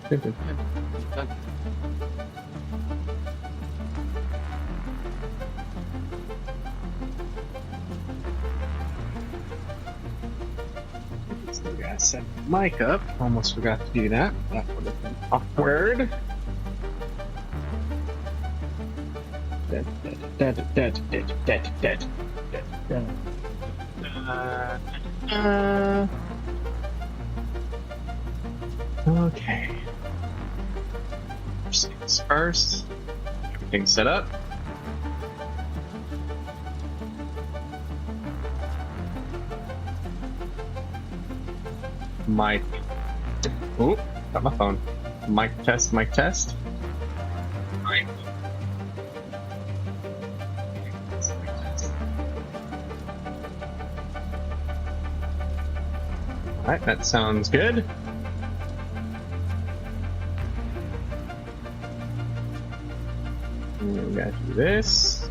Done. Still gotta set the mic up. Almost forgot to do that. That would have been awkward. Okay. First things first. Everything set up. Mic. Oop, got my phone. Mic test, mic test. Mic. Alright, that sounds good. And we gotta do this.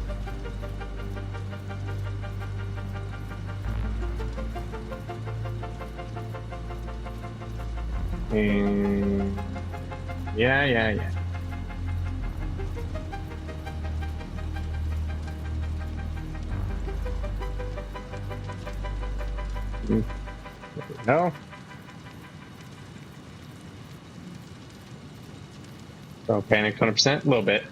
And yeah. There we go. So panic 100%, a little bit.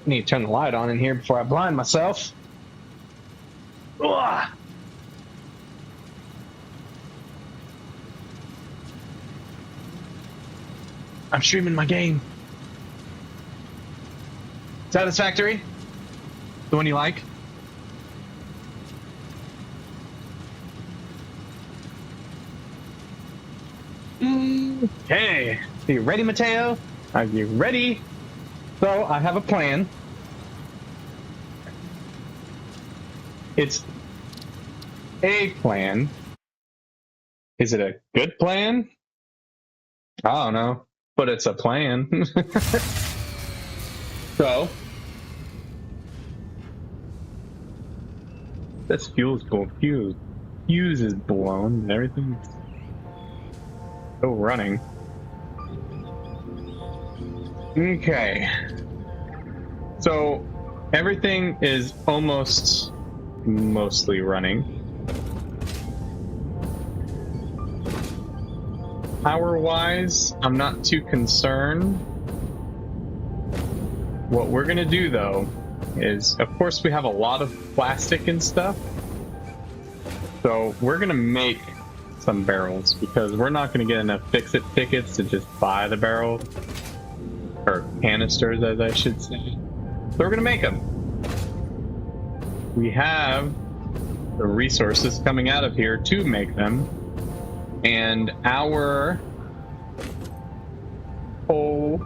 Need to turn the light on in here before I blind myself. Ugh. I'm streaming my game. Satisfactory? The one you like? Okay. Are you ready, Mateo? Are you ready? So, I have a plan. It's a plan. Is it a good plan? I don't know. But it's a plan. So, this fuel's cool. Fuse is blown and everything's still running. Okay. So, everything is mostly running. Power-wise, I'm not too concerned. What we're gonna do, though, is, of course, we have a lot of plastic and stuff. So we're gonna make some barrels, because we're not gonna get enough fix-it tickets to just buy the barrels. Or canisters, as I should say. So we're gonna make them. We have the resources coming out of here to make them. And our whole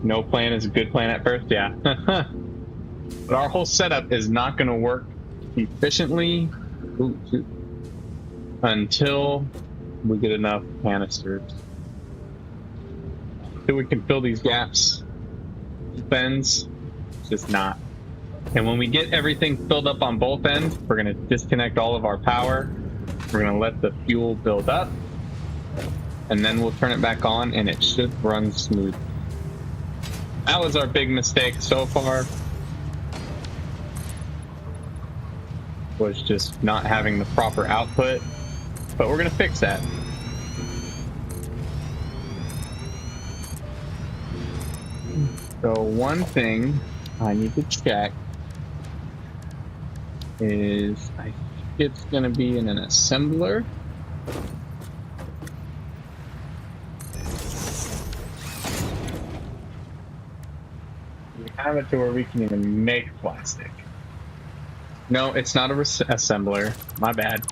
no plan is a good plan at first, yeah. But our whole setup is not going to work efficiently until we get enough canisters. Until we can fill these gaps, ends, it's just not. And when we get everything filled up on both ends, we're going to disconnect all of our power. We're going to let the fuel build up, and then we'll turn it back on, and it should run smooth. That was our big mistake so far, was just not having the proper output, but we're going to fix that. So one thing I need to check is, I think it's going to be in an assembler. We have it to where we can even make plastic. No, it's not a assembler. My bad.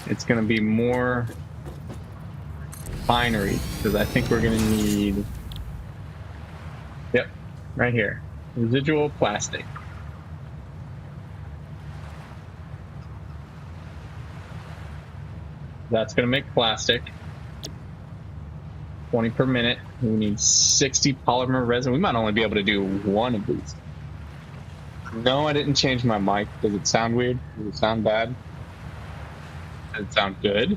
It's going to be more binary, because I think we're going to need... Yep, right here. Residual plastic. That's going to make plastic. 20 per minute. We need 60 polymer resin. We might only be able to do one of these. No, I didn't change my mic. Does it sound weird? Does it sound bad? That sounds good.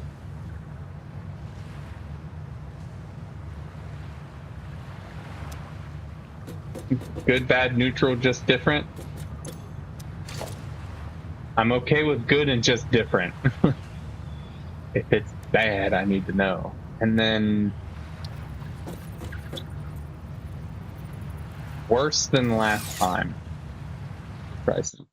Good, bad, neutral, just different. I'm okay with good and just different. If it's bad, I need to know. And then worse than last time. Bryson.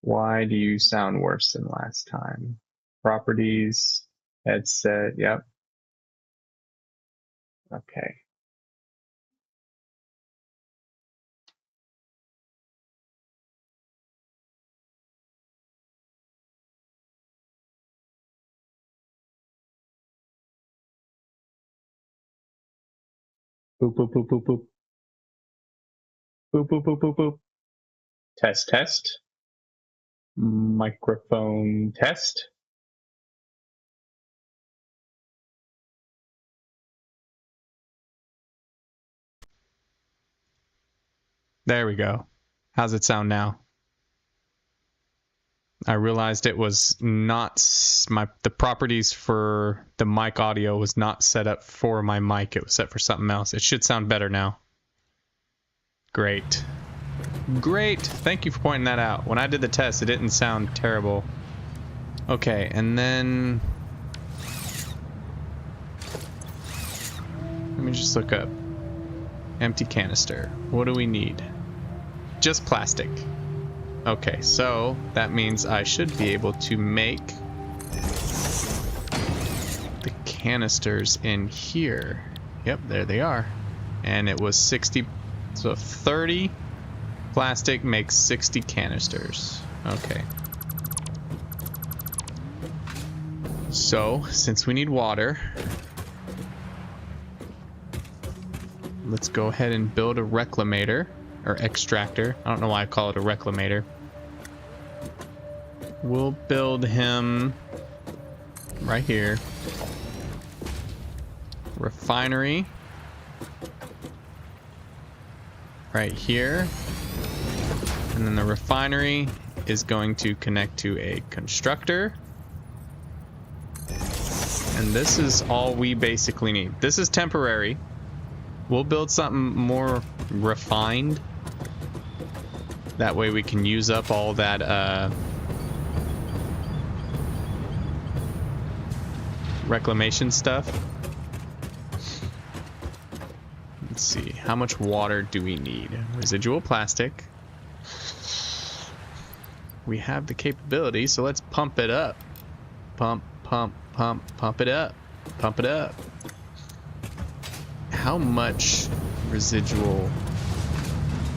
Why do you sound worse than last time? Properties, headset, yep. Okay. Boop, boop, boop, boop, boop. Boop, boop, boop, boop, boop. Test, test. Microphone test. There we go. How's it sound now? I realized it was not the properties for the mic audio was not set up for my mic. It was set for something else. It should sound better now. Great. Great. Thank you for pointing that out. When I did the test, it didn't sound terrible. Okay, and then let me just look up. Empty canister. What do we need? Just plastic. Okay, so that means I should be able to make the canisters in here. Yep, there they are. And it was 60, so 30 plastic makes 60 canisters. Okay. So, since we need water, let's go ahead and build a reclamator, or extractor. I don't know why I call it a reclamator. We'll build him right here. Refinery. Right here. And then the refinery is going to connect to a constructor. And this is all we basically need. This is temporary. We'll build something more refined. That way we can use up all that reclamation stuff. Let's see, how much water do we need? Residual plastic. We have the capability, so let's pump it up. Pump, pump, pump, pump it up. Pump it up. How much residual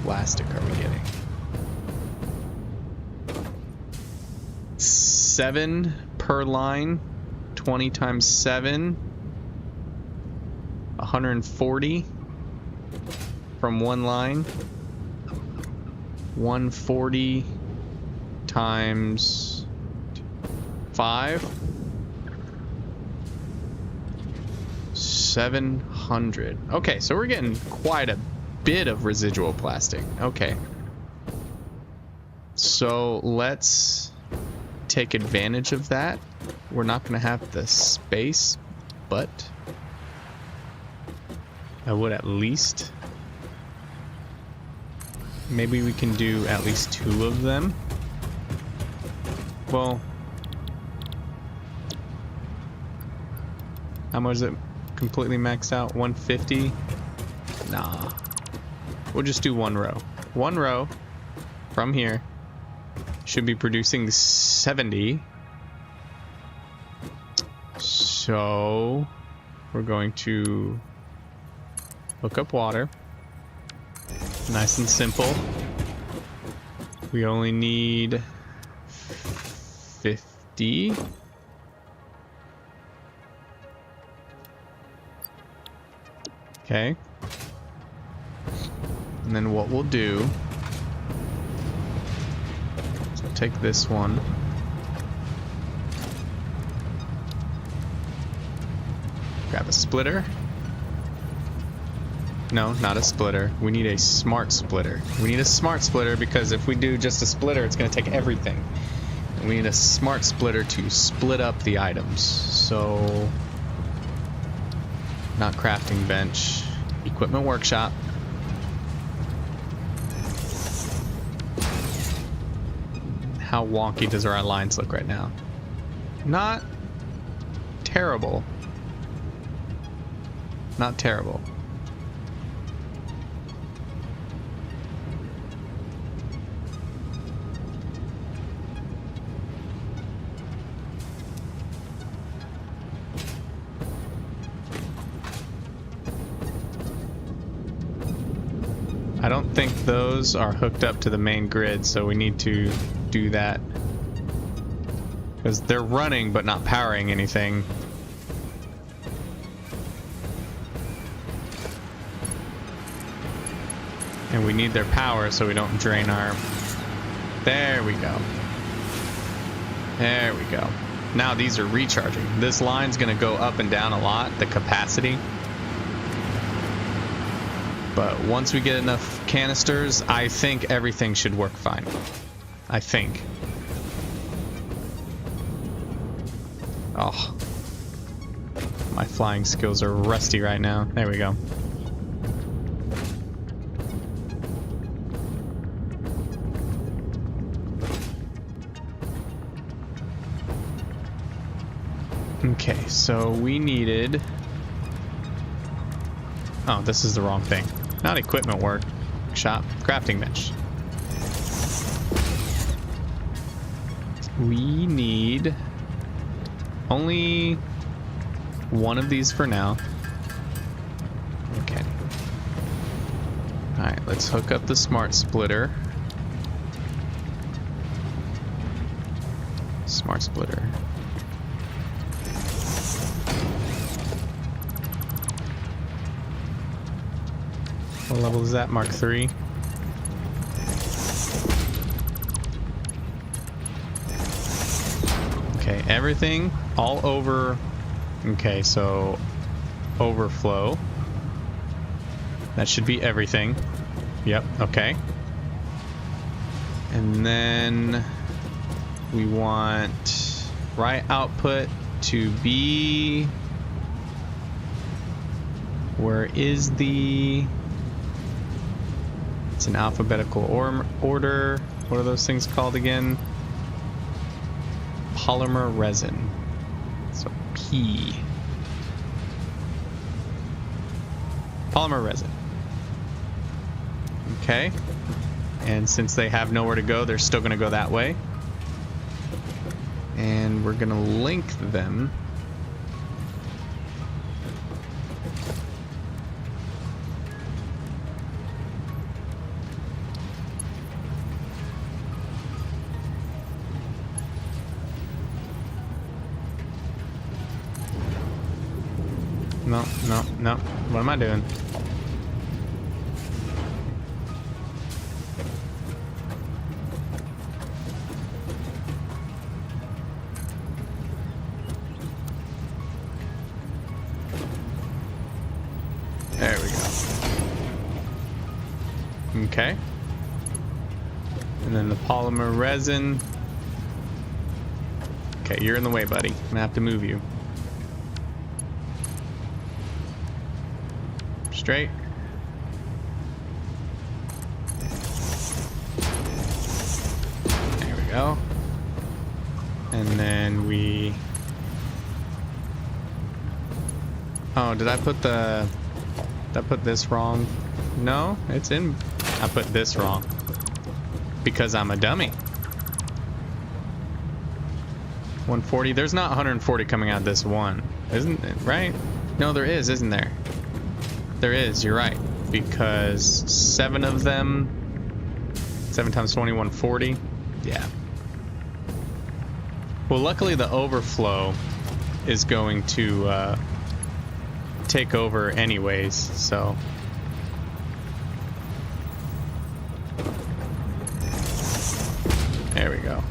plastic are we getting? 7 per line. 20 times 7. 140 from one line. 140 times 5. 700. Okay, so we're getting quite a bit of residual plastic. Okay. So let's take advantage of that. We're not going to have the space, but I would at least. Maybe we can do at least 2 of them. Well, how much is it completely maxed out? 150? Nah. We'll just do 1 row. 1 row from here should be producing 70. So we're going to hook up water. Nice and simple. We only need 50. Okay. And then what we'll do is we'll take this one. Grab a splitter. No, not a splitter. We need a smart splitter. We need a smart splitter because if we do just a splitter, it's going to take everything. We need a smart splitter to split up the items. So, not crafting bench, equipment workshop. How wonky does our lines look right now? Not terrible. Not terrible. I don't think those are hooked up to the main grid, so we need to do that. Because they're running but not powering anything. And we need their power so we don't drain our... There we go. There we go. Now these are recharging. This line's going to go up and down a lot, the capacity. But once we get enough canisters, I think everything should work fine. I think. Oh. My flying skills are rusty right now. There we go. Okay, so we needed... Oh, this is the wrong thing. Not equipment workshop, crafting bench. We need only one of these for now. Okay. Alright, let's hook up the smart splitter. Smart splitter. What level is that? Mark 3. Okay, everything all over. Okay, so overflow. That should be everything. Yep, okay. And then we want right output to be... Where is the... It's an alphabetical order. What are those things called again? Polymer resin. So P. Polymer resin. Okay. And since they have nowhere to go, they're still going to go that way. And we're going to link them. No, no, no. What am I doing? There we go. Okay. And then the polymer resin. Okay, you're in the way, buddy. I'm gonna have to move you. Straight. There we go. And then we... Oh, did I put the... Did I put this wrong? No, it's in... I put this wrong. Because I'm a dummy. 140. There's not 140 coming out this one. Isn't it, right? No, there is, isn't there? There is, you're right. Because 7 of them... 7 times 20, 140. Yeah. Well, luckily the overflow is going to take over anyways, so... There we go.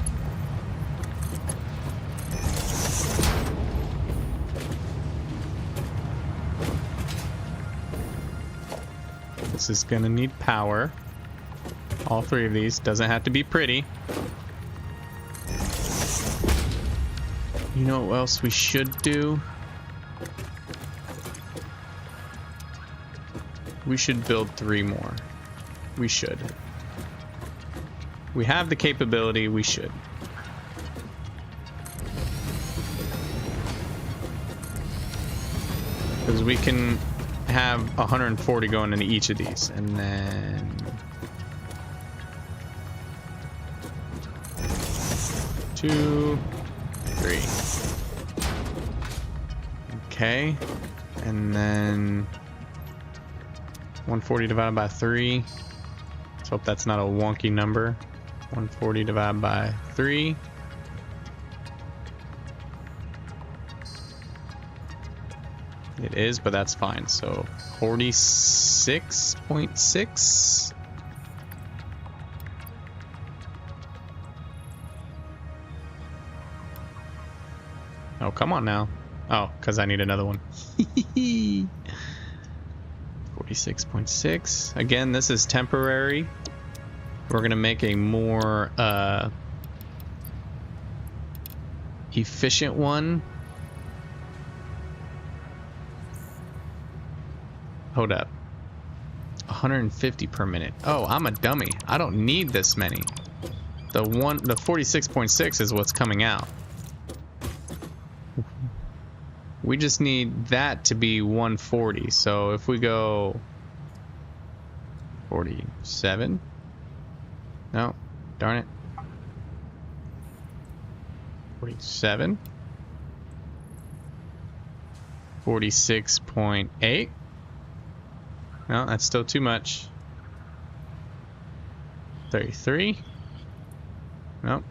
This is gonna need power. All 3 of these. Doesn't have to be pretty. You know what else we should do? We should build 3 more. We should. We have the capability, we should. Because we can have 140 going into each of these, and then 2, 3. Okay, and then 140 divided by 3. Let's hope that's not a wonky number. 140 divided by 3. It is, but that's fine. So 46.6. Oh, come on now. Oh, because I need another one. 46.6. Again, this is temporary. We're going to make a more efficient one. Hold up. 150 per minute. Oh, I'm a dummy. I don't need this many. The 46.6 is what's coming out. We just need that to be 140. So if we go 47. No, darn it. 47. 46.8. No, that's still too much. 33. Nope.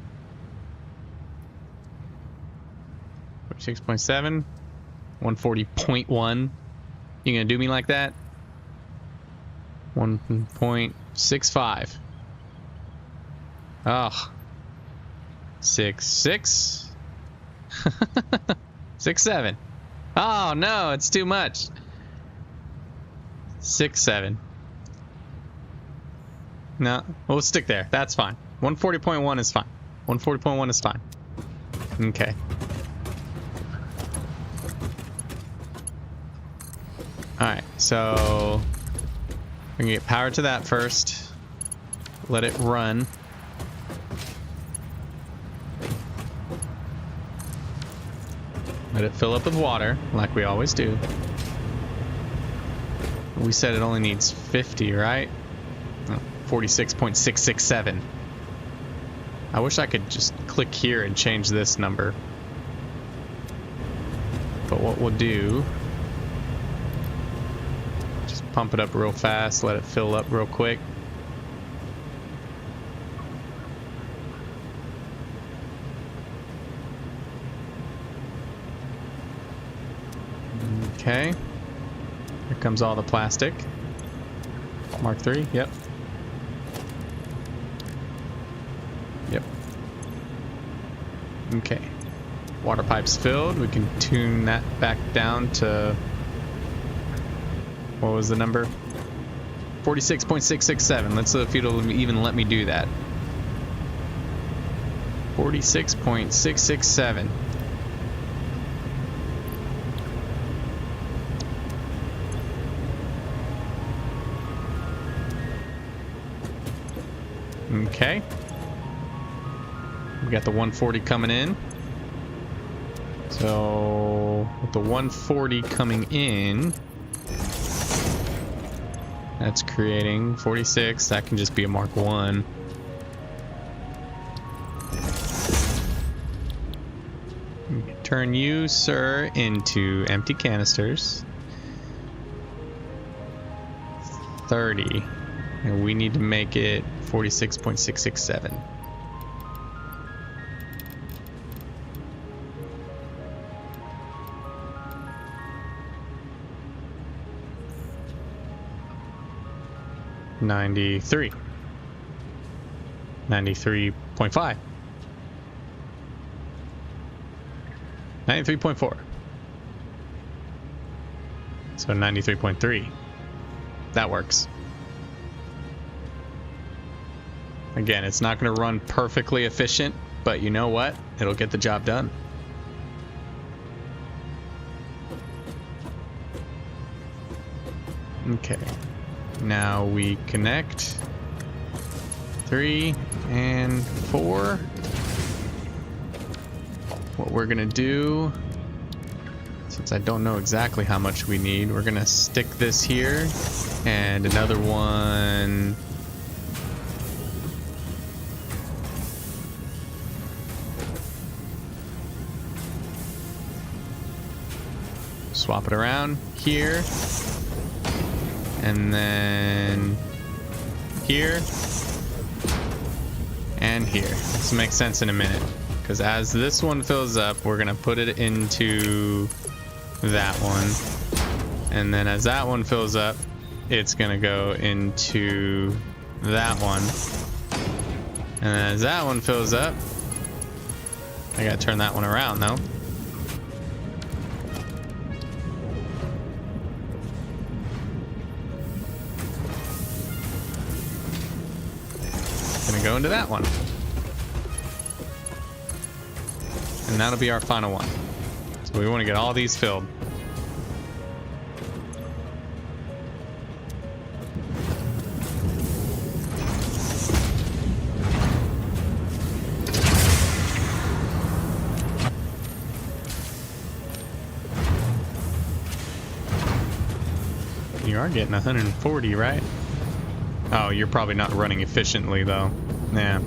46.7. 140.1. You gonna do me like that? 1.65. Oh. 6.6. 6.7. Oh no, it's too much. 6.7. No, we'll stick there. That's fine. 140.1 is fine. 140.1 is fine. Okay. Alright, so we're gonna get power to that first. Let it run. Let it fill up with water, like we always do. We said it only needs 50, right? Oh, 46.667. I wish I could just click here and change this number. But what we'll do... pump it up real fast, let it fill up real quick. Okay. Here comes all the plastic. Mark 3, yep. Yep. Okay. Water pipe's filled. We can tune that back down to... what was the number? 46.667. Let's see if it'll even let me do that. 46.667. Okay. We got the 140 coming in. So, with the 140 coming in... that's creating 46. That can just be a Mark 1. Turn you, sir, into empty canisters. 30. And we need to make it 46.667. $93. 93.5. 93.4. So 93.3. That works. Again, it's not going to run perfectly efficient, but you know what? It'll get the job done. Okay. Now we connect 3 and 4. What we're gonna do, since I don't know exactly how much we need, we're gonna stick this here and another one swap it around here and then here and here. This will make sense in a minute, because as this one fills up, we're gonna put it into that one, and then as that one fills up, it's gonna go into that one, and then as that one fills up, I gotta turn that one around though. Gonna go into that one, and that'll be our final one. So we want to get all these filled. You are getting 140, right? Oh, you're probably not running efficiently though. Yeah.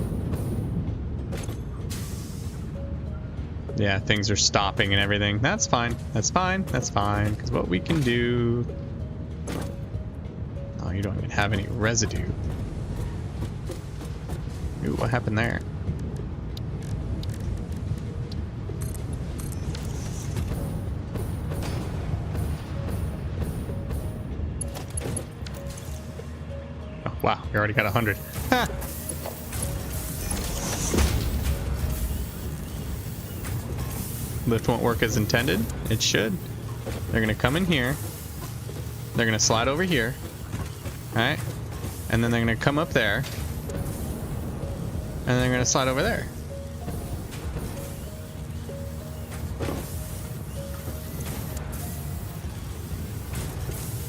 Yeah, things are stopping and everything. That's fine. That's fine. That's fine. Because what we can do... Oh, you don't even have any residue. Ooh, what happened there? Oh, wow. We already got 100. Ha! Lift won't work as intended. It should. They're gonna come in here. They're gonna slide over here. Alright? And then they're gonna come up there. And then they're gonna slide over there.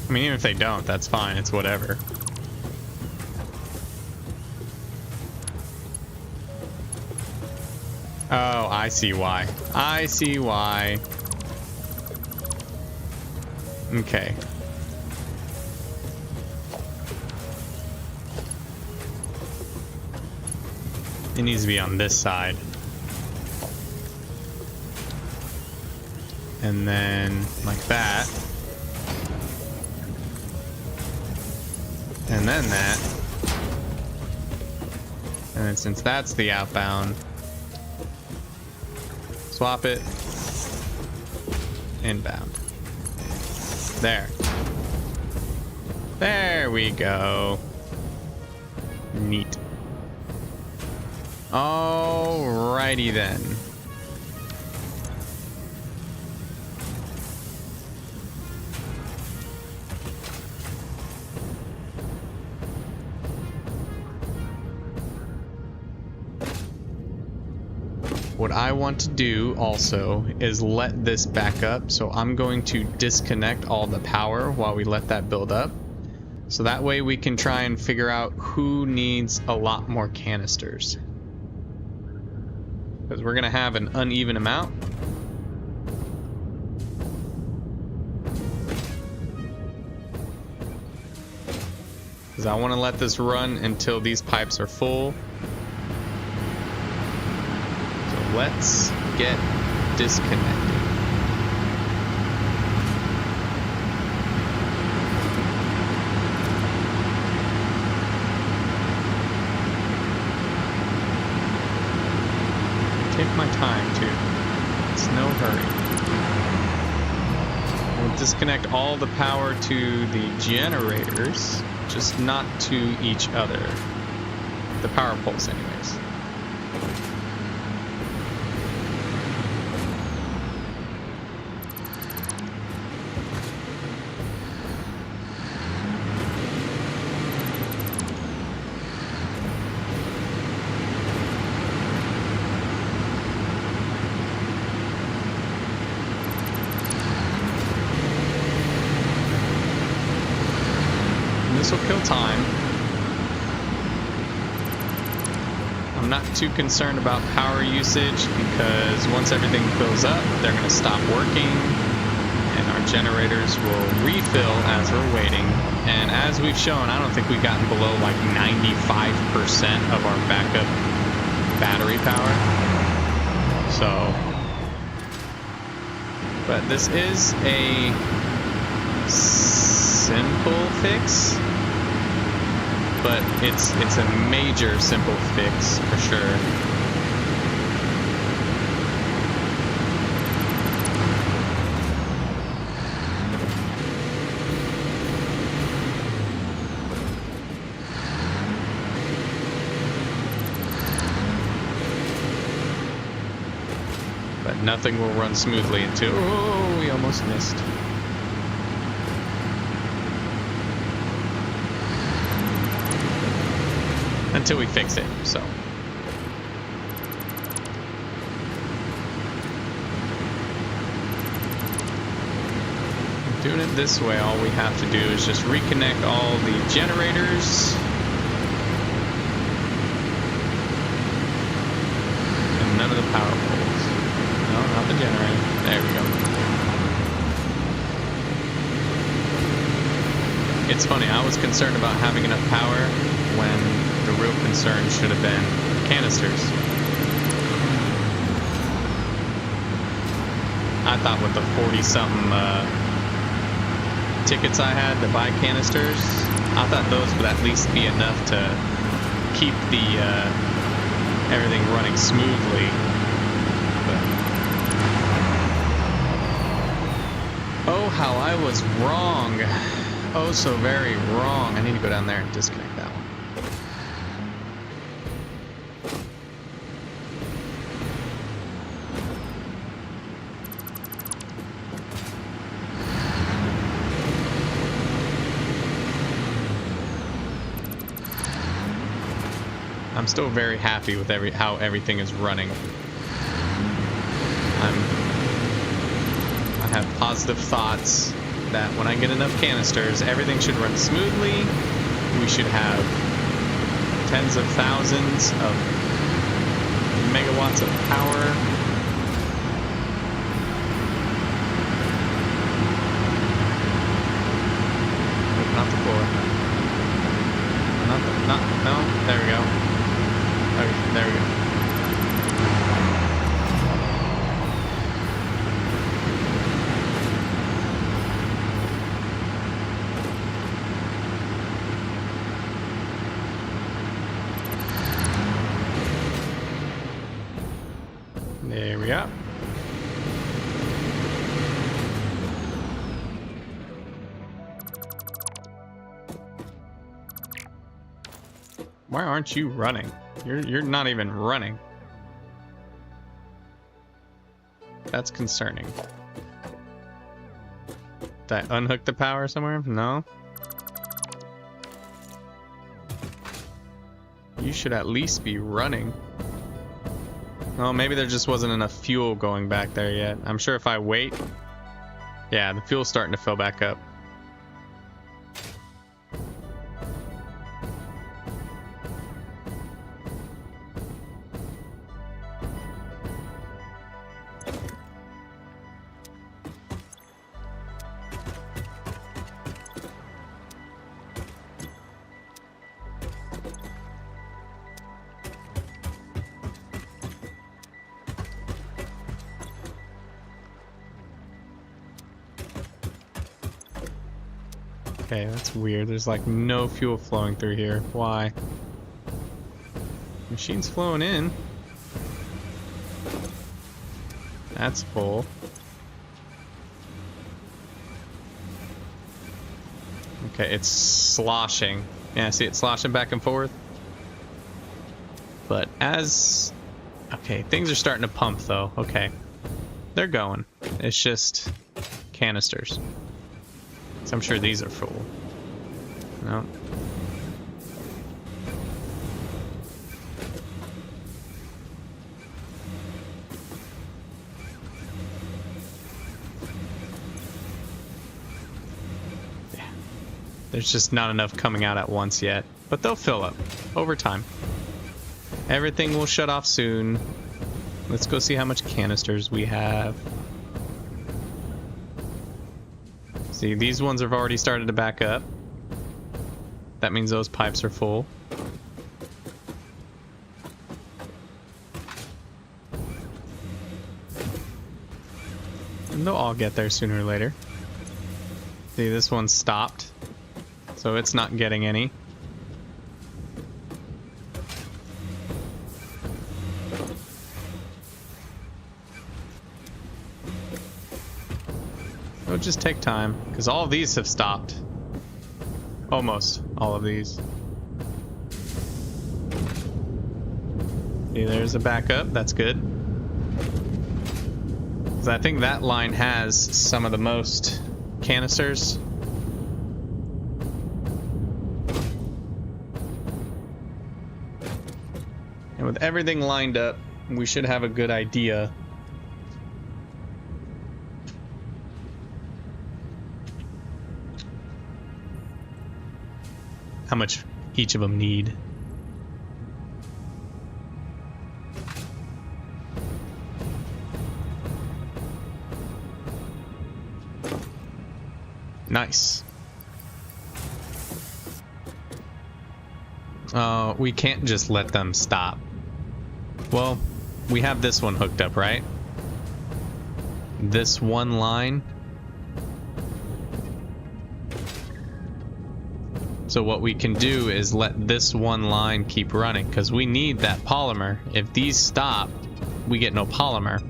I mean, even if they don't, that's fine. It's whatever. Oh, I see why. I see why. Okay. It needs to be on this side. And then like that. And then that. And then since that's the outbound, swap it. Inbound. There. There we go. Neat. Alrighty then. What I want to do also is let this back up, so I'm going to disconnect all the power while we let that build up. So that way we can try and figure out who needs a lot more canisters. Because we're going to have an uneven amount. Because I want to let this run until these pipes are full. So let's get disconnected. Take my time too. It's no hurry. We'll disconnect all the power to the generators, just not to each other. The power poles anyways. will kill time. I'm not too concerned about power usage because once everything fills up, they're going to stop working and our generators will refill as we're waiting. And as we've shown, I don't think we've gotten below like 95% of our backup battery power. So, but this is a simple fix. But it's a major simple fix for sure. But nothing will run smoothly until, oh, we almost missed. Until we fix it, so. Doing it this way, all we have to do is just reconnect all the generators. And none of the power poles. No, not the generator. There we go. It's funny, I was concerned about having enough power when the real concern should have been canisters. I thought with the 40-something tickets I had to buy canisters, I thought those would at least be enough to keep the everything running smoothly. But, oh, how I was wrong. Oh, so very wrong. I need to go down there and disconnect that one. I'm still very happy with how everything is running. I have positive thoughts that when I get enough canisters, everything should run smoothly. We should have tens of thousands of megawatts of power. Not the floor. No, there we go. Okay, there we go. There we go. Why aren't you running? You're not even running. That's concerning. Did I unhook the power somewhere? No. You should at least be running. Oh, maybe there just wasn't enough fuel going back there yet. I'm sure if I wait... Yeah, the fuel's starting to fill back up. Okay, that's weird. There's like no fuel flowing through here. Why? Machine's flowing in. That's full. Okay, it's sloshing. Yeah, see it sloshing back and forth? But as... Okay, things are starting to pump though. Okay. They're going. It's just canisters. So I'm sure these are full. No. Yeah. There's just not enough coming out at once yet. But they'll fill up over time. Everything will shut off soon. Let's go see how much canisters we have. See, these ones have already started to back up. That means those pipes are full. And they'll all get there sooner or later. See, this one's stopped, so it's not getting any. It'll just take time, because all of these have stopped. Almost all of these. See, there's a backup. That's good. 'Cause I think that line has some of the most canisters. And with everything lined up, we should have a good idea how much each of them need. Nice. We can't just let them stop. Well, we have this one hooked up, right? This one line. So what we can do is let this one line keep running, because we need that polymer. If these stop, we get no polymer.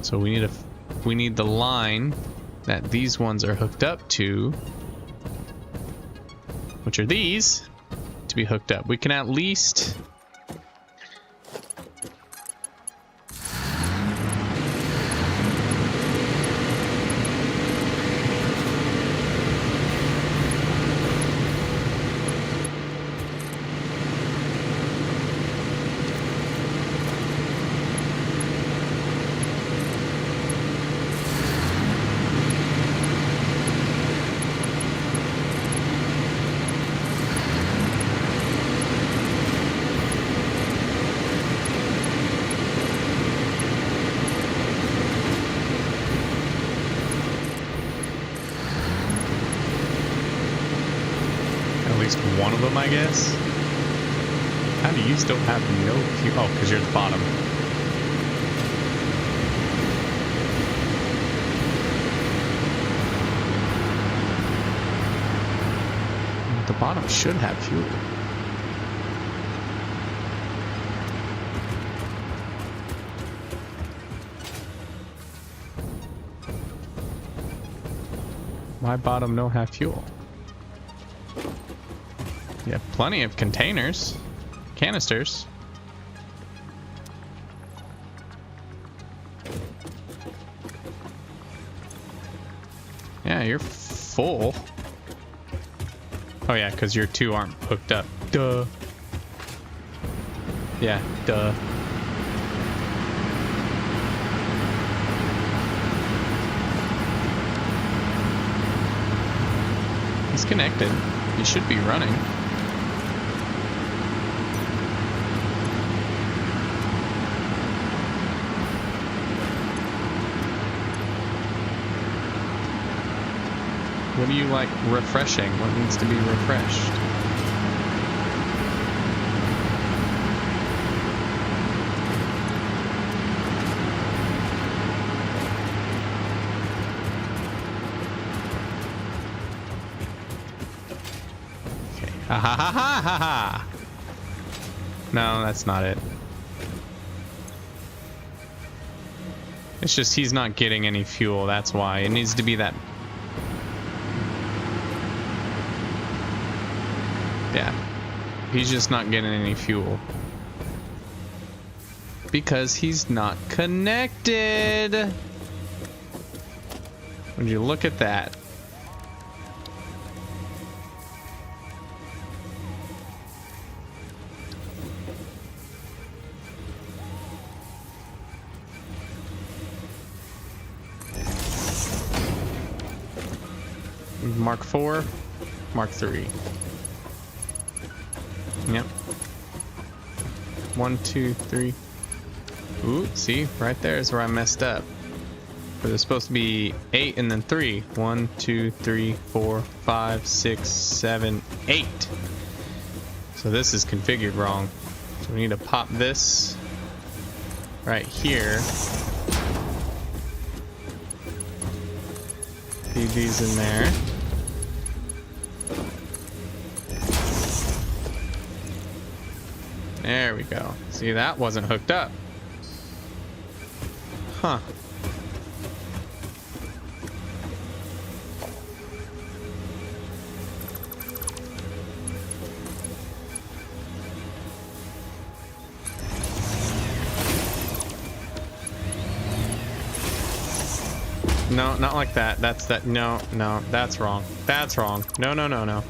So we need the line that these ones are hooked up to, which are these, to be hooked up. We can at least one of them, I guess. How do you still have no fuel? Oh, because you're at the bottom. The bottom should have fuel. Why bottom no have fuel? You have plenty of containers, canisters. Yeah, you're full. Oh yeah, because your two aren't hooked up. Duh. Yeah, duh. He's connected. He should be running. What do you like refreshing? What needs to be refreshed? Okay. Ha ha ha ha ha ha! No, that's not it. It's just he's not getting any fuel, that's why. It needs to be that. Yeah, he's just not getting any fuel because he's not connected. Would you look at that? Mark 4, Mark 3. Yep. 1, 2, 3. Ooh, see, right there is where I messed up. But it's supposed to be 8 and then 3. 1, 2, 3, 4, 5, 6, 7, 8. So this is configured wrong. So we need to pop this right here. Feed these in there. There we go. See, that wasn't hooked up. Huh. No, not like that. That's that. No, no, that's wrong. That's wrong. No, no, no, no.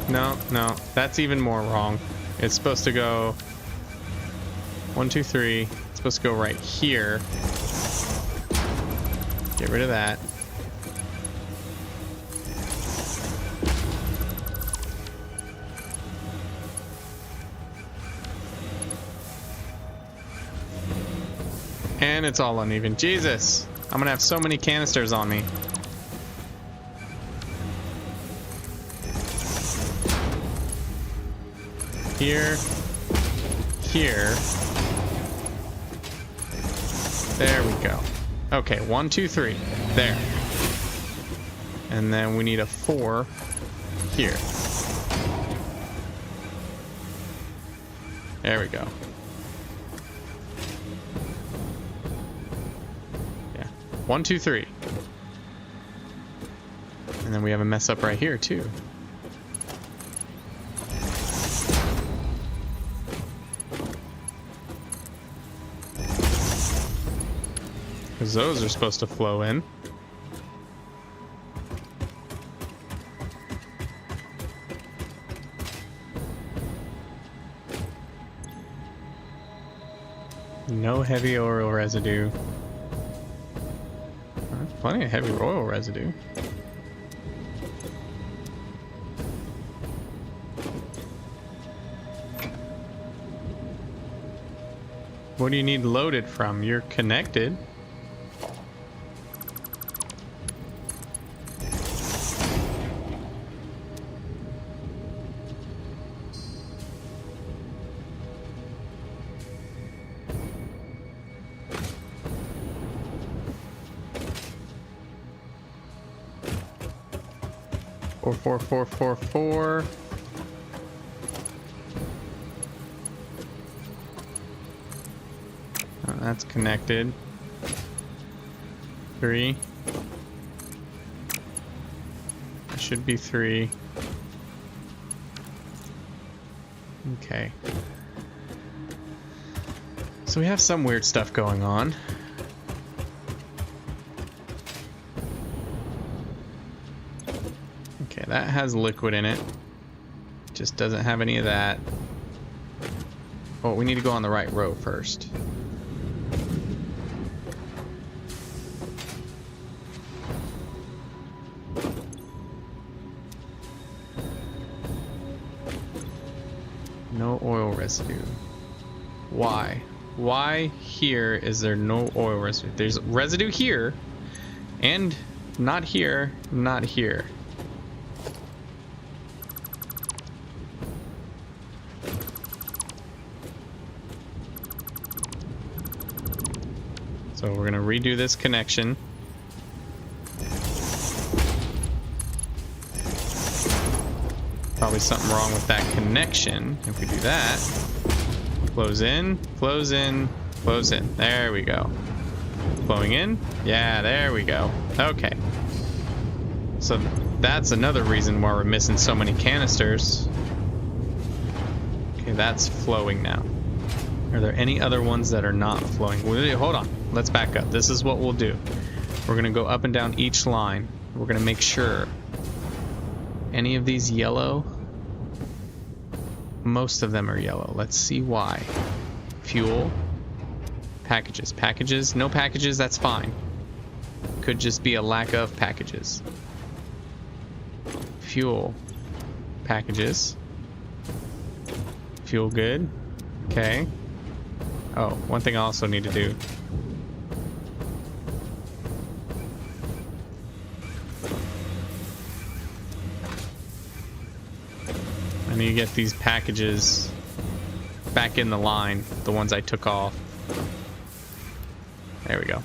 No, no, that's even more wrong. It's supposed to go 1, 2, 3. It's supposed to go right here. Get rid of that. And it's all uneven. Jesus! I'm gonna have so many canisters on me. Here. Here. There we go. Okay, 1, 2, 3. There. And then we need a 4 here. There we go. Yeah. 1, 2, 3. And then we have a mess up right here too. Because those are supposed to flow in. No heavy oil residue. There's plenty of heavy oil residue. What do you need loaded from? You're connected. Four. Oh, that's connected. 3. That should be 3. Okay. So we have some weird stuff going on. Okay, that has liquid in it. Just doesn't have any of that. Oh, we need to go on the right row first. No oil residue. Why? Why here is there no oil residue? There's residue here, and not here, not here. So we're gonna redo this connection. Probably something wrong with that connection. If we do that, flows in, flows in, flows in. There we go. Flowing in. Yeah, there we go. Okay. So that's another reason why we're missing so many canisters. Okay, that's flowing now. Are there any other ones that are not flowing? Hold on. Let's back up. This is what we'll do. We're going to go up and down each line. We're going to make sure any of these yellow, most of them are yellow. Let's see why. Fuel, Packages. Packages. No packages, that's fine. Could just be a lack of packages. Fuel. Packages. Fuel good. Okay. Oh, one thing I also need to do. I need to get these packages back in the line, the ones I took off. There we go.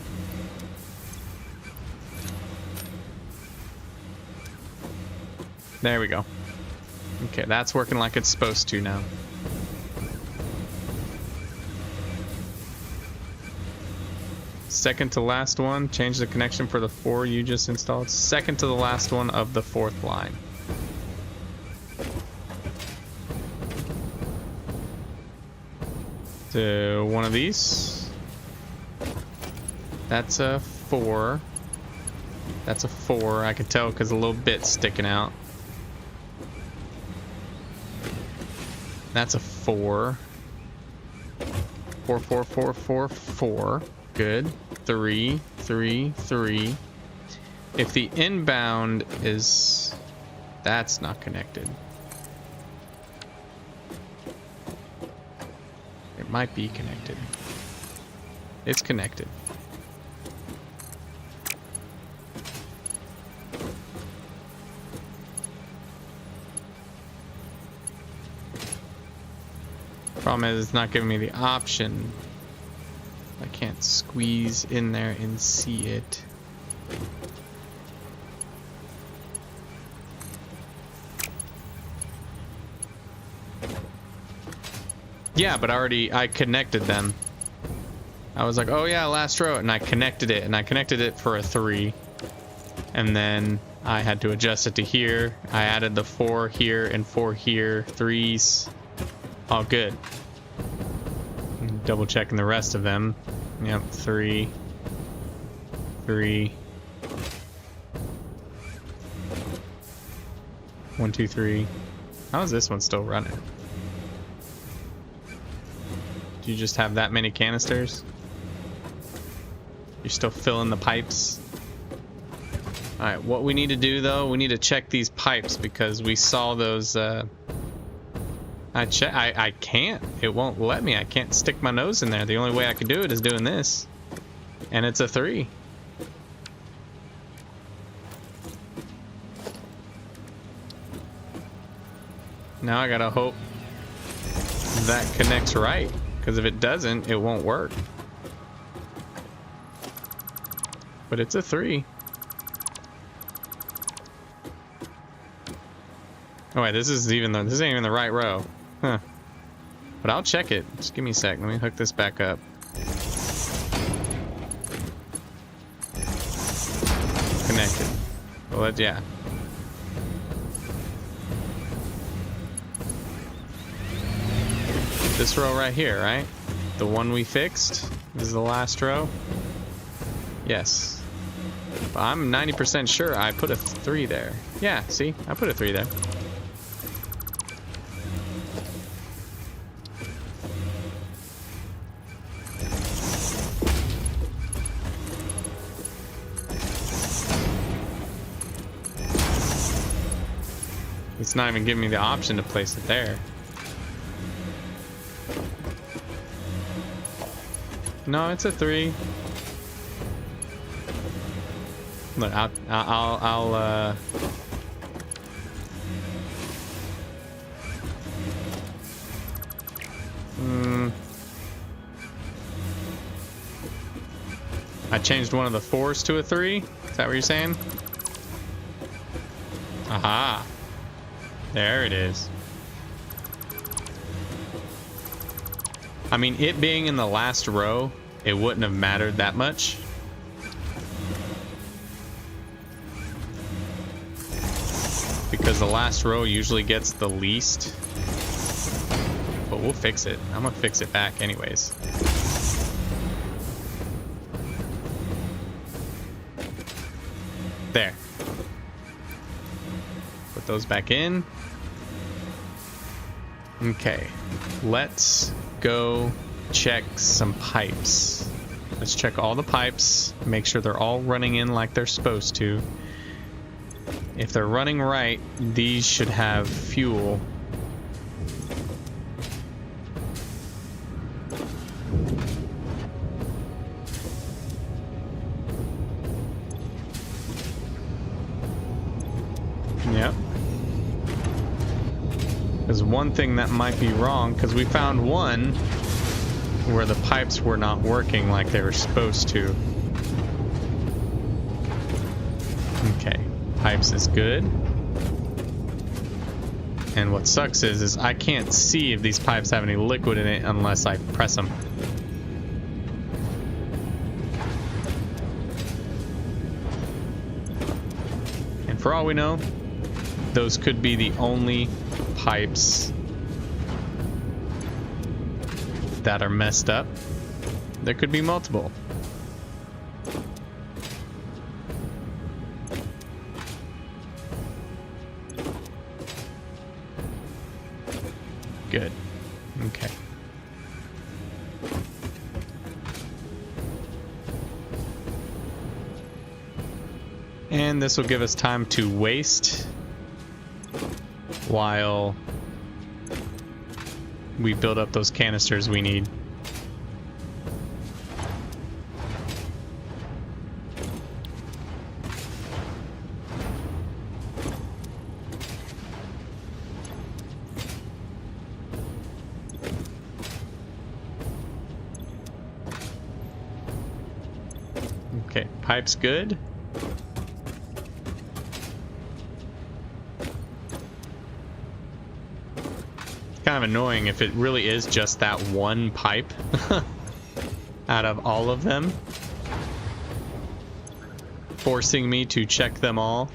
There we go. Okay, that's working like it's supposed to now. Second to last one, change the connection for the 4 you just installed. Second to the last one of the 4th line. To one of these. That's a 4. That's a 4. I can tell because a little bit's sticking out. That's a 4. 4, 4, 4, 4, 4. Good. 3, 3, 3. If the inbound is... That's not connected. It might be connected. It's connected. Problem is, it's not giving me the option. I can't squeeze in there and see it. Yeah, but I connected them. I was like, oh yeah, last row, and I connected it for a 3. And then I had to adjust it to here. I added the 4 here and 4 here, 3s. All good. Double checking the rest of them. Yep, 3, 3. 1, 2, 3. How is this one still running? Do you just have that many canisters? You're still filling the pipes? Alright, what we need to do though, we need to check these pipes because we saw those, I can't. It won't let me. I can't stick my nose in there. The only way I can do it is doing this. And it's a 3. Now I gotta hope that connects right. Because if it doesn't, it won't work. But it's a 3. Oh wait, this isn't even the right row. Huh. But I'll check it. Just give me a sec. Let me hook this back up. Connected. Well, yeah. This row right here, right? The one we fixed. This is the last row. Yes. But I'm 90% sure I put a 3 there. Yeah, see? I put a 3 there. It's not even giving me the option to place it there. No, it's a 3. Look, I'll I changed one of the 4s to a 3. Is that what you're saying? Aha. There it is. I mean, it being in the last row, it wouldn't have mattered that much. Because the last row usually gets the least. But we'll fix it. I'm gonna fix it back anyways. There. Put those back in. Okay. Let's go check some pipes. Let's check all the pipes, make sure they're all running in like they're supposed to. If they're running right, these should have fuel. Yep. There's one thing that might be wrong, because we found one where the pipes were not working like they were supposed to. Okay, pipes is good. And what sucks is I can't see if these pipes have any liquid in it unless I press them. And for all we know, those could be the only pipes that are messed up. There could be multiple. Good. Okay. And this will give us time to waste while we build up those canisters we need. Okay, pipe's good. Kind of annoying if it really is just that one pipe out of all of them, forcing me to check them all.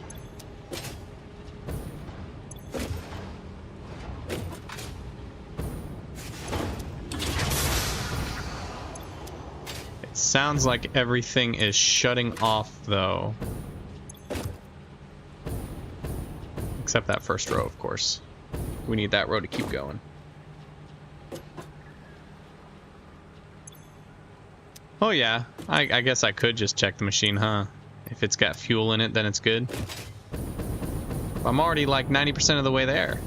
It sounds like everything is shutting off though, except that first row, of course. We need that row to keep going. Oh yeah, I guess I could just check the machine, huh? If it's got fuel in it, then it's good. I'm already like 90% of the way there.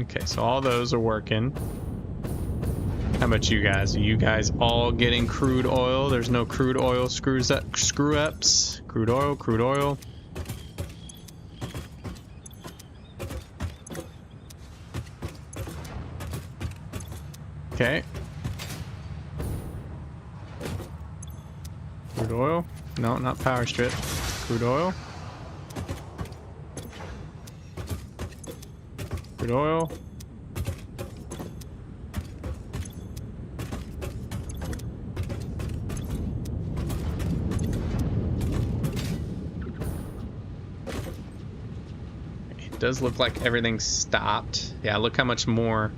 Okay, so all those are working. How about you guys? Are you guys all getting crude oil? There's no crude oil screw ups. Crude oil, crude oil. Okay. Crude oil. No, not power strip. Crude oil. Crude oil. It does look like everything's stopped. Yeah, look how much more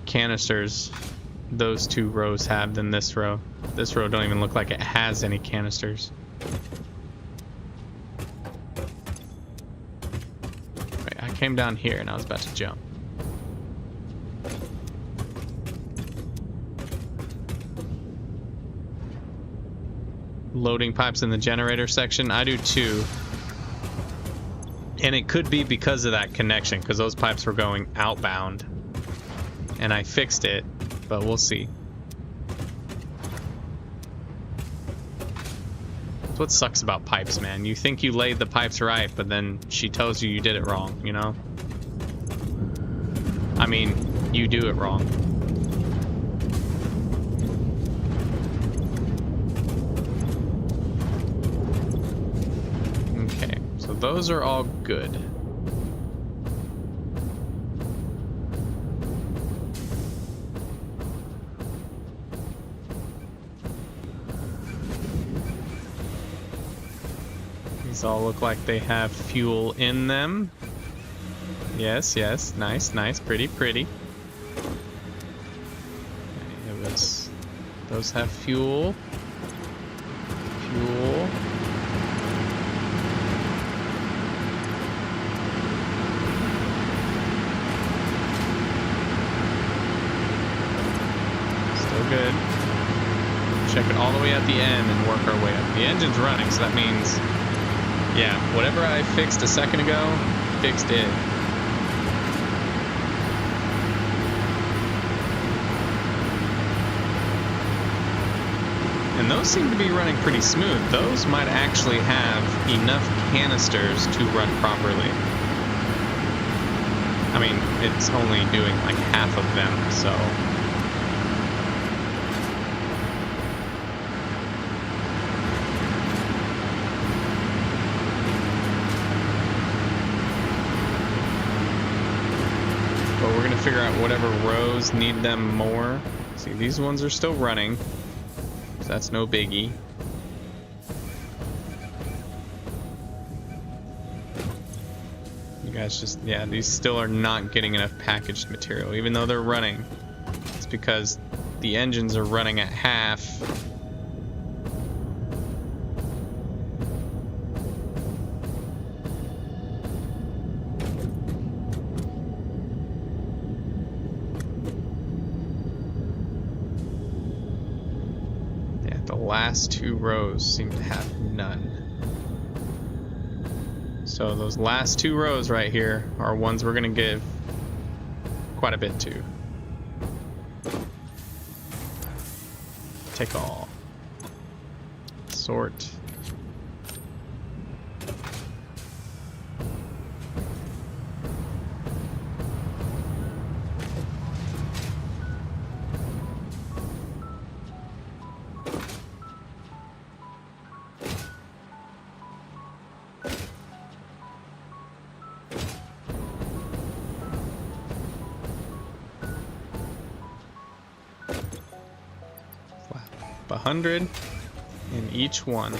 canisters those two rows have than this row. This row don't even look like it has any canisters. Came down here and I was about to jump. Loading pipes in the generator section. I do too. And it could be because of that connection, because those pipes were going outbound. And I fixed it, but we'll see. That's what sucks about pipes, man. You think you laid the pipes right, but then she tells you you did it wrong, you know? I mean, you do it wrong. Okay, so those are all good. These all look like they have fuel in them. Yes, yes, nice, nice, pretty, pretty. It was Those have fuel. Fuel. Still good. Check it all the way at the end and work our way up. The engine's running, so that means, yeah, whatever I fixed a second ago, fixed it. And those seem to be running pretty smooth. Those might actually have enough canisters to run properly. I mean, it's only doing like half of them, so. But we're gonna figure out whatever rows need them more. See, these ones are still running. That's no biggie. You guys just, yeah, these still are not getting enough packaged material, even though they're running. It's because the engines are running at half. Last two rows seem to have none. So those last two rows right here are ones we're gonna give quite a bit to. Take all. Sort. Flap 100 in each one.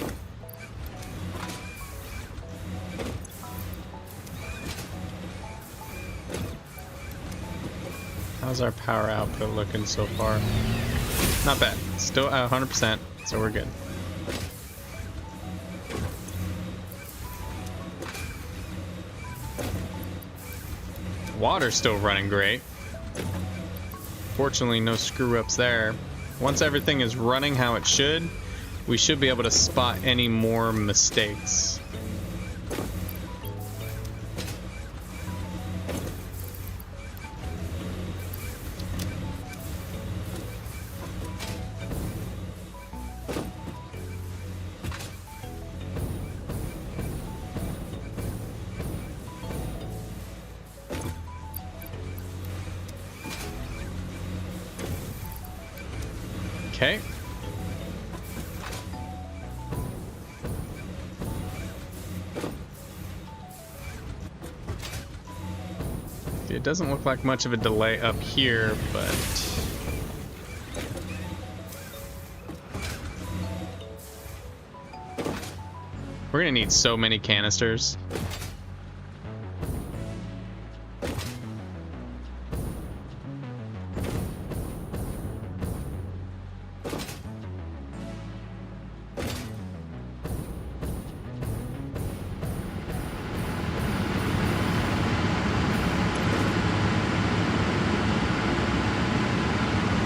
How's our power output looking so far? Not bad. Still at 100%, so we're good. Water's still running great. Fortunately, no screw-ups there. Once everything is running how it should, we should be able to spot any more mistakes. Okay. It doesn't look like much of a delay up here, but we're gonna need so many canisters.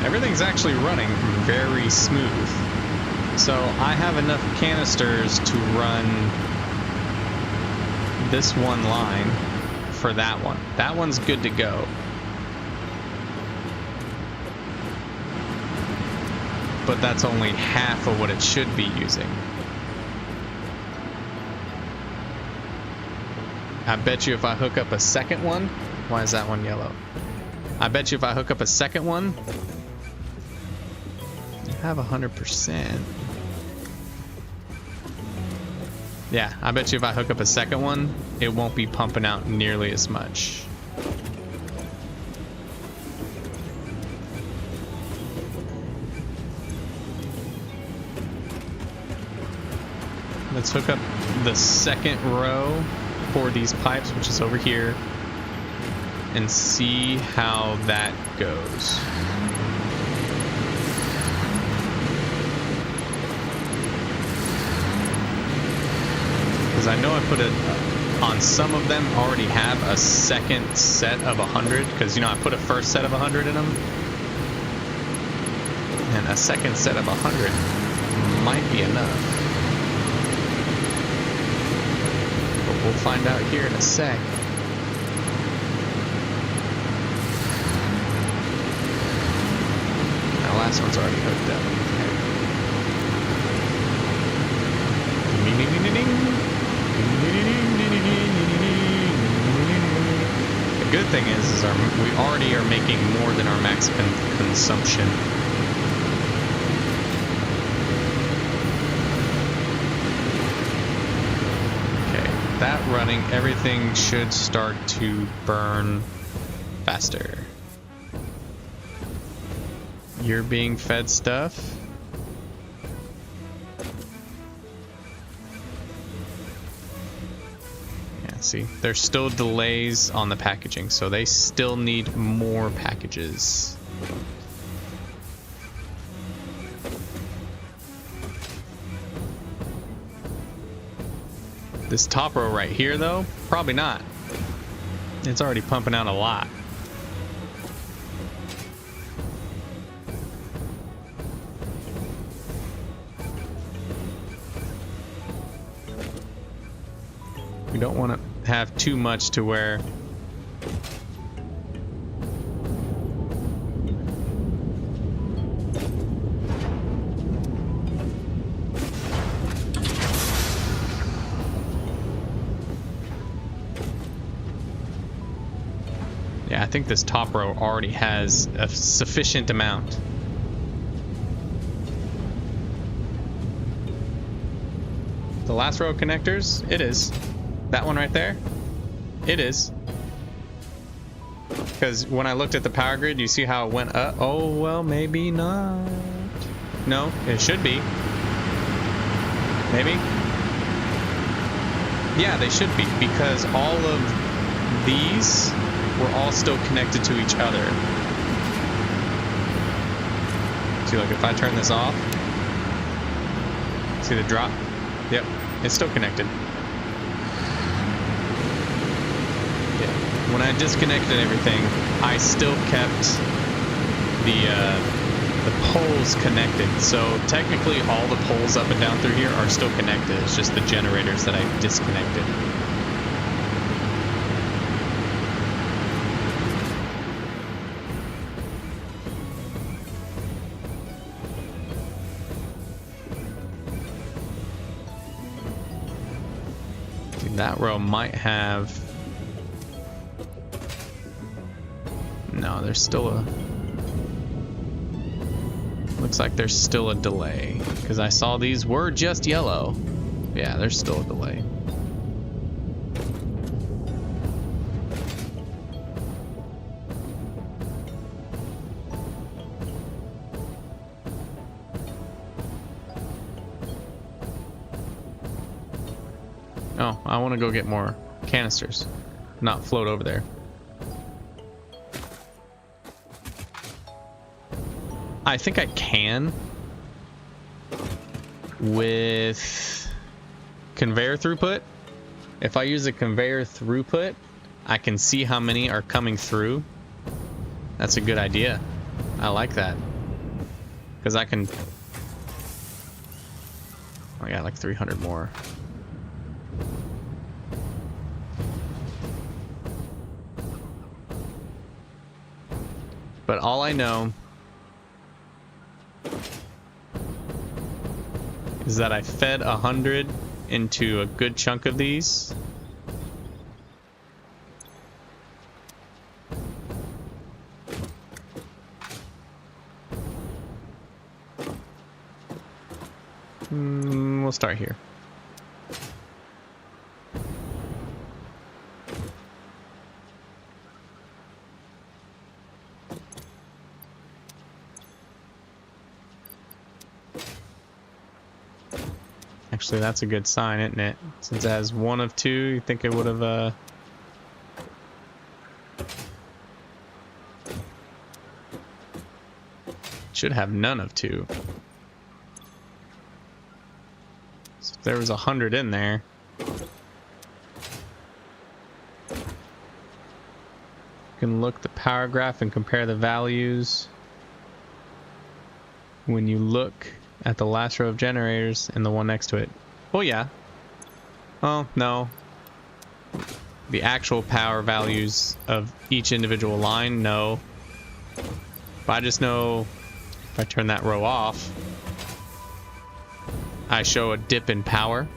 Everything's actually running very smooth. So I have enough canisters to run this one line for that one. That one's good to go. But that's only half of what it should be using. I bet you if I hook up a second one, why is that one yellow? I bet you if I hook up a second one, have 100%. Yeah, I bet you if I hook up a second one, it won't be pumping out nearly as much. Let's hook up the second row for these pipes, which is over here, and see how that goes. Because I know I put it on some of them already have a second set of 100. Because, you know, I put a first set of 100 in them. And a second set of 100 might be enough. But we'll find out here in a sec. That last one's already hooked up. The good thing is we already are making more than our max consumption. That running, everything should start to burn faster. You're being fed stuff. Yeah, see, there's still delays on the packaging, so they still need more packages. This top row right here, though, probably not. It's already pumping out a lot. We don't want to have too much to where I think this top row already has a sufficient amount. The last row of connectors, it is. That one right there, it is. Because when I looked at the power grid, you see how it went up? Oh, well, maybe not. No, it should be. Maybe? Yeah, they should be, because all of these were all still connected to each other. See, look, if I turn this off, see the drop? Yep, it's still connected. Yeah. When I disconnected everything, I still kept the poles connected. So technically all the poles up and down through here are still connected. It's just the generators that I disconnected. That row might have... No, there's still a... Looks like there's still a delay. Because I saw these were just yellow. Yeah, there's still a delay. Oh, I want to go get more canisters, not float over there. I think I can with conveyor throughput. If I use a conveyor throughput, I can see how many are coming through. That's a good idea. I like that. Because I can... I got like 300 more. But all I know is that I fed 100 into a good chunk of these. We'll start here. Actually, that's a good sign, isn't it? Since it has one of two, you think it would have, should have none of two. So if there was 100 in there, can look the power graph and compare the values. When you look at the last row of generators and the one next to it. Oh yeah. Oh no. The actual power values of each individual line, no. But I just know if I turn that row off, I show a dip in power.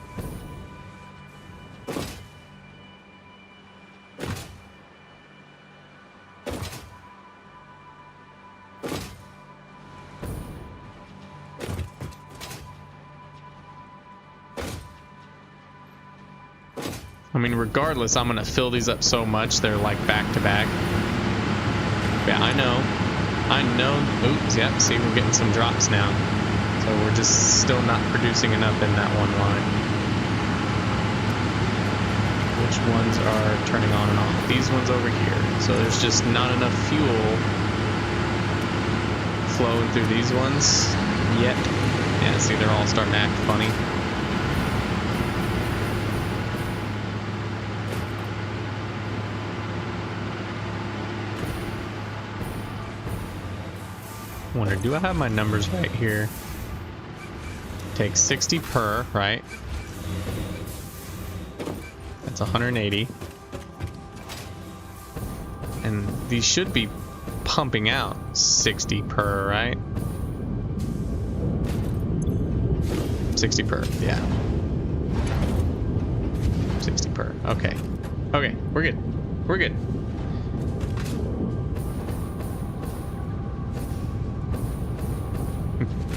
I mean, regardless, I'm gonna fill these up so much they're like back to back. Yeah, I know. Oops, yep, see, we're getting some drops now. So we're just still not producing enough in that one line. Which ones are turning on and off? These ones over here. So there's just not enough fuel flowing through these ones yet. Yeah, see, they're all starting to act funny. Wonder, do I have my numbers right here? Take 60 per, right? That's 180. And these should be pumping out 60 per, right? 60 per, yeah. 60 per, okay. Okay, we're good. We're good.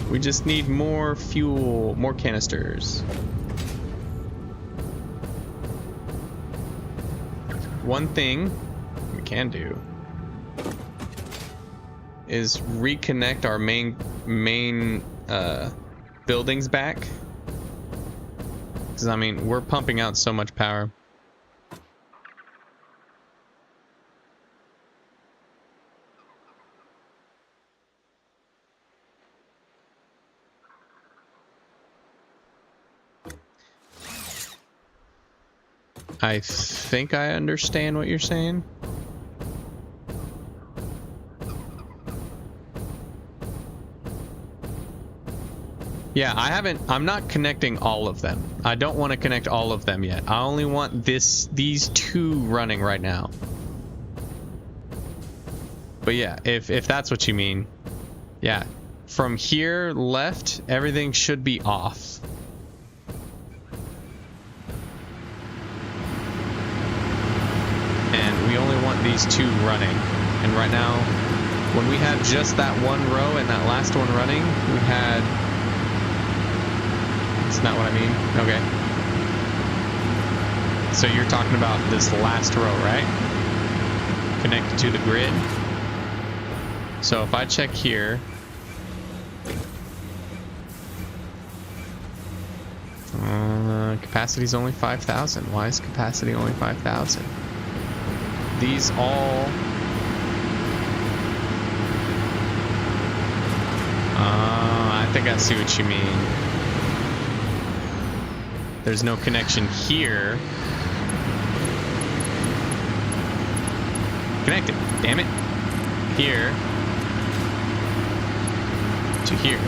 We just need more fuel, more canisters. One thing we can do is reconnect our main buildings back. Because, I mean, we're pumping out so much power. I think I understand what you're saying. Yeah, I'm not connecting all of them. I don't want to connect all of them yet. I only want these two running right now. But yeah, if that's what you mean. Yeah, from here left, everything should be off. And we only want these two running. And right now, when we had just that one row and that last one running, we had... That's not what I mean. Okay. So you're talking about this last row, right? Connected to the grid. So if I check here... capacity is only 5,000. Why is capacity only 5,000? These all... I think I see what you mean. There's no connection here. Connected. Damn it. Here. To here.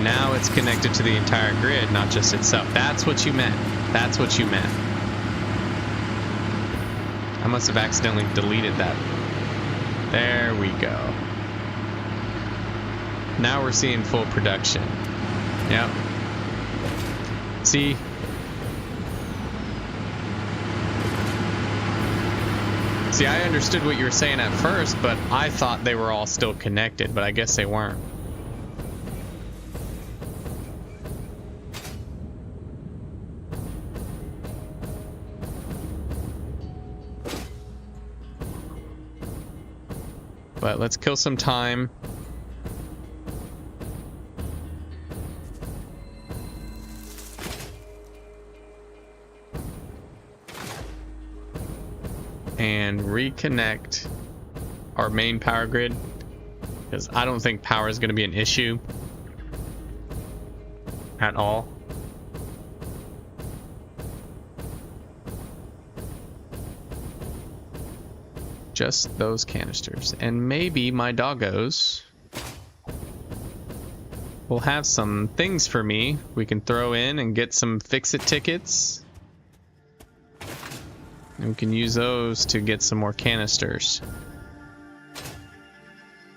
Now it's connected to the entire grid, not just itself. That's what you meant. That's what you meant. I must have accidentally deleted that. There we go. Now we're seeing full production. Yep. See? See, I understood what you were saying at first, but I thought they were all still connected, but I guess they weren't. But let's kill some time. And reconnect our main power grid, because I don't think power is going to be an issue at all. Just those canisters. And maybe my doggos will have some things for me we can throw in and get some fix-it tickets. And we can use those to get some more canisters.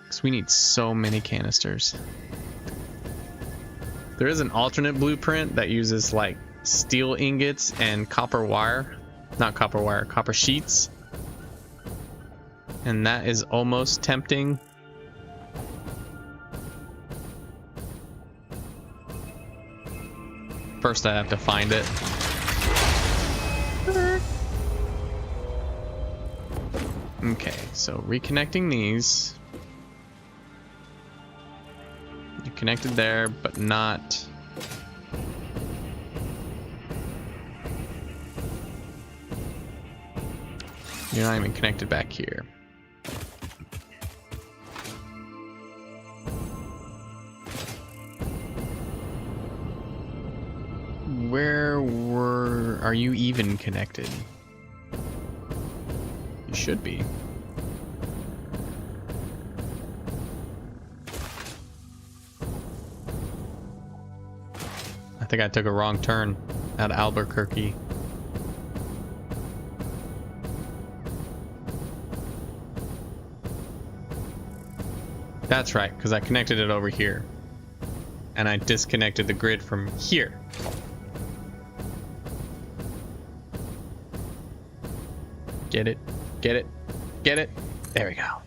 Because we need so many canisters. There is an alternate blueprint that uses like steel ingots and copper wire. Not copper wire, copper sheets. And that is almost tempting. First I have to find it. Okay, so reconnecting these. You connected there, but not... You're not even connected back here. Are you even connected? You should be. I think I took a wrong turn at Albuquerque. That's right, because I connected it over here. And I disconnected the grid from here. Get it, get it, get it. There we go.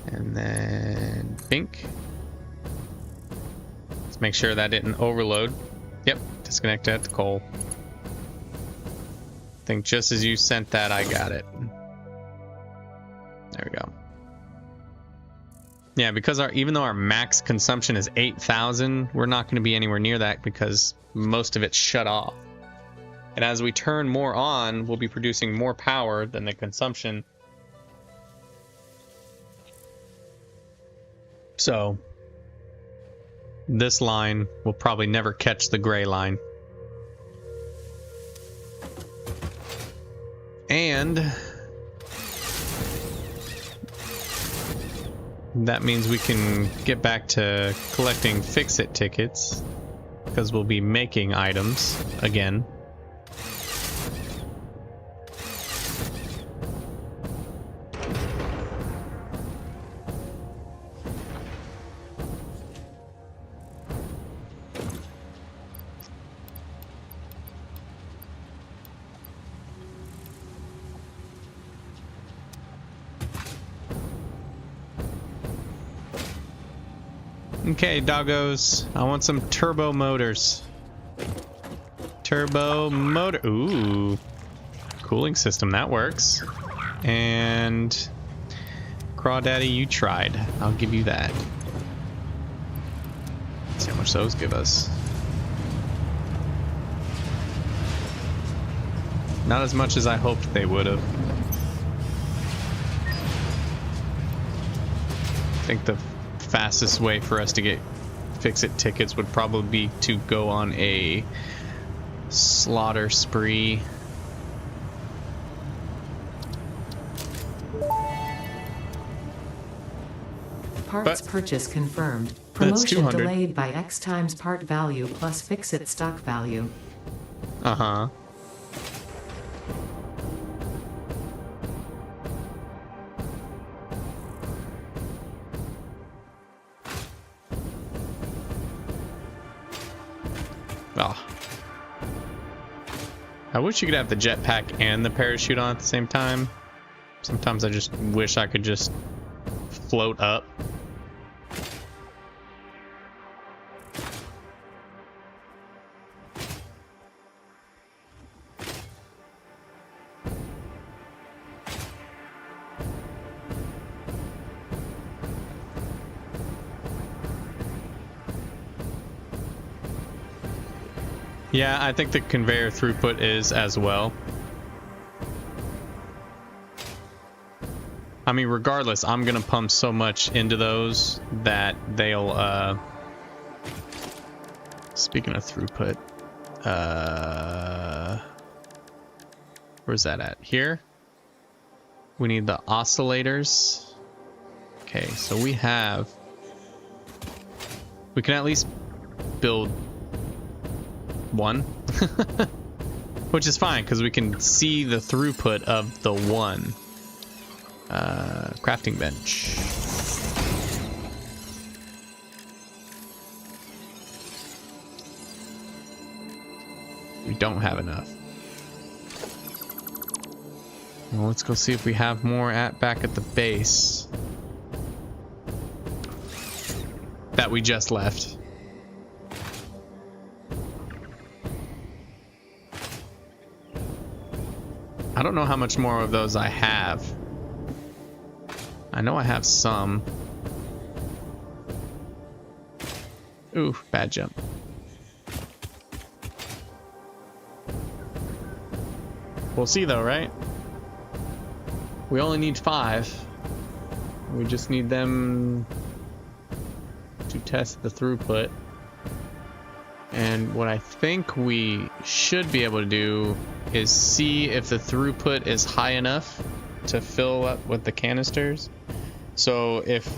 And then pink. Let's make sure that didn't overload. Yep, disconnect at the coal. I think just as you sent that, I got it. There we go. Yeah, because even though our max consumption is 8,000, we're not going to be anywhere near that because most of it's shut off. And as we turn more on, we'll be producing more power than the consumption. So this line will probably never catch the gray line. And that means we can get back to collecting fix-it tickets because we'll be making items again. Okay, doggos, I want some turbo motors. Turbo motor. Ooh. Cooling system, that works. And Crawdaddy, you tried. I'll give you that. Let's see how much those give us. Not as much as I hoped they would have. I think the fastest way for us to get fix-it tickets would probably be to go on a slaughter spree. Parts purchase confirmed. Promotion delayed by X times part value plus fix-it stock value. Uh-huh. Oh. I wish you could have the jetpack and the parachute on at the same time. Sometimes I just wish I could just float up. Yeah, I think the conveyor throughput is as well. I mean, regardless, I'm gonna pump so much into those that they'll, speaking of throughput, where's that at? Here? We need the oscillators. Okay, so we can at least build one, which is fine because we can see the throughput of the one. Crafting bench. We don't have enough. Well, let's go see if we have more back at the base that we just left. I don't know how much more of those I have. I know I have some. Ooh, bad jump. We'll see though, right? We only need 5. We just need them to test the throughput. And what I think we should be able to do is see if the throughput is high enough to fill up with the canisters. So if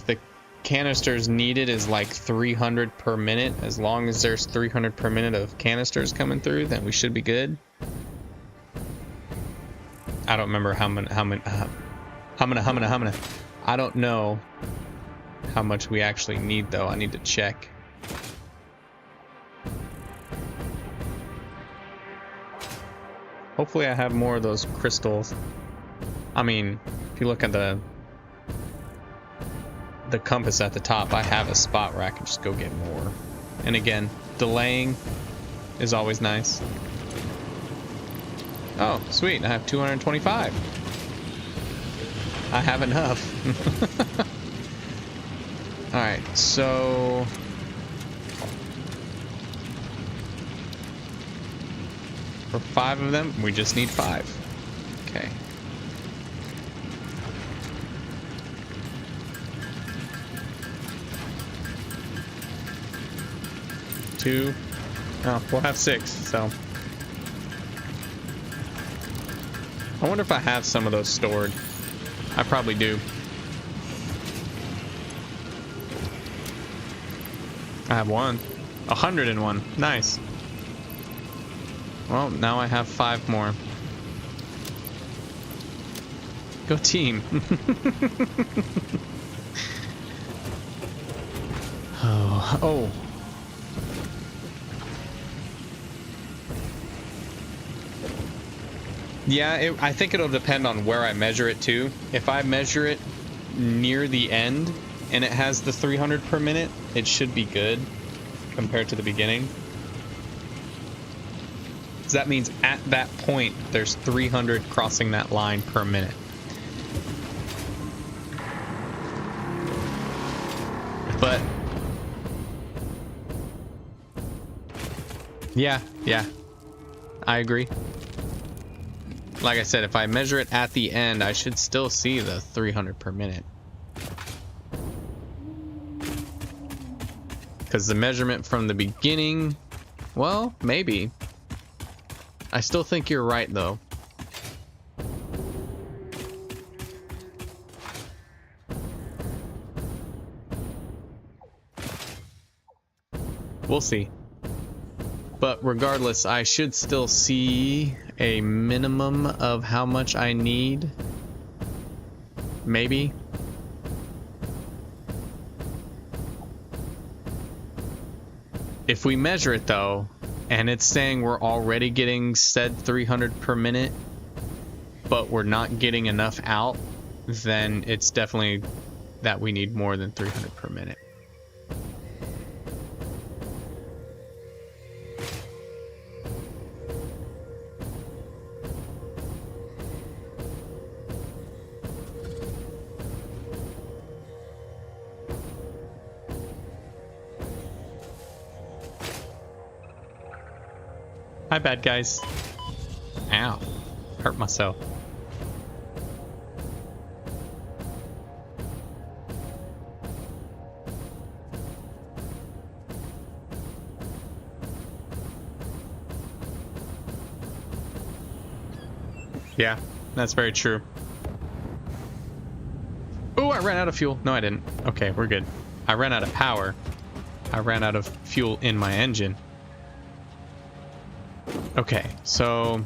the canisters needed is like 300 per minute, as long as there's 300 per minute of canisters coming through, then we should be good. I don't remember how many. I don't know how much we actually need though. I need to check. Hopefully I have more of those crystals. I mean, if you look at the compass at the top, I have a spot where I can just go get more. And again, delaying is always nice. Oh, sweet. I have 225. I have enough. Alright, so... for 5 of them, we just need 5. Okay. Two. Oh, we'll have 6, so... I wonder if I have some of those stored. I probably do. I have 1. 101. Nice. Well, now I have 5 more. Go team. Oh. Yeah, I think it'll depend on where I measure it too. If I measure it near the end and it has the 300 per minute, it should be good compared to the beginning. So that means at that point, there's 300 crossing that line per minute. But yeah, I agree. Like I said, if I measure it at the end, I should still see the 300 per minute. Because the measurement from the beginning, well, maybe. I still think you're right, though. We'll see. But regardless, I should still see a minimum of how much I need. Maybe. If we measure it though, and it's saying we're already getting said 300 per minute, but we're not getting enough out, then it's definitely that we need more than 300 per minute. My bad, guys. Ow. Hurt myself. Yeah, that's very true. ran out of fuel. No, I didn't. Okay, we're good. I ran out of power. I ran out of fuel in my engine. Okay, so...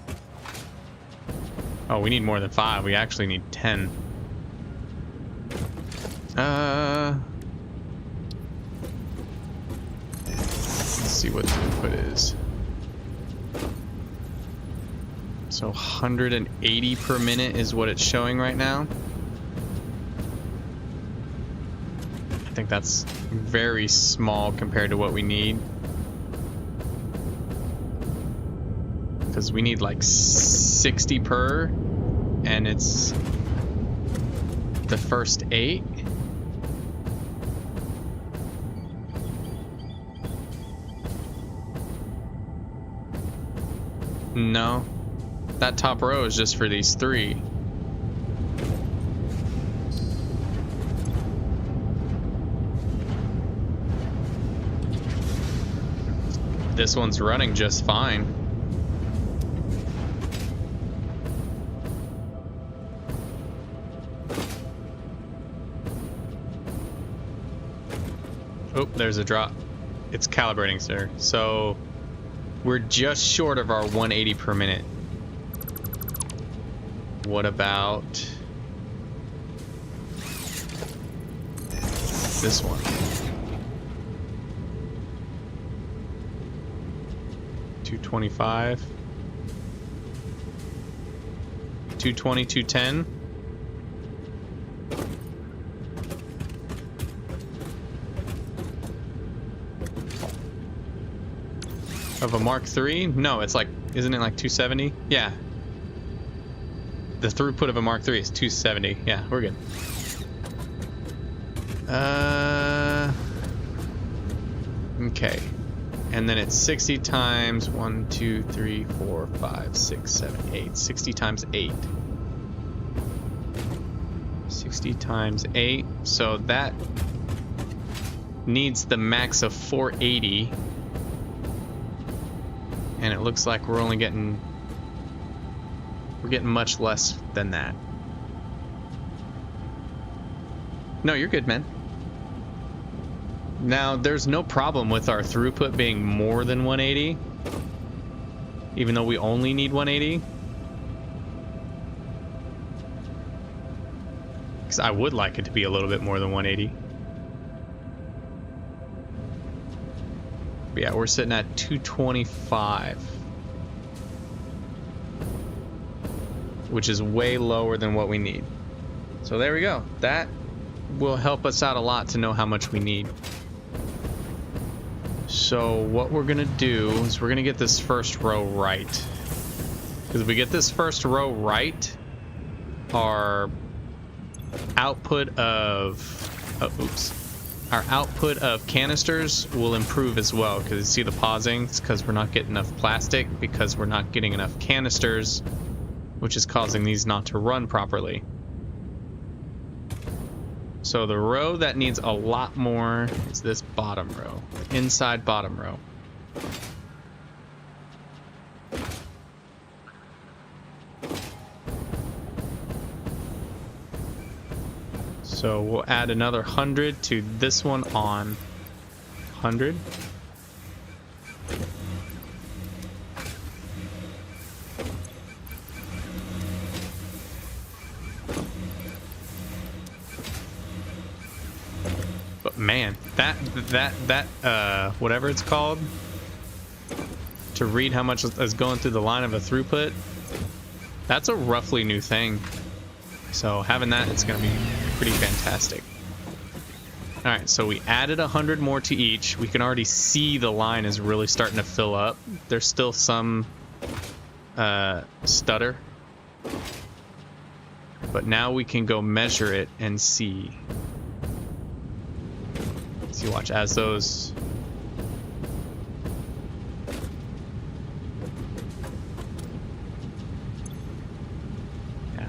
Oh, we need more than 5. We actually need 10. Let's see what the input is. So 180 per minute is what it's showing right now. I think that's very small compared to what we need. Because we need like 60 per, and it's the first 8. No, that top row is just for these 3. This one's running just fine. Oh, there's a drop. It's calibrating, sir. So we're just short of our 180 per minute. What about this one? 225. 220, 210. Of a Mark III? No, it's like, isn't it like 270? Yeah. The throughput of a Mark III is 270. Yeah, we're good. Okay. And then it's 60 times 1, 2, 3, 4, 5, 6, 7, 8. 60 times 8. 60 times 8. So that needs the max of 480. And it looks like we're getting much less than that. No, you're good, man. Now, there's no problem with our throughput being more than 180, even though we only need 180. Because I would like it to be a little bit more than 180. But yeah, we're sitting at 225, which is way lower than what we need. So there we go. That will help us out a lot to know how much we need. So what we're gonna do is we're gonna get this first row right. Because if we get this first row right, our output of our output of canisters will improve as well. Because you see the pausing, it's because we're not getting enough plastic, because we're not getting enough canisters, which is causing these not to run properly. So the row that needs a lot more is this bottom row, inside bottom row. So we'll add another 100 to this one on 100. But man, that whatever it's called, to read how much is going through the line of a throughput, that's a roughly new thing. So having that, it's going to be pretty fantastic. All right, so we added 100 more to each. We can already see the line is really starting to fill up. There's still some stutter, but now we can go measure it and see. See, watch as those.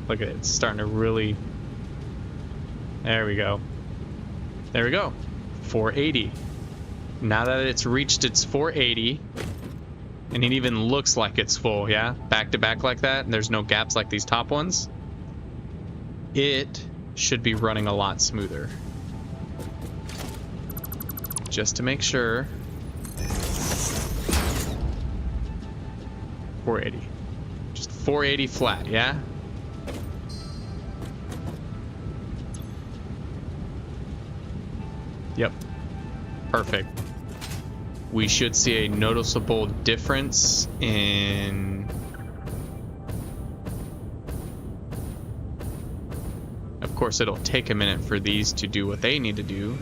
Look at it, it's starting to really... There we go. There we go. 480. Now that it's reached its 480, and it even looks like it's full, yeah? Back to back like that, and there's no gaps like these top ones. It should be running a lot smoother. Just to make sure. 480. Just 480 flat, yeah? Yep. Perfect. We should see a noticeable difference in... Of course, it'll take a minute for these to do what they need to do.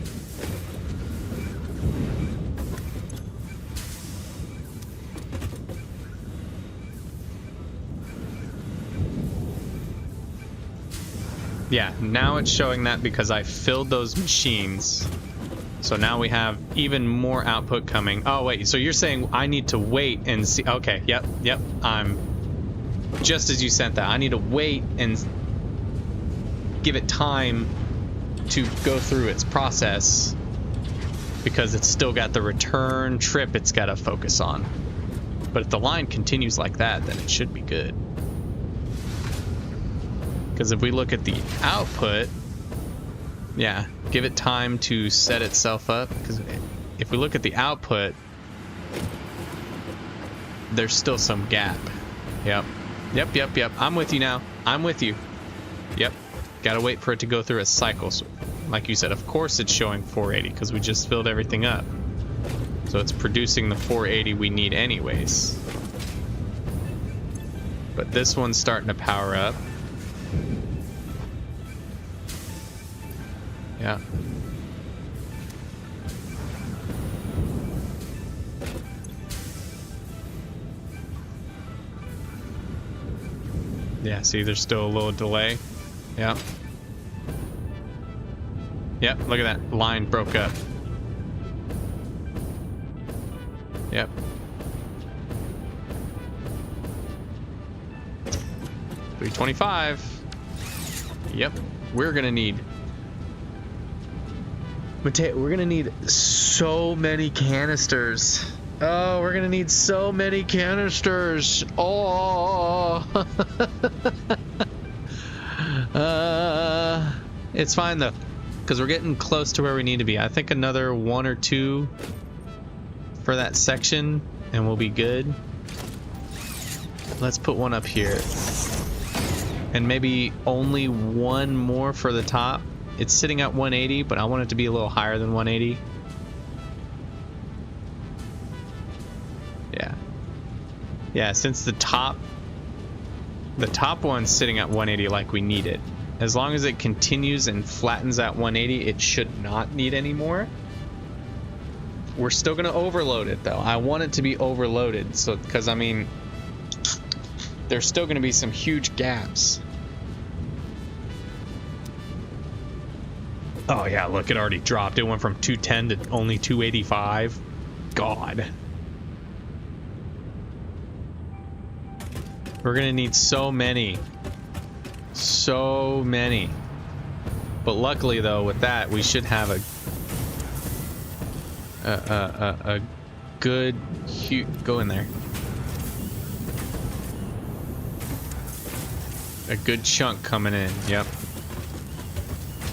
Yeah, now it's showing that because I filled those machines. So now we have even more output coming. Oh, wait, so you're saying I need to wait and see. Okay, yep. I'm just as you sent that. I need to wait and give it time to go through its process because it's still got the return trip it's got to focus on. But if the line continues like that, then it should be good. Because if we look at the output, yeah, give it time to set itself up. Because if we look at the output, there's still some gap. Yep. I'm with you now. I'm with you. Yep. Gotta wait for it to go through a cycle. So, like you said, of course it's showing 480 because we just filled everything up. So it's producing the 480 we need anyways. But this one's starting to power up. Yeah. Yeah, see, there's still a little delay. Yeah. Yep, look at that. Line broke up. Yep. $325. Yep. We're gonna need... We're gonna need so many canisters. Oh, we're gonna need so many canisters. Oh. It's fine though, because we're getting close to where we need to be. I think another 1 or 2 for that section, and we'll be good. Let's put one up here, and maybe only one more for the top. It's sitting at 180, but I want it to be a little higher than 180. Yeah, since the top one's sitting at 180 like we need it. As long as it continues and flattens at 180, it should not need any more. We're still gonna overload it though. I want it to be overloaded, so because I mean, there's still gonna be some huge gaps. Oh yeah, look, it already dropped. It went from 210 to only 285. God. We're gonna need so many. So many. But luckily though, with that, we should have a good go in there. A good chunk coming in, yep.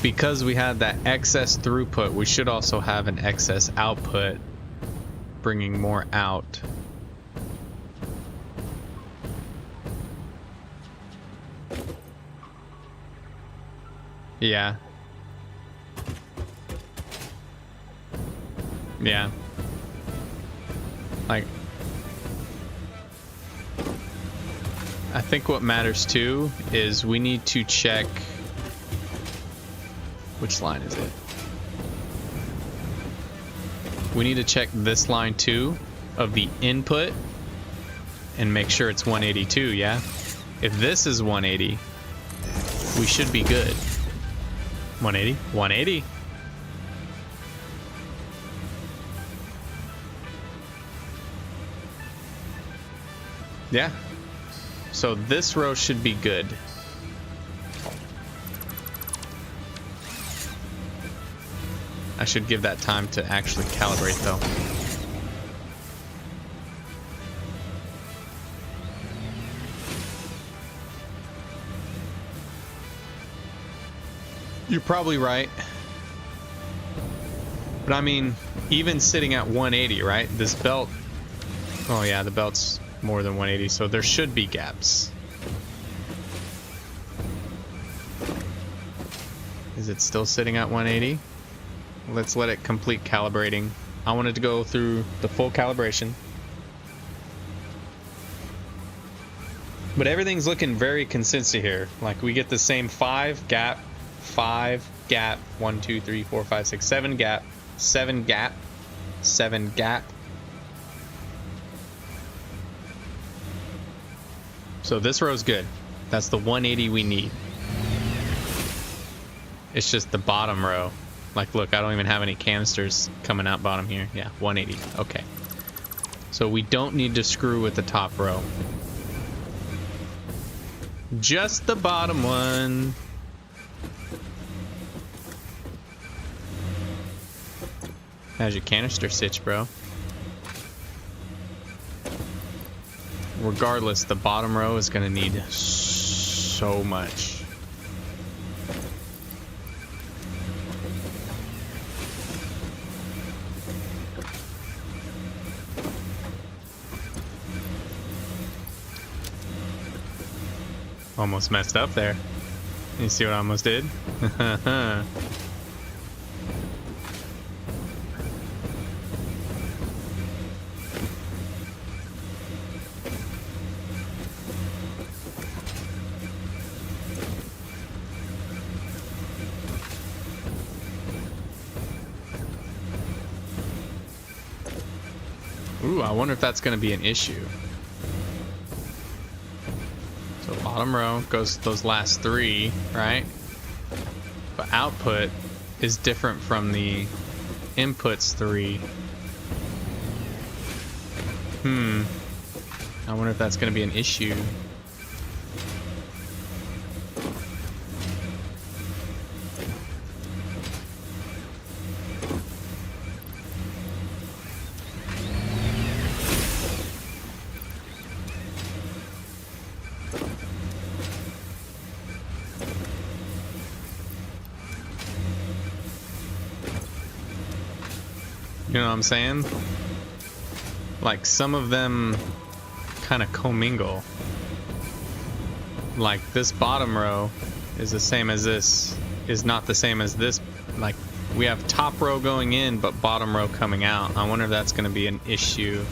Because we had that excess throughput, we should also have an excess output, bringing more out. Yeah. Yeah. Like, I think what matters too is we need to check. Which line is it? We need to check this line too of the input and make sure it's 182, yeah? If this is 180, we should be good. 180? 180. Yeah. So this row should be good. I should give that time to actually calibrate though. You're probably right. But I mean, even sitting at 180, right? This belt... Oh yeah, the belt's more than 180, so there should be gaps. Is it still sitting at 180? Let's let it complete calibrating. I wanted to go through the full calibration. But everything's looking very consistent here. Like we get the same 5 gap, 1, 2, 3, 4, 5, 6, 7 gap, 7 gap, 7 gap. So this row's good. That's the 180 we need. It's just the bottom row. Like, look, I don't even have any canisters coming out bottom here. Yeah, 180. Okay. So we don't need to screw with the top row. Just the bottom one. How's your canister sitch, bro? Regardless, the bottom row is gonna need so much. Almost messed up there. You see what I almost did? Ooh, I wonder if that's going to be an issue. So bottom row goes to those last 3, right? But output is different from the inputs 3. I wonder if that's going to be an issue. You know what I'm saying? Like some of them kind of commingle. Like this bottom row is the same as this, is not the same as this. Like we have top row going in, but bottom row coming out. I wonder if that's going to be an issue.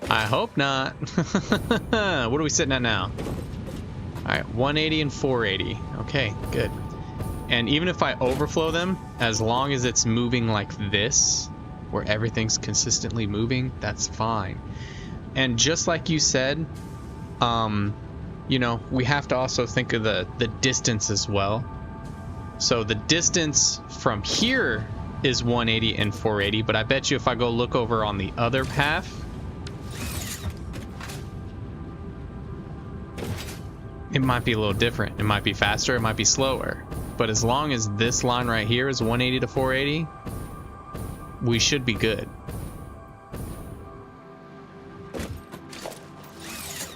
I hope not. What are we sitting at now? Alright, 180 and 480. Okay, good. And even if I overflow them, as long as it's moving like this, where everything's consistently moving, that's fine. And just like you said, you know, we have to also think of the distance as well. So the distance from here is 180 and 480, but I bet you if I go look over on the other half, it might be a little different. It might be faster, it might be slower. But as long as this line right here is 180 to 480, we should be good.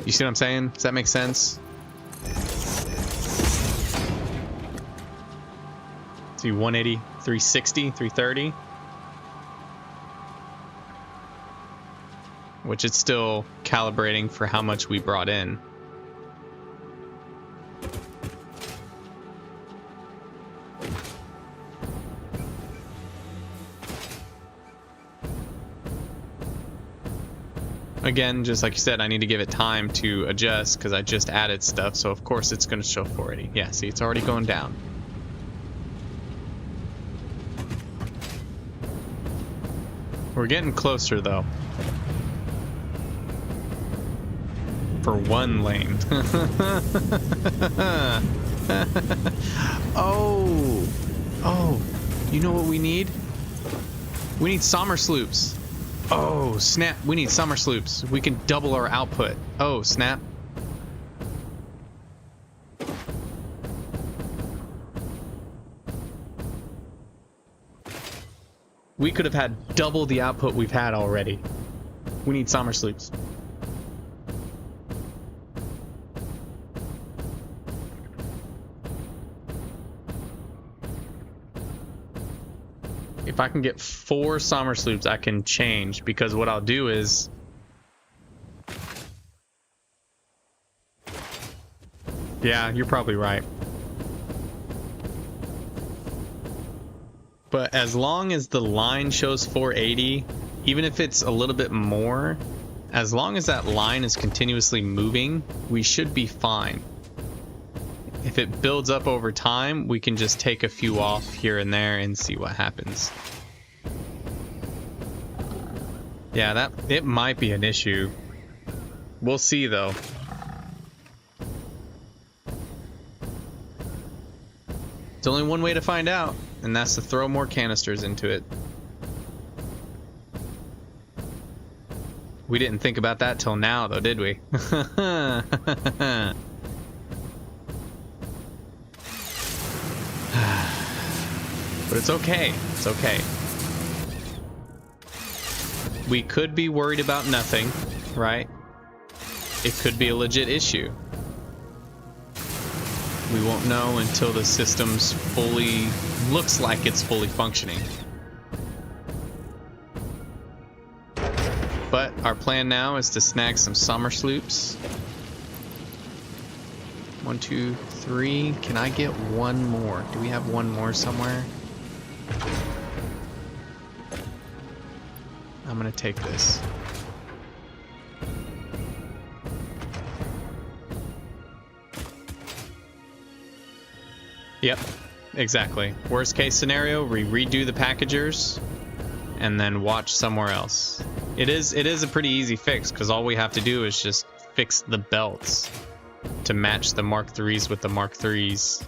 You see what I'm saying? Does that make sense? See, 180, 360, 330. Which it's still calibrating for how much we brought in. Again, just like you said, I need to give it time to adjust because I just added stuff, so of course it's going to show 480. Yeah, see, it's already going down. We're getting closer, though. For one lane. Oh, you know what we need? We need summer sloops. Oh, snap. We need summer sloops. We can double our output. Oh, snap. We could have had double the output we've had already. We need summer sloops. If I can get 4 summer sloops, I can change, because what I'll do is yeah, you're probably right. But as long as the line shows 480, even if it's a little bit more, as long as that line is continuously moving, we should be fine. If it builds up over time, we can just take a few off here and there and see what happens. Yeah, it might be an issue. We'll see though. There's only one way to find out, and that's to throw more canisters into it. We didn't think about that till now though, did we? But it's okay. It's okay. We could be worried about nothing, right? It could be a legit issue. We won't know until the system's looks like it's fully functioning. But our plan now is to snag some summer sloops. 1, 2, 3. Can I get one more? Do we have one more somewhere? I'm gonna take this. Yep, exactly. Worst case scenario, we redo the packagers and then watch somewhere else. It is a pretty easy fix, because all we have to do is just fix the belts to match the Mark IIIs with the Mark IIIs.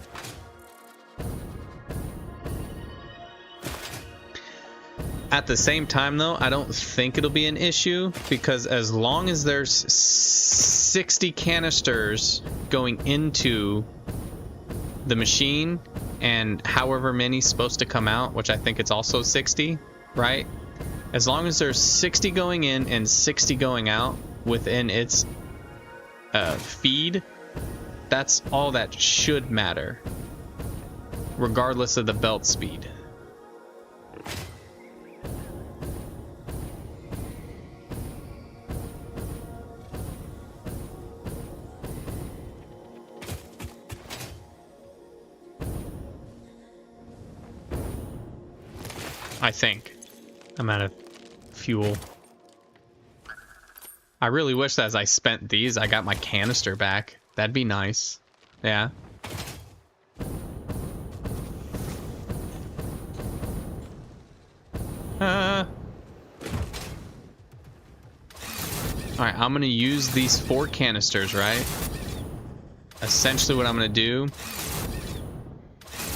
At the same time though, I don't think it'll be an issue, because as long as there's 60 canisters going into the machine and however many's supposed to come out, which I think it's also 60, right? As long as there's 60 going in and 60 going out within its feed, that's all that should matter, regardless of the belt speed. I think. I'm out of fuel. I really wish that as I spent these, I got my canister back. That'd be nice. Yeah. Alright, I'm gonna use these 4 canisters, right? Essentially what I'm gonna do,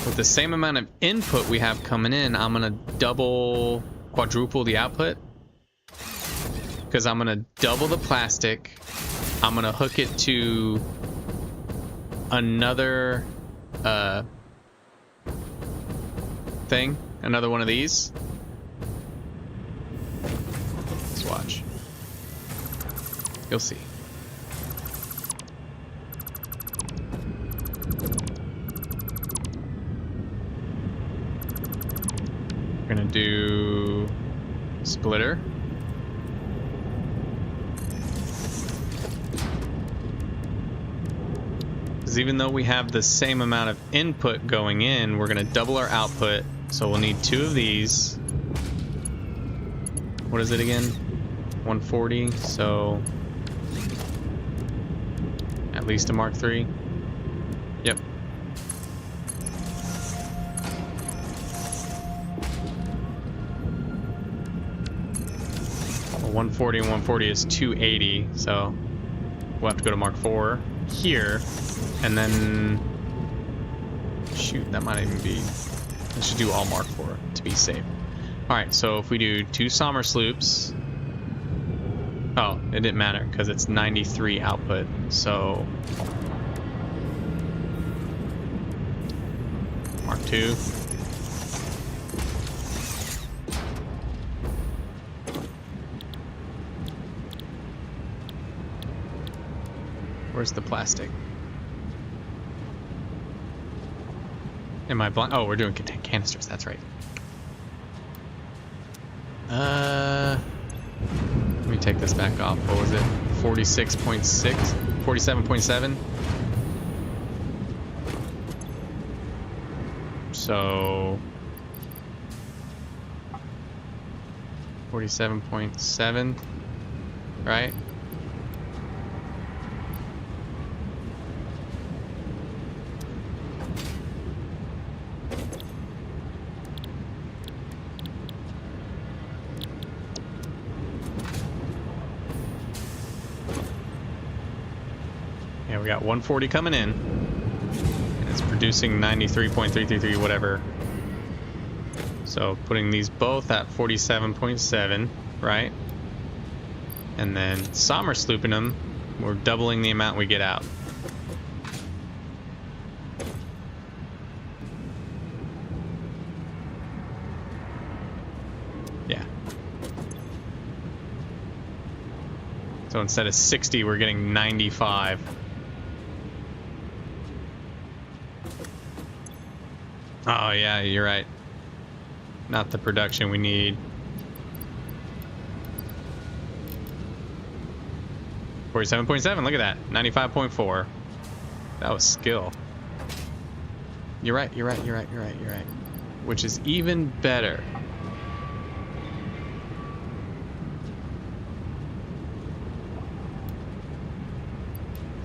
with the same amount of input we have coming in, I'm gonna quadruple the output. Because I'm gonna double the plastic. I'm gonna hook it to another thing, another one of these. Let's watch. You'll see. We're gonna do splitter. Because even though we have the same amount of input going in, we're gonna double our output. So we'll need 2 of these. What is it again? 140. So at least a Mark III. Yep. 140 and 140 is 280, so we'll have to go to Mark IV here, and then shoot, that might even be, I should do all Mark IV to be safe. Alright, so if we do 2 Sommer sloops, oh, it didn't matter because it's 93 output, so Mark II. Where's the plastic? Am I blind? Oh, we're doing canisters. That's right. Let me take this back off. What was it? 46.6? 47.7? So 47.7, right? Yeah, we got 140 coming in. And it's producing 93.333, whatever. So putting these both at 47.7, right? And then sommer slooping them, we're doubling the amount we get out. Yeah. So instead of 60, we're getting 95. Oh yeah, you're right. Not the production we need. 47.7, look at that. 95.4. That was skill. You're right. Which is even better.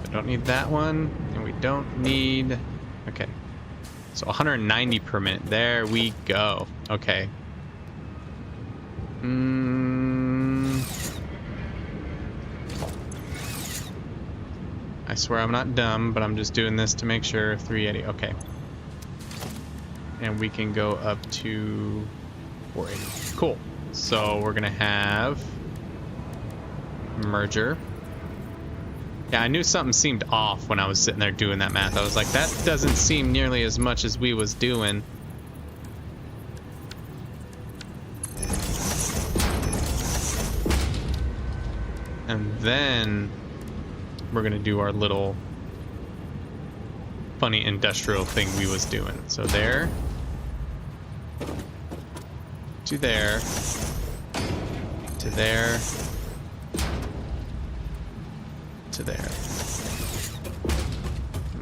We don't need that one, and we don't need... Okay. So 190 per minute. There we go. Okay. I swear I'm not dumb, but I'm just doing this to make sure. 380. Okay. And we can go up to 480. Cool. So we're gonna have merger. Yeah, I knew something seemed off when I was sitting there doing that math. I was like, that doesn't seem nearly as much as we was doing. And then we're gonna do our little funny industrial thing we was doing. So there to there to there to there.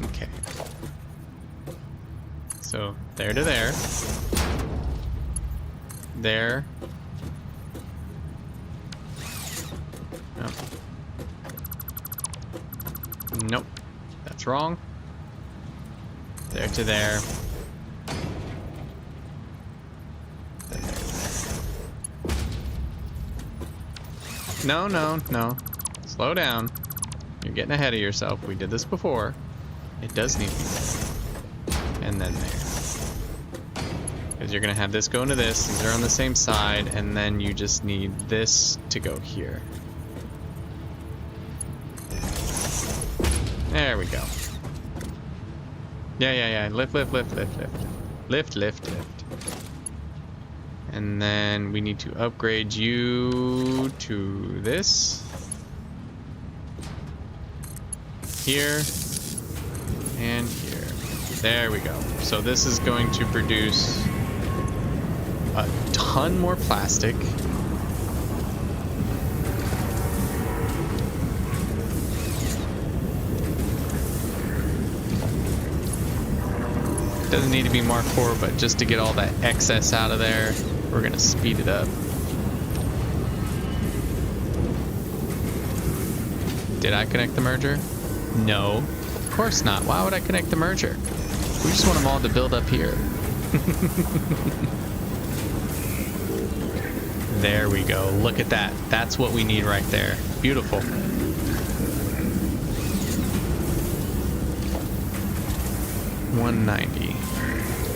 Okay. So there to there. There. Nope. Nope. That's wrong. There to there. There to there. No, no, no. Slow down. You're getting ahead of yourself. We did this before. It does need to be there. And then there. Because you're going to have this go into this. These are on the same side. And then you just need this to go here. There we go. Yeah. Lift. Lift. And then we need to upgrade you to this. Here. And here. There we go. So this is going to produce a ton more plastic. Doesn't need to be Mark IV, but just to get all that excess out of there, we're gonna speed it up. Did I connect the merger? No, of course not. Why would I connect the merger? We just want them all to build up here. There we go. Look at that. That's what we need right there. Beautiful. $190.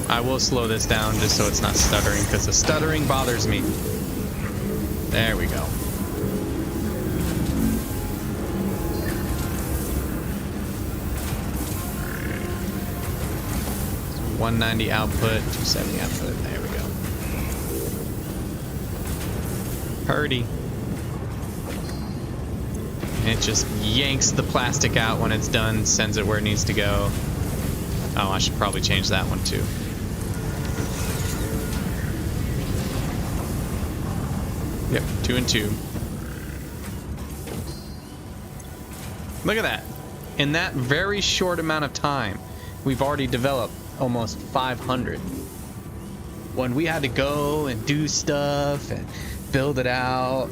I will slow this down just so it's not stuttering, because the stuttering bothers me. There we go. So 190 output, 270 output. There we go. Purdy. And it just yanks the plastic out when it's done, sends it where it needs to go. Oh, I should probably change that one too. Yep, 2 and 2. Look at that. In that very short amount of time, we've already developed almost 500. When we had to go and do stuff and build it out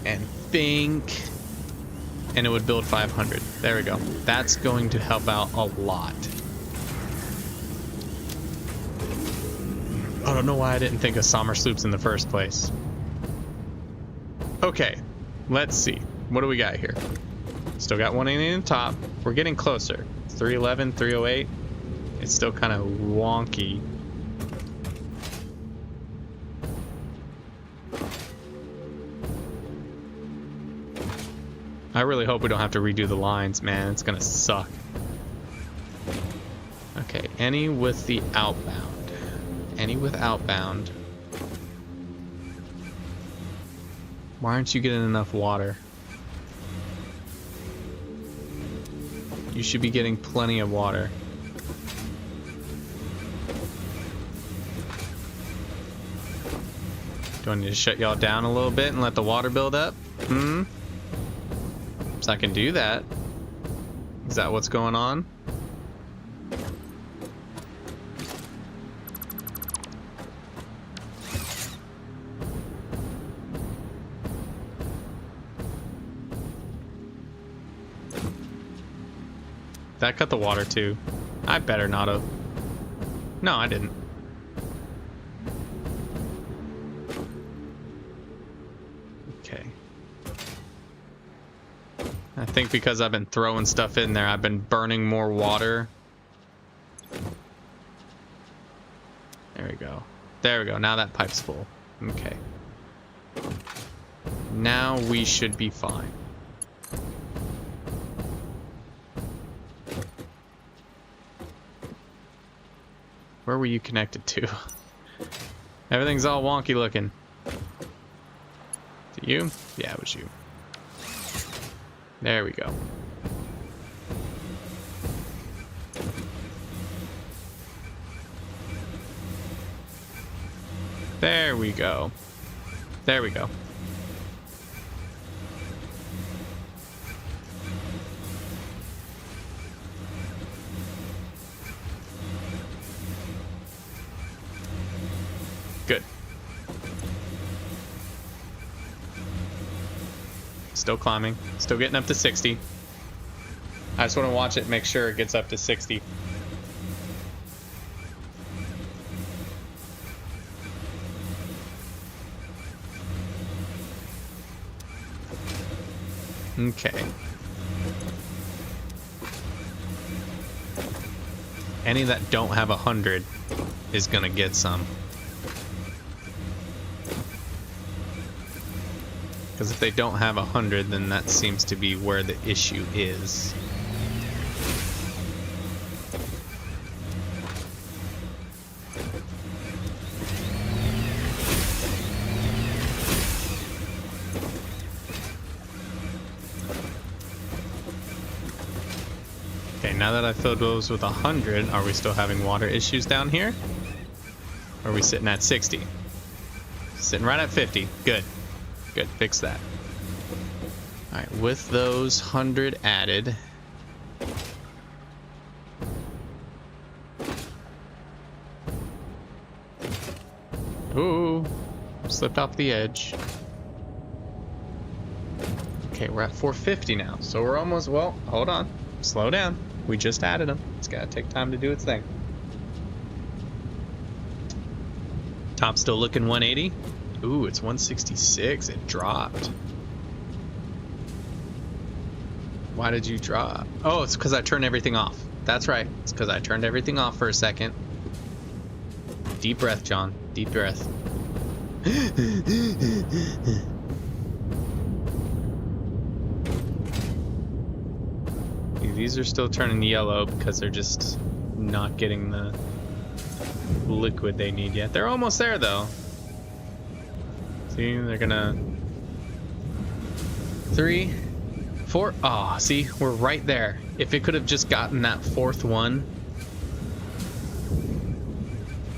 and think, and it would build 500. There we go. That's going to help out a lot. I don't know why I didn't think of summer sloops in the first place. Okay, let's see. What do we got here? Still got 180 on the top. We're getting closer. 311, 308. It's still kind of wonky. I really hope we don't have to redo the lines, man. It's gonna suck. Okay, any with the outbound. Any with outbound. Why aren't you getting enough water? You should be getting plenty of water. Do I need to shut y'all down a little bit and let the water build up? So I can do that. Is that what's going on? That cut the water too. I better not have. No, I didn't. Okay. I think because I've been throwing stuff in there, I've been burning more water. There we go. There we go. Now that pipe's full. Okay. Now we should be fine. Where were you connected to? Everything's all wonky looking. To you? Yeah, it was you. There we go. There we go. There we go. Good. Still climbing. Still getting up to 60. I just want to watch it, make sure it gets up to 60. Okay. Any that don't have 100 is gonna get some. Because if they don't have 100, then that seems to be where the issue is. Okay, now that I filled those with 100, are we still having water issues down here? Or are we sitting at 60? Sitting right at 50. Good. Good, fix that. Alright, with those 100 added. Ooh, slipped off the edge. Okay, we're at 450 now, so we're almost, well, hold on. Slow down. We just added them. It's gotta take time to do its thing. Top still looking 180. Ooh, it's 166. It dropped. Why did you drop? Oh, it's because I turned everything off. That's right. It's because I turned everything off for a second. Deep breath, John. Deep breath. These are still turning yellow because they're just not getting the liquid they need yet. They're almost there, though. See, they're gonna 3, 4. Oh, see, we're right there. If it could have just gotten that 4th one.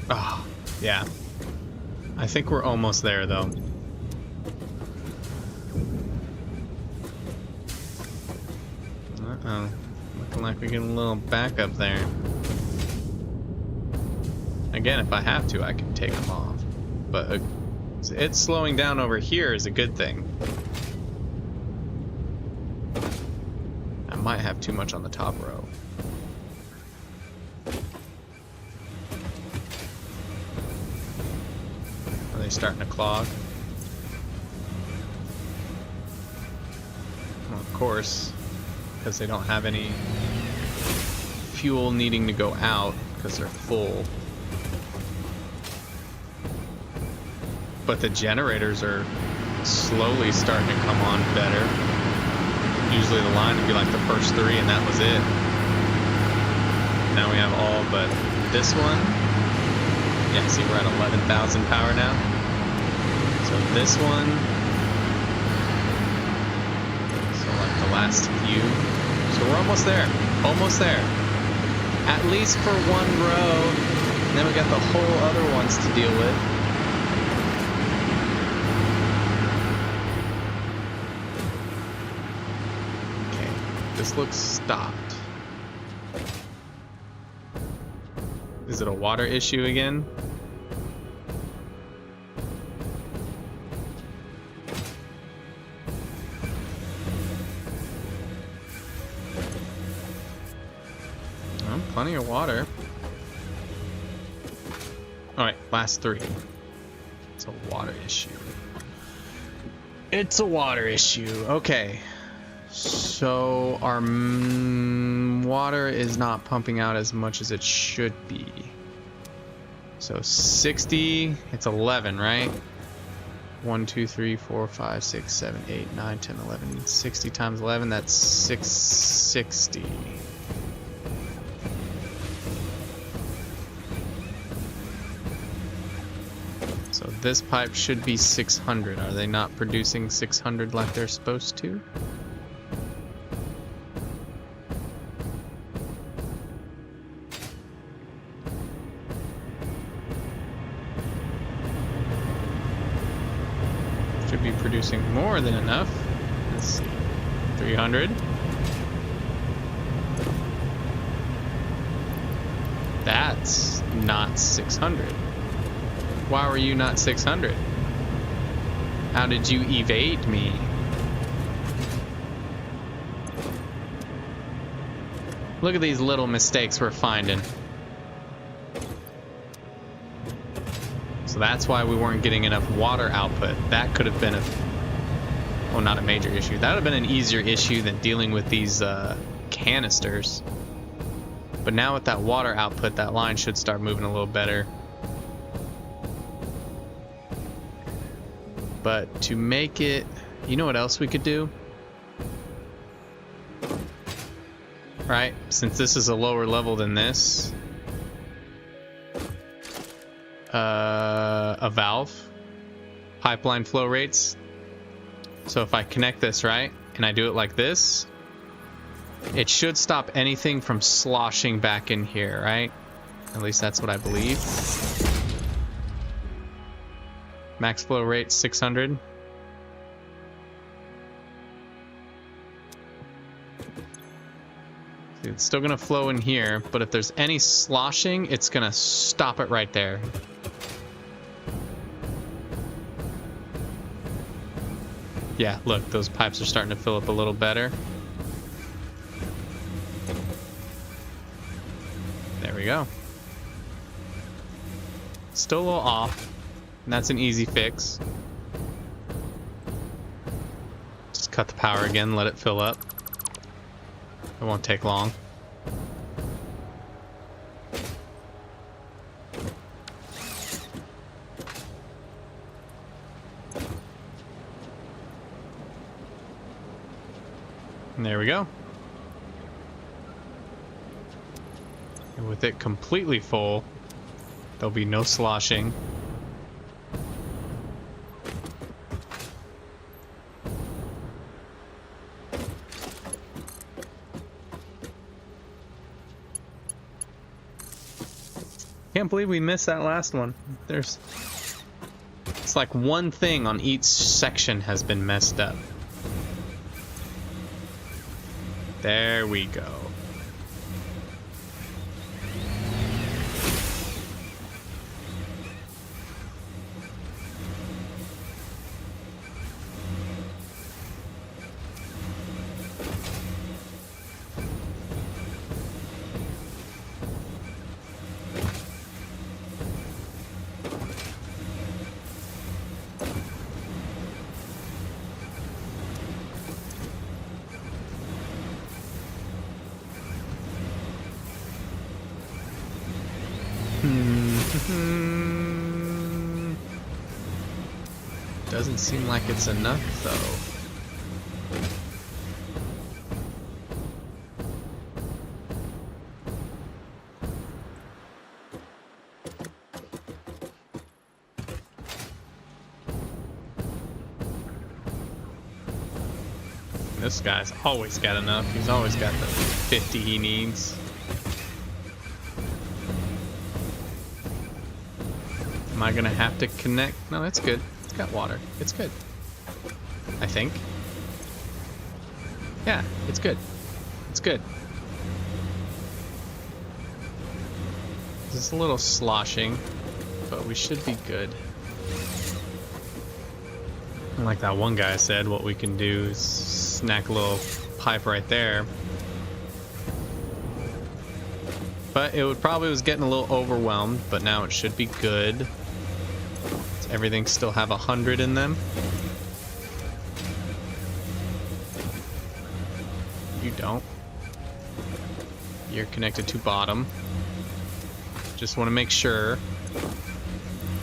Oh, yeah. I think we're almost there, though. Uh-oh. Looking like we're getting a little backup there. Again, if I have to, I can take them off. But it's slowing down over here is a good thing. I might have too much on the top row. Are they starting to clog? Well, of course, because they don't have any fuel needing to go out because they're full. But the generators are slowly starting to come on better. Usually the line would be like the first 3 and that was it. Now we have all but this one. Yeah, see we're at 11,000 power now. So this one. So like the last few. So we're almost there. Almost there. At least for one row. And then we got the whole other ones to deal with. This looks stopped. Is it a water issue again? Well, plenty of water. Alright, last 3. It's a water issue. It's a water issue. Okay. So our water is not pumping out as much as it should be. So 60, it's 11, right? 1, 2, 3, 4, 5, 6, 7, 8, 9, 10, 11. 60 times 11, that's 660. So this pipe should be 600. Are they not producing 600 like they're supposed to? Be producing more than enough. Let's see. 300. That's not 600. Why were you not 600? How did you evade me? Look at these little mistakes we're finding. So that's why we weren't getting enough water output. That could have been well, not a major issue. That would have been an easier issue than dealing with these canisters. But now with that water output, that line should start moving a little better. But to make it, you know what else we could do? Right? Since this is a lower level than this. A valve, pipeline flow rates. So if I connect this right and I do it like this, it should stop anything from sloshing back in here, right? At least that's what I believe. Max flow rate 600. It's still gonna flow in here, but if there's any sloshing, it's gonna stop it right there. Yeah, look, those pipes are starting to fill up a little better. There we go. Still a little off, and that's an easy fix. Just cut the power again, let it fill up. It won't take long. And there we go. And with it completely full, there'll be no sloshing. Can't believe we missed that last one. It's like one thing on each section has been messed up. There we go. Doesn't seem like it's enough, though. This guy's always got enough. He's always got the 50 he needs. Am I gonna have to connect? No, that's good. It's got water. It's good. I think. Yeah, it's good. It's good. It's a little sloshing, but we should be good. Like that one guy said, what we can do is snack a little pipe right there. But it would probably was getting a little overwhelmed, but now it should be good. Everything still have 100 in them. You don't. You're connected to bottom. Just want to make sure.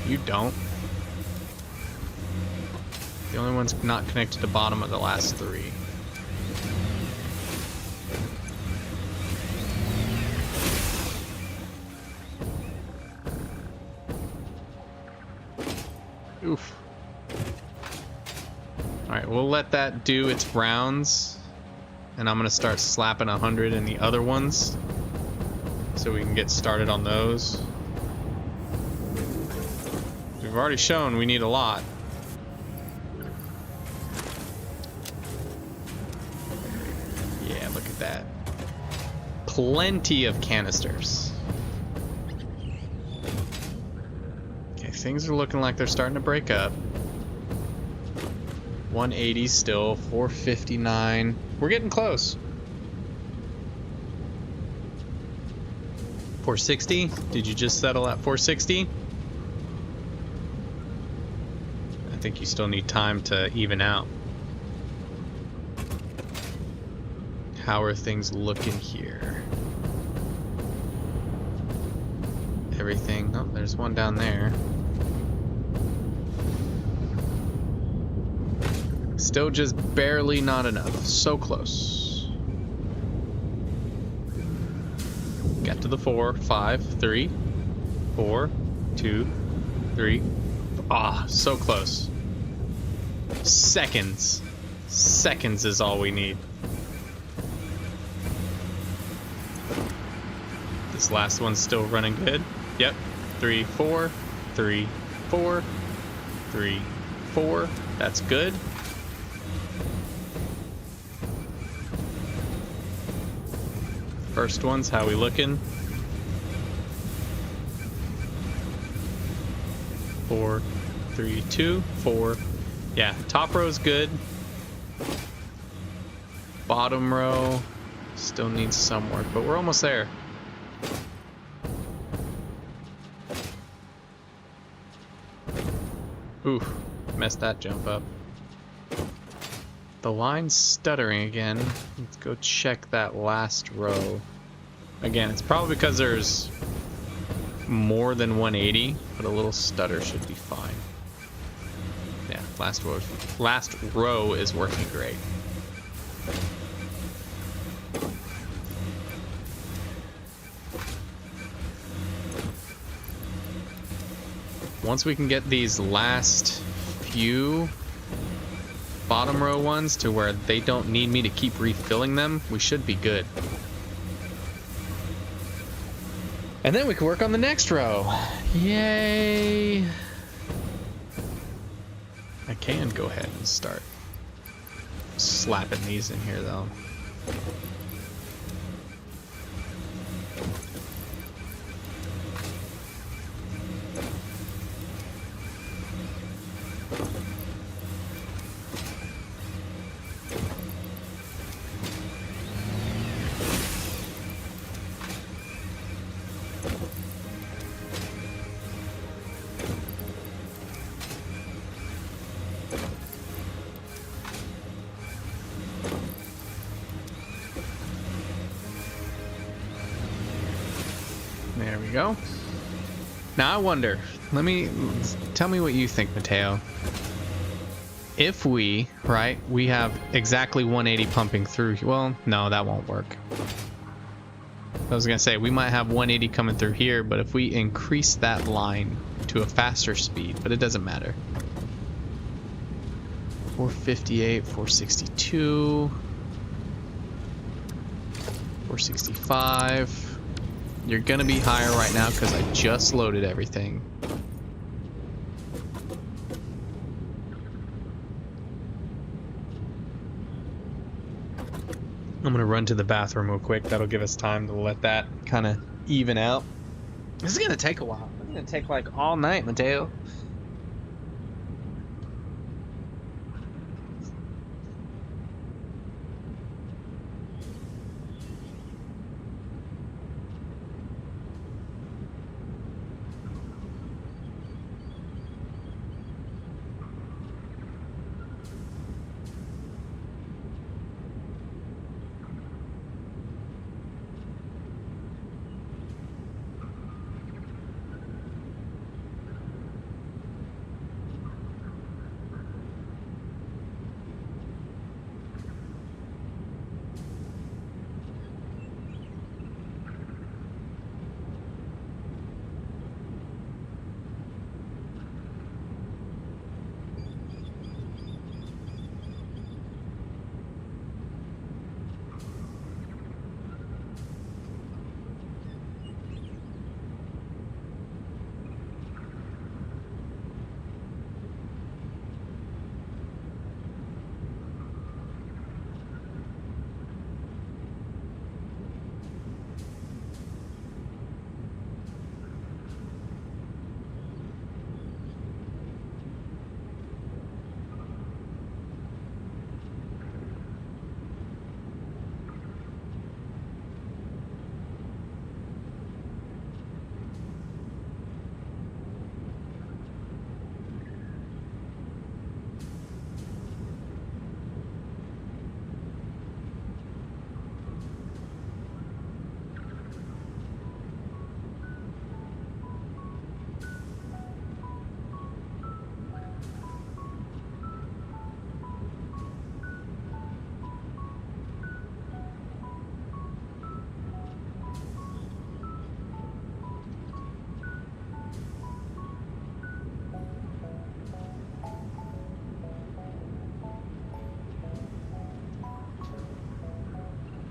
You don't. The only ones not connected to bottom are the last 3. Oof. Alright, we'll let that do its rounds. And I'm going to start slapping 100 in the other ones. So we can get started on those. We've already shown we need a lot. Yeah, look at that. Plenty of canisters. Things are looking like they're starting to break up. 180 still, 459. We're getting close. 460? Did you just settle at 460? I think you still need time to even out. How are things looking here? Everything. Oh, there's one down there. Still just barely not enough. So close. Got to the 4, 5, 3, 4, 2, 3. Ah, so close. Seconds. Seconds is all we need. This last one's still running good. Yep. 3, 4, 3, 4, 3, 4. That's good. First one's how we looking? 4, 3, 2, 4. Yeah, top row's good. Bottom row still needs some work, but we're almost there. Oof, messed that jump up. The line's stuttering again. Let's go check that last row. Again, it's probably because there's more than 180, but a little stutter should be fine. Yeah, last row is working great. Once we can get these last few bottom row ones to where they don't need me to keep refilling them, we should be good. And then we can work on the next row. Yay! I can go ahead and start slapping these in here though. There we go. Now I wonder, tell me what you think, Mateo. If we have exactly 180 pumping through, well, no, that won't work. I was gonna say, we might have 180 coming through here, but if we increase that line to a faster speed, but it doesn't matter. 458, 462, 465. You're gonna be higher right now because I just loaded everything. I'm gonna run to the bathroom real quick. That'll give us time to let that kind of even out. This is gonna take a while. It's gonna take like all night, Mateo.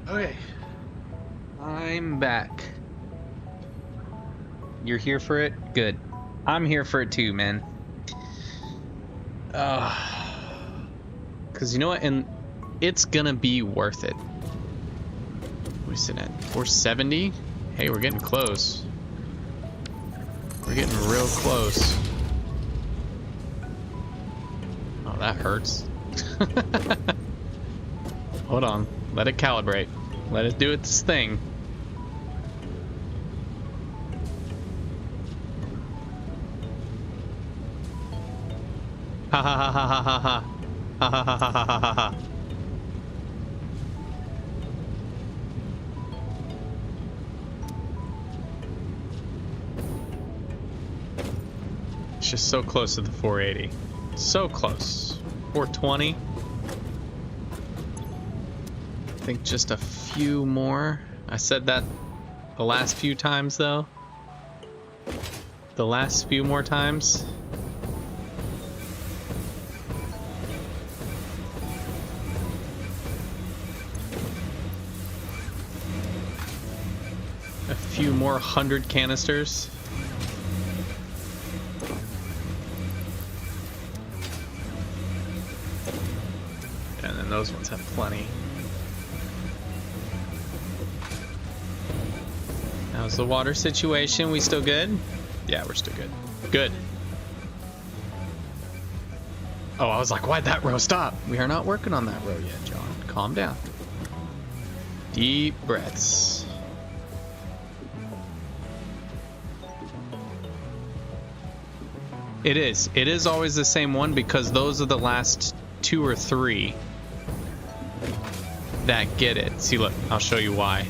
Okay, I'm back. You're here for it? Good. I'm here for it too, man. Cause you know what, and it's gonna be worth it. What are we sitting at? 470? Hey, we're getting close. We're getting real close. Oh, that hurts. Hold on. Let it calibrate. Let it do its thing. Ha ha ha ha ha ha ha. Ha ha ha ha ha ha ha. It's just so close to the 480. So close. 420. I think just a few more. I said that the last few times though. The last few more times. few more 100 canisters. And then those ones have plenty. How's the water situation? We still good? Yeah, we're still good. Good. Oh, I was like, why'd that row stop? We are not working on that row yet, John. Calm down. Deep breaths. It is. It is always the same one because those are the last 2 or 3 that get it. See, look, I'll show you why.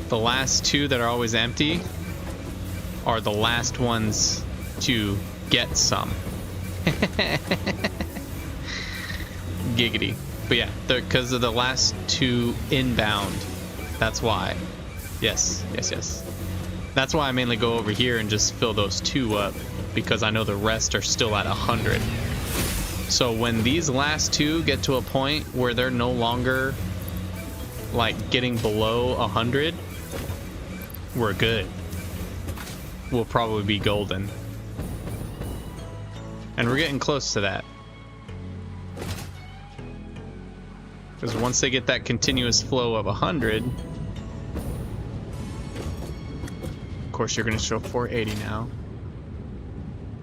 The last 2 that are always empty are the last ones to get some. Giggity. But yeah, because of the last 2 inbound. That's why. Yes, yes, yes. That's why I mainly go over here and just fill those 2 up, because I know the rest are still at 100. So when these last 2 get to a point where they're no longer like getting below 100, we're good. We'll probably be golden. And we're getting close to that. Because once they get that continuous flow of 100, of course you're going to show 480 now.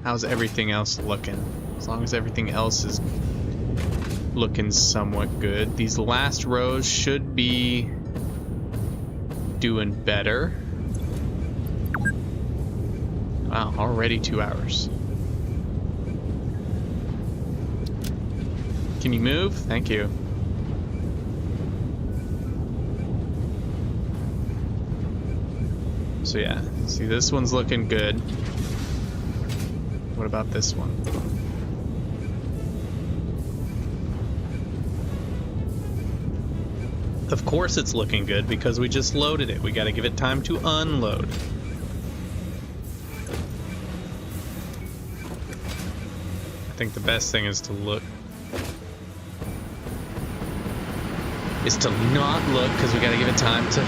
How's everything else looking? As long as everything else is looking somewhat good. These last rows should be doing better. Wow, already 2 hours. Can you move? Thank you. So yeah, see, this one's looking good. What about this one? Of course it's looking good because we just loaded it. We got to give it time to unload. I think the best thing is to look. Is to not look because we got to give it time to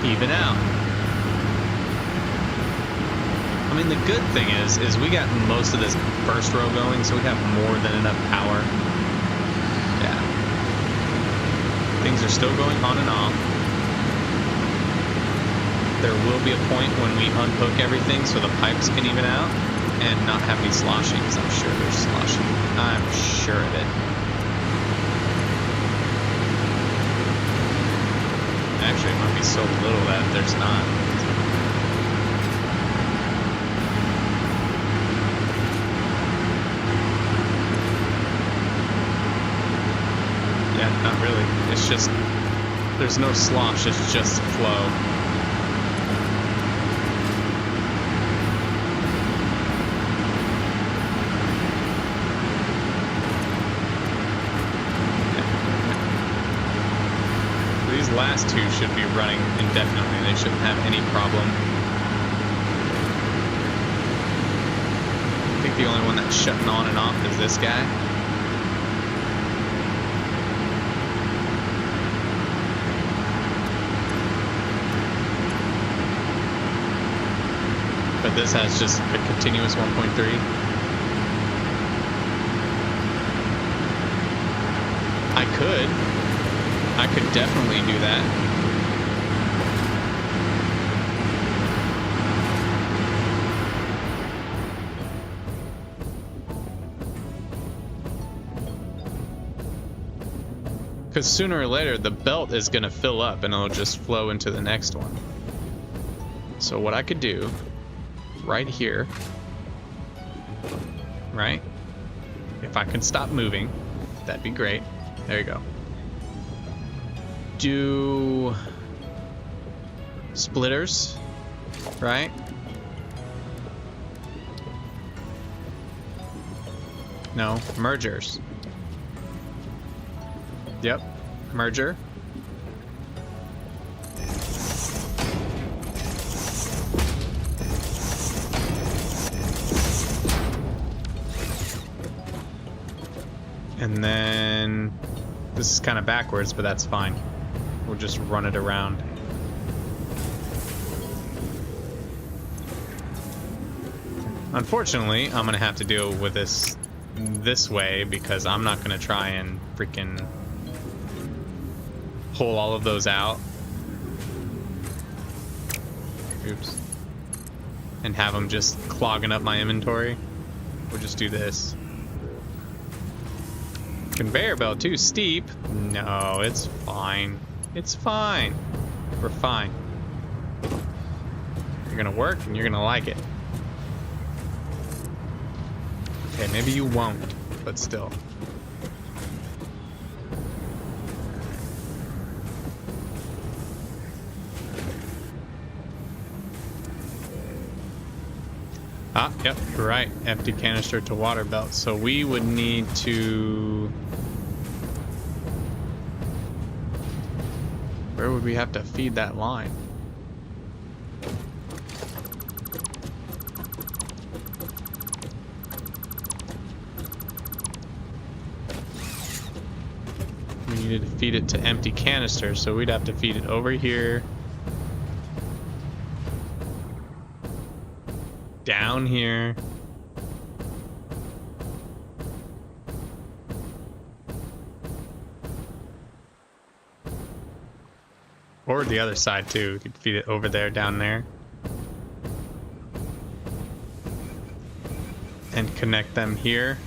even out. I mean, the good thing is we got most of this first row going, so we have more than enough power. Yeah. Things are still going on and off. There will be a point when we unhook everything so the pipes can even out and not have any sloshing, because I'm sure there's sloshing. I'm sure of it. Actually, it might be so little that there's not. Yeah, not really. It's just, there's no slosh, it's just flow. Last 2 should be running indefinitely. They shouldn't have any problem. I think the only one that's shutting on and off is this guy. But this has just a continuous 1.3. I could definitely do that. Because sooner or later, the belt is going to fill up and it'll just flow into the next one. So what I could do right here, right? If I can stop moving, that'd be great. There you go. Do splitters, right? No, mergers. Yep, merger. And then this is kind of backwards, but that's fine. We'll just run it around. Unfortunately, I'm gonna have to deal with this way because I'm not gonna try and freaking pull all of those out. Oops. And have them just clogging up my inventory. We'll just do this. Conveyor belt too steep. No, it's fine. It's fine. We're fine. You're gonna work and you're gonna like it. Okay, maybe you won't, but still. Ah, yep, you're right. Empty canister to water belt. So we would need to... Where would we have to feed that line? We needed to feed it to empty canisters, so we'd have to feed it over here. Down here. Or the other side too. We could feed it over there, down there. And connect them here.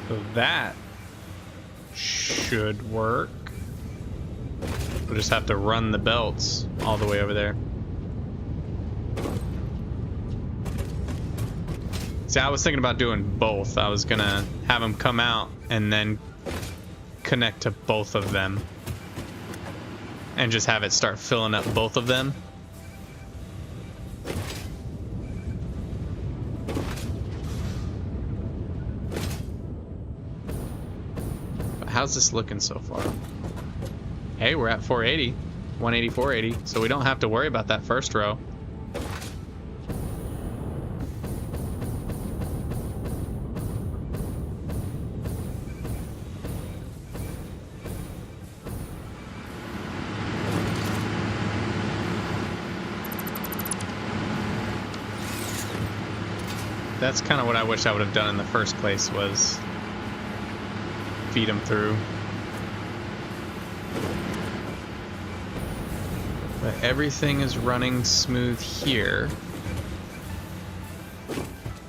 So that should work. We'll just have to run the belts all the way over there. See, I was thinking about doing both. I was gonna have them come out and then connect to both of them. And just have it start filling up both of them. How's this looking so far? Hey, we're at 480, 180, 480, so we don't have to worry about that first row. That's kind of what I wish I would have done in the first place, was feed them through. But everything is running smooth here.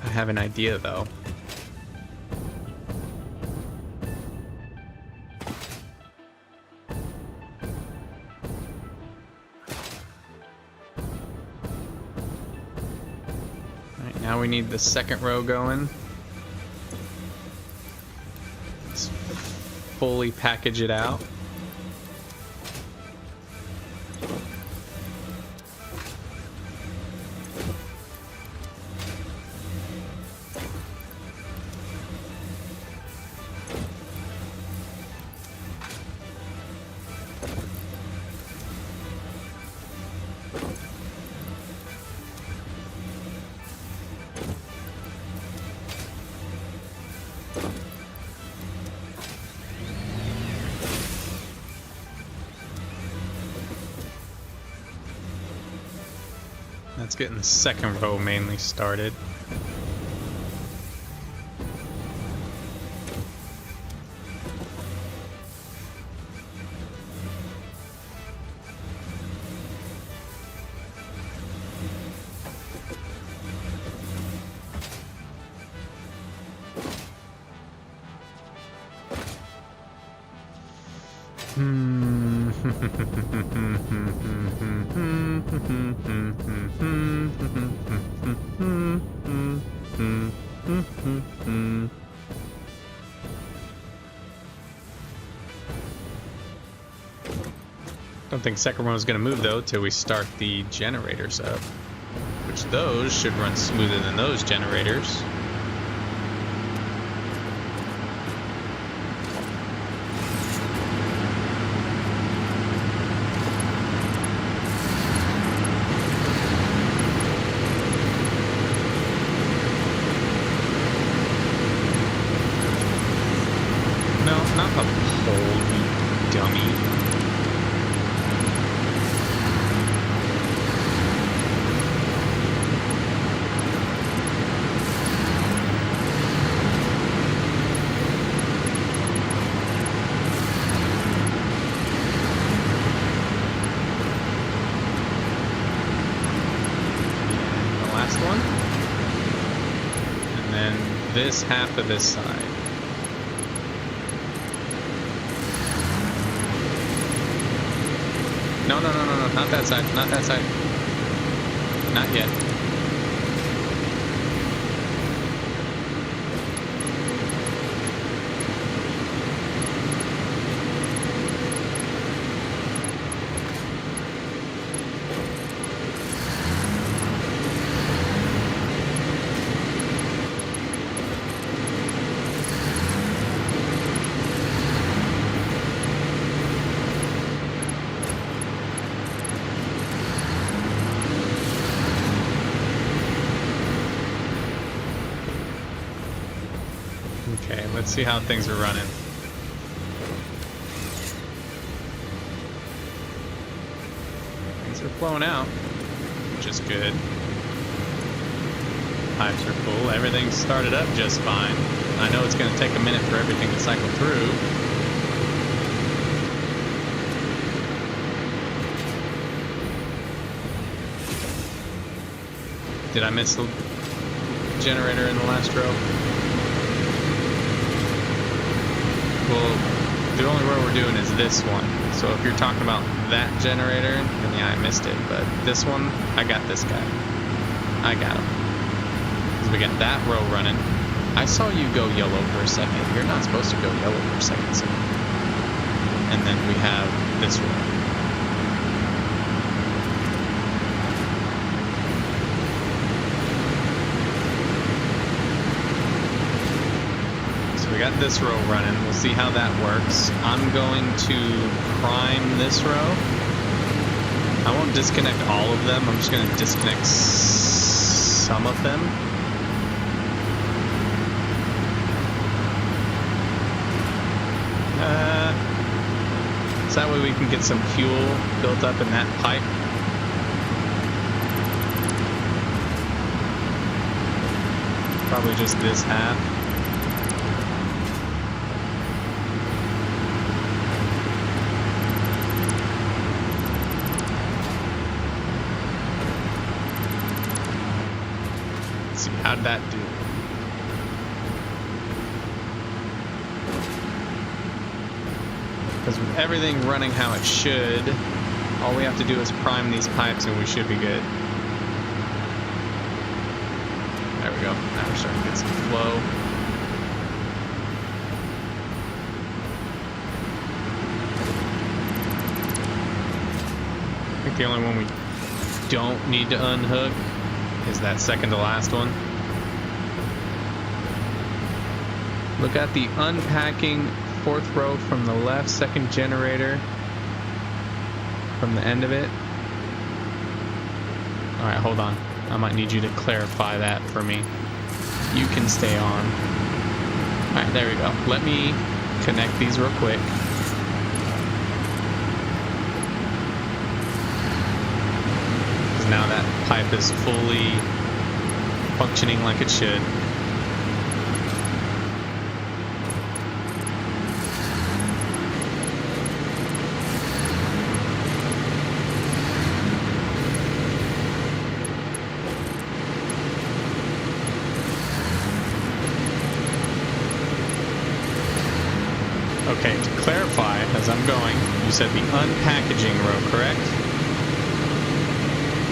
I have an idea though. Alright, now we need the second row going. Fully package it out. That's getting the second row mainly started. Don't think second one is going to move though till we start the generators up, which those should run smoother than those generators. No, not a pole, you dummy. This half of this side. No, not that side, not that side. Not yet. Okay, let's see how things are running. Things are flowing out, which is good. Pipes are full. Everything's started up just fine. I know it's going to take a minute for everything to cycle through. Did I miss the generator in the last row? Well, the only row we're doing is this one. So if you're talking about that generator, then yeah, I missed it. But this one, I got this guy. I got him. Because we got that row running. I saw you go yellow for a second. You're not supposed to go yellow for a second. So. And then we have this row. We got this row running. We'll see how that works. I'm going to prime this row. I won't disconnect all of them. I'm just going to disconnect some of them. So that way we can get some fuel built up in that pipe. Probably just this half. How'd that do? Because with everything running how it should, all we have to do is prime these pipes and we should be good. There we go. Now we're starting to get some flow. I think the only one we don't need to unhook is that second to last one. Look at the unpacking fourth row from the left, second generator from the end of it. All right, hold on. I might need you to clarify that for me. You can stay on. All right, there we go. Let me connect these real quick. Because now that pipe is fully functioning like it should. Okay, to clarify, as I'm going, you said the unpackaging row, correct?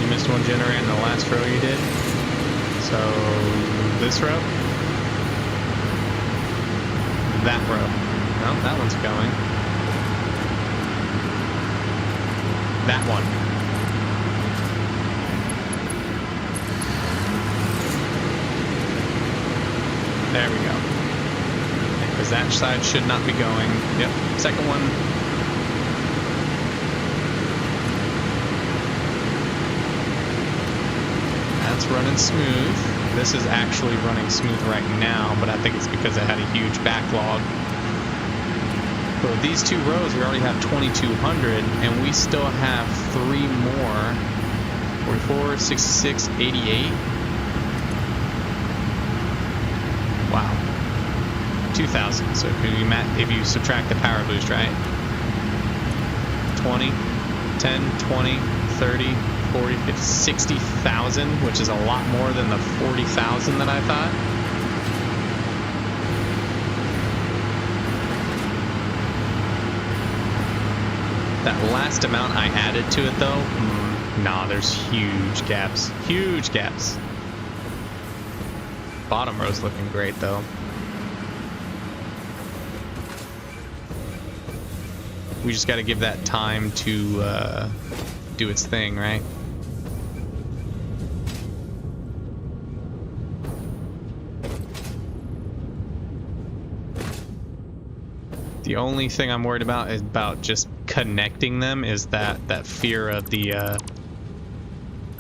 You missed one generator in the last row you did? So, this row? that row. No, that one's going. That one. There we go. Because that side should not be going. Yep, second one. That's running smooth. This is actually running smooth right now, but I think it's because it had a huge backlog. So these two rows, we already have 2,200, and we still have 3 more. 44, 66, 88. Wow. 2,000. So if you subtract the power boost, right? 20, 10, 20, 30, 40, 50, 60,000, which is a lot more than the 40,000 that I thought. That last amount I added to it, though, nah, there's huge gaps. Huge gaps. Bottom row's looking great, though. We just got to give that time to do its thing, right? The only thing I'm worried about is about just connecting them, is that fear of the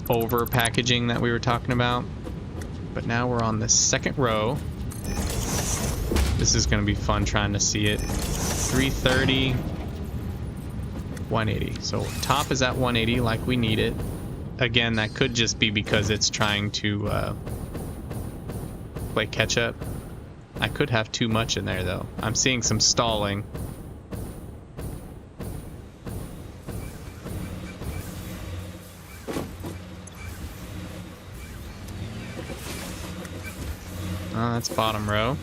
over packaging that we were talking about. But now we're on the second row. This is going to be fun trying to see it. 330, 180. So top is at 180 like we need it. Again, that could just be because it's trying to play catch up. I could have too much in there, though. I'm seeing some stalling. That's bottom row.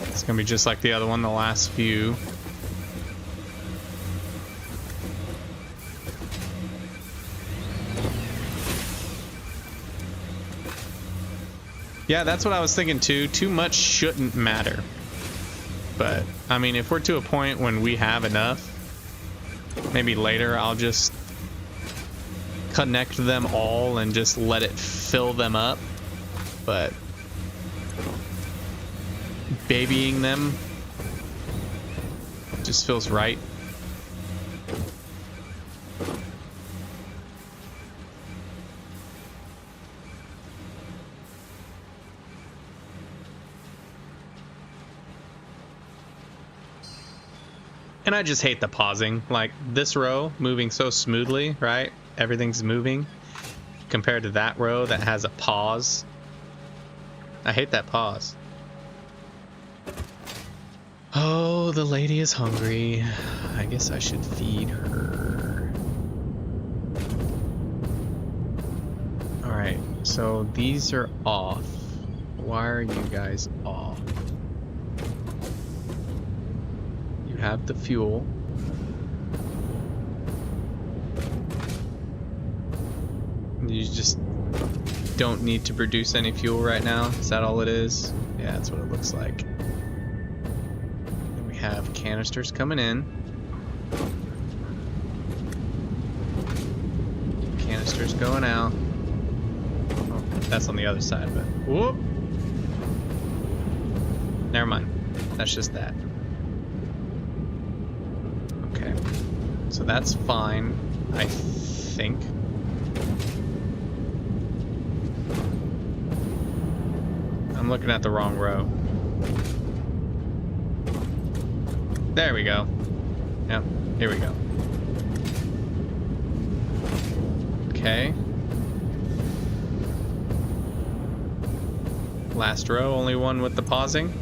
It's gonna be just like the other one, the last few. Yeah, that's what I was thinking too. Too much shouldn't matter. But, I mean, if we're to a point when we have enough, maybe later I'll just connect them all and just let it fill them up. But babying them just feels right. And I just hate the pausing. Like, this row moving so smoothly, right? Everything's moving. Compared to that row that has a pause. I hate that pause. Oh, the lady is hungry. I guess I should feed her. Alright, so these are off. Why are you guys off? Have the fuel. You just don't need to produce any fuel right now. Is that all it is? Yeah, that's what it looks like. And we have canisters coming in. Canisters going out. Oh, that's on the other side, but whoop. Never mind. That's just that. Okay, so that's fine, I think. I'm looking at the wrong row. There we go. Yep, here we go. Okay. Last row, only one with the pausing.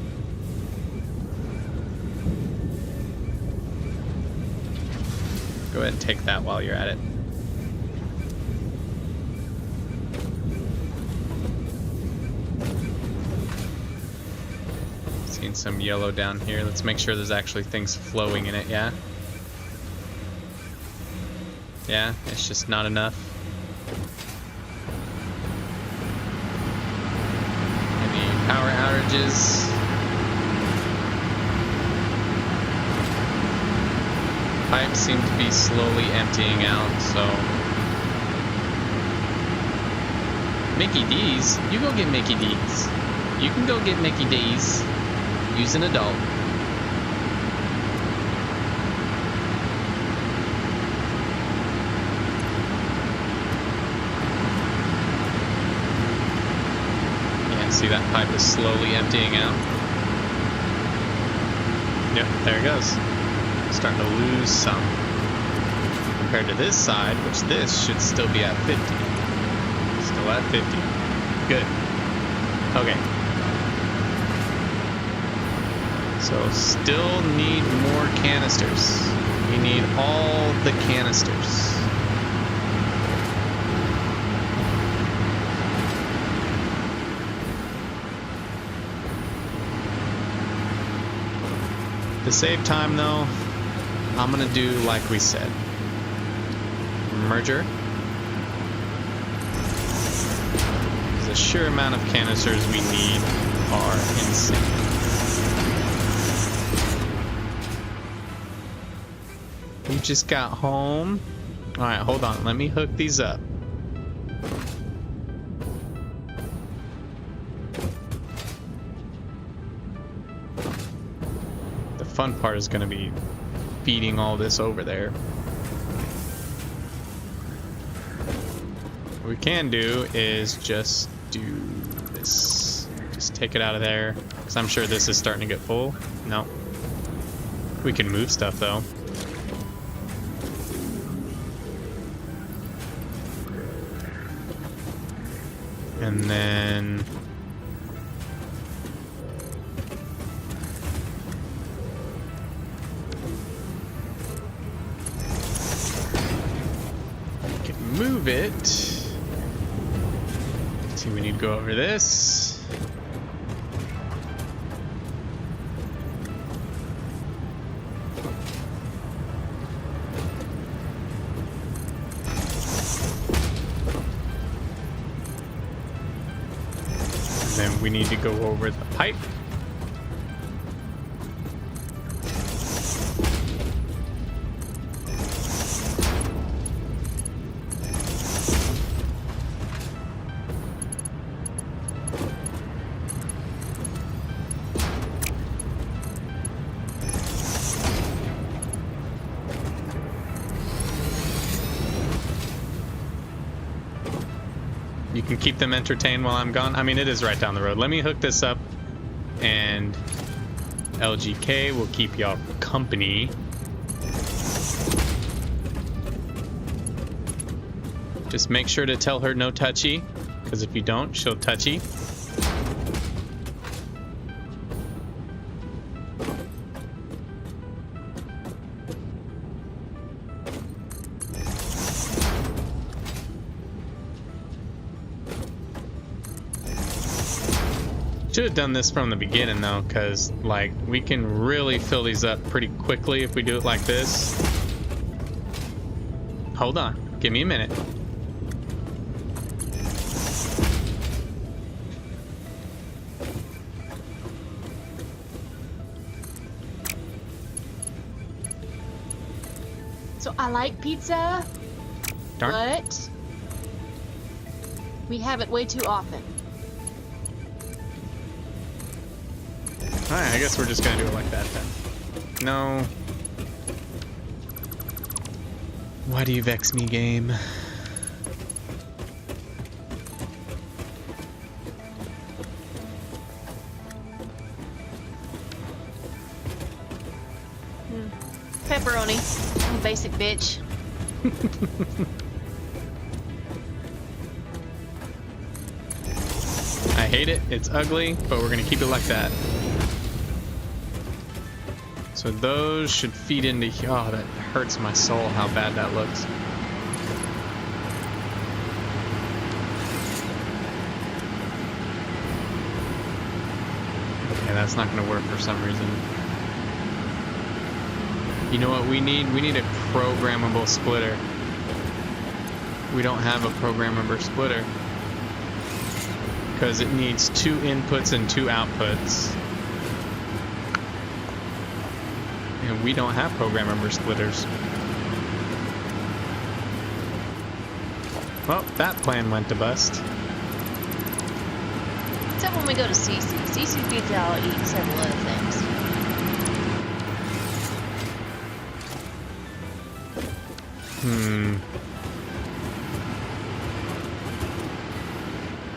Go ahead and take that while you're at it. Seeing some yellow down here. Let's make sure there's actually things flowing in it, yeah? Yeah, it's just not enough. Maybe power outage. charges. Pipes seem to be slowly emptying out, so... Mickey D's? You go get Mickey D's. You can go get Mickey D's. Use an adult. Yeah, see that pipe is slowly emptying out? Yep, there it goes. Starting to lose some. Compared to this side, which this should still be at 50. Still at 50. Good. Okay. So still need more canisters. We need all the canisters. To save time though, I'm gonna do like we said. Merger. The sheer amount of canisters we need are insane. We just got home. Alright, hold on. Let me hook these up. The fun part is going to be feeding all this over there. What we can do is just do this. Just take it out of there. Because I'm sure this is starting to get full. No. We can move stuff though. And then we can move it. Let's see, we need to go over this. Then we need to go over the pipe. You can keep them entertained while I'm gone. I mean, it is right down the road. Let me hook this up, and LGK will keep y'all company. Just make sure to tell her no touchy, because if you don't, she'll touchy. Should have done this from the beginning though, because like we can really fill these up pretty quickly if we do it like this. Hold on, give me a minute. So I like pizza, Darn. but we have it way too often. Alright, I guess we're just gonna do it like that then. No. Why do you vex me, game? Pepperoni. I'm a basic bitch. I hate it, it's ugly, but we're gonna keep it like that. So those should feed into... Oh, that hurts my soul how bad that looks. Okay, that's not going to work for some reason. You know what we need? We need a programmable splitter. We don't have a programmable splitter. because it needs 2 inputs and 2 outputs. And we don't have programmable splitters. Well, that plan went to bust. Except when we go to CC. CC's pizza, I'll eat several other things.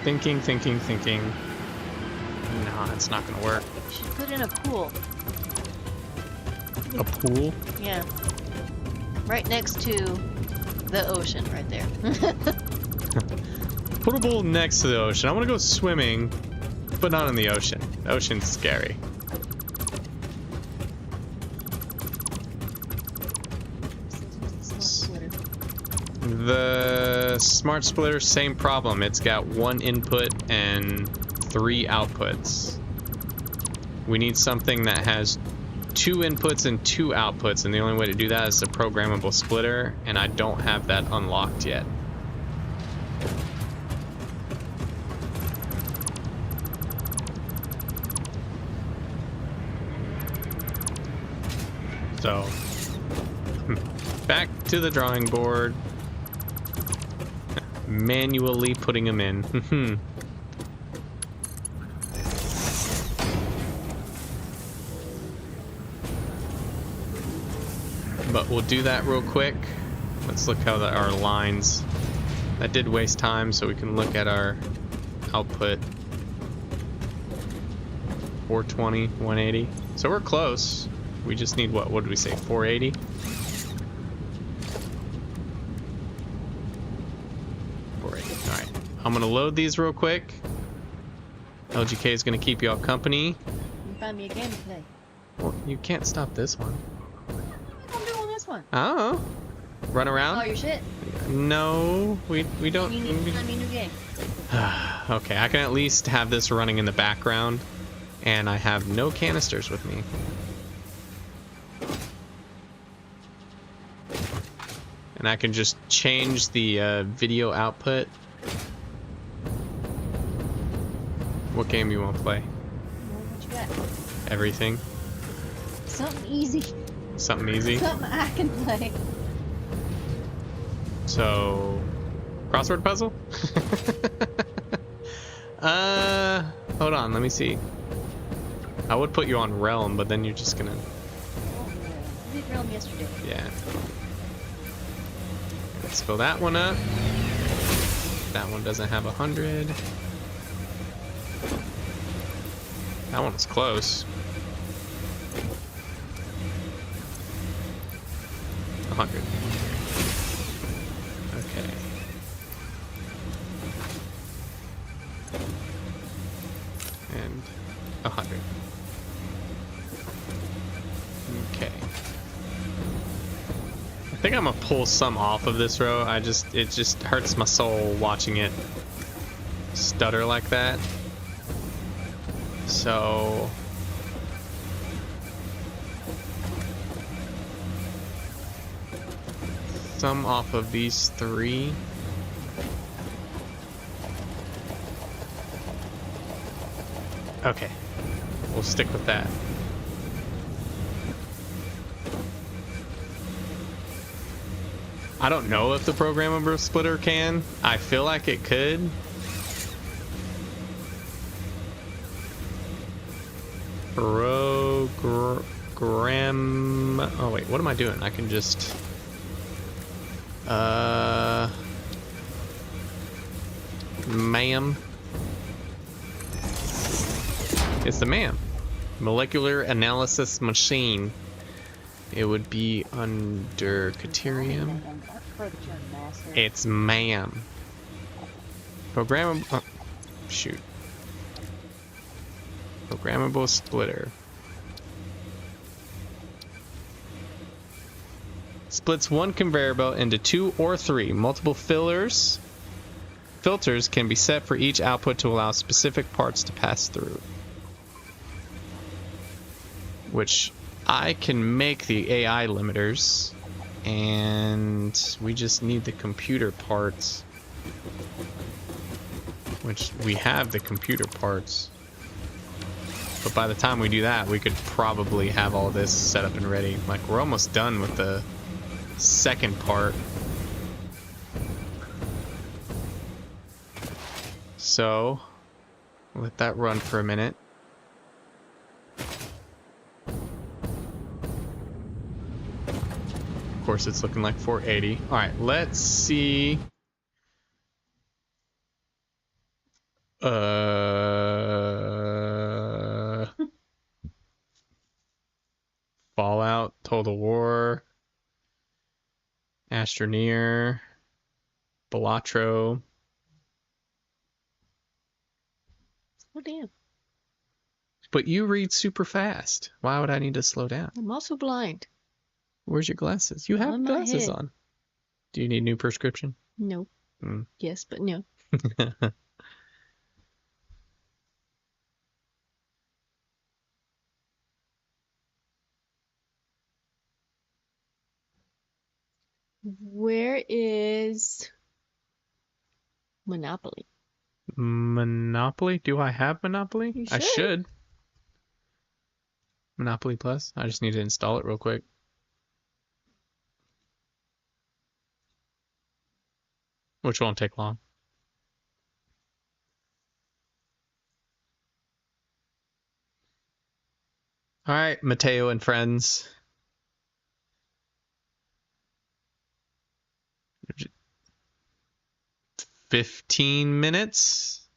Thinking. No, it's not gonna work. You should put in a pool. A pool? Yeah. Right next to the ocean, right there. Put a pool next to the ocean. I want to go swimming, but not in the ocean. The ocean's scary. The smart splitter, same problem. It's got 1 input and 3 outputs. We need something that has 2 inputs and 2 outputs, and the only way to do that is a programmable splitter, and I don't have that unlocked yet. So, back to the drawing board. Manually putting them in. But we'll do that real quick. Let's look how our lines... That did waste time, so we can look at our output. 420, 180. So we're close. We just need what did we say, 480? Alright, I'm gonna load these real quick. LGK is gonna keep you all company. You find me a game to play. Well, you can't stop this one. What am I doing on this one? Oh, run around? Oh, your shit. No, we don't. You need to find me a new game. Okay, I can at least have this running in the background, and I have no canisters with me. And I can just change the video output. What game you want to play? What you got? Everything. Something easy. Something easy. Something I can play. So, crossword puzzle? Hold on, let me see. I would put you on Realm, but then you're just gonna... Oh, yeah. I did Realm yesterday. Yeah. Let's fill that one up. That one doesn't have 100. That one was close. 100. Okay. And 100. Okay. I think I'm gonna pull some off of this row. It just hurts my soul watching it stutter like that. So some off of these 3. Okay, we'll stick with that. I don't know if the programmable splitter can. I feel like it could. Program. Oh wait, what am I doing? I can just. MAM. It's the MAM. Molecular Analysis Machine. It would be under Caterium. It's MAM. Programmable. Oh, shoot. Programmable splitter. Splits one conveyor belt into 2 or 3. Multiple filters can be set for each output to allow specific parts to pass through. Which I can make the AI limiters, and we just need the computer parts. which we have the computer parts. But by the time we do that, we could probably have all this set up and ready. Like, we're almost done with the second part. So, let that run for a minute. Of course, it's looking like 480. All right, let's see. Fallout, Total War, Astroneer, Balatro. Oh, damn. But you read super fast. Why would I need to slow down? I'm also blind. Where's your glasses? You have On my glasses head. on. Do you need new prescription? No. Mm. Yes, but no. Where is Monopoly? Monopoly? Do I have Monopoly? You I should. should. Monopoly Plus. I just need to install it real quick. Which won't take long. All right, Mateo and friends. 15 minutes,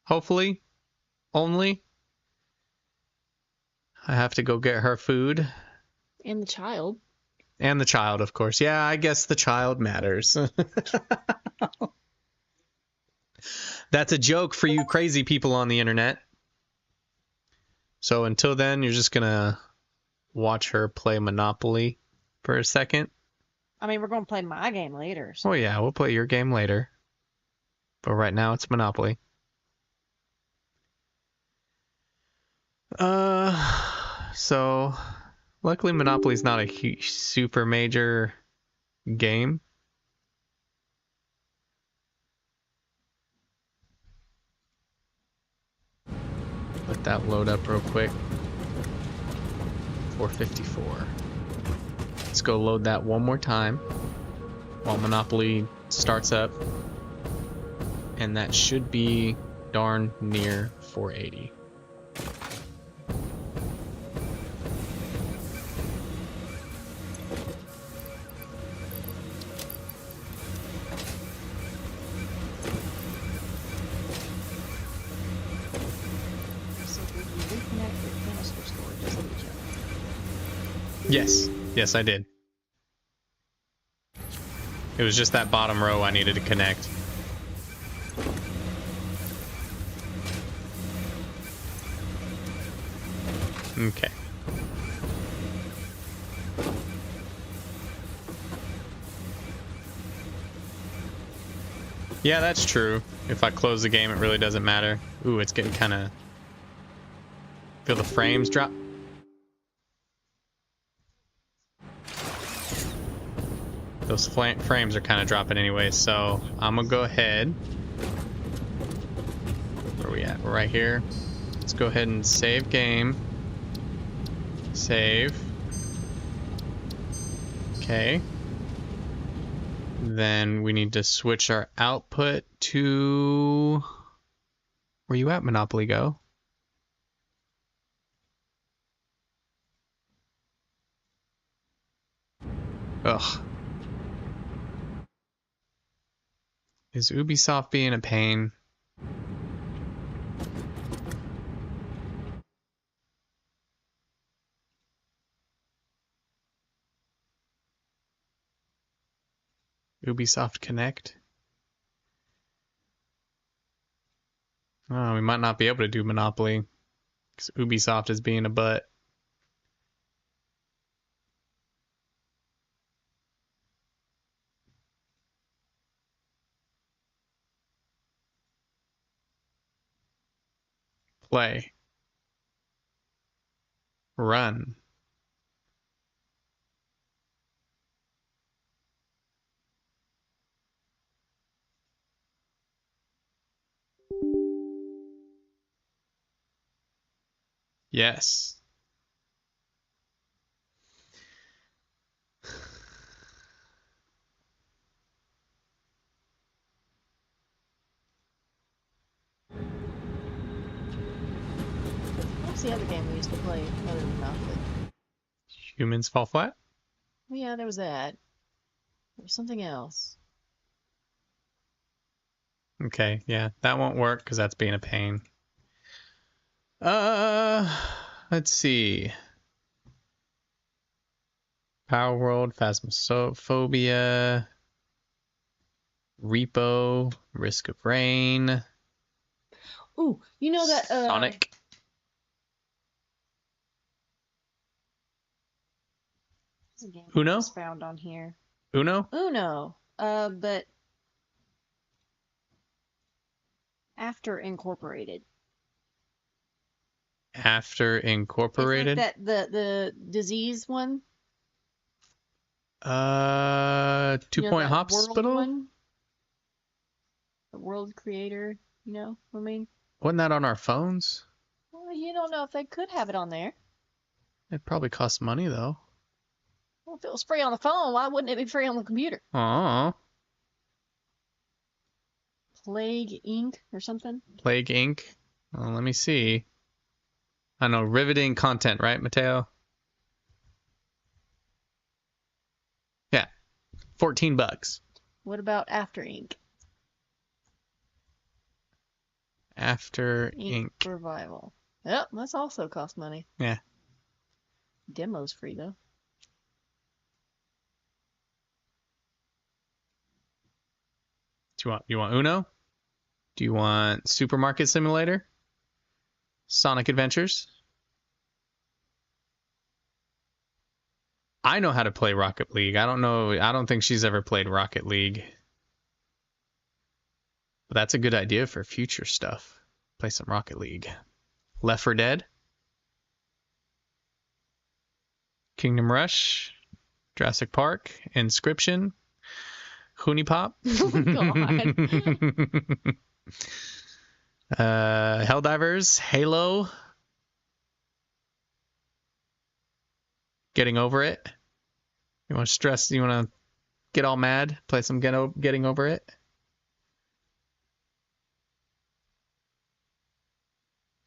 hopefully, only. I have to go get her food. And the child. And the child, of course. Yeah, I guess the child matters. That's a joke for you crazy people on the internet. So until then, you're just gonna watch her play Monopoly for a second. I mean, we're going to play my game later. So. Oh yeah, we'll play your game later. But right now it's Monopoly. So luckily Monopoly's not a huge, super major game. Let that load up real quick. 454. Let's go load that one more time while Monopoly starts up. And that should be darn near 480. So did you reconnect the canister storages of each other? Yes. Yes, I did. It was just that bottom row I needed to connect. Okay. Yeah, that's true. If I close the game, it really doesn't matter. Ooh, it's getting kind of... Feel the frames drop. Those frames are kind of dropping anyway, so I'm gonna go ahead. Where are we at? We're right here. Let's go ahead and save game. Save. Okay. Then we need to switch our output to... Where you at, Monopoly Go? Ugh. Is Ubisoft being a pain? Ubisoft Connect? Oh, we might not be able to do Monopoly because Ubisoft is being a butt. Play. Run. Yes. What's the other game we used to play other than Monopoly? Humans Fall Flat? Well, yeah, there was that. There was something else. Okay, yeah, that won't work because that's being a pain. Let's see. Power World, Phasmophobia, Repo, Risk of Rain, Ooh, you know that Sonic. there's a game Uno? I just found on here. Uno? Uno. But after incorporated. After It's like Incorporated? that the disease one. 2-Point that world Hospital? one? The world creator, you know what I mean? Wasn't that on our phones? Well, you don't know if they could have it on there. It probably costs money though. Well, if it was free on the phone, why wouldn't it be free on the computer? Aw. Plague Inc. or something? Plague Inc. Well, let me see. I know, riveting content, right, Mateo? Yeah, $14. What about After Inc.? After Ink Inc. Revival. Yep, that's also cost money. Yeah. Demo's free though. Do you want Uno? Do you want Supermarket Simulator? Sonic Adventures? I know how to play Rocket League. I don't know. I don't think she's ever played Rocket League. But that's a good idea for future stuff. Play some Rocket League. Left 4 Dead? Kingdom Rush? Jurassic Park? Inscription? Hoonie Pop? Oh God. Helldivers? Halo? Getting Over It? You want to stress? You want to get all mad? Play some Getting Over It?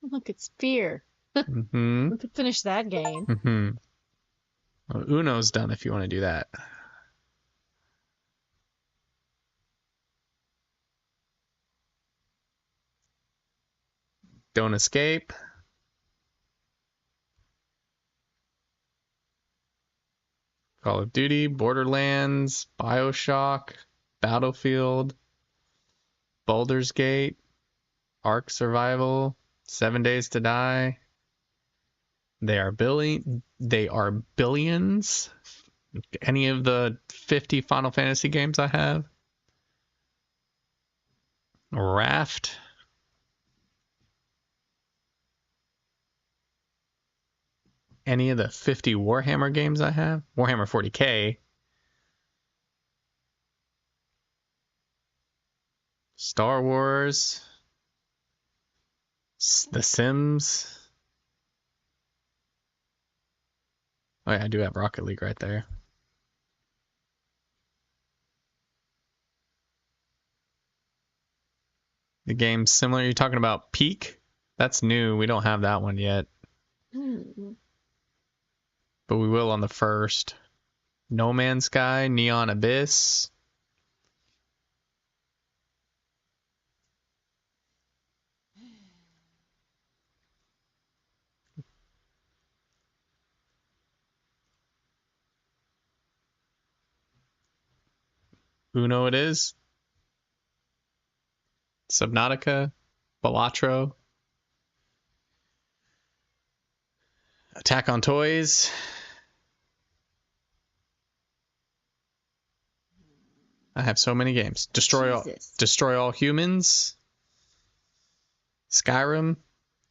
Look, it's Fear. Mm-hmm. We could finish that game. Mm-hmm. Well, Uno's done if you want to do that. Don't Escape. Call of Duty, Borderlands, BioShock, Battlefield, Baldur's Gate, Ark Survival, 7 Days to Die. They are billions. Any of the 50 Final Fantasy games I have. Raft. Any of the 50 Warhammer games I have. Warhammer 40K. Star Wars. The Sims. Oh yeah, I do have Rocket League right there. The game's similar. You're talking about Peak? That's new. We don't have that one yet. But we will on the 1st. No Man's Sky, Neon Abyss. Uno it is. Subnautica, Balatro. Attack on Toys. I have so many games. Destroy All Humans. Skyrim.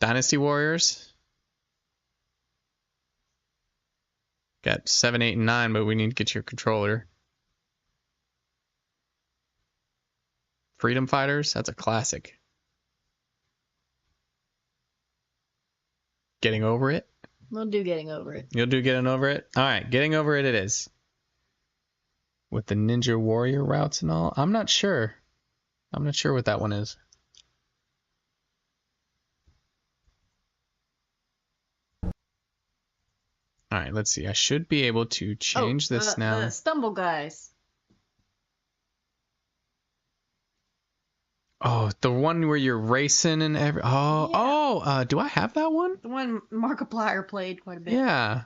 Dynasty Warriors. Got 7, 8, and 9, but we need to get your controller. Freedom Fighters. That's a classic. Getting over it? We'll do getting over it. You'll do getting over it? Alright, getting over it is. With the Ninja Warrior routes and all? I'm not sure. I'm not sure what that one is. Alright, let's see. I should be able to change this now. Stumble guys. Oh, the one where you're racing and every... do I have that one? The one Markiplier played quite a bit. Yeah.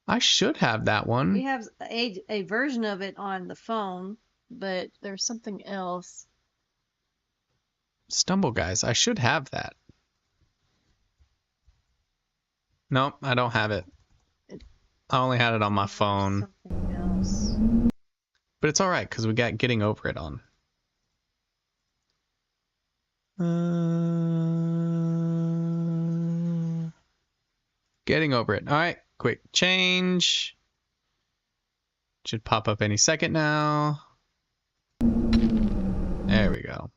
I should have that one. We have a version of it on the phone, but there's something else. Stumble Guys. I should have that. Nope, I don't have it. I only had it on my phone. Something else. But it's alright, because we got Getting Over It on. Getting Over It. Alright, quick change. Should pop up any second now. There we go.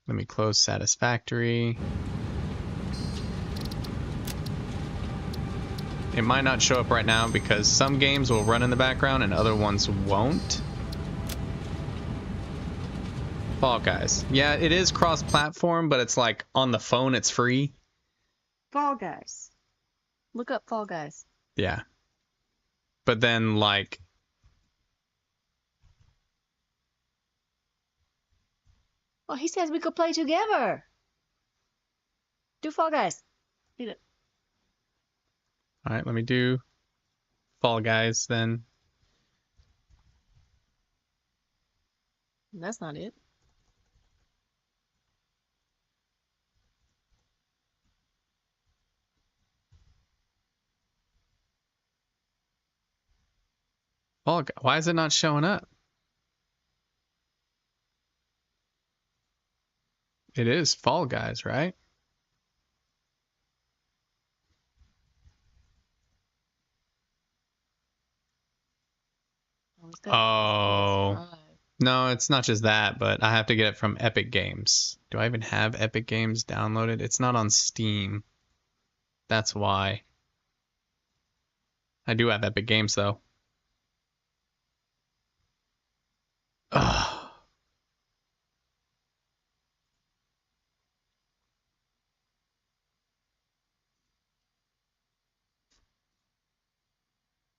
Let me close satisfactory. It might not show up right now because some games will run in the background and other ones won't. Fall Guys. Yeah, it is cross-platform, but it's like on the phone it's free. Fall Guys. Look up Fall Guys. Yeah. But then like... Oh, he says we could play together. Do Fall Guys. Do it. Alright, let me do Fall Guys then. That's not it. Why is it not showing up? It is Fall Guys, right? Oh. No, it's not just that, but I have to get it from Epic Games. Do I even have Epic Games downloaded? It's not on Steam. That's why. I do have Epic Games, though. Ugh.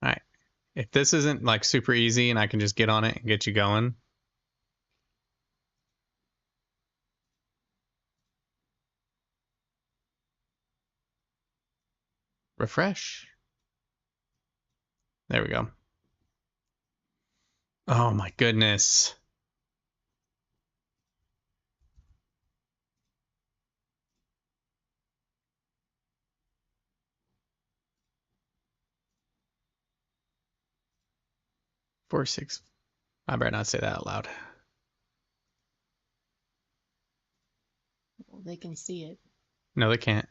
Alright. If this isn't like super easy and I can just get on it and get you going. Refresh. There we go. Oh my goodness. Four, six. I better not say that out loud. Well, they can see it. No, they can't.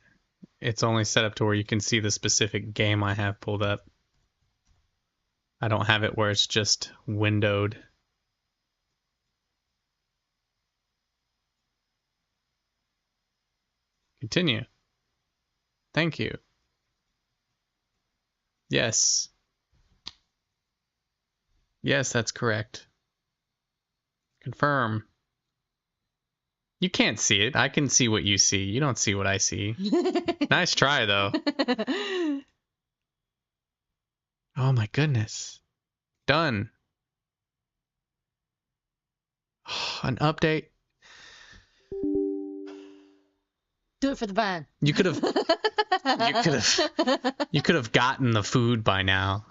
It's only set up to where you can see the specific game I have pulled up. I don't have it where it's just windowed. Continue. Thank you. Yes. Yes, that's correct. Confirm. You can't see it. I can see what you see. You don't see what I see. Nice try, though. Oh my goodness. Done. An update. Do it for the vine. You could have you could have gotten the food by now.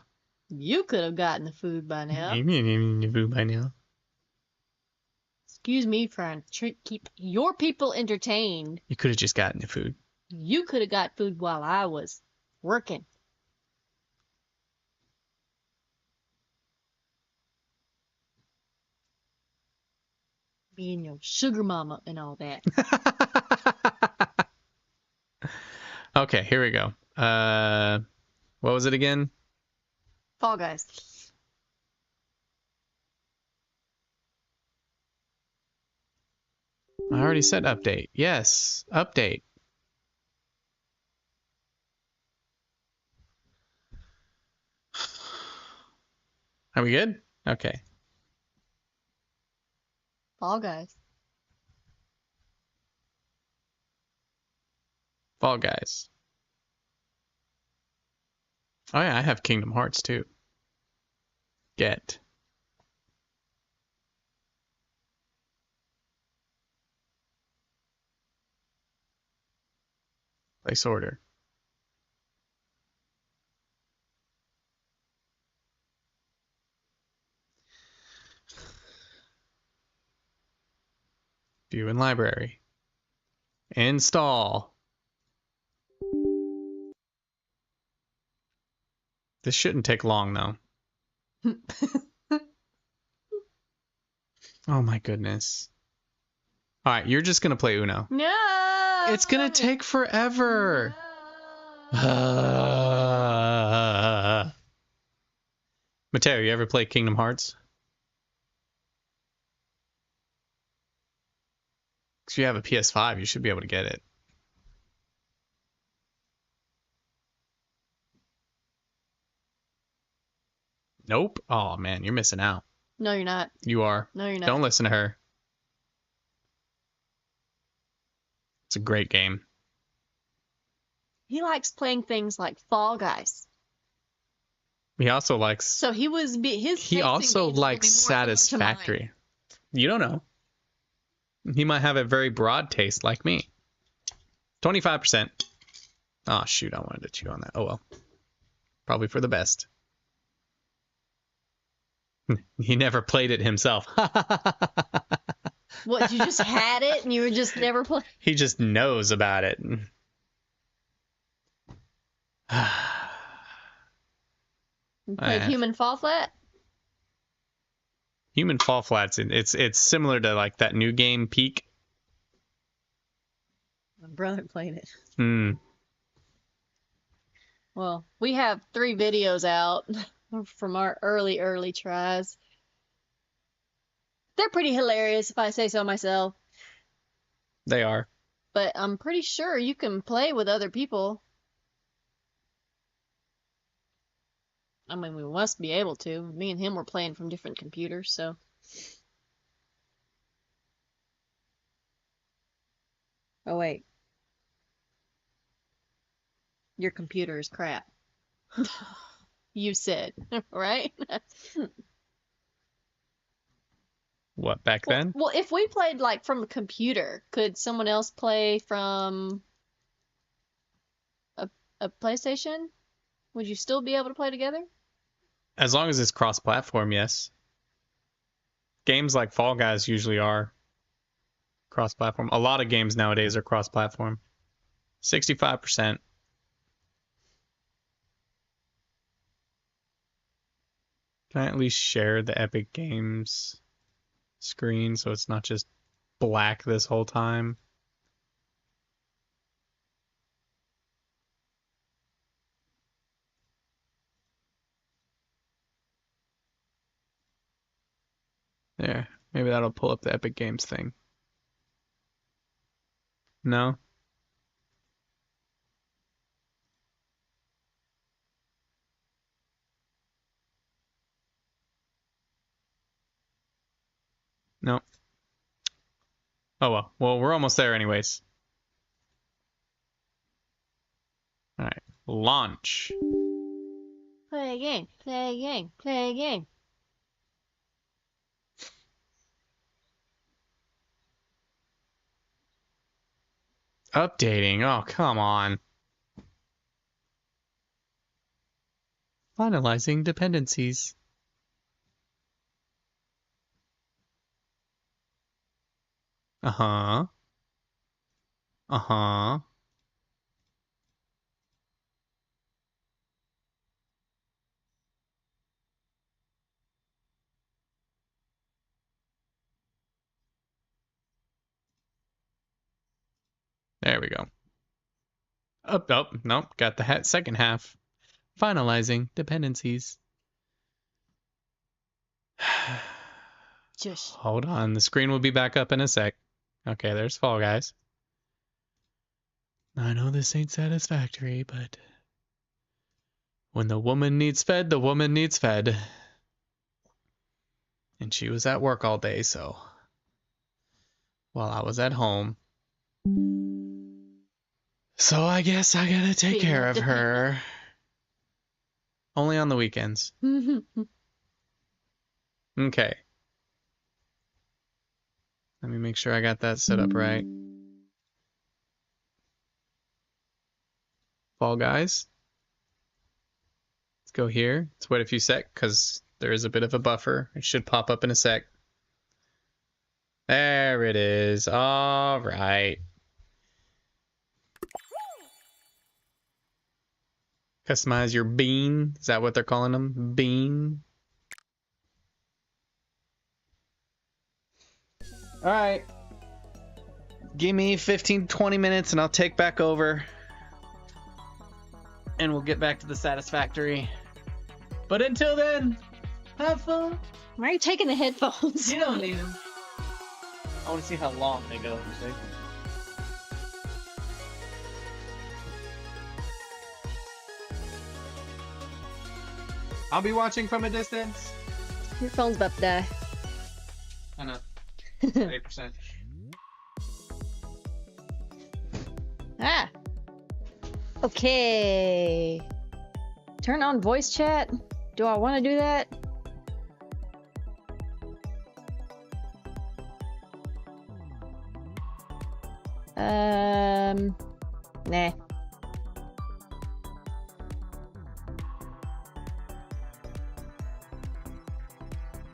You could have gotten the food by now. The food by now. Excuse me for keep your people entertained. You could have just gotten the food. You could have got food while I was working. Being your sugar mama and all that. Okay, here we go. What was it again? Fall Guys. I already said update. Yes, update. Are we good? Okay. Fall Guys. Fall Guys. Oh yeah, I have Kingdom Hearts too. Get. Place order. View in library. Install. This shouldn't take long though. Oh my goodness. All right, you're just gonna play Uno. No. It's gonna take forever. Mateo, you ever play Kingdom Hearts? If you have a PS5, you should be able to get it. Nope. Oh man, you're missing out. No, you're not. You are. No, you're not. Don't listen to her. It's a great game. He likes playing things like Fall Guys. He also likes. So he was his. He also likes Satisfactory. You don't know. He might have a very broad taste like me. 25%. Oh shoot, I wanted to chew on that. Oh well. Probably for the best. He never played it himself. What, you just had it and you were just never playing? He just knows about it. You played Human Fall Flat? Human Fall Flats, it's similar to like that new game Peak. My brother played it. Hmm. Well, we have 3 videos out from our early tries. They're pretty hilarious if I say so myself. They are. But I'm pretty sure you can play with other people. I mean, we must be able to. Me and him were playing from different computers, so. Oh, wait. Your computer is crap. You said, right? What, back then? Well, if we played like from a computer, could someone else play from a PlayStation? Would you still be able to play together? As long as it's cross-platform, yes. Games like Fall Guys usually are cross-platform. A lot of games nowadays are cross-platform. 65%. Can I at least share the Epic Games screen so it's not just black this whole time? There. Maybe that'll pull up the Epic Games thing. No? No. Oh well. Well, we're almost there anyways. All right. Launch. Play a game, play a game, play a game. Updating. Oh, come on. Finalizing dependencies. Uh-huh. Uh-huh. There we go. Oh, nope. Got the second half. Finalizing dependencies. Just Hold on. The screen will be back up in a sec. Okay, there's Fall Guys. I know this ain't satisfactory, but when the woman needs fed, the woman needs fed. And she was at work all day, so while I was at home. So I guess I gotta take care of her. Only on the weekends. Okay. Let me make sure I got that set up right. Fall Guys. Let's go here. Let's wait a few sec, because there is a bit of a buffer. It should pop up in a sec. There it is. All right. Customize your bean. Is that what they're calling them? Bean. All right. Give me 15-20 minutes and I'll take back over. And we'll get back to the satisfactory. But until then, have fun. Why are you taking the headphones? You don't need them. I want to see how long they go. I'll be watching from a distance. Your phone's about to die. I know. 8%. Ah. Okay. Turn on voice chat. Do I want to do that? Nah.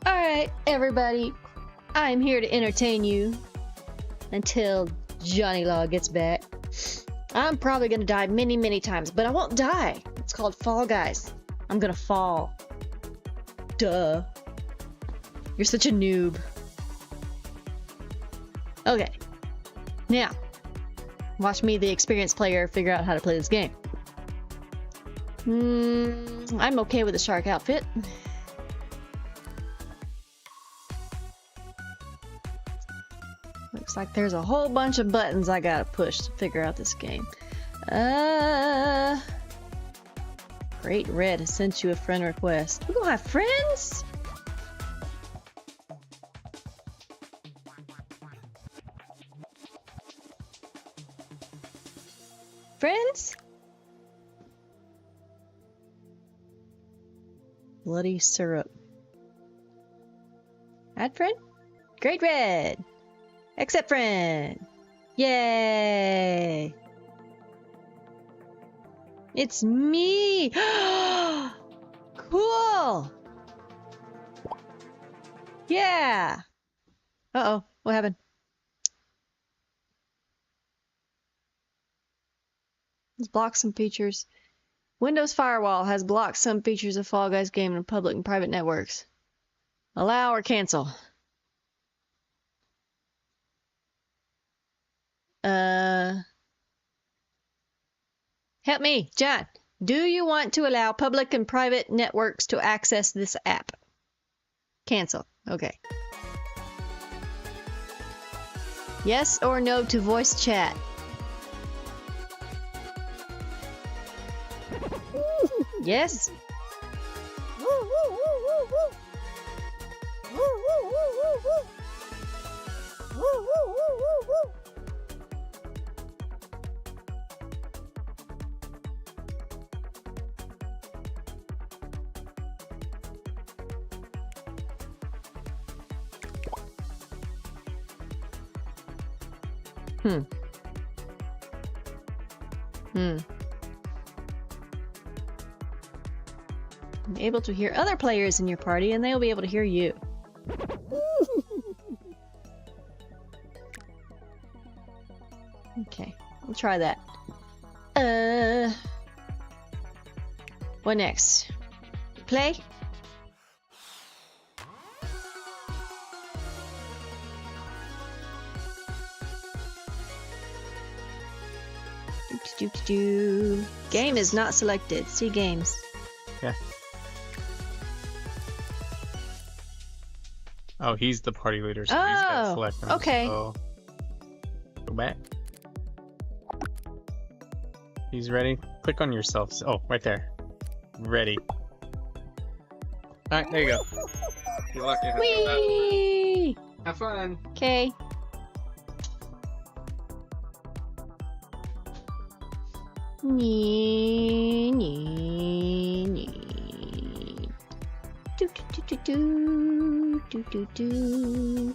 Alright, everybody. I'm here to entertain you until Johnny Law gets back. I'm probably gonna die many, many times, but I won't die. It's called Fall Guys. I'm gonna fall. Duh. You're such a noob. Okay. Now, watch me, the experienced player, figure out how to play this game. I'm okay with the shark outfit. Looks like there's a whole bunch of buttons I gotta push to figure out this game. Great Red has sent you a friend request. We gonna have friends? Friends? Bloody syrup. Add friend? Great Red! Accept friend! Yay! It's me! Cool! Yeah! Uh-oh, what happened? Let's block some features. Windows Firewall has blocked some features of Fall Guys game in public and private networks. Allow or cancel. Help me, John. Do you want to allow public and private networks to access this app? Cancel. Okay. Yes or no to voice chat? Yes. I'm able to hear other players in your party, and they'll be able to hear you. Okay, we'll try that. What next? Play? Game is not selected. See games. Yeah. Oh, he's the party leader, so he's got to select them. Okay. So back. He's ready. Click on yourself. Oh, right there. Ready. Alright, there you go. Good luck. Whee! Have fun. Okay. Nee, nee, nee. Do, do, do, do, do, do, do.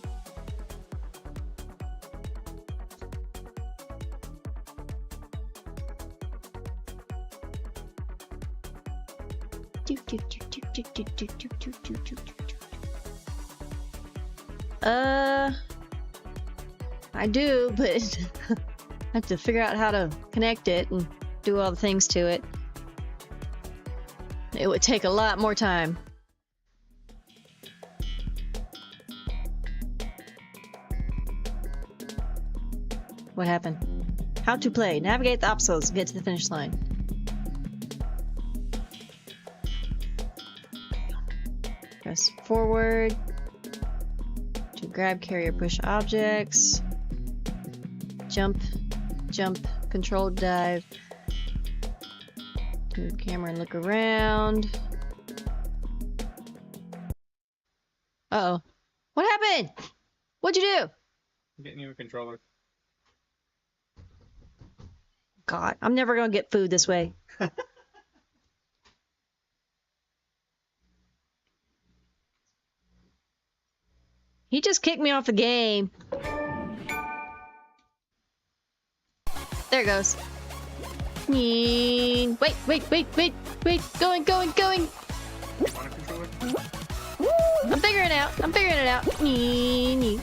Do, do, do, do, do, do, do, do, do, do, do, do. I do, but I have to figure out how to connect it and do all the things to it. It would take a lot more time. What happened? How to play. Navigate the obstacles to get to the finish line. Press forward to grab, carry, or push objects. Jump, jump, control dive. Move the camera and look around. Uh-oh. What happened? What'd you do? I'm getting you a controller. God, I'm never gonna get food this way. He just kicked me off the game. There it goes. Wait, wait, wait, wait, wait. Going, going, going. Want a controller? I'm figuring it out. I'm figuring it out. I mean,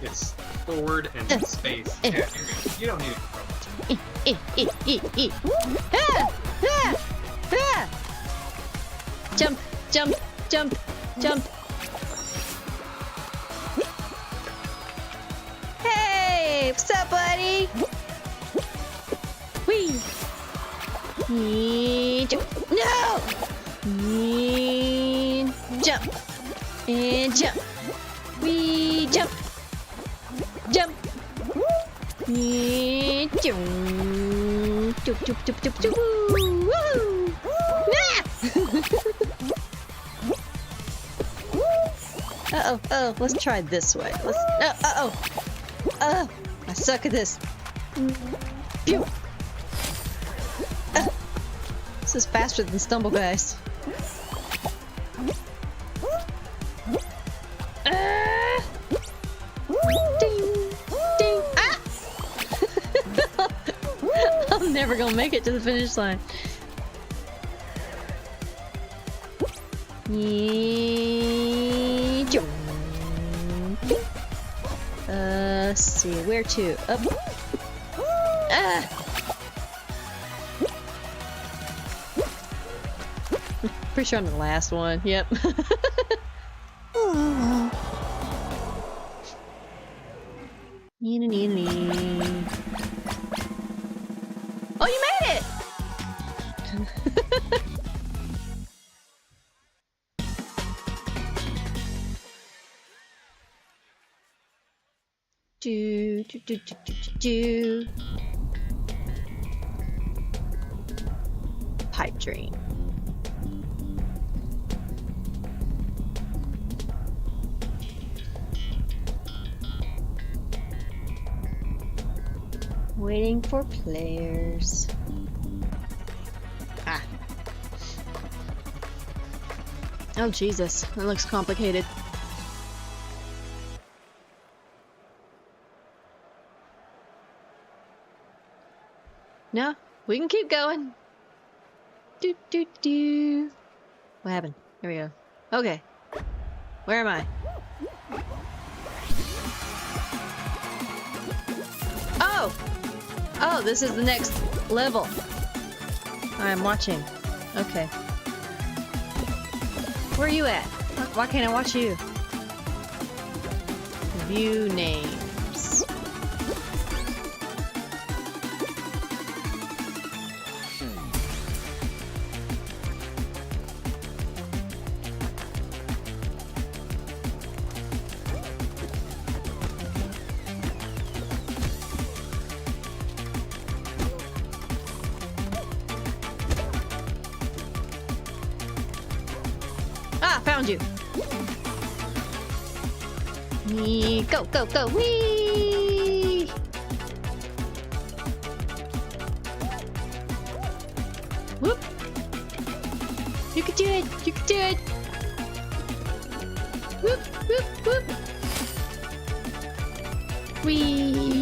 it's forward and space. Yeah, you're good. You don't need a controller. Ah! Ah! Ah! Jump, jump, jump, jump. Hey, what's up, buddy? Whee! Jump. No! Jump. And jump. Wee, jump. Jump. And jump. Jump, jump, jump, jump, jump. Woo! Ah! Uh-oh, oh, let's try this way. Let's, uh-oh. I suck at this. Pew. This is faster than Stumble Guys. Ding, ding, ah! I'm never gonna make it to the finish line. Let's see, where to? Up. Ah! Pretty sure I'm the last one. Yep. Oh, you made it! do, do, do, do, do, do. Pipe dream. Waiting for players. Ah. Oh, Jesus. That looks complicated. No, we can keep going. Do, do, do. What happened? Here we go. Okay. Where am I? Oh! Oh, this is the next level. I'm watching. Okay. Where are you at? Why can't I watch you? View names. found you. Whee, go, go, go, whee! Whoop! You can do it! You can do it! Whoop, whoop, whoop! Whee!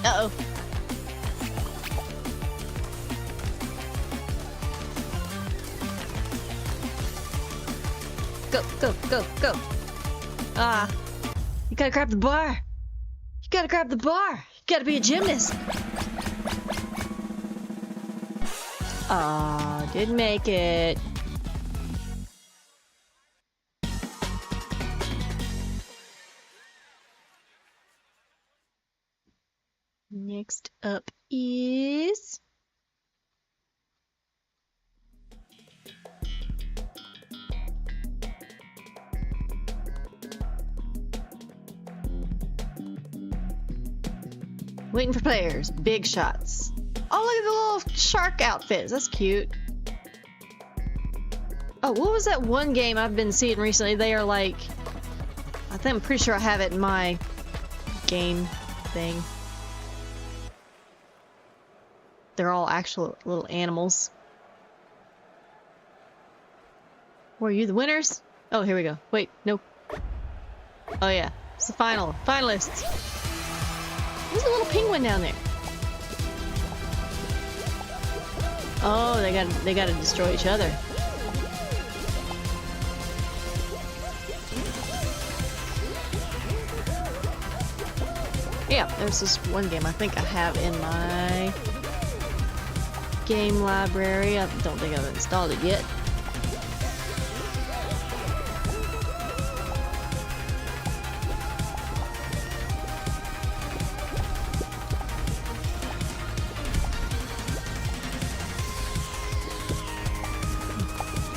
Uh-oh. Go, go, go, go. Ah. You gotta grab the bar. You gotta grab the bar. You gotta be a gymnast. Ah, didn't make it. Next up is... waiting for players. Big shots. Oh, look at the little shark outfits. That's cute. Oh, what was that one game I've been seeing recently? They are like... I'm pretty sure I have it in my game thing. They're all actual little animals. Were you the winners? Oh, here we go. Wait, no. Oh yeah, it's the finalists. There's a little penguin down there. Oh, they gotta destroy each other. Yeah, there's this one game I think I have in my game library. I don't think I've installed it yet.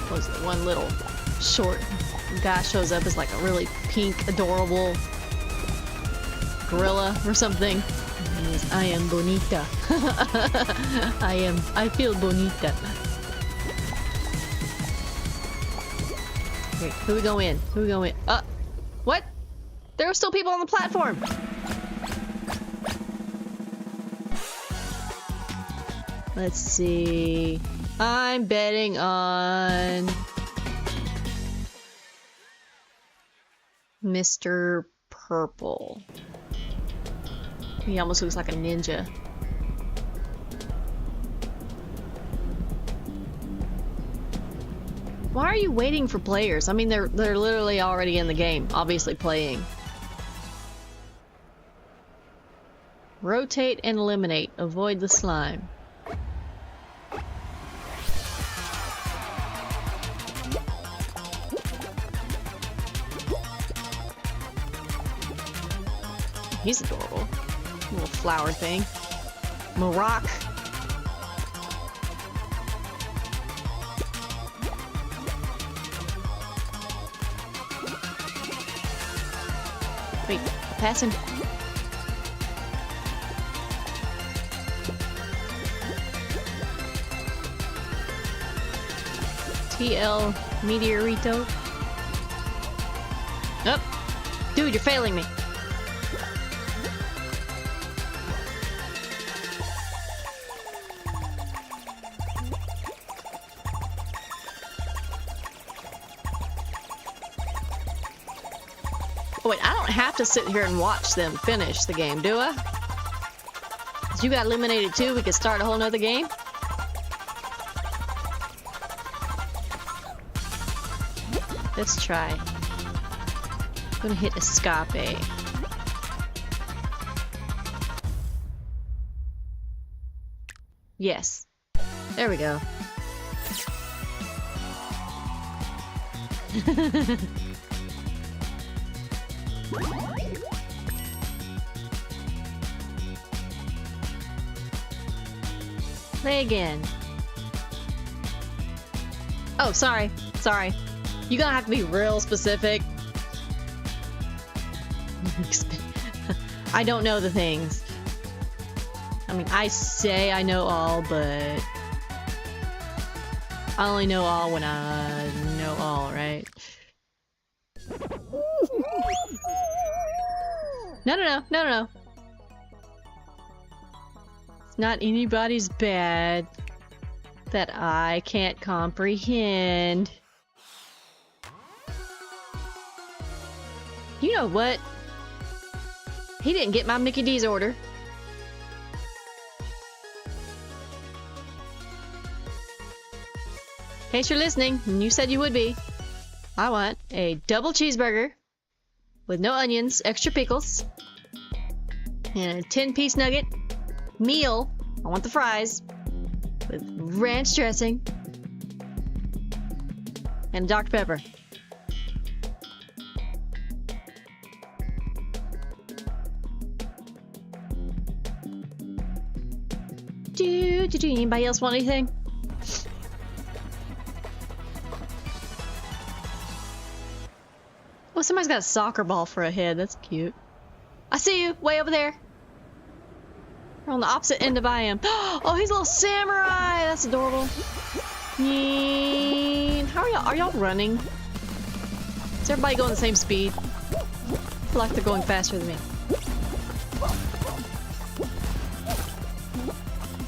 What was it? One little short guy shows up as like a really pink, adorable gorilla or something. I am bonita. I feel bonita. Wait, who we go in? Who we go in? What? There are still people on the platform. Let's see. I'm betting on Mr. Purple. He almost looks like a ninja. Why are you waiting for players? I mean, they're literally already in the game, obviously playing. Rotate and eliminate. Avoid the slime. He's adorable. Little flower thing. Maroc. Wait, pass him. TL Meteorito. Oh, dude, you're failing me. Oh, wait, I don't have to sit here and watch them finish the game, do I? You got eliminated too, we could start a whole nother game? Let's try. I'm gonna hit escape. Yes. There we go. Play again. Oh, sorry. Sorry. You're gonna have to be real specific. I don't know the things. I mean, I say I know all, but I only know all when I know all, right? No. It's not anybody's bad that I can't comprehend. You know what? He didn't get my Mickey D's order. In case you're listening, and you said you would be, I want a double cheeseburger with no onions, extra pickles, and a 10-piece nugget meal. I want the fries with ranch dressing and Dr. Pepper. Anybody else want anything? Oh, somebody's got a soccer ball for a head. That's cute. I see you, way over there. We're on the opposite end of I am. Oh, he's a little samurai. That's adorable. How are y'all? Are y'all running? Is everybody going the same speed? I feel like they're going faster than me.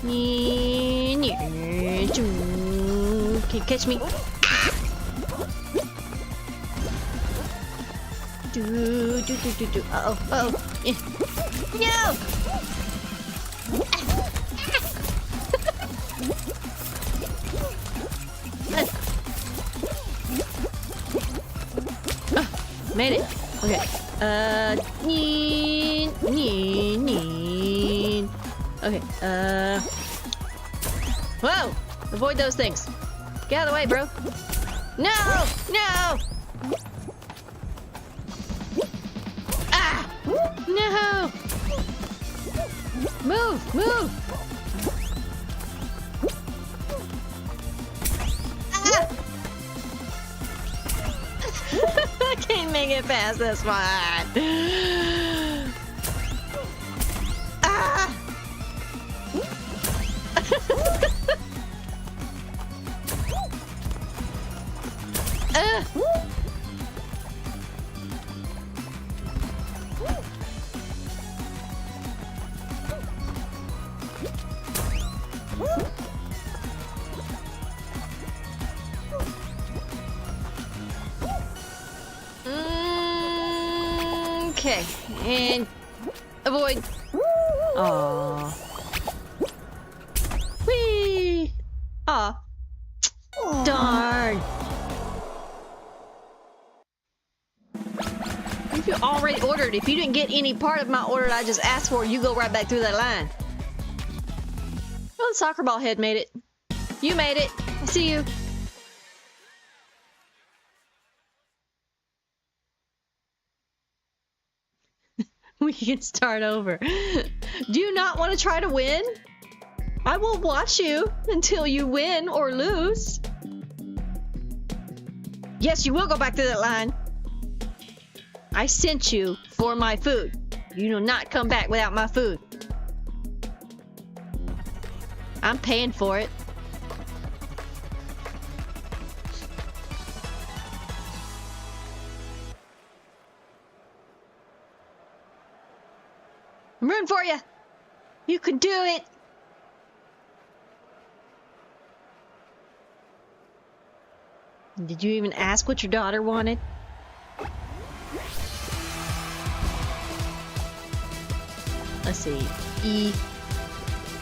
Can you catch me? Uh-oh. No! Made it. Okay. Okay. Whoa! Avoid those things. Get out of the way, bro. No! No! Ah! No! Move! Move! Ah! I can't make it past this one. Ah! Okay, and avoid. Aww. Whee! Aw. Darn. If you already ordered, if you didn't get any part of my order that I just asked for, you go right back through that line. Oh, the soccer ball head made it. You made it. I see you. We can start over. Do you not want to try to win? I will watch you until you win or lose. Yes, you will go back to that line. I sent you for my food. You do not come back without my food. I'm paying for it. I'm rooting for you. You can do it. Did you even ask what your daughter wanted? Let's see. E.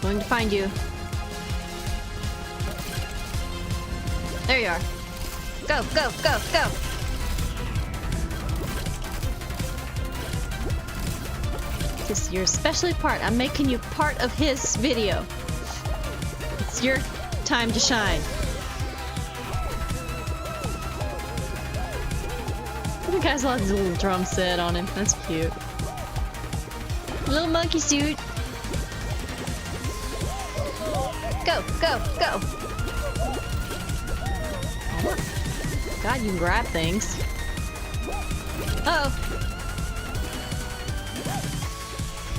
Going to find you. There you are. Go, go, go, go. This is your special part. I'm making you part of his video. It's your time to shine. The guy's got his little drum set on him. That's cute. Little monkey suit. Go, go, go. God, you can grab things. Uh-oh.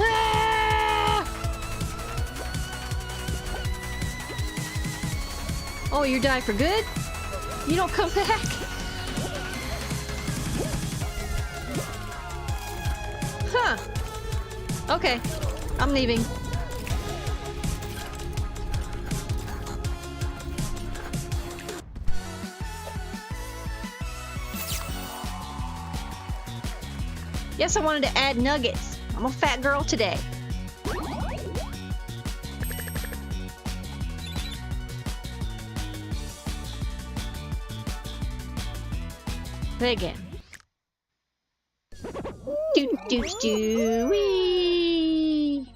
Ah! Oh, you die for good? You don't come back? Huh. Okay. I'm leaving. Yes, I wanted to add nuggets. I'm a fat girl today. Play again. Wee.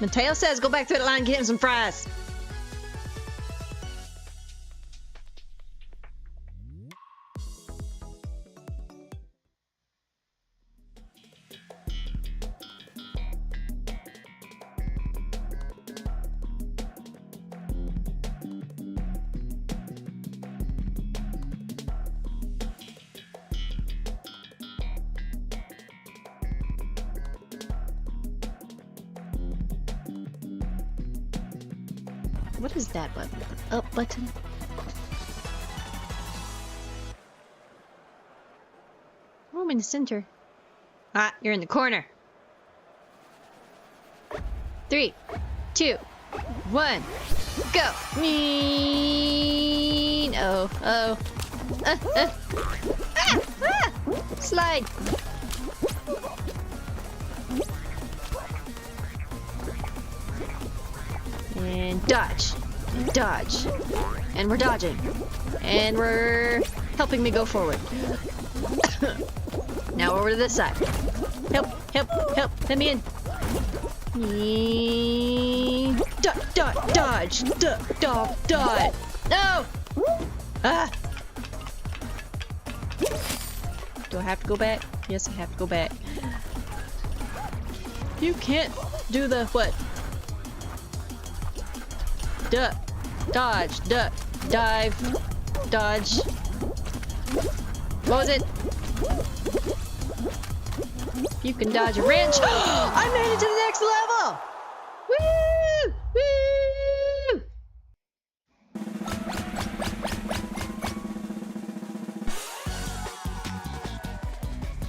Mateo says go back to the line and get him some fries. What is that button? Up button? Oh, I'm in the center. Ah, you're in the corner. 3, 2, 1, go! Mean! Oh, oh. Ah! Slide! And dodge. And dodge. And we're dodging. And we're helping me go forward. Now over to this side. Help, help, help. Let me in. Dodge. Dodge. No! Ah! Do I have to go back? Yes, I have to go back. You can't do the what? Duck, dodge, duck, dive, dodge. What was it? You can dodge a wrench. I made it to the next level! Woo! Woo!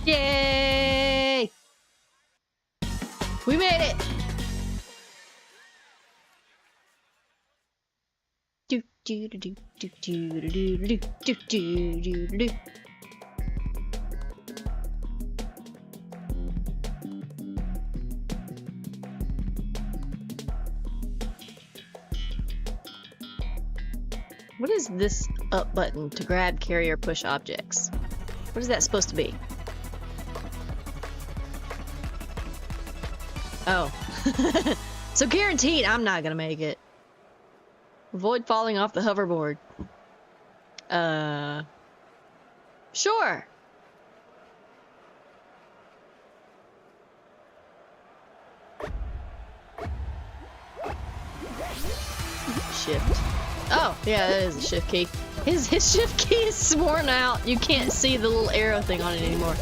Yay! We made it! What is this up button to grab, carry, or push objects? What is that supposed to be? Oh. So guaranteed I'm not gonna make it. Avoid falling off the hoverboard. Sure. Shift. Oh, yeah, that is a shift key. His shift key is worn out. You can't see the little arrow thing on it anymore.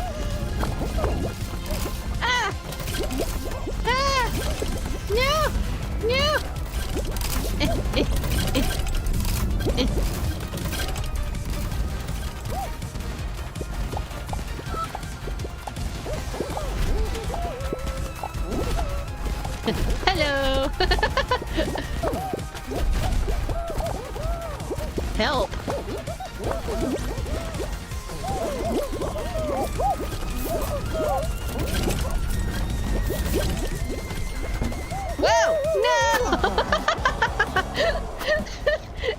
Ah! Ah! No! No! Hello! Help! Whoa! No!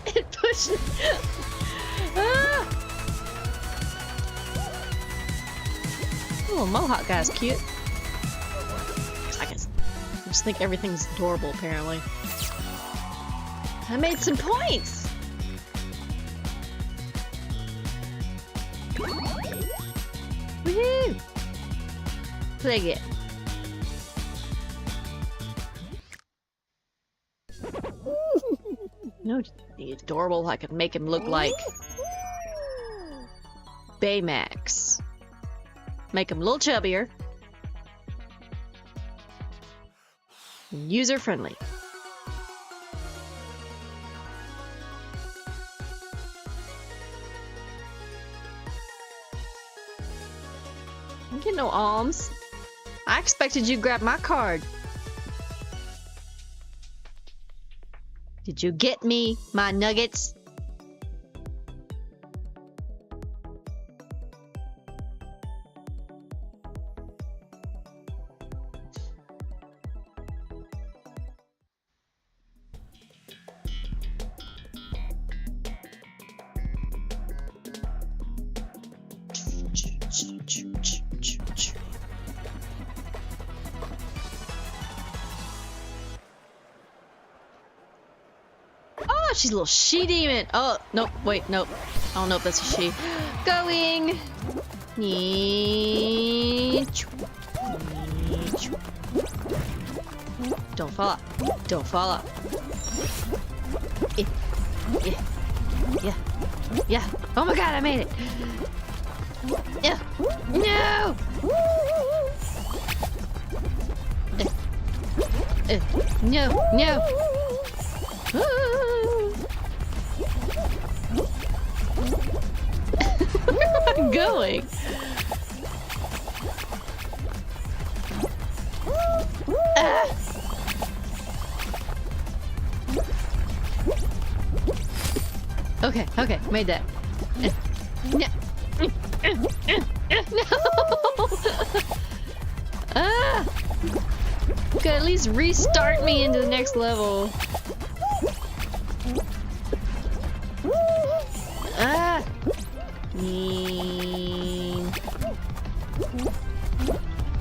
It pushed. Ah! Oh, Mohawk guy's cute. I just think everything's adorable, apparently. I made some points. Woohoo! What did I get? No, he's adorable. I could make him look like Baymax. Make him a little chubbier. User friendly. I'm getting no alms. I expected you to grab my card. Did you get me my nuggets? Oh, she's a little she demon. Oh, nope, wait, nope. I don't know if that's a she. Going. Don't fall up. Don't fall up. Yeah. Yeah. Oh my god, I made it. Yeah. No! No, no. Where am I going? Okay, okay, made that. No. Ah! Could at least restart me into the next level. Ah!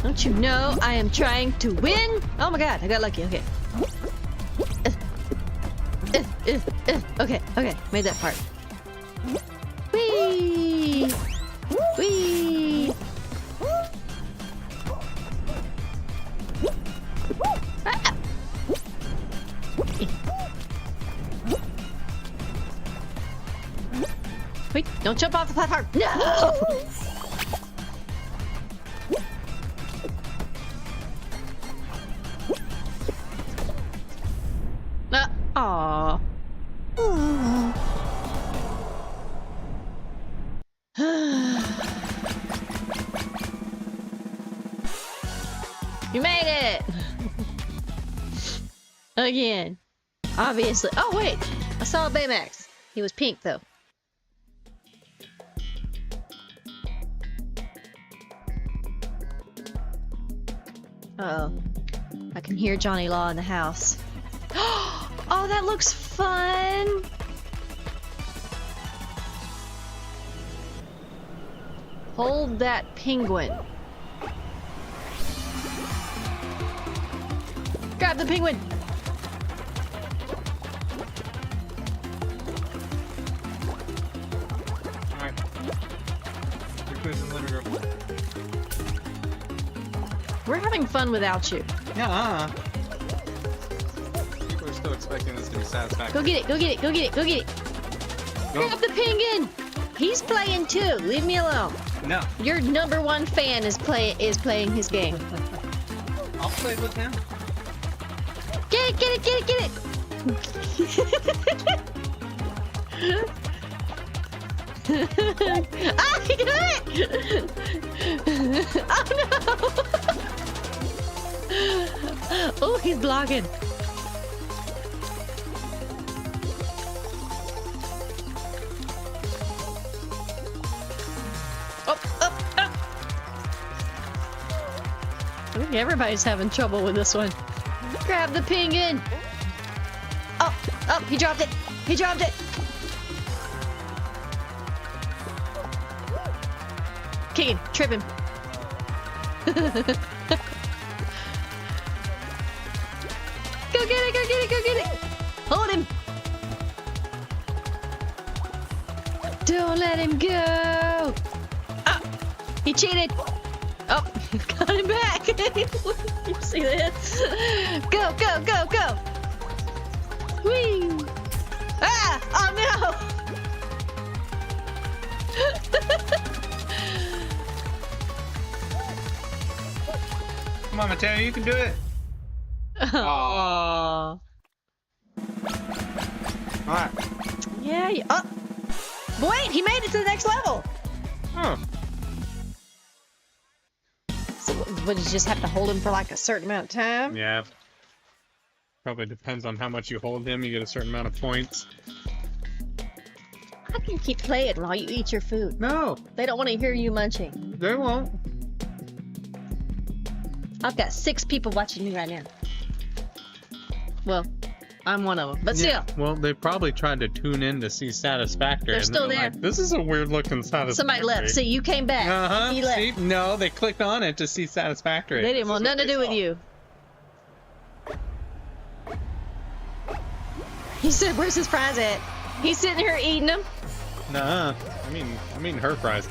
Don't you know I am trying to win? Oh my god, I got lucky. Okay. Okay, okay, made that part. Whee! Whee! Ah! Wait, don't jump off the platform! No! Aww. You made it! Again. Obviously. Oh, wait! I saw a Baymax. He was pink, though. Uh-oh. I can hear Johnny Law in the house. Oh, that looks fun! Hold that penguin. Grab the penguin! Alright. Your food's in the living room. We're having fun without you. Yeah. People are still expecting this to be satisfactory. Go get it, go get it, go get it, go get it! Go. Grab the penguin! He's playing too. Leave me alone. No. Your #1 fan is playing his game. I'll play with him. Get it, get it, get it, get it! Ah, he got it! Oh no! Oh, he's blocking. I think everybody's having trouble with this one. Grab the penguin! Oh, oh, he dropped it! He dropped it! Kick him, trip him. Go get it, go get it, go get it! Hold him! Don't let him go. Oh, he cheated. Oh, got him back. You see this? Go, go, go, go. Whee. Ah, oh no. Come on, Mateo, you can do it. Oh. Alright. Yeah. Oh. But wait, he made it to the next level. Huh. So, would you just have to hold him for like a certain amount of time? Yeah. Probably depends on how much you hold him. You get a certain amount of points. I can keep playing while you eat your food. No, They don't want to hear you munching. they won't. I've got 6 people watching me right now. Well, I'm one of them, but still. Well, they probably tried to tune in to see Satisfactory. They're and still there. Like, this is a weird looking Satisfactory. Somebody left. See, you came back. Uh-huh. He left. See? No, they clicked on it to see Satisfactory. They didn't want nothing to do with you. He said, "Where's his fries at?" He's sitting here eating them. Nuh-uh. I mean her fries.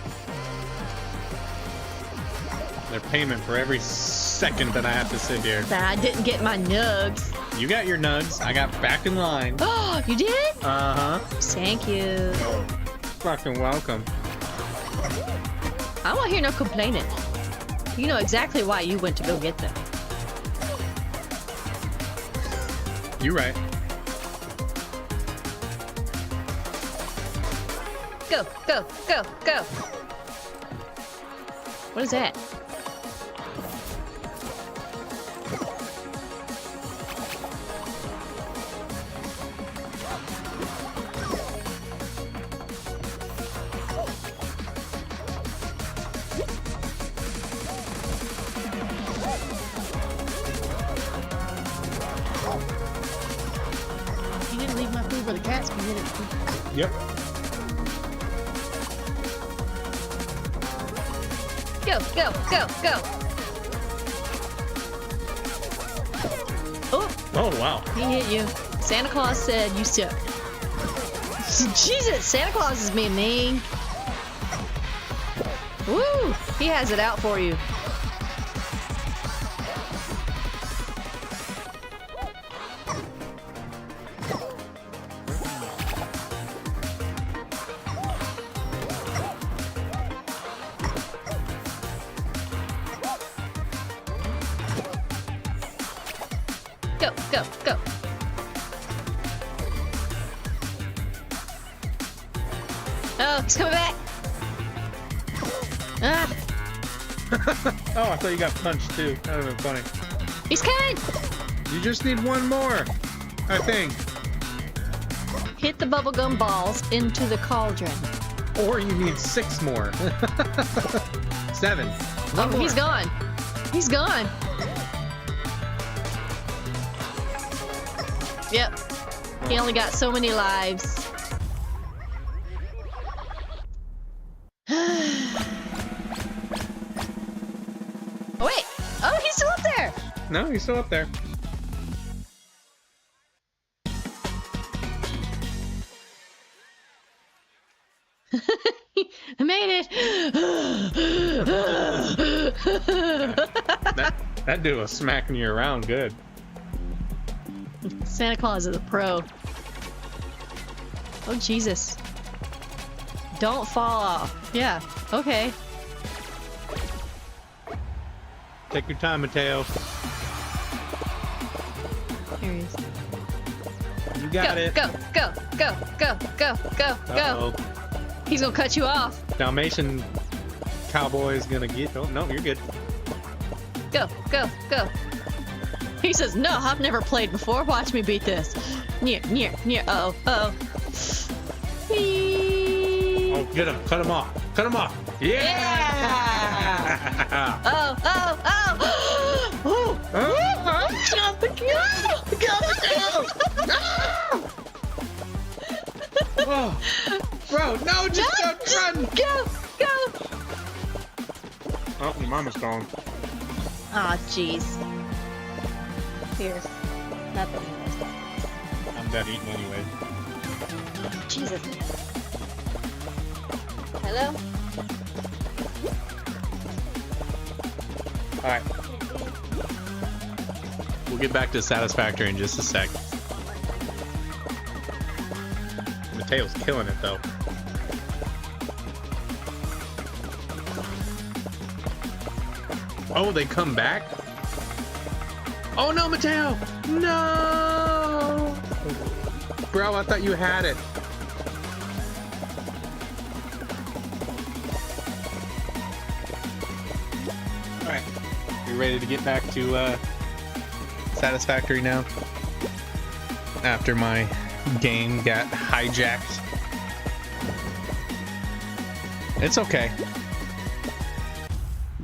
Their payment for every second that I have to sit here. That I didn't get my nugs. You got your nugs. I got back in line. Oh, you did? Uh-huh. Thank you. Fucking welcome. I won't hear no complaining. You know exactly why you went to go get them. You right. Go, go, go, go. What is that? You didn't leave my food where the cats can get it. Yep. Go, go, go, go. Oh, Oh, wow. he hit you. Santa Claus said you suck. Jesus, Santa Claus is being mean. Woo! He has it out for you. Go, go, go. Oh, he's coming back. Ah, Oh, I thought you got punched too. That would have been funny. he's coming. You just need one more, I think. Hit the bubblegum balls into the cauldron. Or you need 6 more. 7. Oh, he's gone. He's gone. Yep. He only got so many lives. Oh, wait. Oh, he's still up there. No, he's still up there. I made it. That dude was smacking you around good. Santa Claus is a pro. Oh, Jesus. Don't fall off. Yeah, okay. Take your time, Mateo. Here he is. You got it. Go, go, go, go, go, go, go. Uh-oh. He's gonna cut you off. Dalmatian cowboy is gonna get. Oh no, you're good. Go, go, go. He says, "No, I've never played before. Watch me beat this." Near, near, near. Uh-oh, uh-oh. Whee! Oh, get him. Cut him off. Cut him off. Yeah! Oh, oh, oh! Oh! Oh, Jump! Go! Go! oh. Bro, no, just don't run! Go! Go! Oh, your mama's gone. Aw, jeez. Here's nothing. I'm done eating anyway. Jesus. Hello? Alright. We'll get back to Satisfactory in just a sec. Mateo's killing it though. Oh, they come back? Oh no, Mateo! No! Bro, I thought you had it. Alright. You ready to get back to Satisfactory now? After my game got hijacked. It's okay.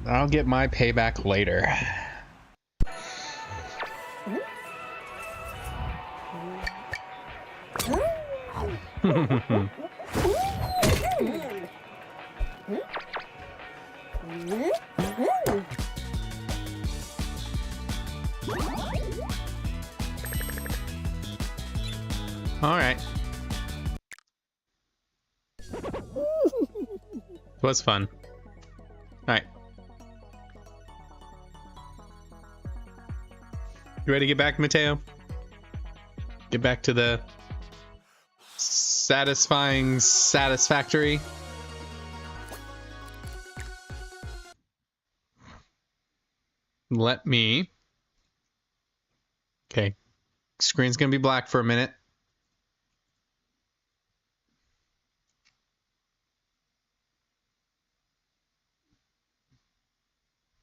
I'll get my payback later. All right. It was fun. All right. You ready to get back, Mateo? Get back to the satisfying Satisfactory. Let me. Okay. Screen's gonna be black for a minute.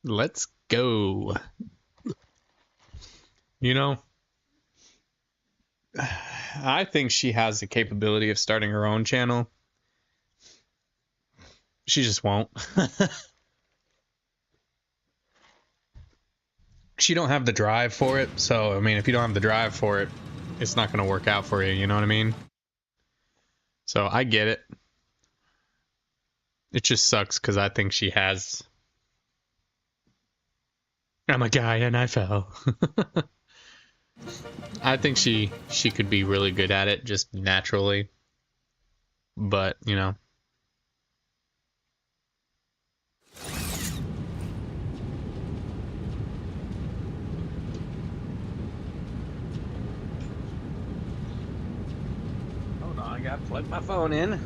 Let's go. You know, I think she has the capability of starting her own channel. She just won't. She don't have the drive for it. So, I mean, if you don't have the drive for it, it's not going to work out for you. You know what I mean? So I get it. It just sucks because I think she has. I'm a guy and I fell. I think she could be really good at it just naturally. But, you know. Hold on, I gotta plug my phone in.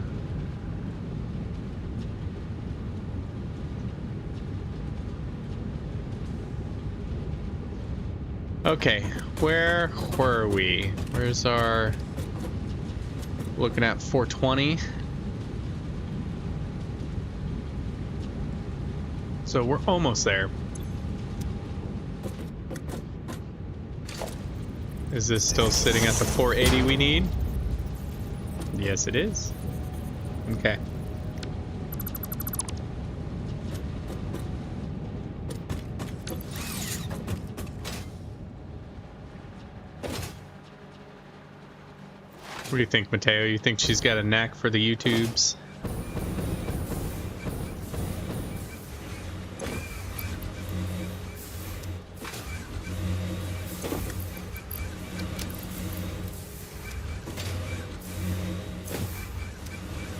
Okay, where were we? Where's our... Looking at 420. So we're almost there. Is this still sitting at the 480 we need? Yes, it is. Okay. What do you think, Mateo? You think she's got a knack for the YouTubes?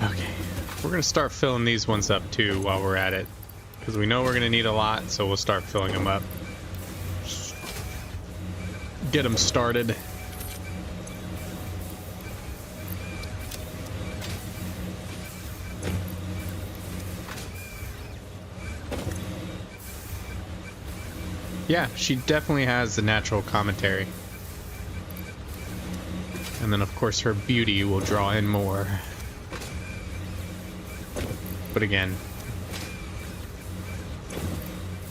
Okay, we're gonna start filling these ones up too while we're at it, because we know we're gonna need a lot, so we'll start filling them up. Get them started. Yeah, she definitely has the natural commentary. And then, of course, her beauty will draw in more. But again,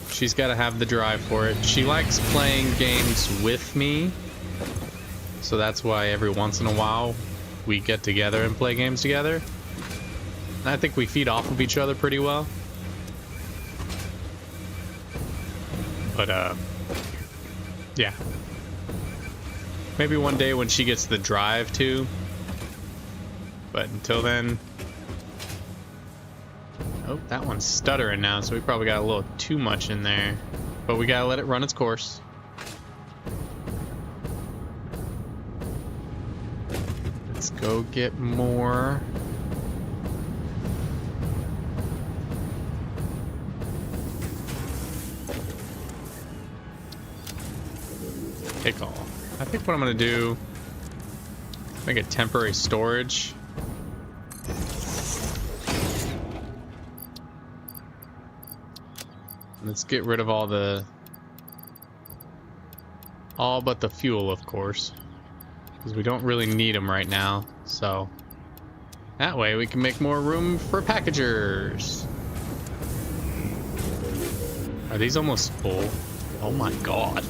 she's got to have the drive for it. She likes playing games with me. So that's why every once in a while we get together and play games together. And I think we feed off of each other pretty well. But, yeah. Maybe one day when she gets the drive, too. But until then... Oh, that one's stuttering now, so we probably got a little too much in there. But we gotta let it run its course. Let's go get more. I think what I'm gonna do, make a temporary storage. Let's get rid of all but the fuel, of course, because we don't really need them right now. So that way we can make more room for packagers. Are these almost full? Oh my god.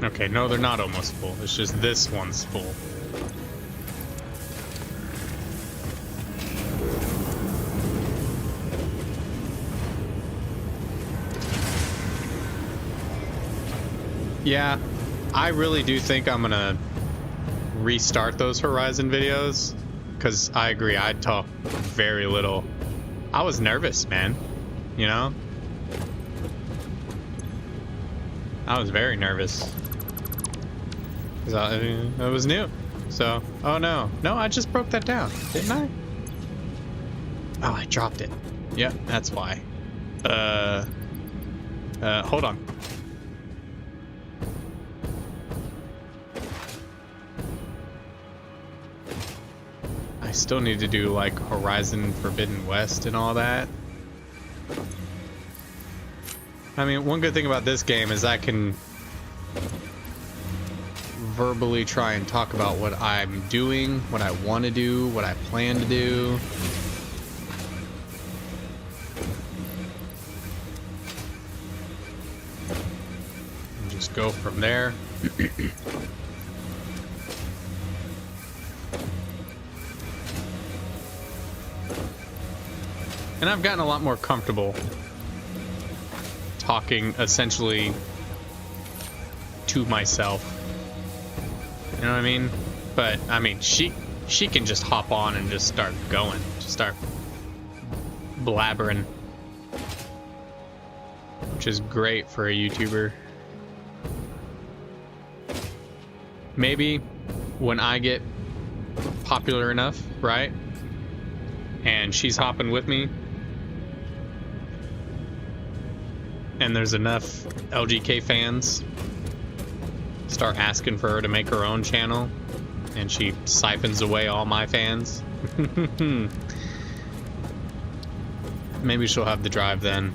Okay, no, they're not almost full. It's just this one's full. Yeah, I really do think I'm gonna restart those Horizon videos, because I agree, I talk very little. I was nervous, man, you know? I was very nervous. Because I was new. So, oh no. No, I just broke that down, didn't I? Oh, I dropped it. Yep, that's why. Hold on. I still need to do like Horizon Forbidden West and all that. I mean, one good thing about this game is I can verbally try and talk about what I'm doing, what I want to do, what I plan to do. And just go from there. And I've gotten a lot more comfortable talking essentially to myself. You know what I mean? But I mean, she can just hop on and just start going, just start blabbering, which is great for a YouTuber. Maybe when I get popular enough, right? And she's hopping with me, and there's enough LGK fans start asking for her to make her own channel, and she siphons away all my fans. Maybe she'll have the drive then.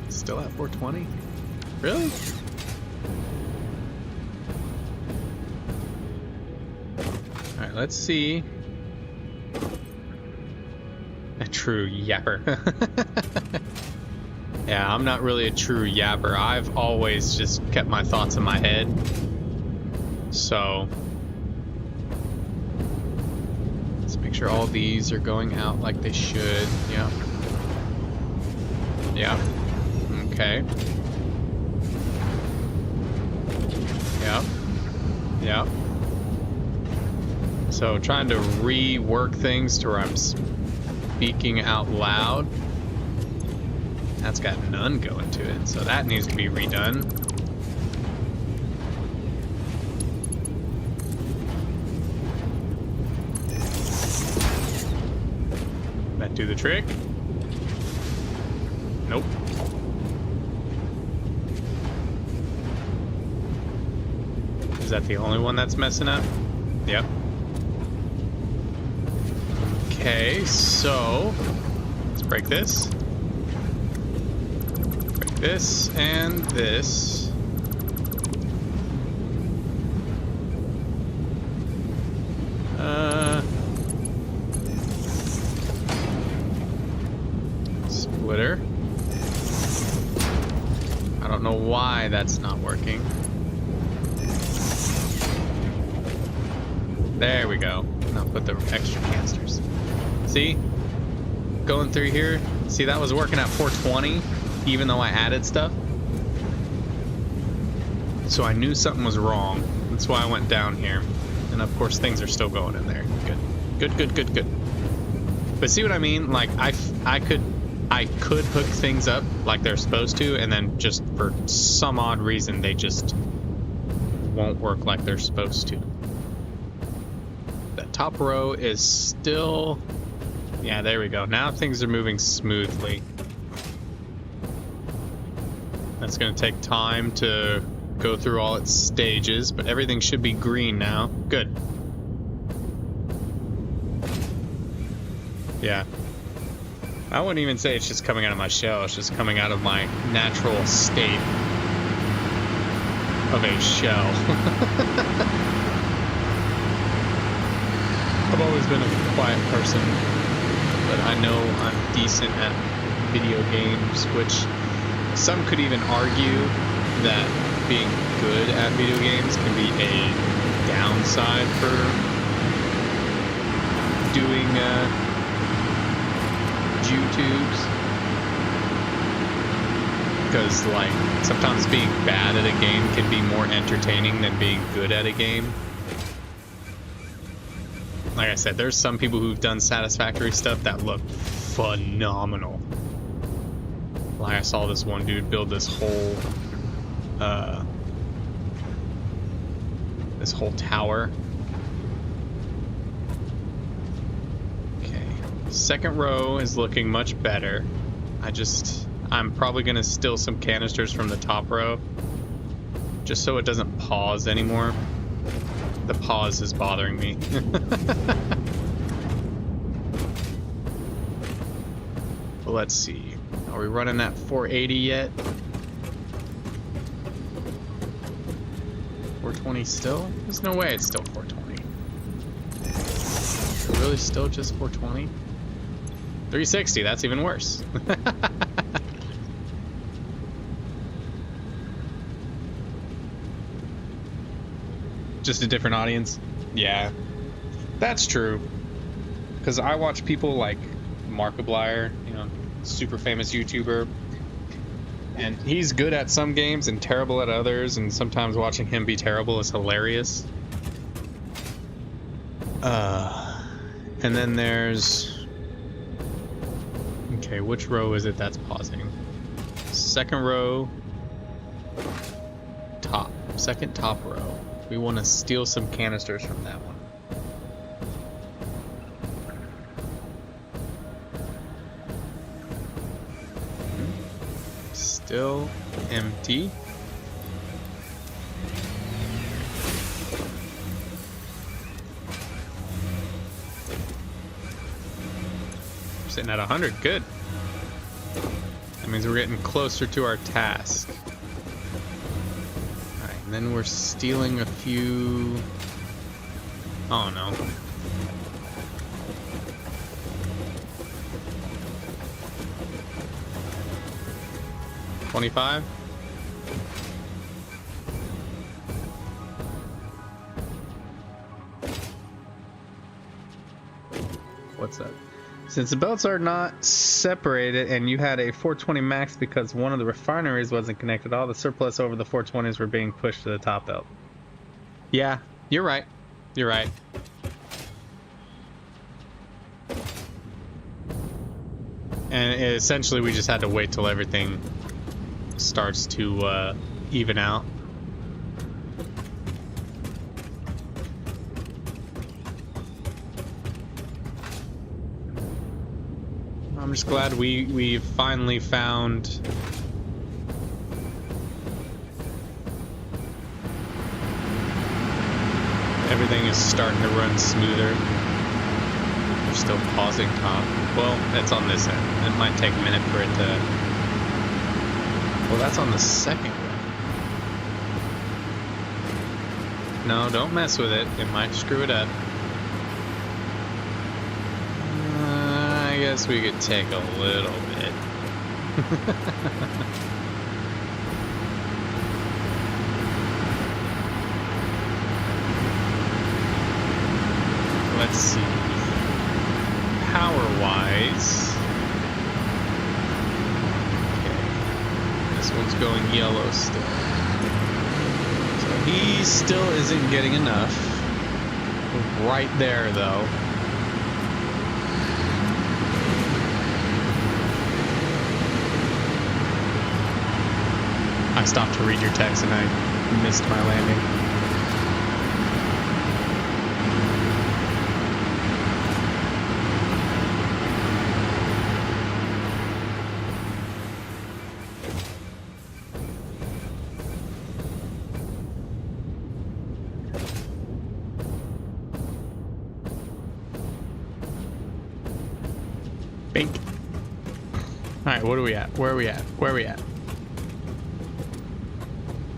Still at 420? Really? Alright, let's see. A true yapper. Yeah, I'm not really a true yapper. I've always just kept my thoughts in my head. So let's make sure all these are going out like they should. Yeah. Yeah. Okay. Yeah. Yeah. So trying to rework things to where I'm speaking out loud. That's got none going to it, so that needs to be redone. That do the trick? Nope. Is that the only one that's messing up? Yep. Okay, so let's break this. Break this and this. Splitter. I don't know why that's not working. There we go. Now put the extra canisters. See? Going through here. See, that was working at 420, even though I added stuff. So I knew something was wrong. That's why I went down here. And of course, things are still going in there. Good. Good, good, good, good. But see what I mean? Like, I could hook things up like they're supposed to, and then just for some odd reason, they just won't work like they're supposed to. That top row is still... Yeah, there we go. Now things are moving smoothly. That's going to take time to go through all its stages, but everything should be green now. Good. Yeah. I wouldn't even say it's just coming out of my shell. It's just coming out of my natural state of a shell. I've always been a quiet person, but I know I'm decent at video games, which some could even argue that being good at video games can be a downside for doing YouTubes. Because, like, sometimes being bad at a game can be more entertaining than being good at a game. Like I said, there's some people who've done satisfactory stuff that look phenomenal. Like, I saw this one dude build this whole tower. Okay, second row is looking much better. I'm probably gonna steal some canisters from the top row, just so it doesn't pause anymore. The pause is bothering me. But let's see. Are we running that 480 yet? 420 still? There's no way it's still 420. Is it really still just 420? 360, that's even worse. Just a different audience? Yeah, that's true. Because I watch people like Markiplier, you know, super famous YouTuber, and he's good at some games and terrible at others, and sometimes watching him be terrible is hilarious. And then there's... Okay, which row is it that's pausing? Second row, top. Second top row. We want to steal some canisters from that one. Still empty. We're sitting at 100. Good. That means we're getting closer to our task. Alright, and then we're stealing a few... Oh no. $25? What's that? Since the belts are not separated and you had a 420 max because one of the refineries wasn't connected, all the surplus over the 420s were being pushed to the top belt. Yeah, you're right. You're right. And essentially we just had to wait till everything starts to even out. I'm just glad we finally found everything is starting to run smoother. We're still pausing top. Well, that's on this end. It might take a minute for it to... Well, that's on the second one. No, don't mess with it. It might screw it up. I guess we could take a little bit. Let's see. Power-wise... This one's going yellow still. So he still isn't getting enough. Right there, though. I stopped to read your text and I missed my landing. Bink. Alright, what are we at? Where are we at? Where are we at?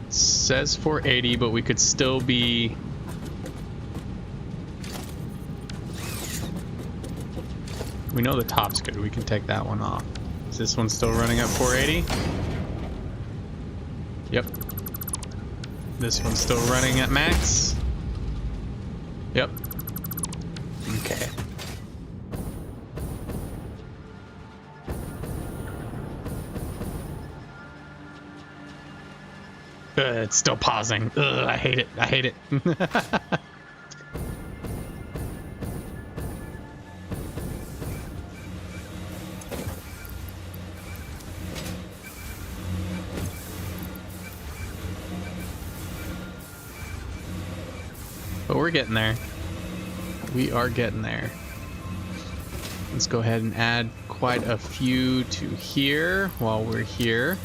Says 480, but we could still be... We know the top's good. We can take that one off. Is this one still running at 480? Yep. This one's still running at max? Yep. Okay. It's still pausing. Ugh, I hate it. I hate it. But we're getting there. We are getting there. Let's go ahead and add quite a few to here while we're here.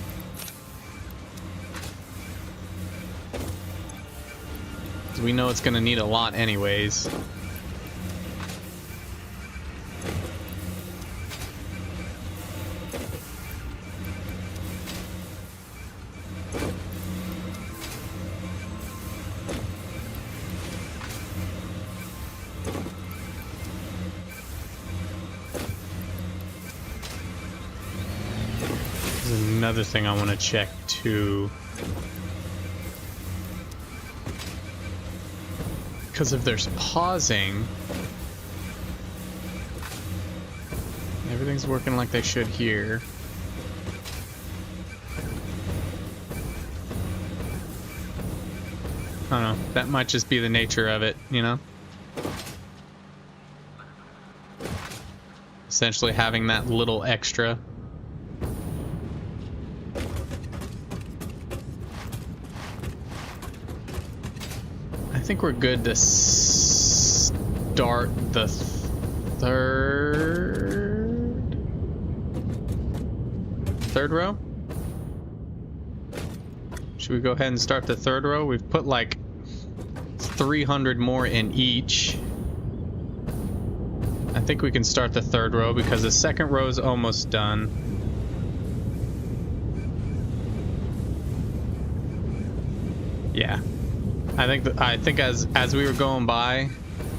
Because we know it's going to need a lot anyways. Another thing I want to check too, because if there's pausing, everything's working like they should here. I don't know, that might just be the nature of it, you know? Essentially having that little extra. I think we're good to start the third row. Should we go ahead and start the third row? We've put like 300 more in each. I think we can start the third row because the second row is almost done. Yeah. I think as we were going by,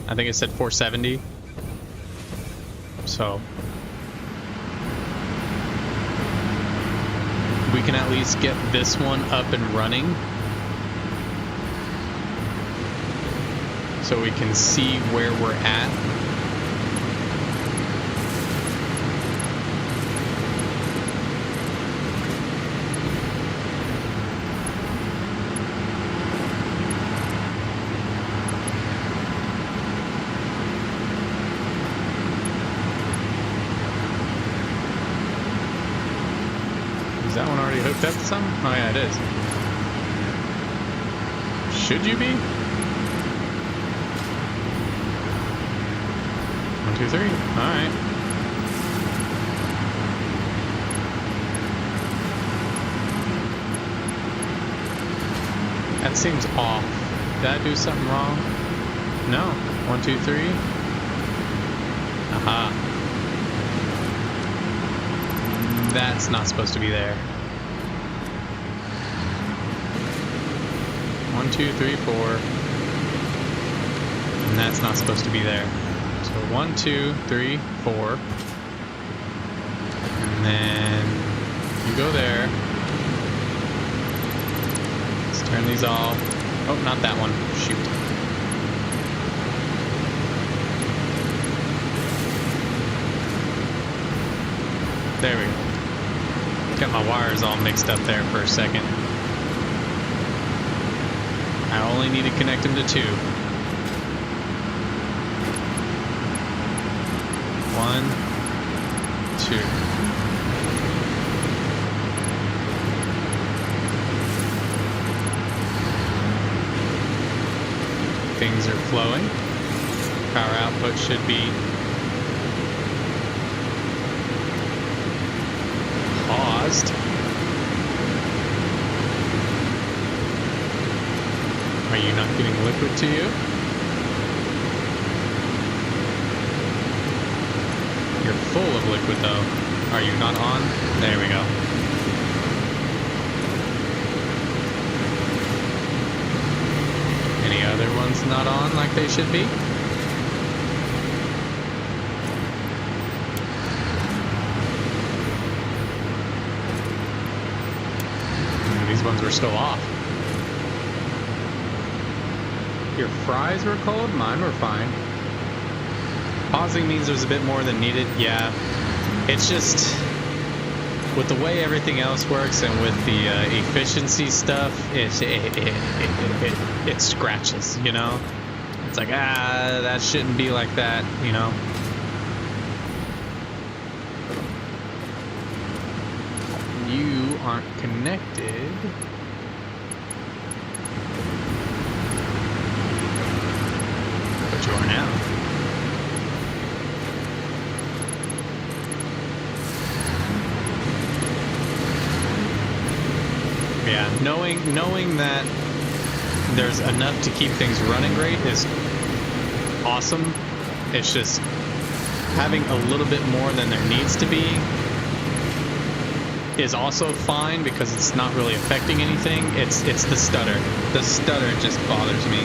I think it said 470. So we can at least get this one up and running so we can see where we're at. Is that one already hooked up to something? Oh yeah, it is. Should you be? 1, 2, 3. Alright. That seems off. Did I do something wrong? No. 1, 2, 3. Aha. That's not supposed to be there. 1, 2, 3, 4. And that's not supposed to be there. So 1, 2, 3, 4. And then you go there. Let's turn these off. Oh, not that one. Shoot. There we go. Got my wires all mixed up there for a second. I only need to connect them to 2. 1, 2. Things are flowing. Power output should be paused. Are you not getting liquid to you? You're full of liquid though. Are you not on? There we go. Any other ones not on like they should be? These ones were still off. Your fries were cold? Mine were fine. Pausing means there's a bit more than needed. Yeah. It's just, with the way everything else works and with the efficiency stuff, it scratches, you know? It's like, that shouldn't be like that, you know? You aren't connected. But you are now. Yeah, knowing that there's enough to keep things running great is awesome. It's just having a little bit more than there needs to be is also fine because it's not really affecting anything. It's the stutter. The stutter just bothers me.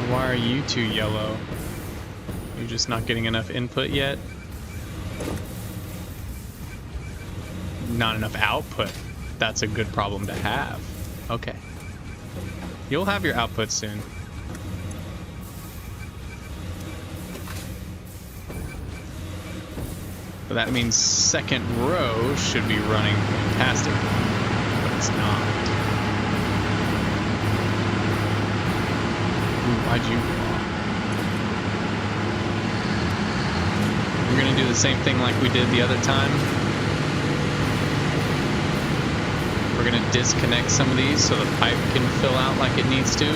Why are you two yellow? You're just not getting enough input yet? Not enough output. That's a good problem to have. Okay. You'll have your output soon. So that means second row should be running fantastic, but it's not. Ooh, why'd you? We're gonna do the same thing like we did the other time. We're gonna disconnect some of these so the pipe can fill out like it needs to.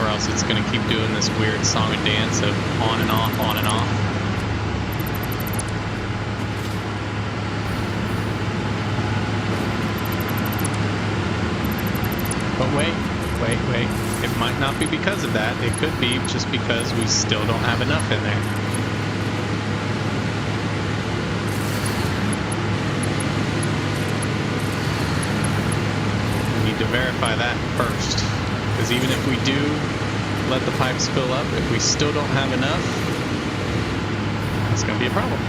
Or else it's gonna keep doing this weird song and dance of on and off, on and off. But wait. It might not be because of that. It could be just because we still don't have enough in there. We need to verify that first. Because even if we do let the pipes fill up, if we still don't have enough, it's going to be a problem.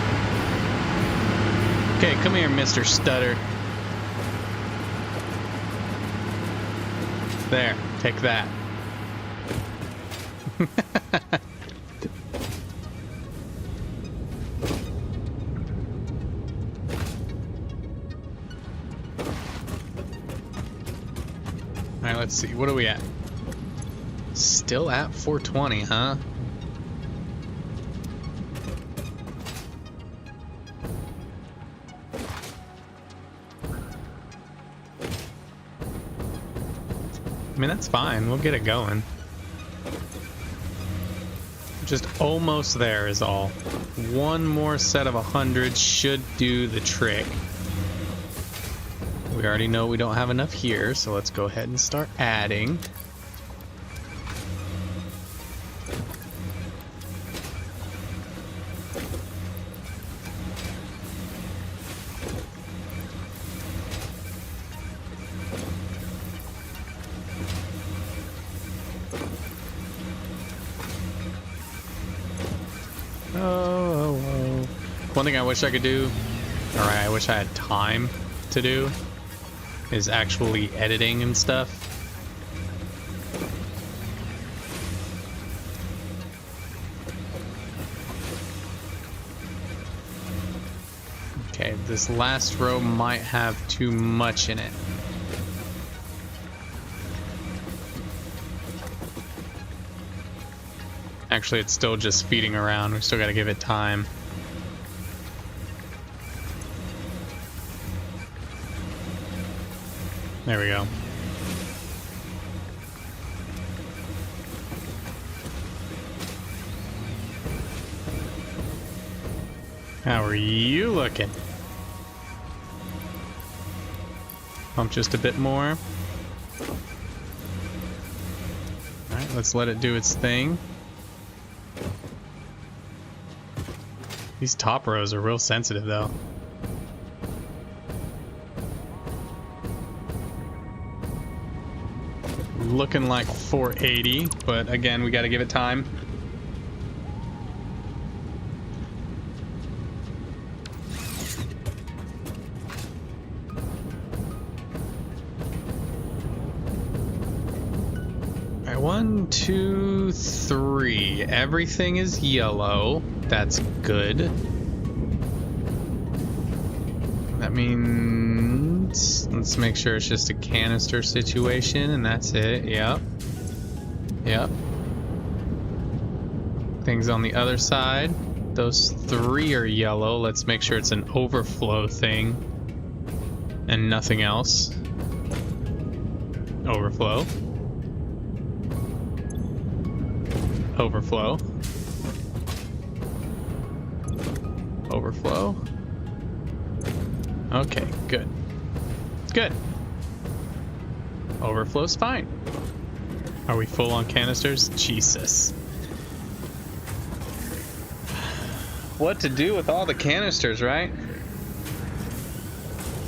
Okay, come here, Mr. Stutter. There, take that. Alright, let's see. What are we at? Still at 420, huh? I mean, that's fine. We'll get it going. Just almost there is all. One more set of 100 should do the trick. We already know we don't have enough here, so let's go ahead and start adding. One thing I wish I could do, or I wish I had time to do, is actually editing and stuff. Okay, this last row might have too much in it. Actually, it's still just feeding around. We still got to give it time. There we go. How are you looking? Pump just a bit more. let's let it do its thing. These top rows are real sensitive though. Looking like 480, but again, we got to give it time. All right, 1, 2, 3. Everything is yellow. That's good. That means let's make sure it's just a canister situation, and that's it. Yep. Yep. Things on the other side. Those 3 are yellow. Let's make sure it's an overflow thing and nothing else. Overflow. Overflow. Overflow. Okay, good. Good. Overflow's fine. Are we full on canisters? Jesus. What to do with all the canisters, right?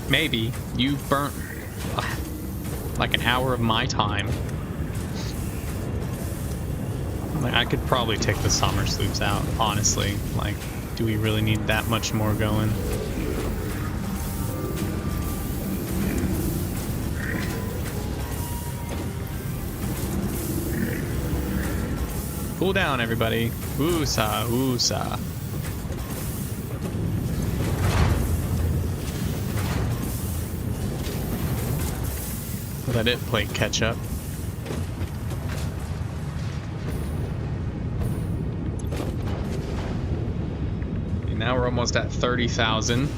Maybe you burnt like an hour of my time. Like, I could probably take the summer sleeves out, honestly. Like, do we really need that much more going? Cool down, everybody. Woosah, woosah. Let it play catch up. Now we're almost at 30,000.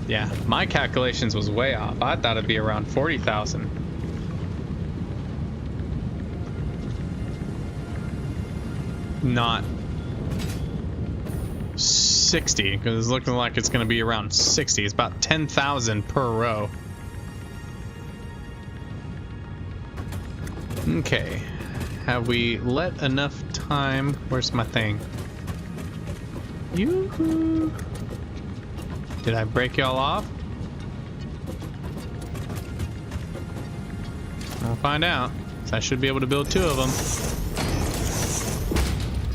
Yeah, my calculations was way off. I thought it'd be around 40,000. Not 60, because it's looking like it's going to be around 60. It's about 10,000 per row. Okay. Have we let enough time? Where's my thing? Yoo-hoo. Did I break y'all off? I'll find out. So I should be able to build 2 of them.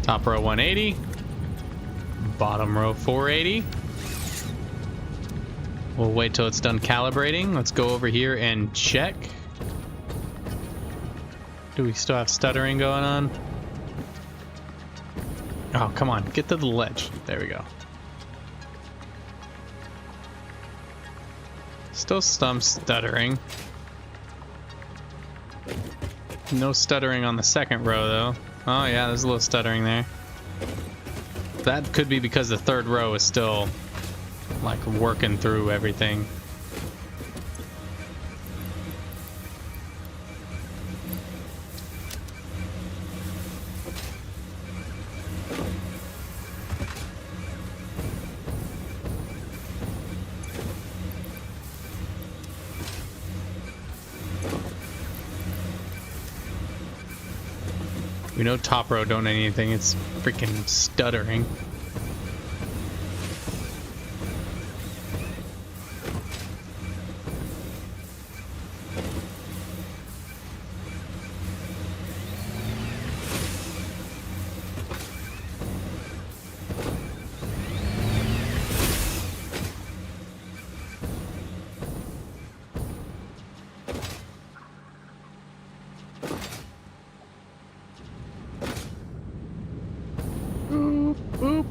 Top row 180. Bottom row 480. We'll wait till it's done calibrating. Let's go over here and check. Do we still have stuttering going on? Oh, come on. Get to the ledge. There we go. Still some stuttering. No stuttering on the second row, though. Oh, yeah, there's a little stuttering there. That could be because the third row is still, like, working through everything. We know top row don't anything, it's freaking stuttering.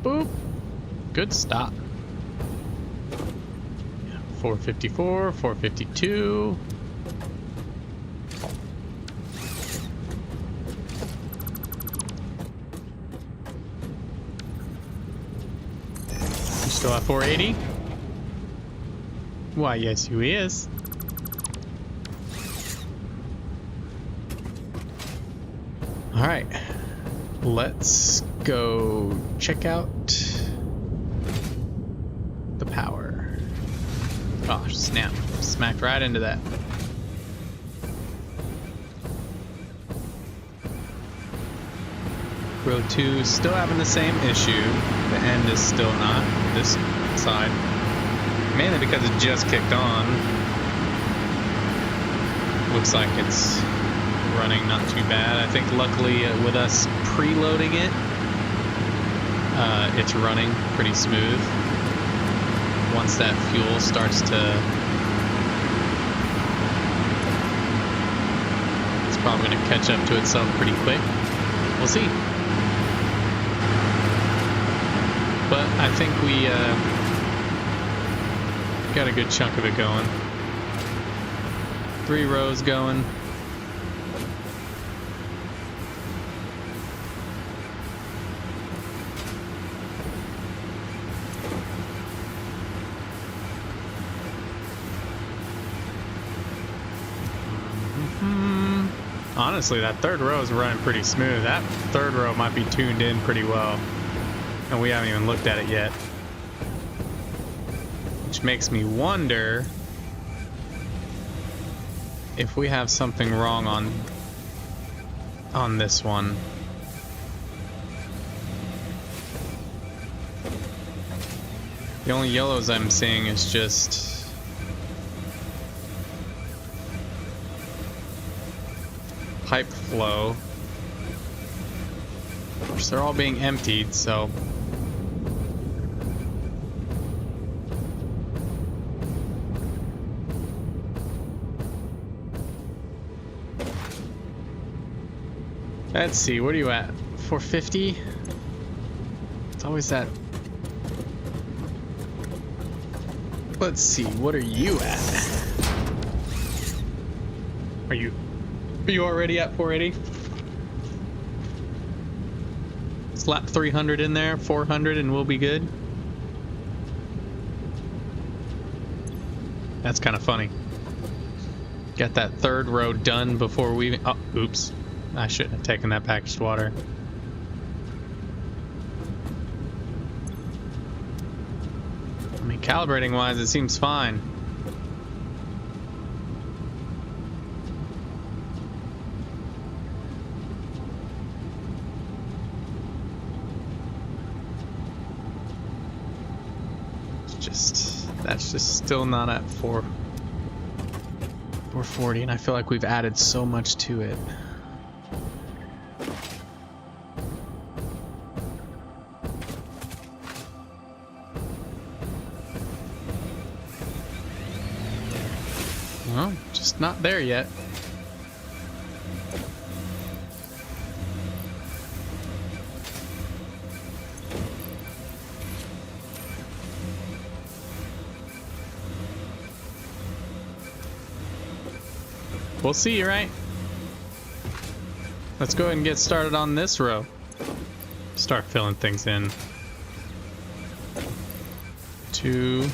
Boop. Good stop. 454, 452. You still at 480? Why, yes, you is. All right. Let's go check out the power. Oh, snap. Smacked right into that. Row 2 still having the same issue. The end is still not. This side. Mainly because it just kicked on. Looks like it's running not too bad. I think luckily with us preloading it, it's running pretty smooth. Once that fuel starts to... It's probably going to catch up to itself pretty quick. We'll see. But I think we got a good chunk of it going. 3 rows going. Honestly, that third row is running pretty smooth. That third row might be tuned in pretty well. And we haven't even looked at it yet. Which makes me wonder if we have something wrong on this one. The only yellows I'm seeing is just pipe flow, which they're all being emptied, so let's see, what are you at? 450? It's always that. Let's see, what are you at? Are you already at 480? Slap 300 in there, 400, and we'll be good. That's kind of funny. Get that third row done before we... Oh, oops. I shouldn't have taken that packaged water. I mean, calibrating wise, it seems fine. That's just still not at 440, and I feel like we've added so much to it. Well, just not there yet. We'll see, right? Let's go ahead and get started on this row. Start filling things in. 2.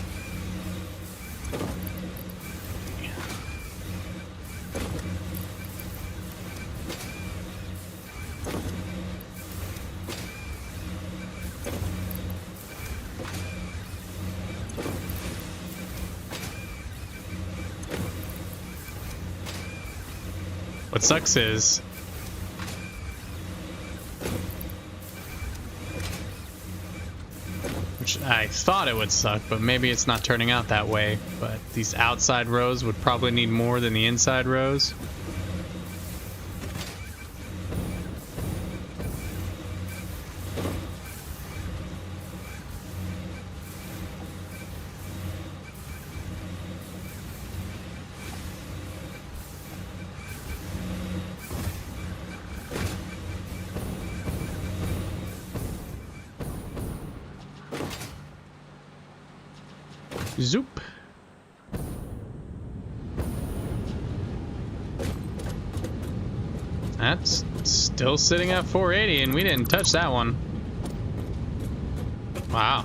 What sucks is which I thought it would suck, but maybe it's not turning out that way. But these outside rows would probably need more than the inside rows. Zoop. That's still sitting at 480 and we didn't touch that one. Wow.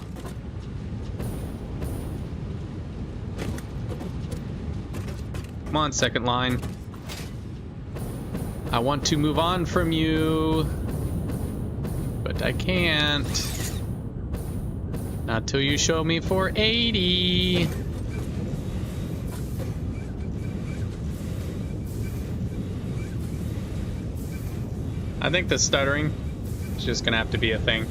Come on, second line. I want to move on from you, but I can't. Not till you show me 480. I think the stuttering It's just gonna have to be a thing.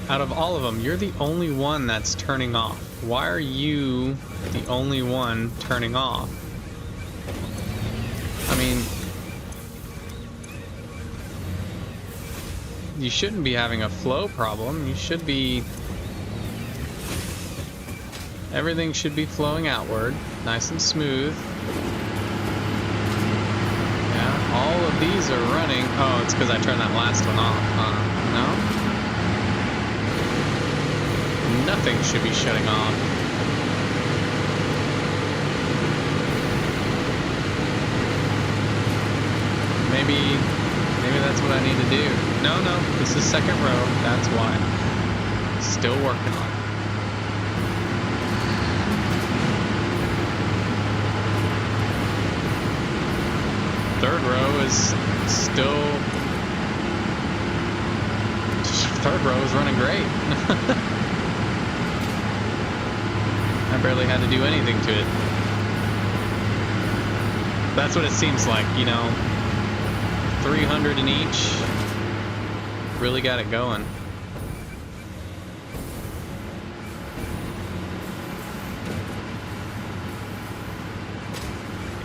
Out of all of them, you're the only one that's turning off. Why are you the only one turning off? I mean, you shouldn't be having a flow problem. You should be... Everything should be flowing outward, nice and smooth. Yeah, all of these are running. Oh, it's because I turned that last one off. No? Nothing should be shutting off. Maybe that's what I need to do. No, this is second row. That's why. Still working on it. Third row is still... Third row is running great. I barely had to do anything to it. That's what it seems like, you know. 300 in each. Really got it going.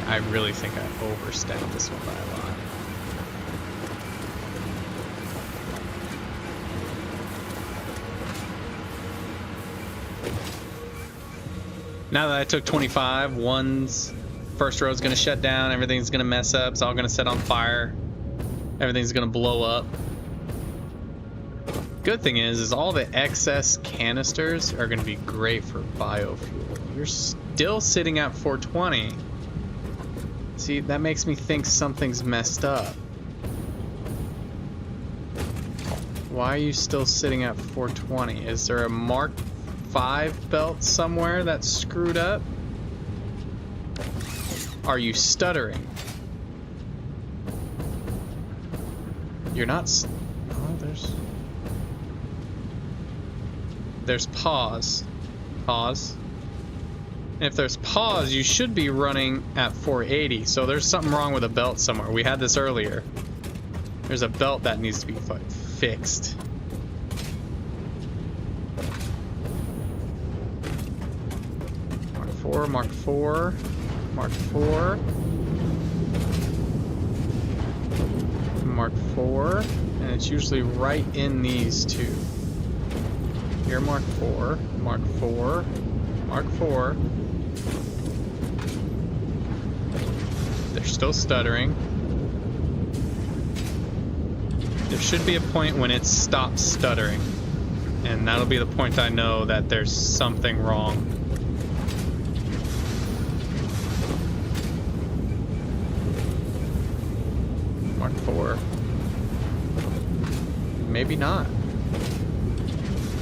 I really think I overstacked this one by a lot. Now that I took 25, first row is going to shut down, everything's going to mess up, it's all going to set on fire, everything's going to blow up. Good thing is all the excess canisters are going to be great for biofuel. You're still sitting at 420. See, that makes me think something's messed up. Why are you still sitting at 420? Is there a Mark 5 belt somewhere that's screwed up? Are you stuttering? You're not. Oh, there's pause. Pause. And if there's pause, you should be running at 480. So there's something wrong with a belt somewhere. We had this earlier. There's a belt that needs to be fixed. Mark 4, Mark 4, Mark 4, and it's usually right in these two. Here, Mark 4, Mark 4, Mark 4. They're still stuttering. There should be a point when it stops stuttering, and that'll be the point I know that there's something wrong. Mark 4. Maybe not.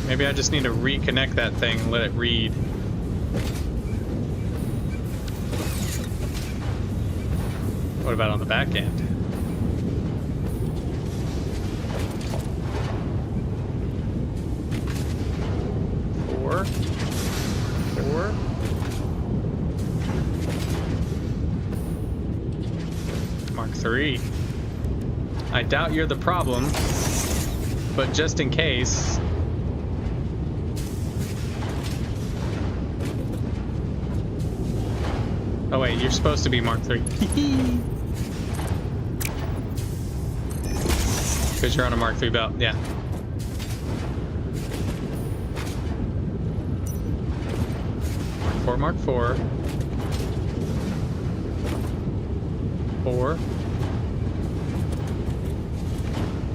Maybe I just need to reconnect that thing and let it read. What about on the back end? Four. Mark 3. I doubt you're the problem, but just in case. Oh wait, you're supposed to be Mark 3. Because you're on a Mark 3 belt, yeah. Mark 4. 4.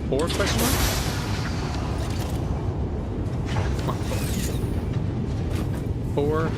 4 question mark? Mark 4. 4.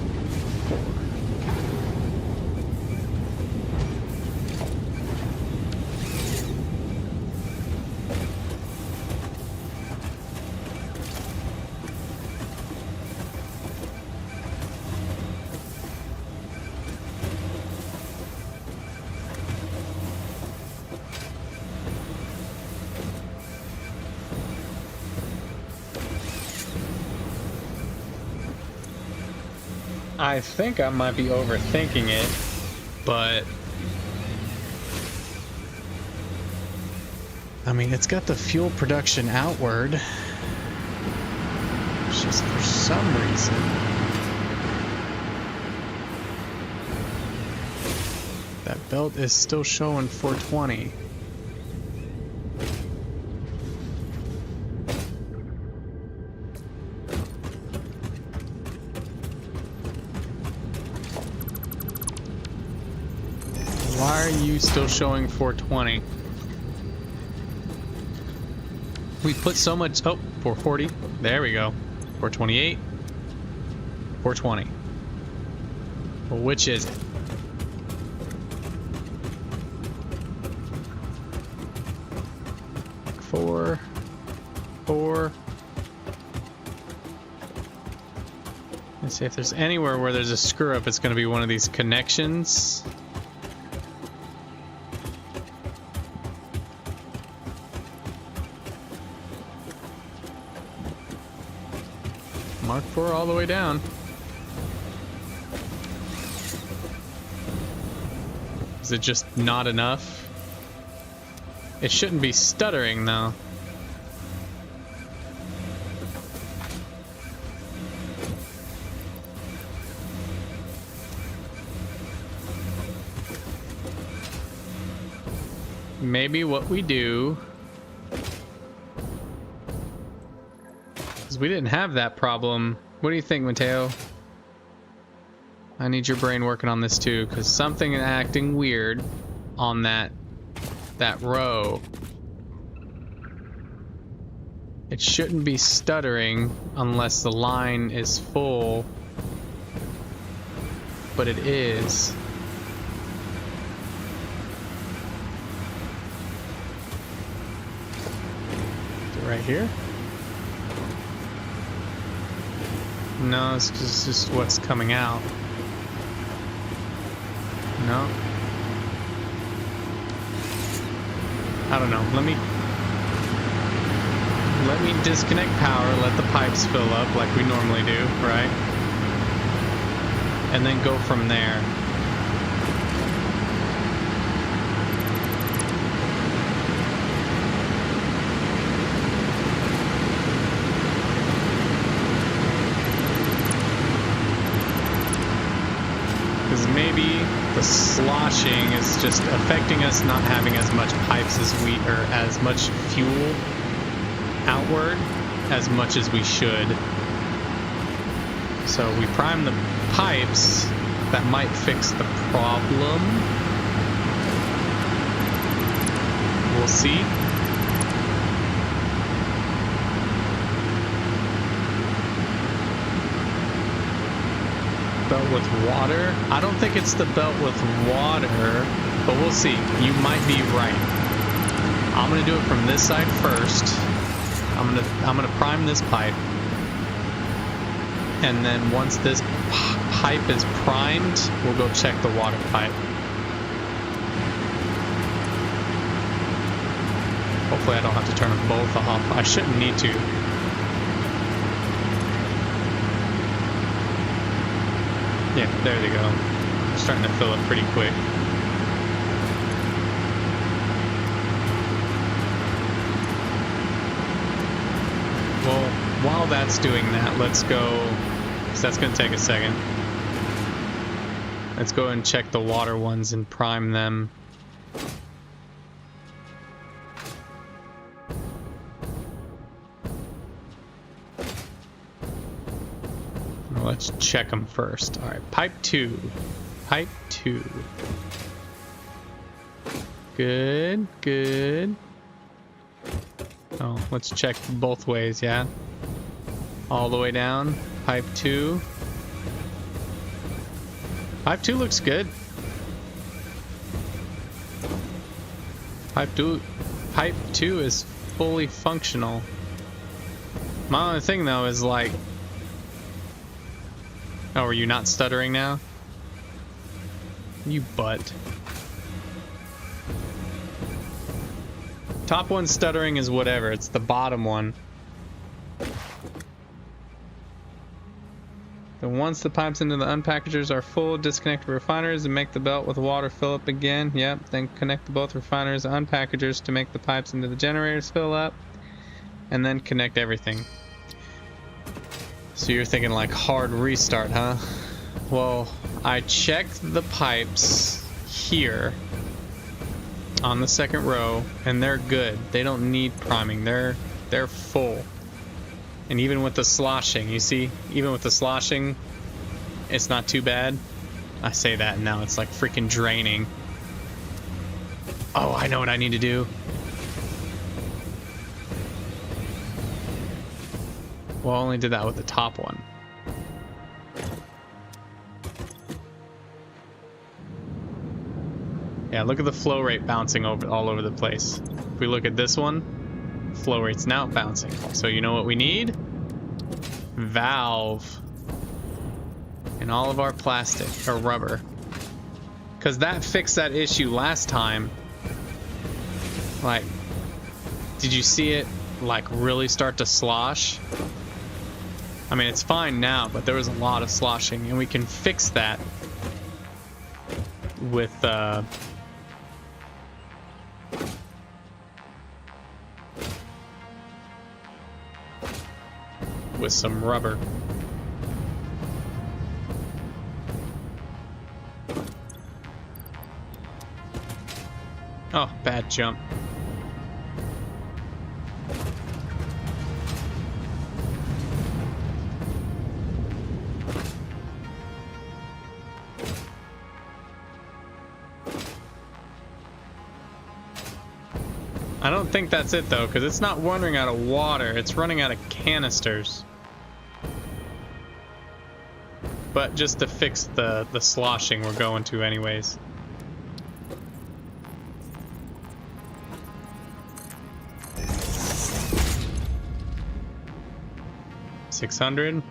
I think I might be overthinking it, but I mean, it's got the fuel production outward. It's just for some reason. That belt is still showing 420. Why are you still showing 420? We put so much... Oh, 440. There we go. 428. 420. Well, which is it? Four. Let's see if there's anywhere where there's a screw up. It's going to be one of these connections. Mark 4 all the way down. Is it just not enough? It shouldn't be stuttering though. Maybe what we do, because we didn't have that problem. What do you think, Mateo? I need your brain working on this too, because something is acting weird on that row. It shouldn't be stuttering unless the line is full, but it is. Right here? No, it's just what's coming out. No. I don't know. Let me disconnect power, let the pipes fill up like we normally do, right? And then go from there. Maybe the sloshing is just affecting us not having as much pipes as we, or as much fuel outward as much as we should. So we prime the pipes. That might fix the problem. We'll see. Belt with water? I don't think it's the belt with water, but we'll see. You might be right. I'm gonna do it from this side first. I'm gonna prime this pipe, and then once this pipe is primed, we'll go check the water pipe. Hopefully I don't have to turn them both off. I shouldn't need to. Yeah, there they go. Starting to fill up pretty quick. Well, while that's doing that, let's go, because that's going to take a second. Let's go and check the water ones and prime them. Let's check them first. All right, pipe 2. Pipe 2. Good, good. Oh, let's check both ways, yeah? All the way down. Pipe 2. Pipe 2 looks good. Pipe 2 is fully functional. My only thing though is like, oh, are you not stuttering now? You butt. Top one stuttering is whatever. It's the bottom one. The So once the pipes into the unpackagers are full, disconnect the refiners and make the belt with water fill up again. Yep, then connect both refiners and unpackagers to make the pipes into the generators fill up. And then connect everything. So you're thinking like hard restart, huh? Well, I checked the pipes here on the second row and they're good. They don't need priming. They're full. And even with the sloshing, you see, even with the sloshing, it's not too bad. I say that and now it's like freaking draining. Oh, I know what I need to do. Well, I only did that with the top one. Yeah, look at the flow rate bouncing all over the place. If we look at this one, flow rate's now bouncing. So you know what we need? Valve. In all of our plastic or rubber. Because that fixed that issue last time. Like, did you see it like really start to slosh? I mean, it's fine now, but there was a lot of sloshing, and we can fix that with some rubber. Oh, bad jump. I don't think that's it though, because it's not running out of water, it's running out of canisters. But just to fix the sloshing we're going to anyways. $600.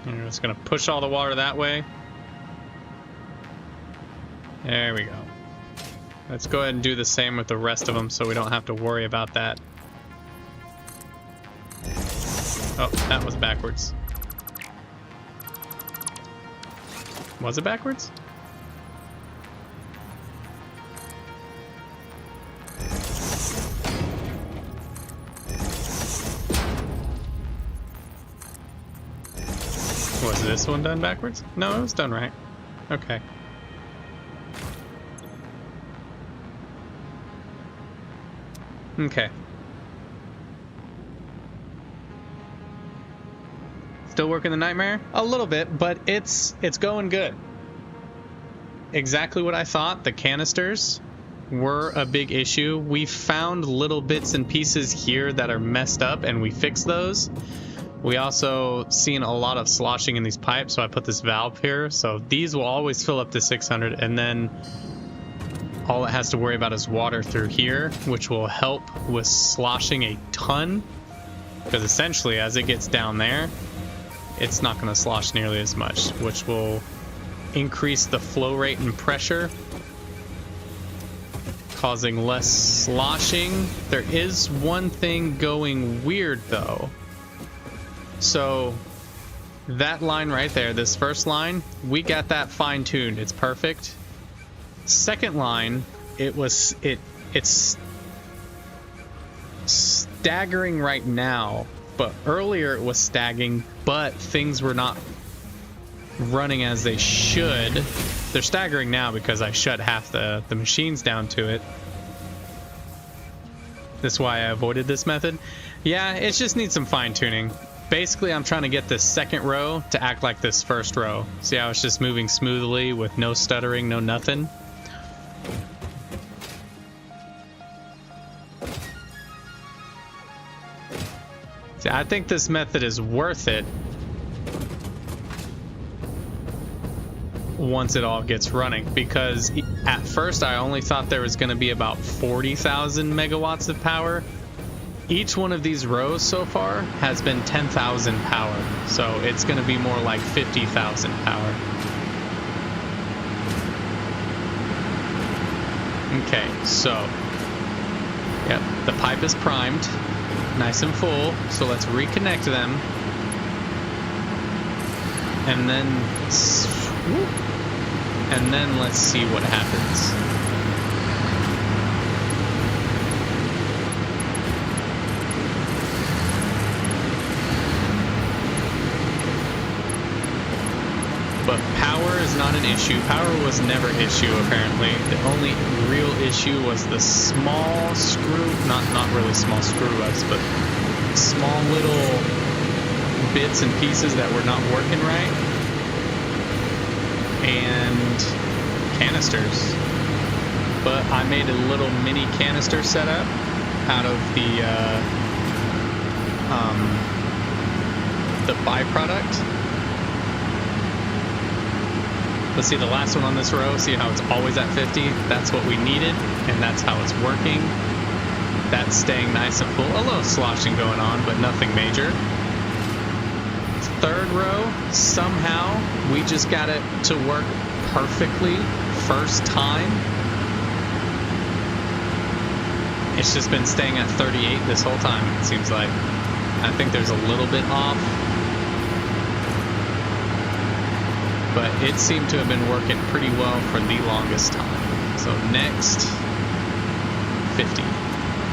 And we're just gonna push all the water that way. There we go. Let's go ahead and do the same with the rest of them so we don't have to worry about that. Oh, that was backwards. Was it backwards? Was this one done backwards? No, it was done right. Okay. Okay. Still working the nightmare? A little bit, but it's going good. Exactly what I thought. The canisters were a big issue. We found little bits and pieces here that are messed up, and we fixed those. We also seen a lot of sloshing in these pipes, so I put this valve here. So these will always fill up to 600, and then all it has to worry about is water through here, which will help with sloshing a ton. Because essentially, as it gets down there, it's not going to slosh nearly as much, which will increase the flow rate and pressure, causing less sloshing. There is one thing going weird, though. So that line right there, this first line, we got that fine-tuned. It's perfect. Second line, it's staggering right now, but earlier it was staggering, but things were not running as they should. They're staggering now because I shut half the machines down to it. That's why I avoided this method. Yeah, it just needs some fine-tuning. Basically, I'm trying to get this second row to act like this first row. See how it's just moving smoothly with no stuttering, no nothing? See, I think this method is worth it once it all gets running, because at first I only thought there was going to be about 40,000 megawatts of power. Each one of these rows so far has been 10,000 power, so it's going to be more like 50,000 power. Okay, so, yep, the pipe is primed. nice and full. So let's reconnect them. And then, let's see what happens. But power is not an issue. Power was never an issue, apparently. The only real issue was the small screw, not really small screw-ups, but small little bits and pieces that were not working right. And canisters. But I made a little mini canister setup out of the byproduct. Let's see the last one on this row. See how it's always at 50? That's what we needed, and that's how it's working. That's staying nice and full. A little sloshing going on, but nothing major. Third row, somehow we just got it to work perfectly first time. It's just been staying at 38 this whole time, it seems like. I think there's a little bit off, but it seemed to have been working pretty well for the longest time. So next, 50.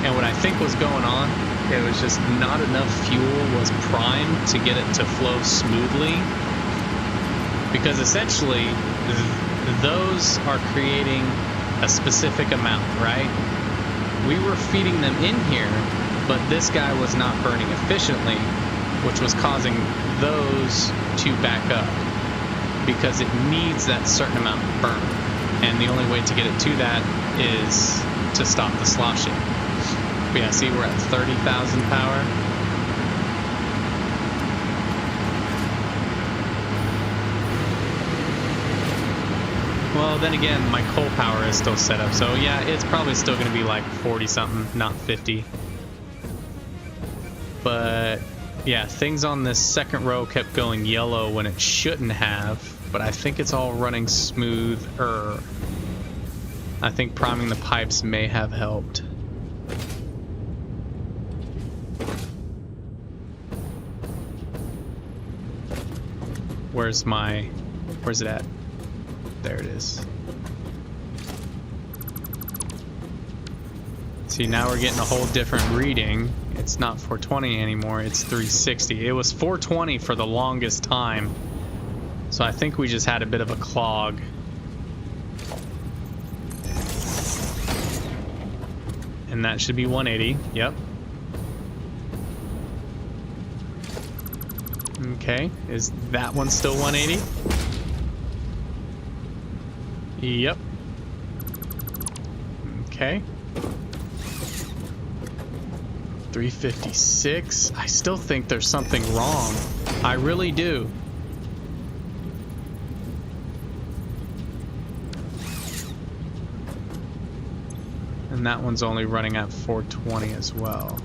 And what I think was going on, it was just not enough fuel was primed to get it to flow smoothly. Because essentially, those are creating a specific amount, right? We were feeding them in here, but this guy was not burning efficiently, which was causing those to back up. Because it needs that certain amount of burn. And the only way to get it to that is to stop the sloshing. But yeah, see, we're at 30,000 power. Well, then again, my coal power is still set up. So yeah, it's probably still going to be like 40 something, not 50. But yeah, things on this second row kept going yellow when it shouldn't have, but I think it's all running smoother. I think priming the pipes may have helped. Where's it at? There it is. See, now we're getting a whole different reading. It's not 420 anymore, it's 360. It was 420 for the longest time. So I think we just had a bit of a clog. And that should be 180, yep. Okay, is that one still 180? Yep. Okay. 356. I still think there's something wrong. I really do. And that one's only running at 420 as well.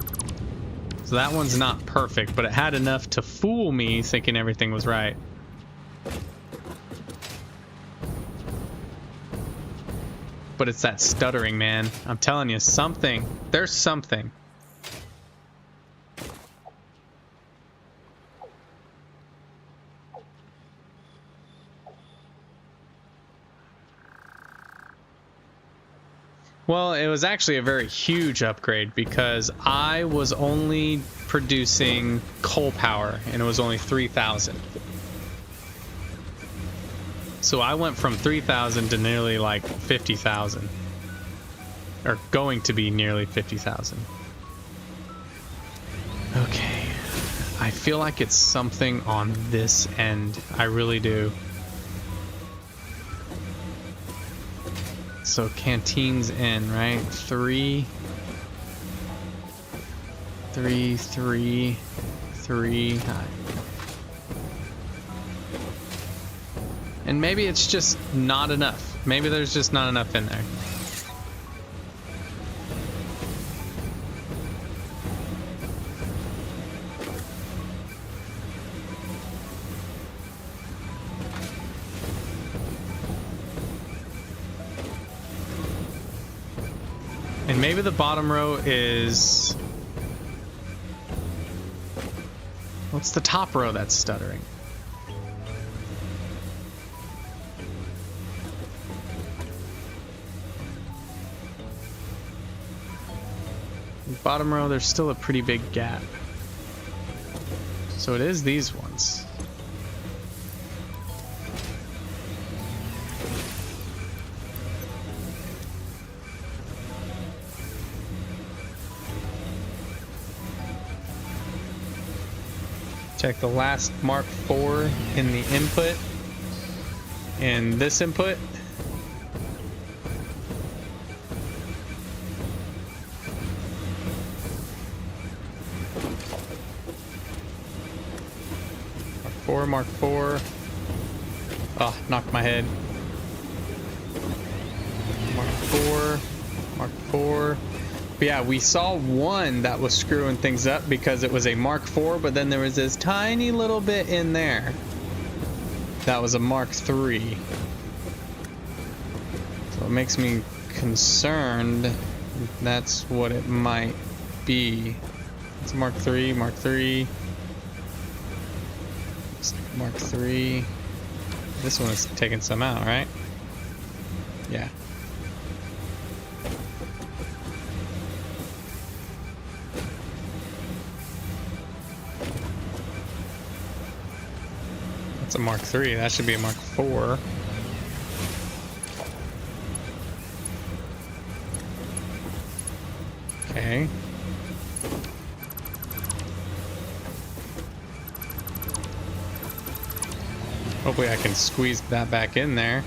So that one's not perfect, but it had enough to fool me thinking everything was right. But it's that stuttering, man. I'm telling you, something. There's something. Well, it was actually a very huge upgrade because I was only producing coal power and it was only 3,000. So I went from 3,000 to nearly like 50,000. Or going to be nearly 50,000. Okay. I feel like it's something on this end. I really do. So canteens in, right? 3, 3, 3, 3. And maybe it's just not enough. Maybe there's just not enough in there. And maybe the bottom row is What's the top row that's stuttering? Bottom row, there's still a pretty big gap. So it is these ones. Check the last Mark IV in the input and this input. Mark IV. Oh, knocked my head. Mark IV. Mark IV. But yeah, we saw one that was screwing things up because it was a Mark IV, but then there was this tiny little bit in there that was a Mark III. So it makes me concerned that's what it might be. It's Mark III, Mark III. Mark III. This one is taking some out, right? Yeah. That's a Mark III. That should be a Mark IV. Okay. Hopefully I can squeeze that back in there.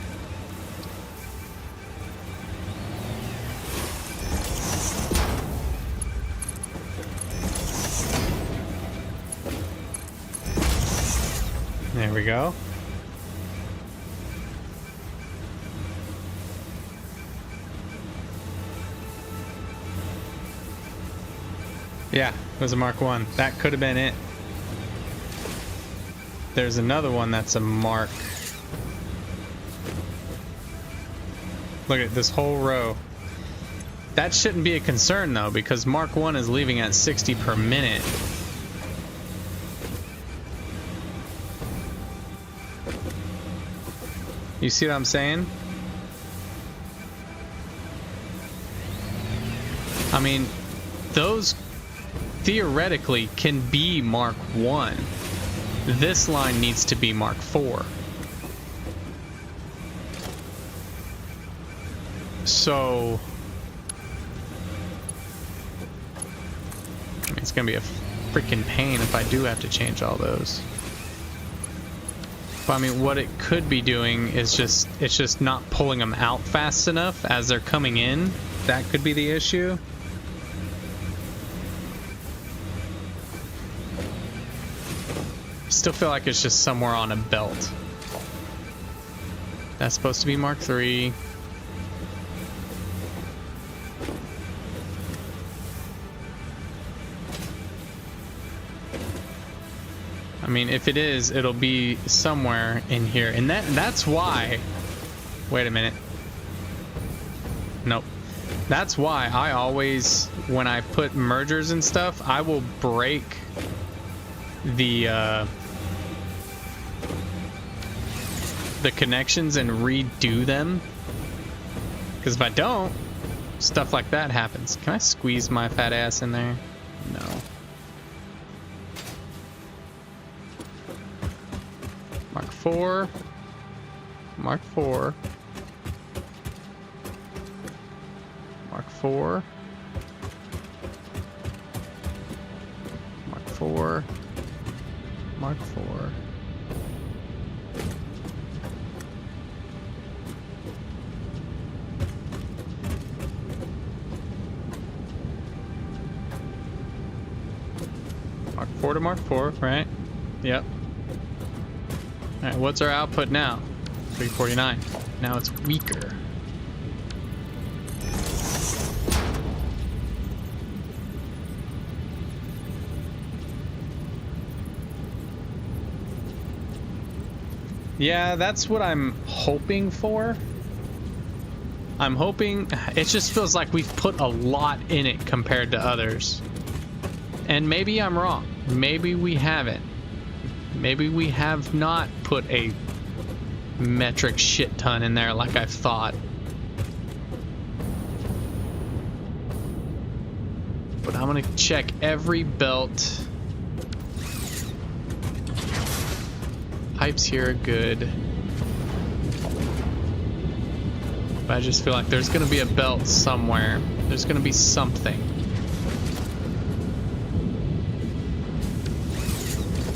There we go. Yeah, it was a Mark I. That could have been it. There's another one that's a Mark. Look at this whole row. That shouldn't be a concern though, because Mark I is leaving at 60 per minute. You see what I'm saying? I mean, those theoretically can be Mark I. This line needs to be Mark IV. So I mean, it's gonna be a freaking pain if I do have to change all those. But I mean, what it could be doing is it's just not pulling them out fast enough as they're coming in. That could be the issue. Still feel like it's just somewhere on a belt. That's supposed to be Mark III. I mean, if it is, it'll be somewhere in here. And that's why... Wait a minute. Nope. That's why I always, when I put mergers and stuff, I will break the connections and redo them, because if I don't, stuff like that happens. Can I squeeze my fat ass in there? No. Mark IV. Mark IV. Mark IV. Mark IV. Mark IV. Mark IV to Mark IV, right? Yep. Alright, what's our output now? 349. Now it's weaker. Yeah, that's what I'm hoping for. I'm hoping... It just feels like we've put a lot in it compared to others. And maybe I'm wrong. Maybe we haven't. Maybe we have not put a metric shit ton in there like I thought. But I'm gonna check every belt. Pipes here are good. But I just feel like there's gonna be a belt somewhere. There's gonna be something.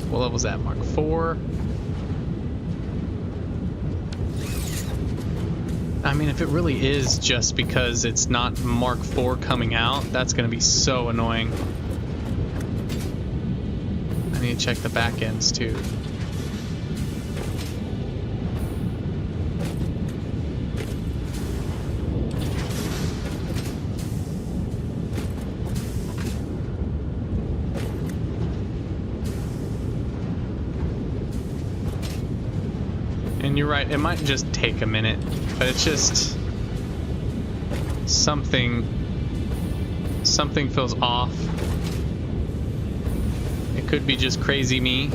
What level was that? Mark 4. I mean, if it really is just because it's not Mark 4 coming out, that's gonna be so annoying. I need to check the back ends too. And you're right, it might just take a minute, but it's just something feels off. It could be just crazy me.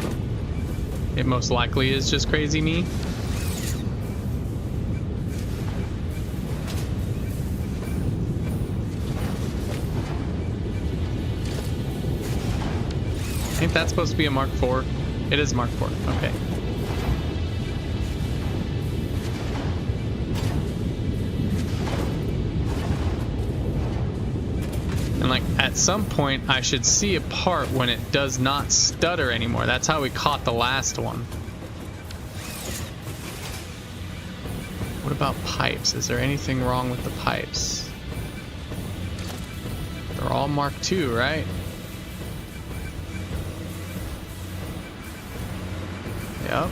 It most likely is just crazy me. Ain't that supposed to be a Mark 4? It is Mark 4, okay. And like at some point I should see a part when it does not stutter anymore. That's how we caught the last one. What about pipes? Is there anything wrong with the pipes? They're all Mark II, right? Yep.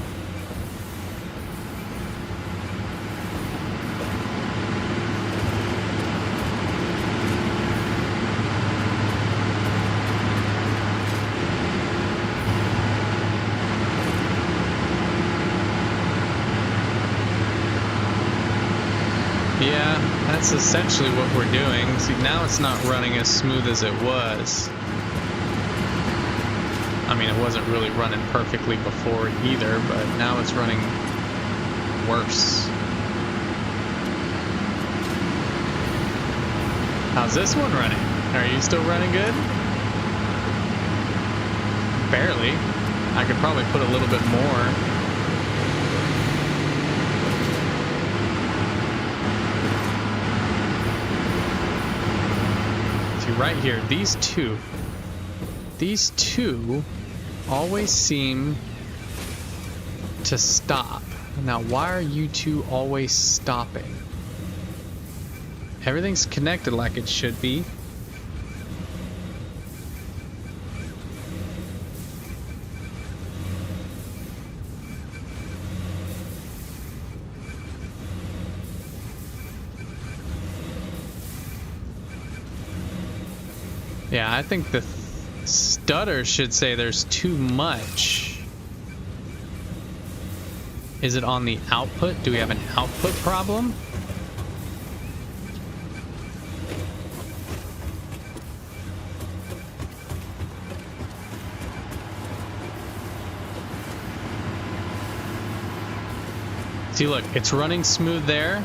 Yeah, that's essentially what we're doing. See, now it's not running as smooth as it was. I mean, it wasn't really running perfectly before either, but now it's running worse. How's this one running? Are you still running good? Barely. I could probably put a little bit more. Right here, these two always seem to stop. Now, why are you two always stopping? Everything's connected like it should be. Yeah, I think the stutter should say there's too much. Is it on the output? Do we have an output problem? See, look, it's running smooth there.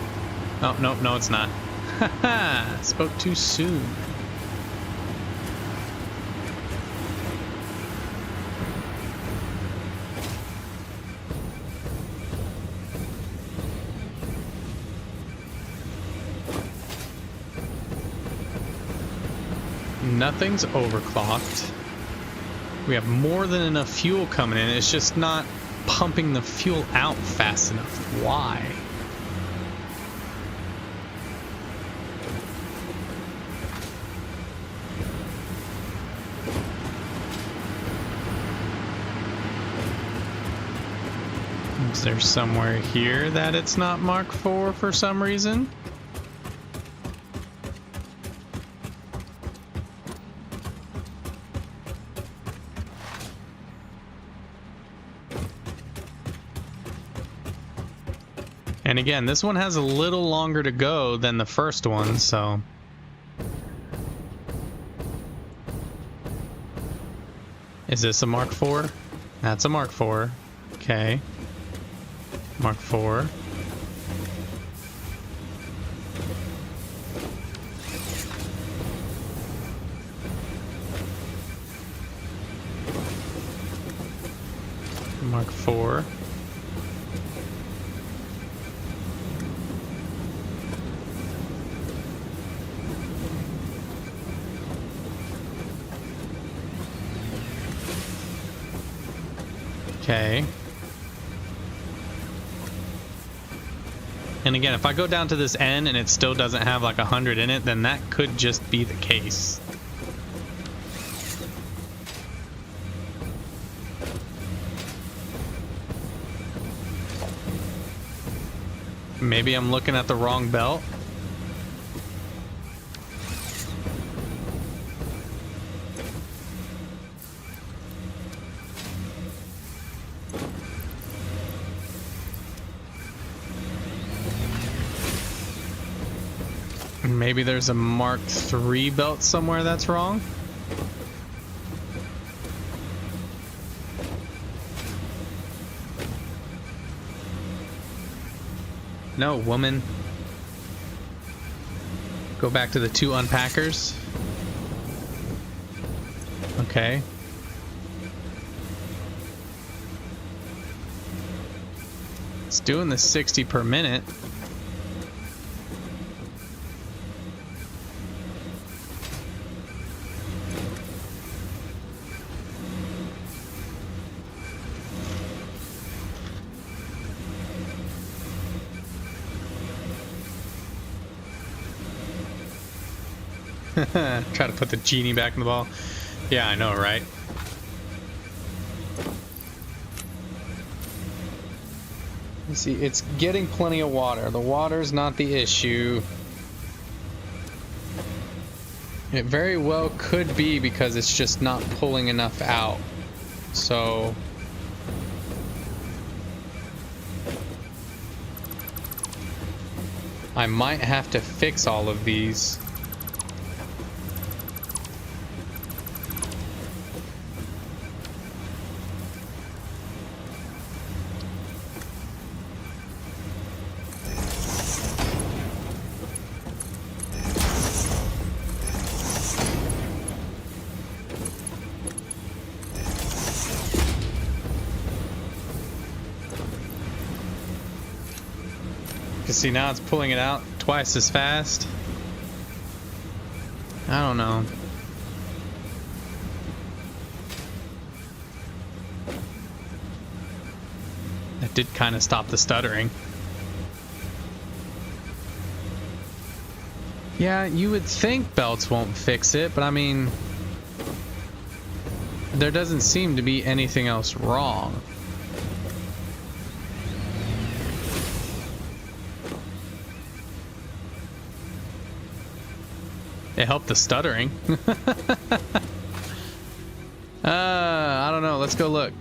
Oh, no, it's not. Haha, spoke too soon. Nothing's overclocked. We have more than enough fuel coming in. It's just not pumping the fuel out fast enough. Why? Is there somewhere here that it's not Mark IV for some reason? And again, this one has a little longer to go than the first one, so... Is this a Mark IV? That's a Mark IV. Okay. Mark IV. Mark IV. Okay. And again, if I go down to this N and it still doesn't have like 100 in it, then that could just be the case. Maybe I'm looking at the wrong belt. Maybe there's a Mark III belt somewhere that's wrong. No, woman. Go back to the 2 unpackers. Okay. It's doing the 60 per minute. Try to put the genie back in the ball. Yeah, I know, right? You see, it's getting plenty of water. The water's not the issue. It very well could be because it's just not pulling enough out. So I might have to fix all of these. See, now it's pulling it out twice as fast. I don't know. That did kind of stop the stuttering. Yeah, you would think belts won't fix it, but I mean, there doesn't seem to be anything else wrong. It helped the stuttering. I don't know. Let's go look.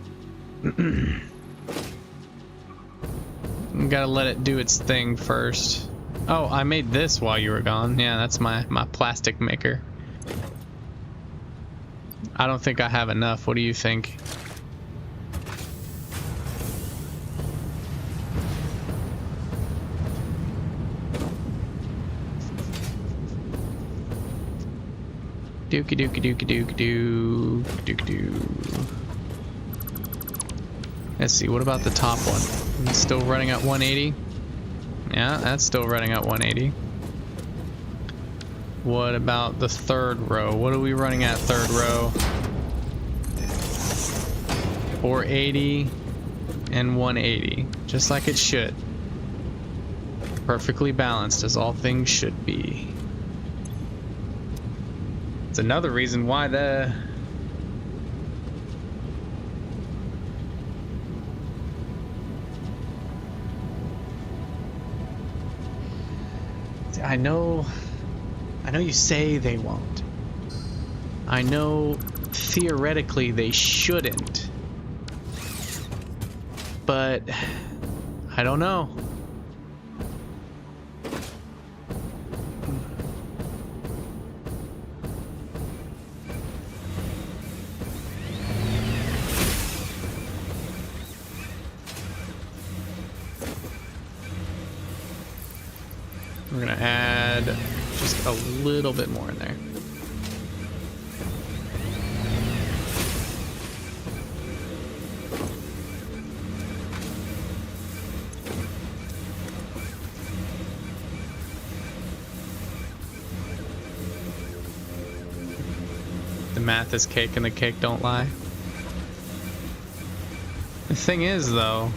Gotta let it do its thing first. Oh, I made this while you were gone. Yeah, that's my plastic maker. I don't think I have enough. What do you think? Dookie dookie dookie dookie doo dookie doo. Let's see, what about the top one? It's still running at 180? Yeah, that's still running at 180. What about the third row? What are we running at third row? 480 and 180, just like it should. Perfectly balanced as all things should be. It's another reason why I know you say they won't. I know theoretically they shouldn't. But I don't know. little bit more in there. The math is cake and the cake don't lie. The thing is, though,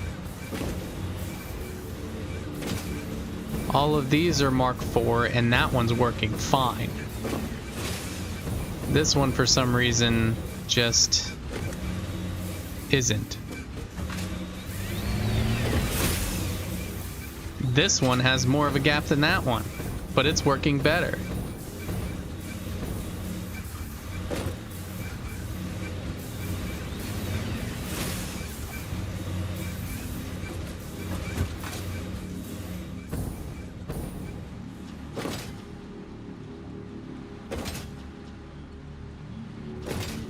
all of these are Mark IV, and that one's working fine. This one, for some reason, just isn't. This one has more of a gap than that one, but it's working better.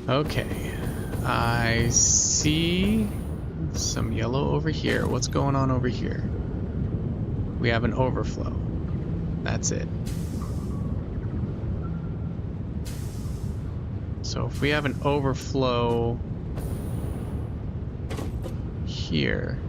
Okay, I see some yellow over here. What's going on over here? We have an overflow. That's it. So if we have an overflow here,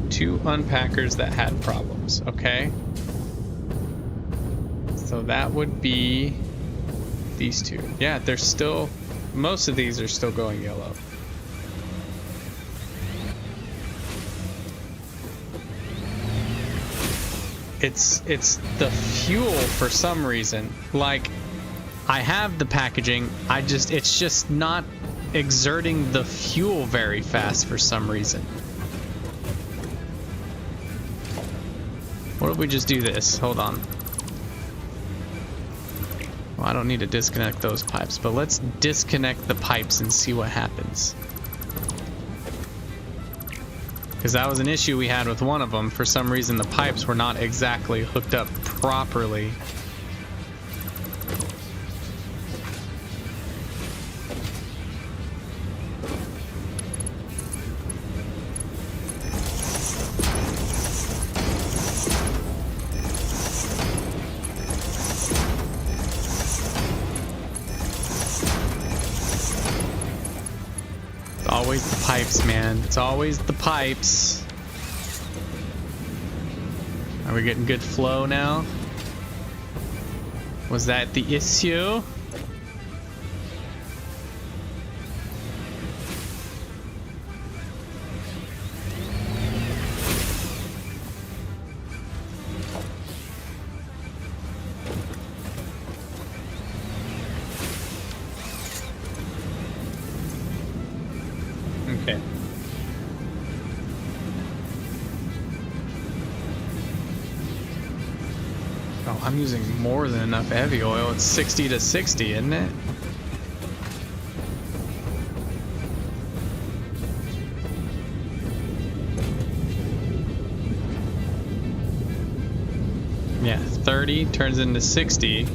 two unpackers that had problems, okay? So that would be these two. Yeah, they're still, most of these are still going yellow. It's the fuel for some reason. Like, I have the packaging, it's just not exerting the fuel very fast for some reason. What if we just do this? Hold on. Well, I don't need to disconnect those pipes, but let's disconnect the pipes and see what happens. Because that was an issue we had with one of them. For some reason, the pipes were not exactly hooked up properly. Always the pipes, man. It's always the pipes. Are we getting good flow now? Was that the issue? Okay. Oh, I'm using more than enough heavy oil. It's 60 to 60, isn't it? Yeah, 30 turns into 60.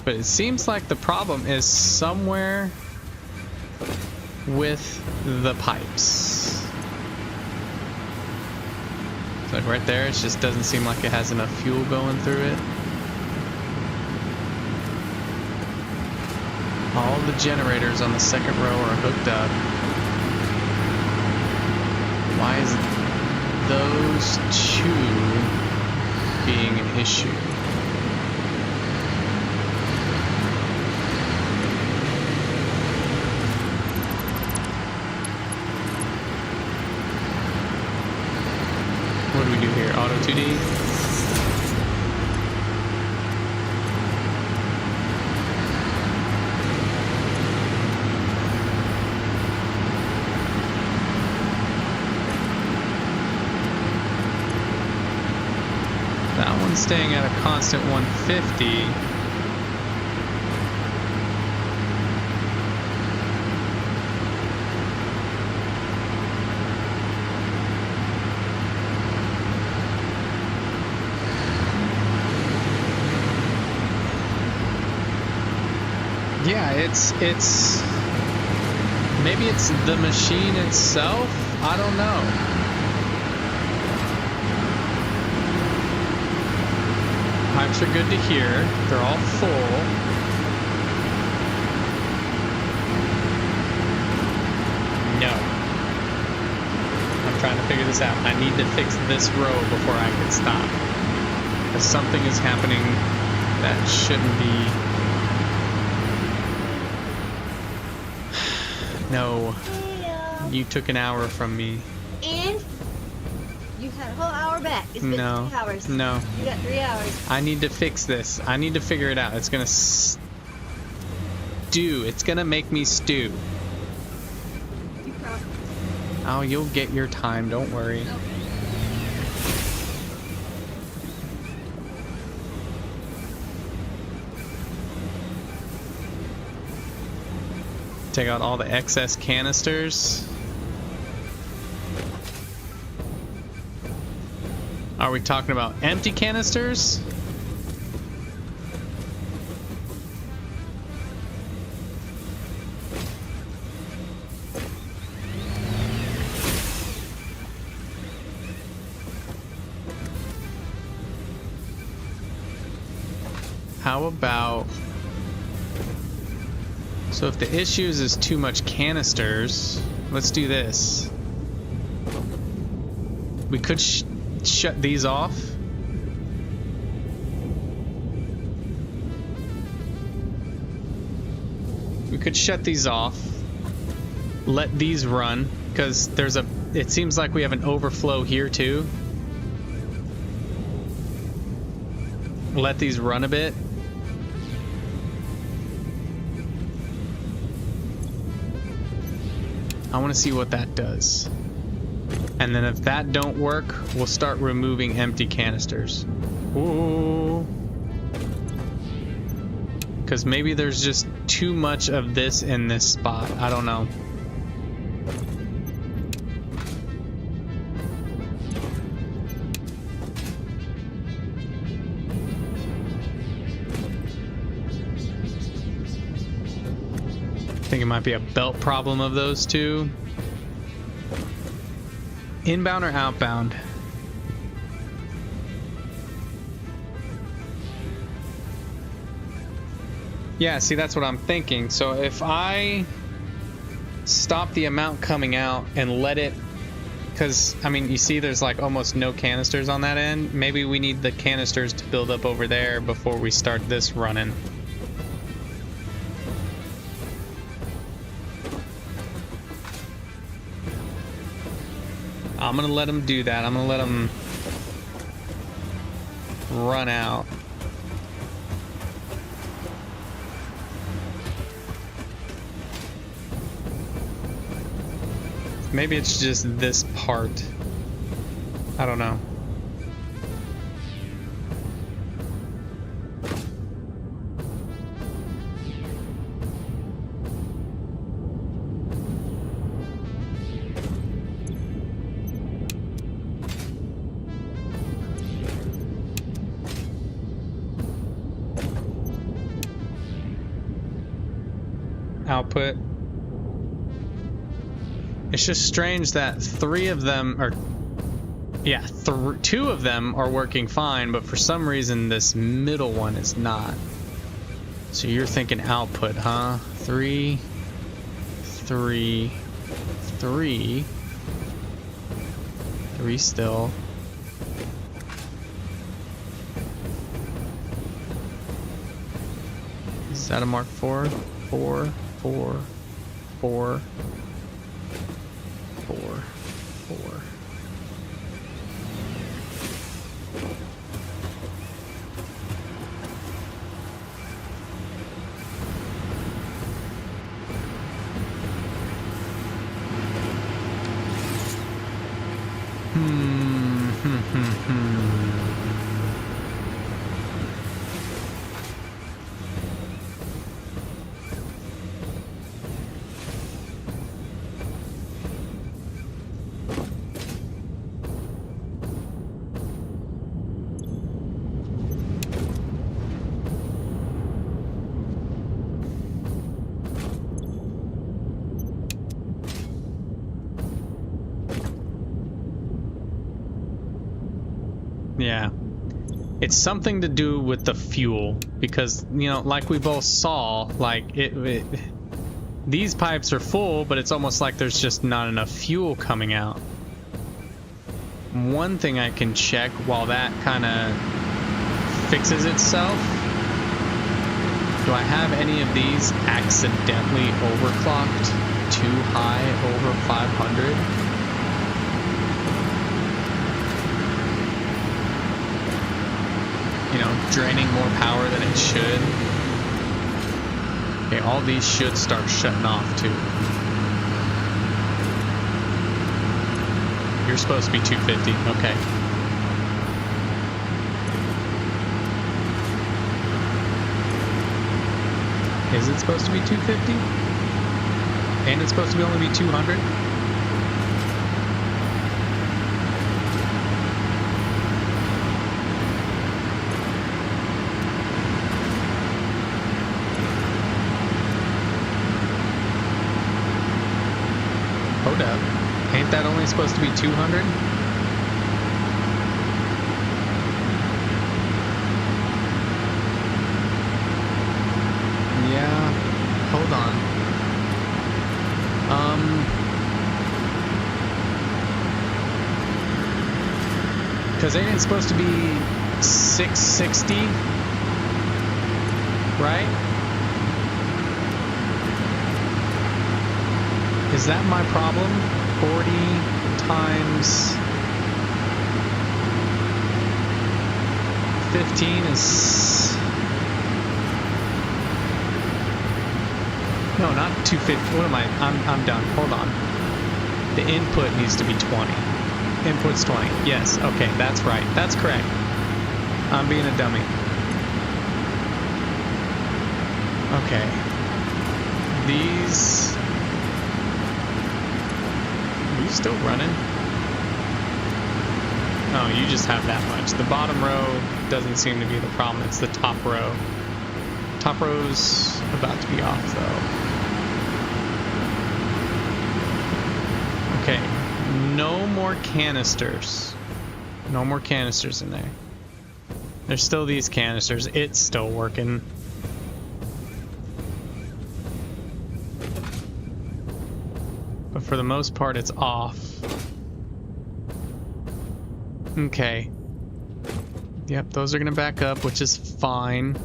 But it seems like the problem is somewhere with the pipes. So like right there, it just doesn't seem like it has enough fuel going through it. All the generators on the second row are hooked up. Why is those two being an issue? What do we do here? Auto 2D? That one's staying at a constant 150. Yeah, it's maybe it's the machine itself. I don't know. Pipes are good to hear. They're all full. No. I'm trying to figure this out. I need to fix this row before I can stop. Because something is happening that shouldn't be. No, you took an hour from me. And you had a whole hour back. It's been 3 hours. No. You got 3 hours. I need to fix this. I need to figure it out. It's gonna stew. It's gonna make me stew. You promise. Oh, you'll get your time. Don't worry. Okay. Take out all the excess canisters. Are we talking about empty canisters? How about... So if the issues is too much canisters, let's do this. We could shut these off. We could shut these off. Let these run, because there's a... It seems like we have an overflow here too. Let these run a bit. I want to see what that does. And then if that don't work, we'll start removing empty canisters. Ooh. Because maybe there's just too much of this in this spot. I don't know. I think it might be a belt problem of those two. Inbound or outbound? Yeah, see, that's what I'm thinking. So if I stop the amount coming out and let it, because I mean, you see there's like almost no canisters on that end. Maybe we need the canisters to build up over there before we start this running. I'm gonna let them do that. I'm gonna let them run out. Maybe it's just this part. I don't know. Output. It's just strange that three of them are, yeah, two of them are working fine, but for some reason this middle one is not. So you're thinking output, huh? 3, 3, 3, 3 still. Is that a mark 4? 4, 4, 4, 4, 4. Yeah. It's something to do with the fuel, because, you know, like we both saw, like, these pipes are full, but it's almost like there's just not enough fuel coming out. One thing I can check while that kind of fixes itself, do I have any of these accidentally overclocked too high over 500? You know, draining more power than it should. Okay, all these should start shutting off too. You're supposed to be 250, okay. Is it supposed to be 250? And it's supposed to be only be 200? Hold up. Ain't that only supposed to be 200? Yeah. Hold on. Because ain't it supposed to be 660? Right? Is that my problem? 40 times 15 is... No, not 250. What am I? I'm done. Hold on. The input needs to be 20. Input's 20. Yes. Okay, that's right. That's correct. I'm being a dummy. Okay. These... Are you still running? Oh, you just have that much. The bottom row doesn't seem to be the problem. It's the top row. Top row's about to be off, though. Okay. No more canisters. No more canisters in there. There's still these canisters. It's still working. But for the most part, it's off. Okay. Yep, those are gonna back up, which is fine.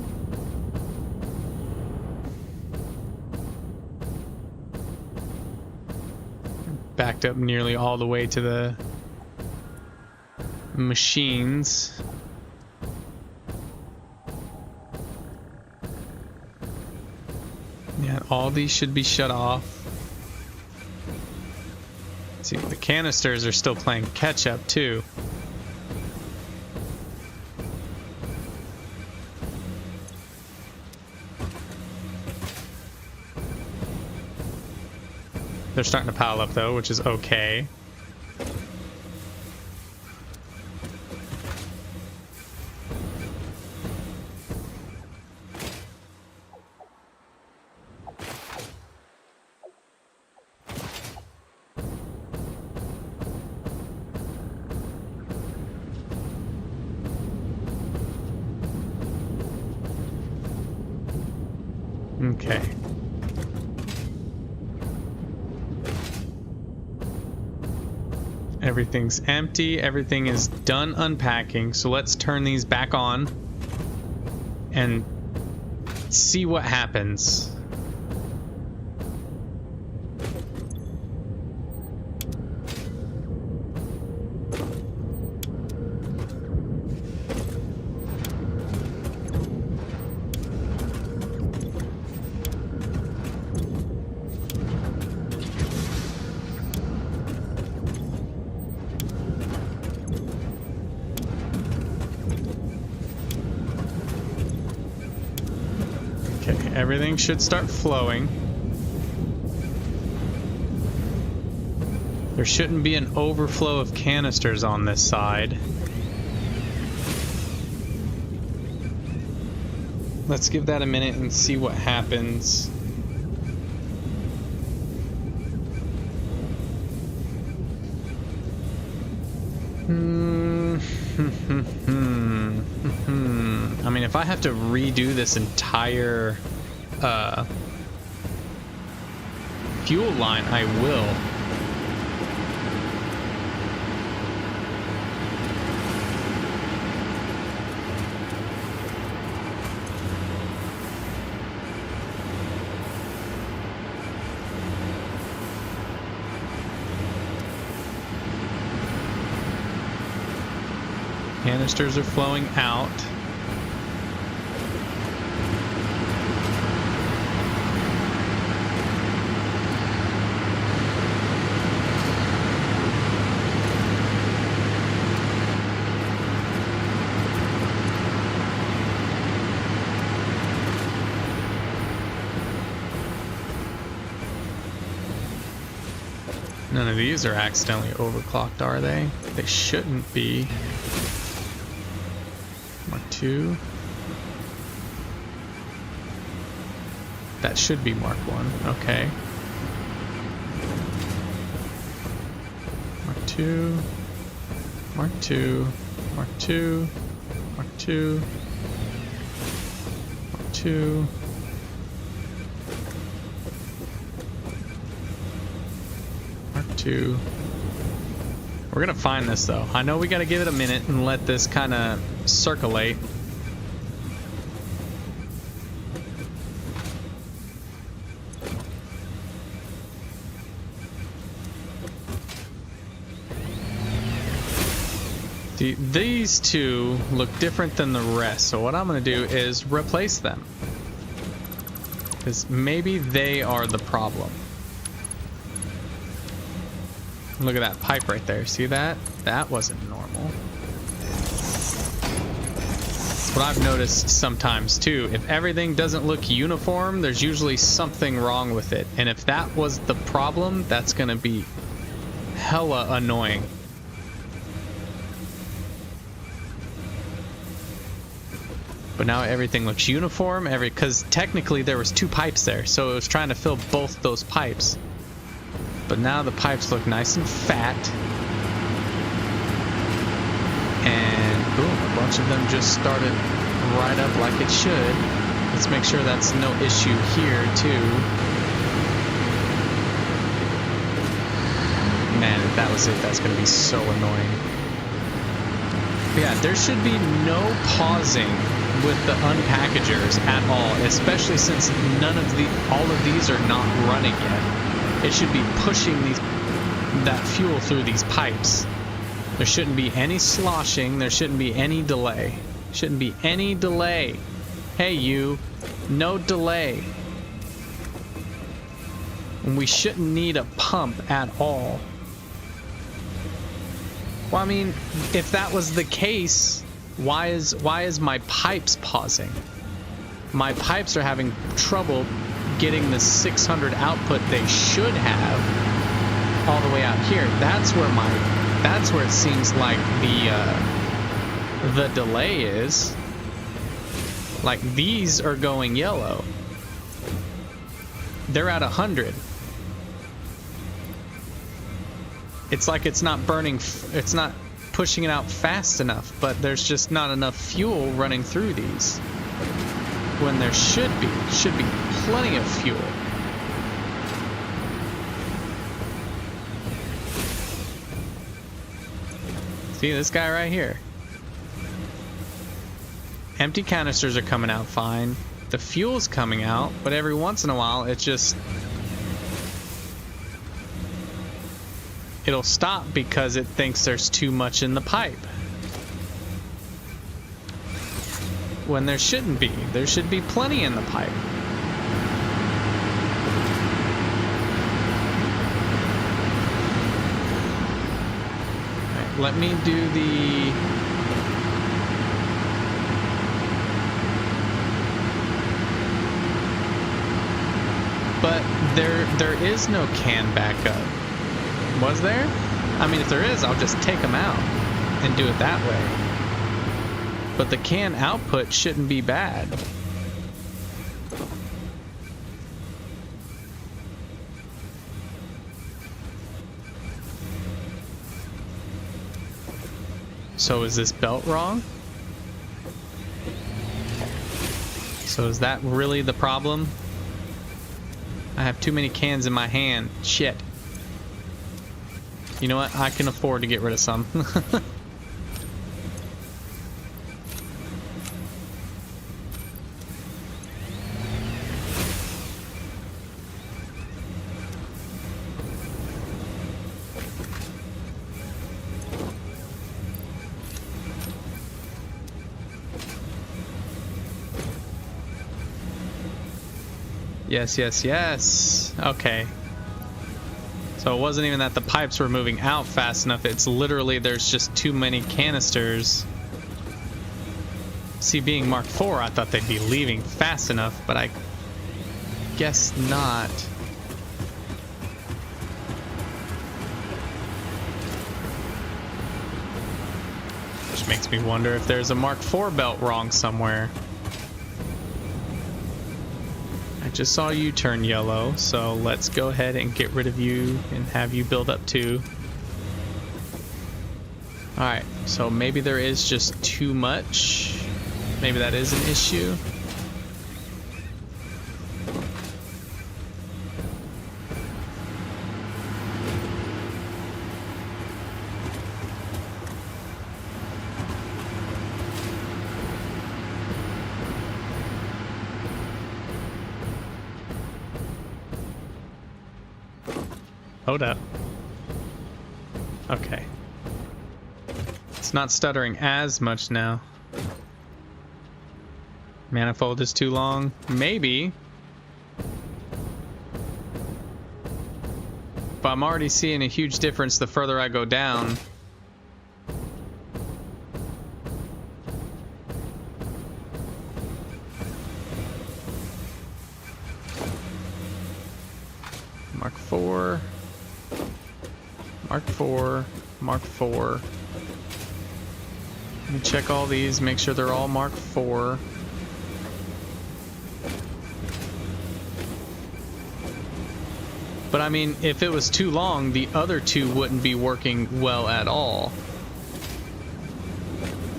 Backed up nearly all the way to the machines. Yeah, all these should be shut off. See, the canisters are still playing catch up too. They're starting to pile up though, which is okay. Okay. Everything's empty. Everything is done unpacking. So let's turn these back on and see what happens. Everything should start flowing. There shouldn't be an overflow of canisters on this side. Let's give that a minute and see what happens. I mean, if I have to redo this entire fuel line, I will. Canisters are flowing out. None of these are accidentally overclocked, are they? They shouldn't be. Mark 2. That should be Mark 1. Okay. Mark 2. Mark 2. Mark 2. Mark 2. Mark 2. Mark 2. We're gonna find this though. I know we gotta give it a minute and let this kind of circulate. These two look different than the rest, so what I'm gonna do is replace them. Because maybe they are the problem. Look at that pipe right there. See that? That wasn't normal. That's what I've noticed sometimes too. If everything doesn't look uniform, there's usually something wrong with it. And if that was the problem, that's gonna be hella annoying. But now everything looks uniform, because technically there was 2 pipes there, so it was trying to fill both those pipes. But now the pipes look nice and fat. And boom, a bunch of them just started right up like it should. Let's make sure that's no issue here too. Man, if that was it, that's gonna be so annoying. But yeah, there should be no pausing with the unpackagers at all, especially since all of these are not running yet. It should be pushing that fuel through these pipes. There shouldn't be any sloshing. There shouldn't be any delay. Shouldn't be any delay. Hey, you. No delay. And we shouldn't need a pump at all. Well, I mean, if that was the case, why is my pipes pausing? My pipes are having trouble getting the 600 output they should have all the way out here. That's where it seems like the delay is. Like, these are going yellow. They're at 100. It's like it's not burning, it's not pushing it out fast enough, but there's just not enough fuel running through these. When there should be plenty of fuel. See this guy right here? Empty canisters are coming out fine. The fuel's coming out, but every once in a while it'll stop because it thinks there's too much in the pipe. When there shouldn't be. There should be plenty in the pipe. Right, let me do the... But there is no can backup. Was there? I mean, if there is, I'll just take them out and do it that way. But the can output shouldn't be bad. So is this belt wrong? So is that really the problem? I have too many cans in my hand. Shit. You know what? I can afford to get rid of some. Yes, yes, yes. Okay. So it wasn't even that the pipes were moving out fast enough. It's literally there's just too many canisters. See, being Mark IV, I thought they'd be leaving fast enough, but I guess not. Which makes me wonder if there's a Mark IV belt wrong somewhere. I just saw you turn yellow, so let's go ahead and get rid of you and have you build up too. Alright, so maybe there is just too much. Maybe that is an issue. Hold up. Okay. It's not stuttering as much now. Manifold is too long? Maybe. But I'm already seeing a huge difference the further I go down. Mark IV. Mark IV, Mark IV. Let me check all these, make sure they're all Mark IV. But I mean, if it was too long, the other two wouldn't be working well at all.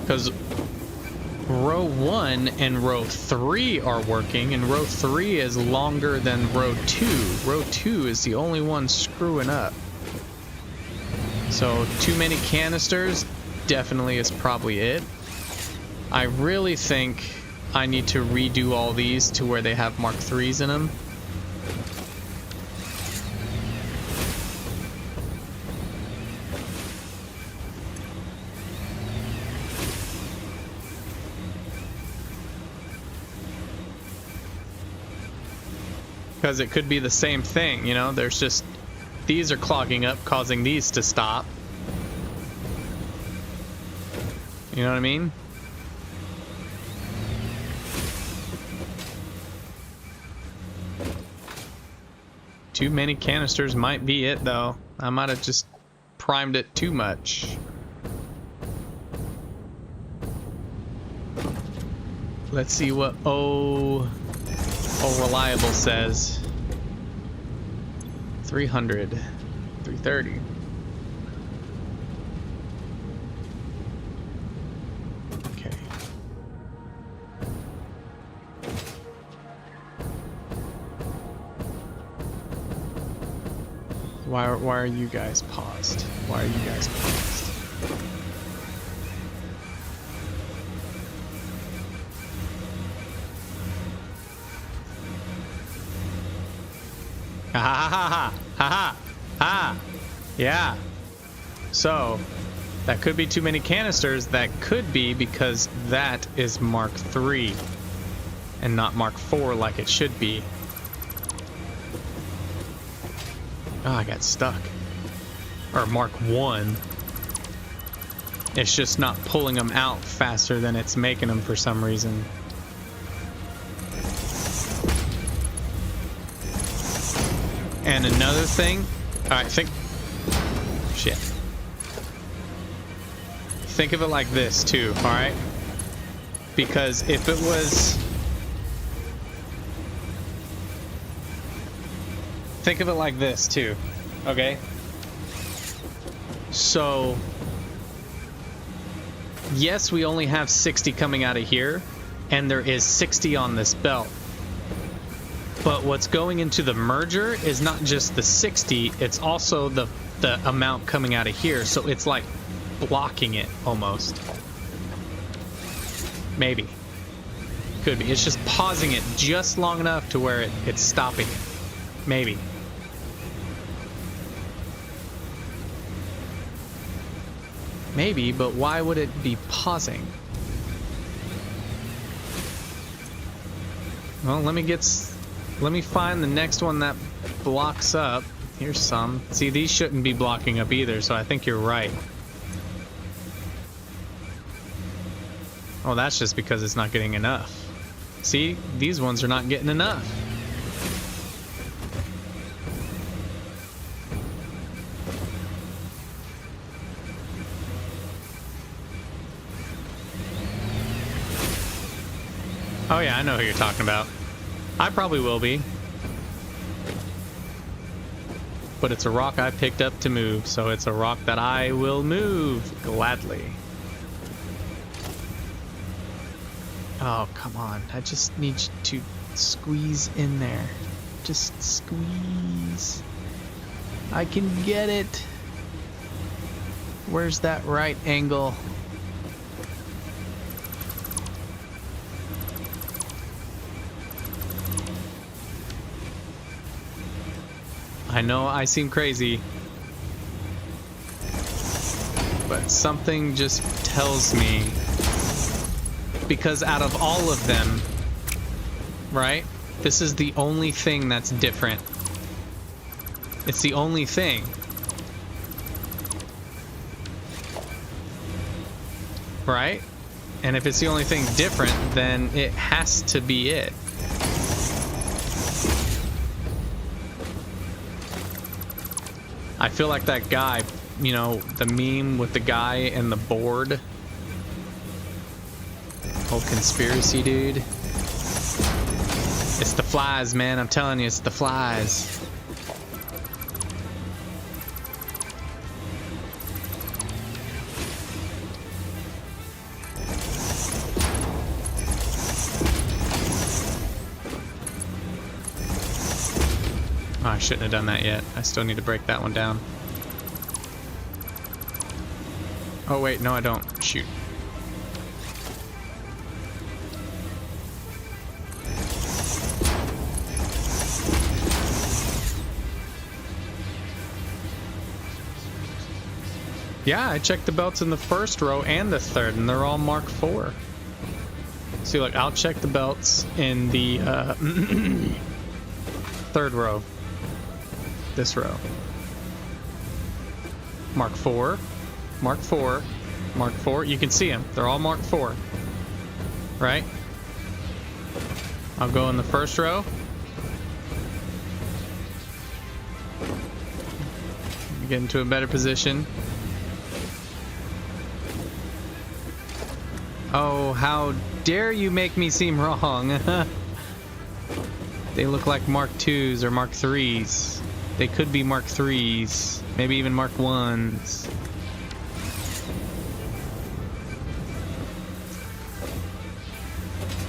Because row 1 and row 3 are working, and row 3 is longer than row 2. Row 2 is the only one screwing up. So too many canisters definitely is probably it. I really think I need to redo all these to where they have Mark IIIs in them. Because it could be the same thing, you know, there's just these are clogging up, causing these to stop. You know what I mean? Too many canisters might be it, though. I might have just primed it too much. Let's see what Reliable says. 300, 330. Okay. Why are you guys paused? Why are you guys paused? Ha ha ha ha ha ha. Yeah. So that could be too many canisters. That could be because that is Mark III and not Mark IV like it should be. Oh, I got stuck. Or Mark I. It's just not pulling them out faster than it's making them for some reason. And another thing, alright, shit. Think of it like this too, alright? Because if it was, think of it like this too, okay? So, yes, we only have 60 coming out of here, and there is 60 on this belt. But what's going into the merger is not just the 60, it's also the amount coming out of here. So it's like blocking it almost. Maybe. Could be. It's just pausing it just long enough to where it's stopping it. Maybe. Maybe, but why would it be pausing? Well, let me find the next one that blocks up. Here's some. See, these shouldn't be blocking up either, so I think you're right. Oh, that's just because it's not getting enough. See, these ones are not getting enough. Oh yeah, I know who you're talking about. I probably will be. But it's a rock I picked up to move, so it's a rock that I will move gladly. Oh, come on. I just need you to squeeze in there. Just squeeze. I can get it. Where's that right angle? I know I seem crazy, but something just tells me, because out of all of them, right, this is the only thing that's different. It's the only thing. Right? And if it's the only thing different, then it has to be it. I feel like that guy, you know, the meme with the guy and the board. Whole conspiracy dude. It's the flies, man. I'm telling you, it's the flies. Oh, I shouldn't have done that yet. I still need to break that one down. Oh wait, no I don't. Shoot. Yeah, I checked the belts in the first row and the third, and they're all Mark IV. See, look, I'll check the belts in the third row. This row. Mark IV, Mark IV, Mark IV. You can see them. They're all Mark IV. Right? I'll go in the first row. Get into a better position. Oh, how dare you make me seem wrong. They look like Mark IIs or Mark IIIs. They could be Mark IIIs, maybe even Mark Is.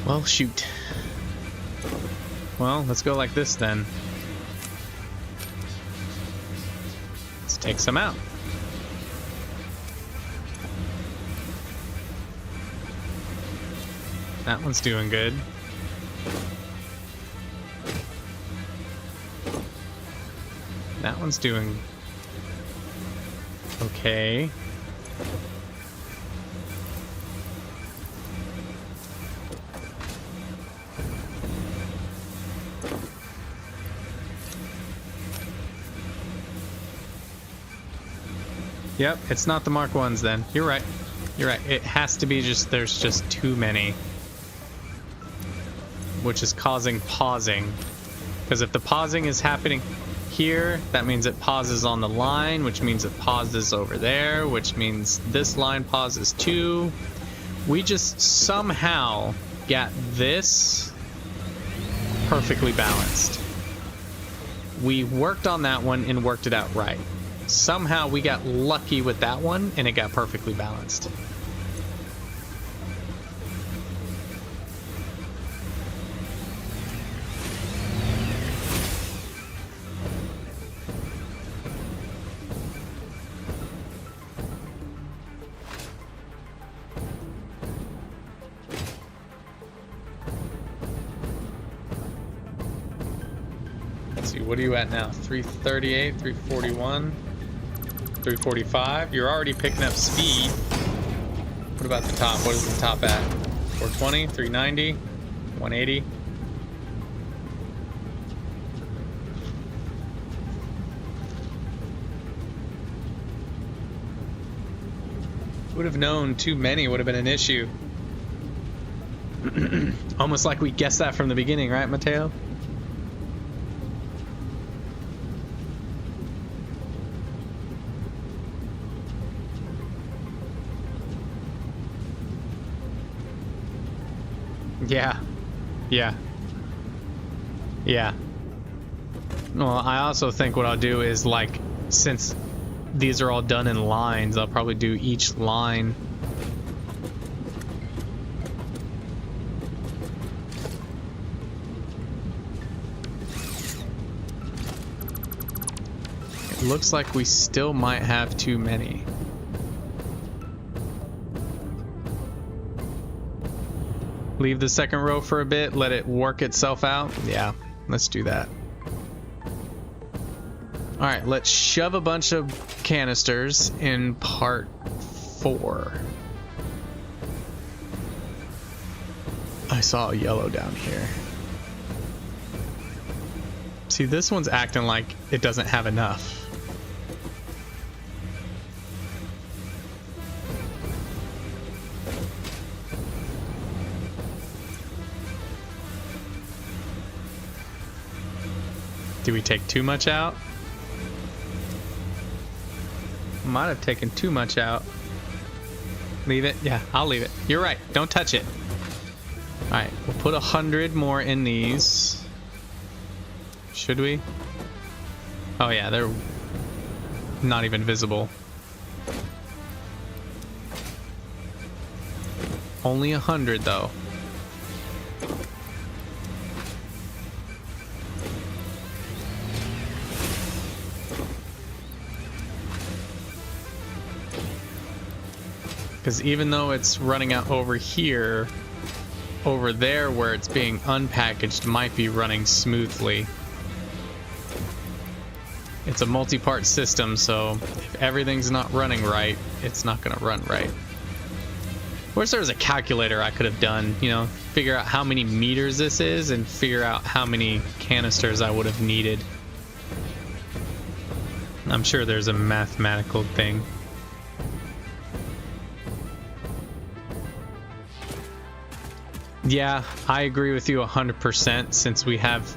Well, shoot. Well, let's go like this then. Let's take some out. That one's doing good. That one's doing okay. Yep, it's not the Mark Is then. You're right. You're right. It has to be just, there's just too many. Which is causing pausing. Because if the pausing is happening here, that means it pauses on the line, which means it pauses over there, which means this line pauses too. We just somehow got this perfectly balanced. We worked on that one and worked it out right. Somehow we got lucky with that one and it got perfectly balanced. see, what are you at now? 338, 341, 345. You're already picking up speed. What about the top? What is the top at? 420, 390, 180. Would have known too many would have been an issue. Almost like we guessed that from the beginning, right, Mateo? Yeah. Yeah. Yeah. Well, I also think what I'll do is, like, since these are all done in lines, I'll probably do each line. It looks like we still might have too many. Leave the second row for a bit, let it work itself out. Yeah, let's do that. All right, let's shove a bunch of canisters in part 4. I saw a yellow down here. See, this one's acting like it doesn't have enough. Do we take too much out? Might have taken too much out. Leave it? Yeah, I'll leave it. You're right. Don't touch it. Alright, we'll put 100 more in these. Should we? Oh yeah, they're not even visible. Only 100 though. Because even though it's running out over here, over there where it's being unpackaged might be running smoothly. It's a multi-part system, so if everything's not running right, it's not going to run right. Wish there was a calculator I could have done, you know, figure out how many meters this is and figure out how many canisters I would have needed. I'm sure there's a mathematical thing. Yeah, I agree with you 100% since we have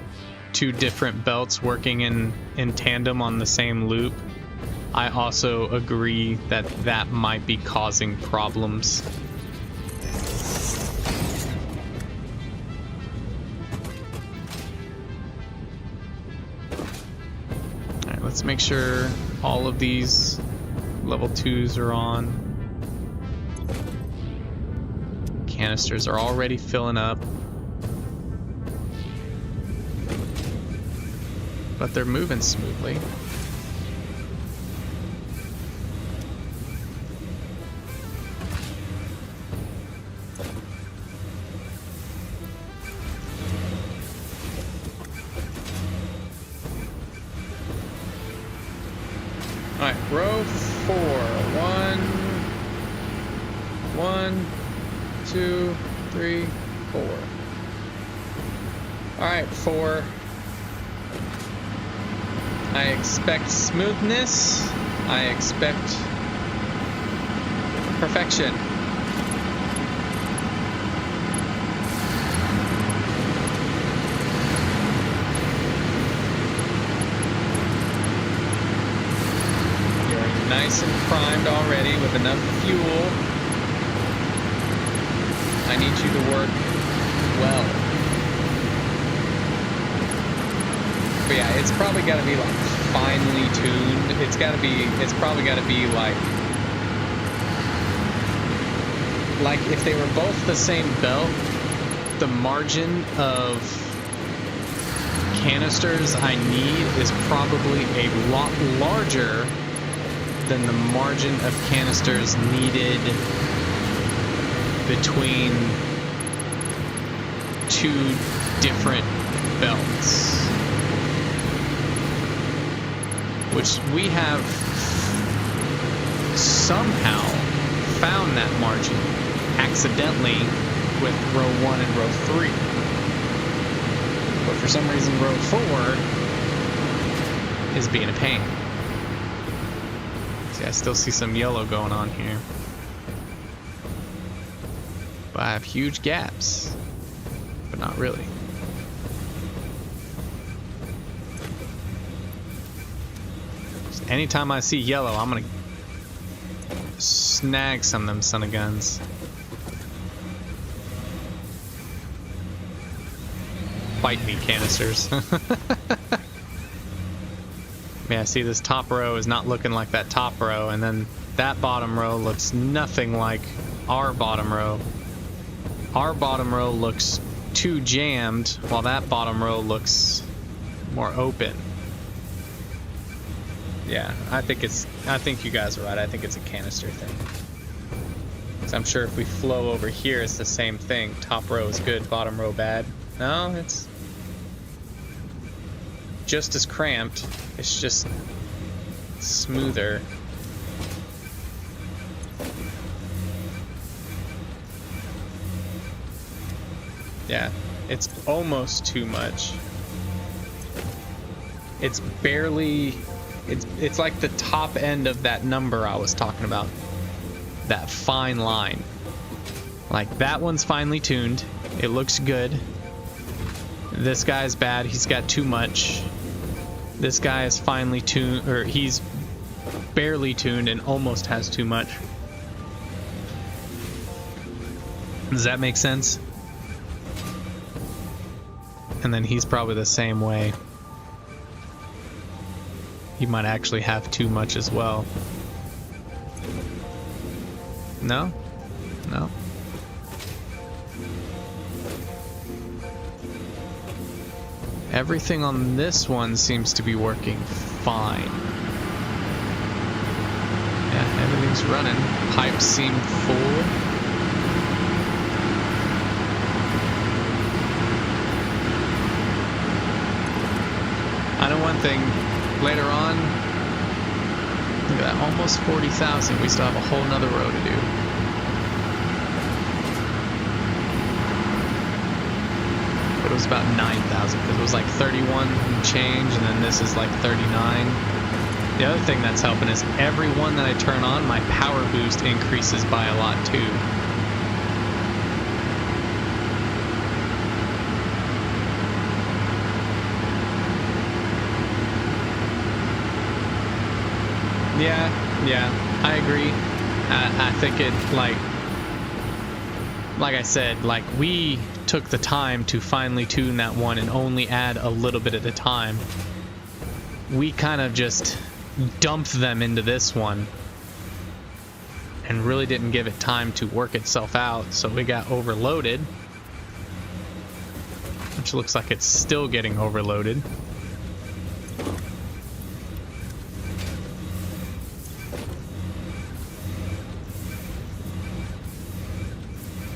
two different belts working in tandem on the same loop. I also agree that that might be causing problems. Alright, let's make sure all of these level 2s are on. Canisters are already filling up. But they're moving smoothly. Alright, row 4. 1, 2, 3, 4. Alright, 4. I expect smoothness. I expect perfection. You're nice and primed already with enough fuel. I need you to work well. But yeah, it's probably got to be like finely tuned. It's probably got to be like if they were both the same belt, the margin of canisters I need is probably a lot larger than the margin of canisters needed between two different belts. which we have somehow found that margin accidentally with row 1 and row 3. But for some reason row 4 is being a pain. See, I still see some yellow going on here. But I have huge gaps. But not really. Just anytime I see yellow, I'm gonna snag some of them son of guns. Fight me, canisters. Yeah, see, this top row is not looking like that top row, and then that bottom row looks nothing like our bottom row. Our bottom row looks too jammed, while that bottom row looks more open. Yeah, I think you guys are right. I think it's a canister thing. 'Cause I'm sure if we flow over here, it's the same thing. Top row is good, bottom row bad. No, it's just as cramped. It's just smoother. Yeah, it's almost too much. It's barely, it's like the top end of that number I was talking about. That fine line. Like, that one's finely tuned. It looks good. This guy's bad. He's got too much. This guy is finely tuned, or he's barely tuned and almost has too much. Does that make sense? And then he's probably the same way. He might actually have too much as well. No? No? Everything on this one seems to be working fine. Yeah, everything's running. Pipes seem full. I know one thing. Later on, look at that, almost 40,000. We still have a whole nother row to do. But it was about 9,000 because it was like 31 and change, and then this is like 39. The other thing that's helping is every one that I turn on, my power boost increases by a lot too. Yeah, I agree. I think it, like I said, like, we took the time to finely tune that one and only add a little bit at a time. We kind of just dumped them into this one and really didn't give it time to work itself out, so we got overloaded, which looks like it's still getting overloaded.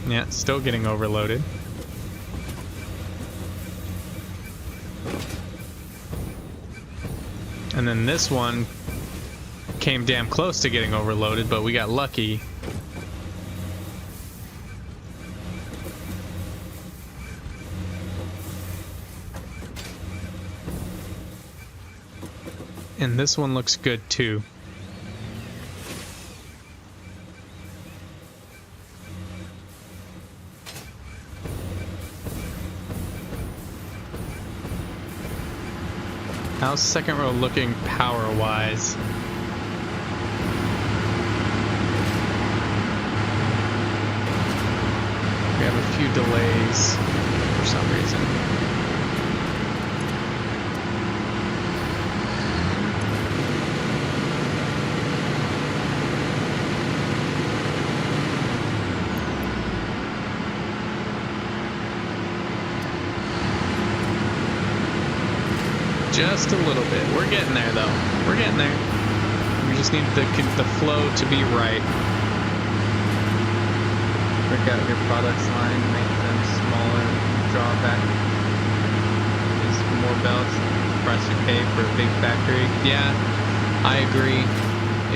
Yeah, still getting overloaded. And then this one came damn close to getting overloaded, but we got lucky. And this one looks good too. How's second row looking power-wise? We have a few delays for some reason. Just a little bit. We're getting there, though. We're getting there. We just need the flow to be right. Break out your products line, make them smaller, draw back. Use more belts, price you pay for a big factory. Yeah. I agree.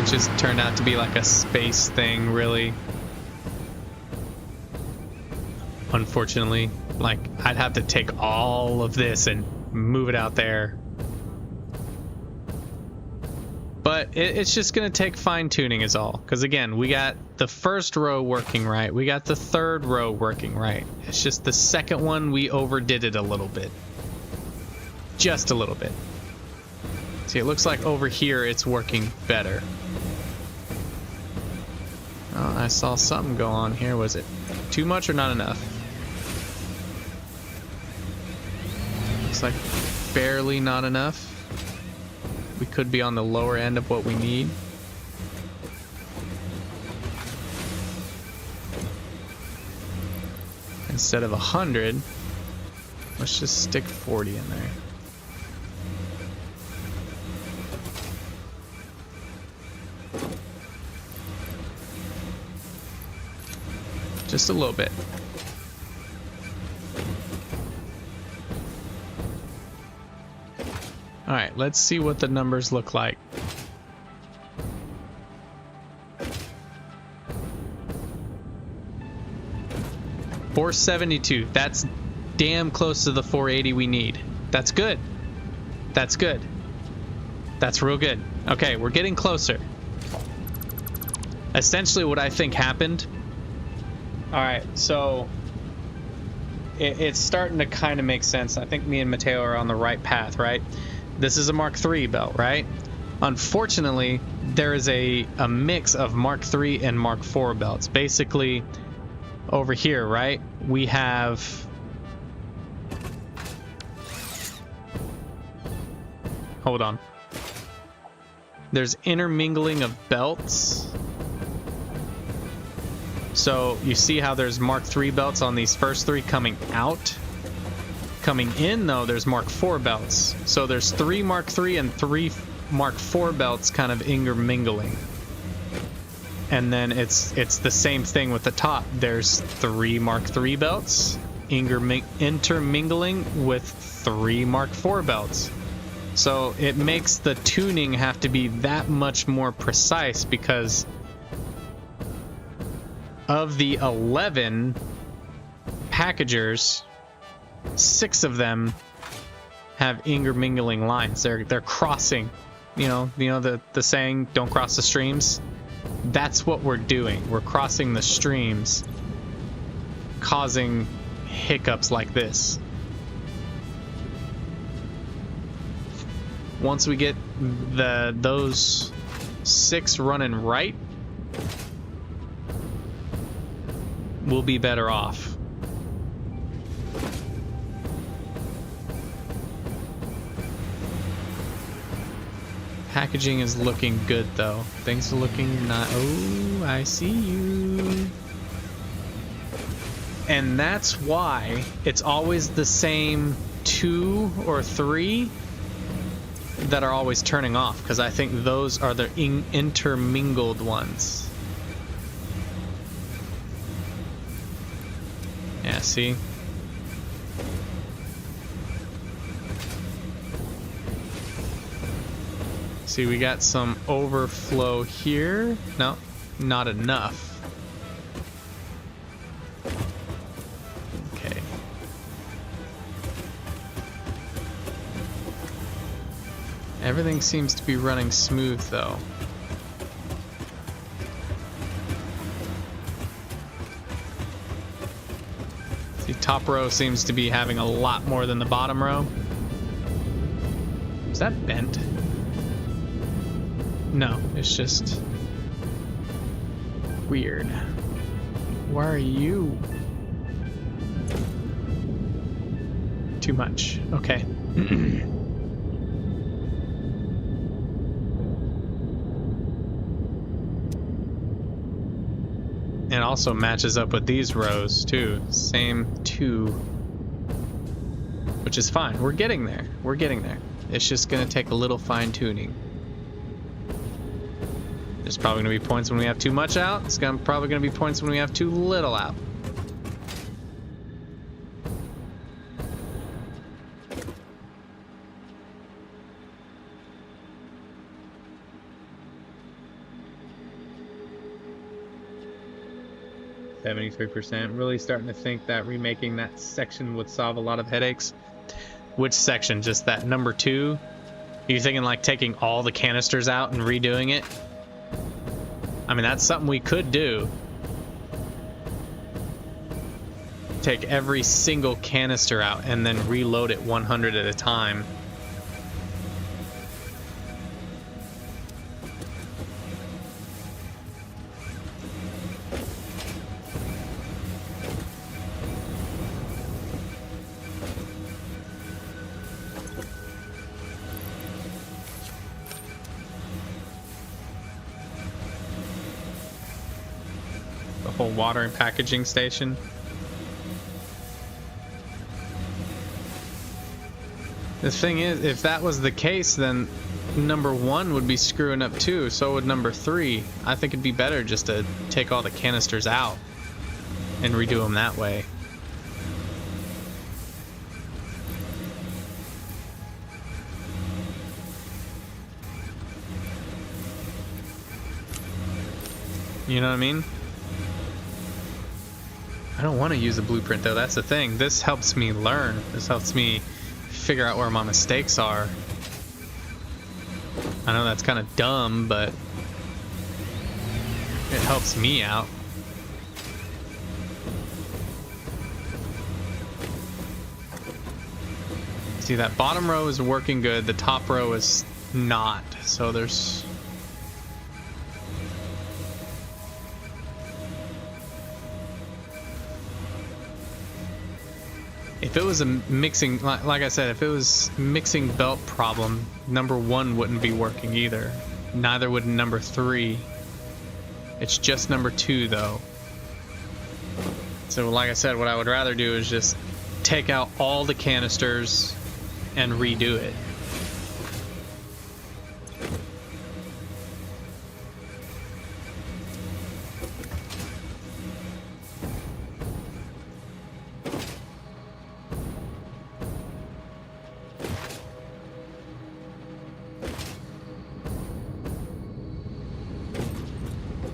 It just turned out to be like a space thing, really. Unfortunately, like, I'd have to take all of this and move it out there. But it's just going to take fine-tuning is all. Because again, we got the first row working right. We got the third row working right. It's just the second one we overdid it a little bit. Just a little bit. See, it looks like over here it's working better. Oh, I saw something go on here. Was it too much or not enough? Looks like barely not enough. We could be on the lower end of what we need. Instead of 100, let's just stick 40 in there. Just a little bit. All right, let's see what the numbers look like. $472. That's damn close to the 480 we need. That's good. That's good. That's real good. Okay, we're getting closer. Essentially what I think happened. All right, so it's starting to kind of make sense. I think me and Mateo are on the right path, right? This is a Mark III belt, right? Unfortunately, there is a mix of Mark III and Mark IV belts. Basically, over here, right? We have... Hold on. There's intermingling of belts. So you see how there's Mark III belts on these first three coming out? Coming in, though, there's Mark IV belts. So there's 3 Mark III and 3 Mark IV belts kind of intermingling. And then it's the same thing with the top. There's 3 Mark III belts intermingling with 3 Mark IV belts. So it makes the tuning have to be that much more precise because of the 11 packagers, 6 of them have intermingling lines. They're crossing. You know the saying, "Don't cross the streams." That's what we're doing. We're crossing the streams, causing hiccups like this. Once we get those 6 running right, we'll be better off. Packaging is looking good though. Things are looking not... Oh, I see you. And that's why it's always the same 2 or 3 that are always turning off, because I think those are the intermingled ones. Yeah, see? See, we got some overflow here. No, not enough. Okay. Everything seems to be running smooth, though. See, top row seems to be having a lot more than the bottom row. Is that bent? No, it's just weird. Why are you? Too much. Okay. It also matches up with these rows too. Same 2. Which is fine. We're getting there. We're getting there. It's just gonna take a little fine tuning. There's probably going to be points when we have too much out. It's probably going to be points when we have too little out. 73%. Really starting to think that remaking that section would solve a lot of headaches. Which section? Just that number 2? Are you thinking like taking all the canisters out and redoing it? I mean, that's something we could do. Take every single canister out and then reload it 100 at a time. The whole water and packaging station. The thing is, if that was the case, then number 1 would be screwing up too, so would number 3. I think it'd be better just to take all the canisters out and redo them that way. You know what I mean? I don't want to use a blueprint though, that's the thing. This helps me learn. This helps me figure out where my mistakes are. I know that's kind of dumb, but it helps me out. See, that bottom row is working good, the top row is not, so there's... If it was a mixing, like I said, if it was mixing belt problem, number 1 wouldn't be working either. Neither would number 3. It's just number 2 though. So like I said, what I would rather do is just take out all the canisters and redo it.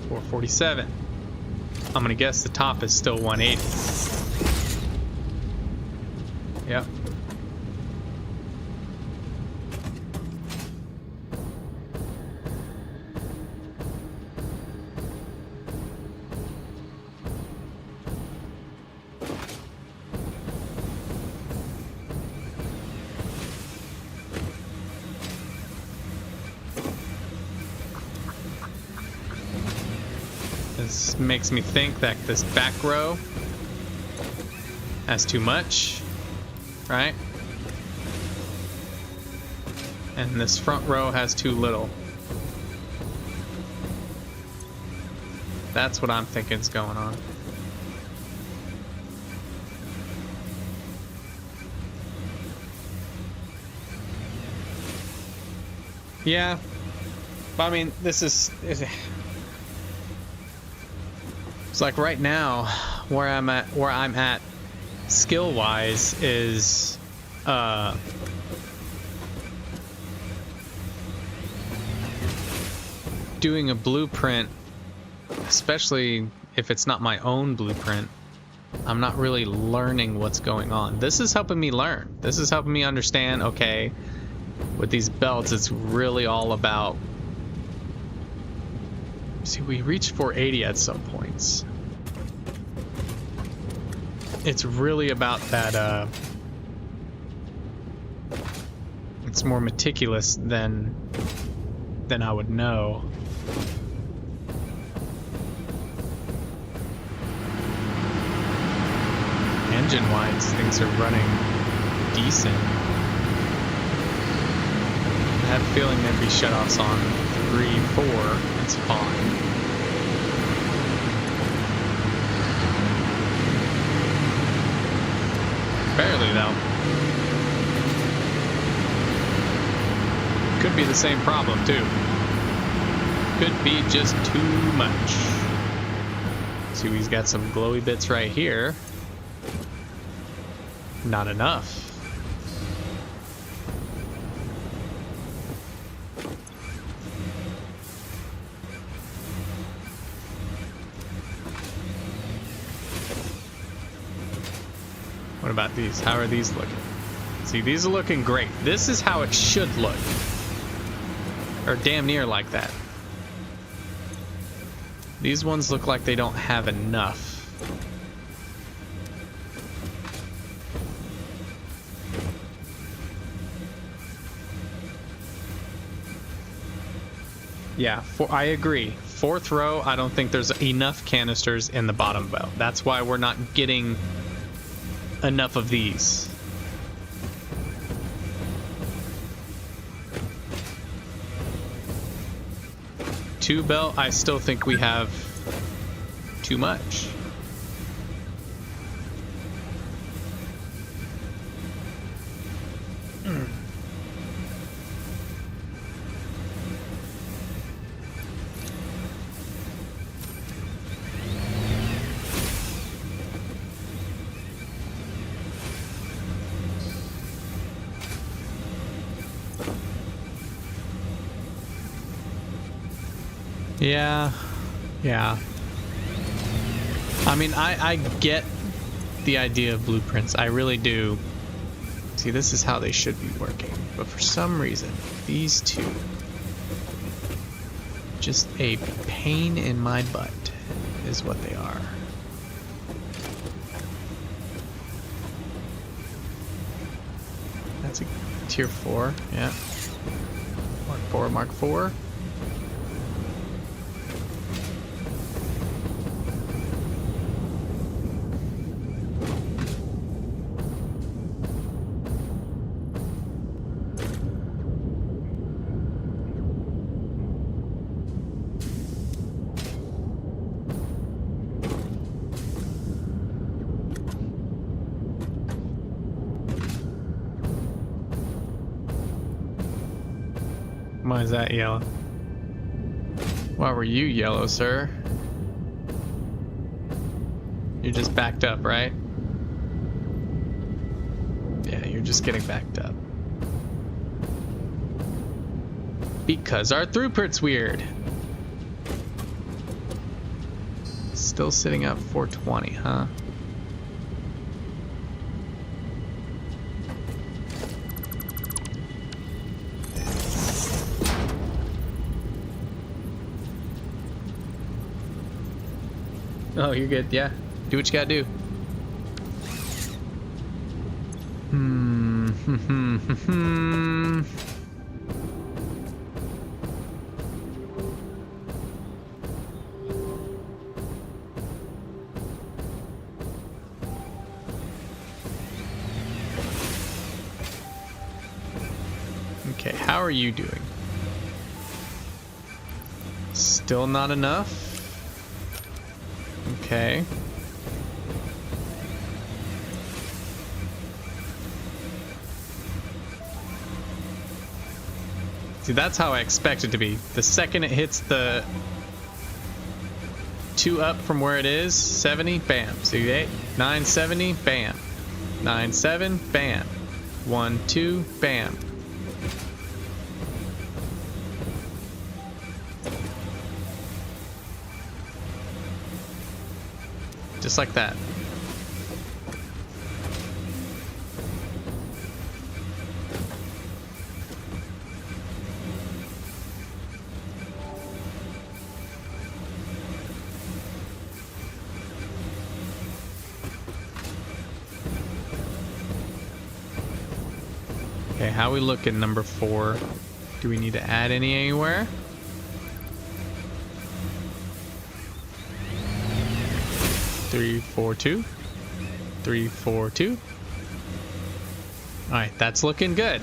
$447. I'm gonna guess the top is still 180. Yep. This makes me think that this back row has too much, right? And this front row has too little. That's what I'm thinking is going on. Yeah, but I mean, this is... It's like right now, where I'm at skill-wise is doing a blueprint, especially if it's not my own blueprint. I'm not really learning what's going on. This is helping me learn. This is helping me understand, okay, with these belts, it's really all about... See, we reached 480 at some points. It's really about that, it's more meticulous than I would know. Engine-wise, things are running decent. I have a feeling there'd be shutoffs on 3, 4. It's fine. Barely though. Could be the same problem too. Could be just too much. See, we've got some glowy bits right here. Not enough. about these? How are these looking? See, these are looking great. This is how it should look. Or damn near like that. These ones look like they don't have enough. Yeah, I agree. Fourth row, I don't think there's enough canisters in the bottom belt. That's why we're not getting enough of these. Two belt, I still think we have too much. Yeah. I mean, I get the idea of blueprints. I really do. See, this is how they should be working. But for some reason, these two, just a pain in my butt is what they are. That's a tier 4, yeah. Mark 4, Mark 4. Why is that yellow? Why were you yellow, sir? You're just backed up, right? Yeah, you're just getting backed up. Because our throughput's weird. Still sitting at 420, huh? Oh, you're good. Yeah. Do what you gotta do. Okay, how are you doing? Still not enough? Okay. See, that's how I expect it to be. The second it hits the 2 up from where it is, 70, bam. See, 8, 970, bam. 9-7, bam. 1-2, bam. Just like that. Okay, how we looking, number 4? Do we need to add any anywhere? Three, 4, 2. 3, 4, 2. All right, that's looking good.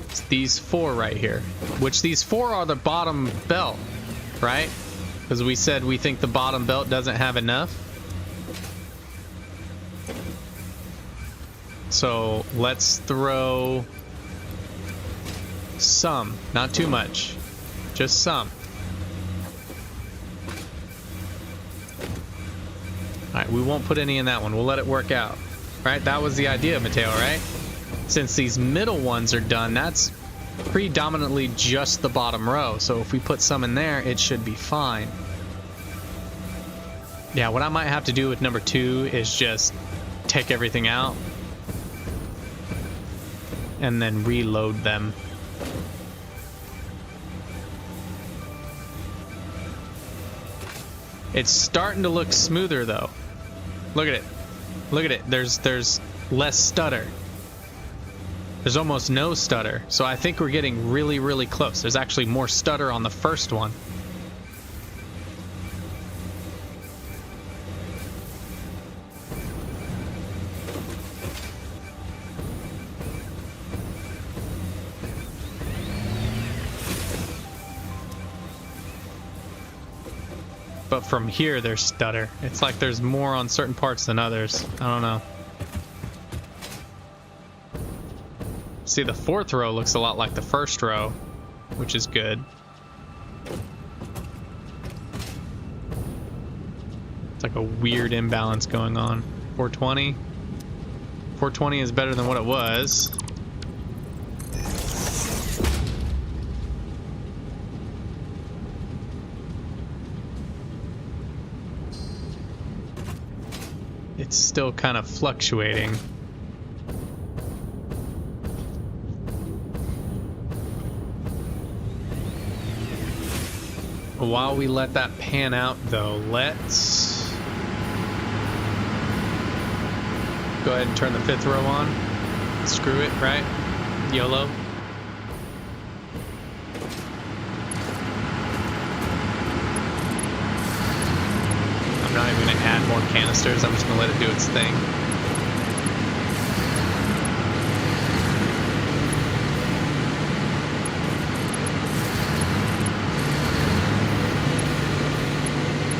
It's these 4 right here, which these 4 are the bottom belt, right? Because we said we think the bottom belt doesn't have enough. So let's throw some, not too much, just some. Alright, we won't put any in that one. We'll let it work out. Right? That was the idea, Mateo, right? Since these middle ones are done, that's predominantly just the bottom row. So if we put some in there, it should be fine. Yeah, what I might have to do with number 2 is just take everything out and then reload them. It's starting to look smoother though. Look at it. Look at it. There's less stutter. There's almost no stutter. So I think we're getting really, really close. There's actually more stutter on the first one. But from here, there's stutter. It's like there's more on certain parts than others. I don't know. See, the 4th row looks a lot like the 1st row, which is good. It's like a weird imbalance going on. 420. 420 is better than what it was. It's still kind of fluctuating. While we let that pan out though, let's go ahead and turn the 5th row on. Screw it, right? YOLO. I'm not even gonna add more canisters, I'm just gonna let it do its thing.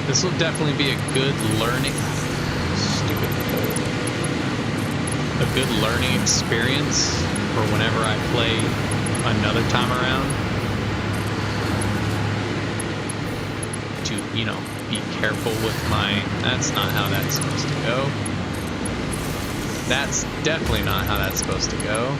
This will definitely be a good learning, stupid hole. A good learning experience for whenever I play another time around. To, you know, be careful with my, that's not how that's supposed to go. That's definitely not how that's supposed to go.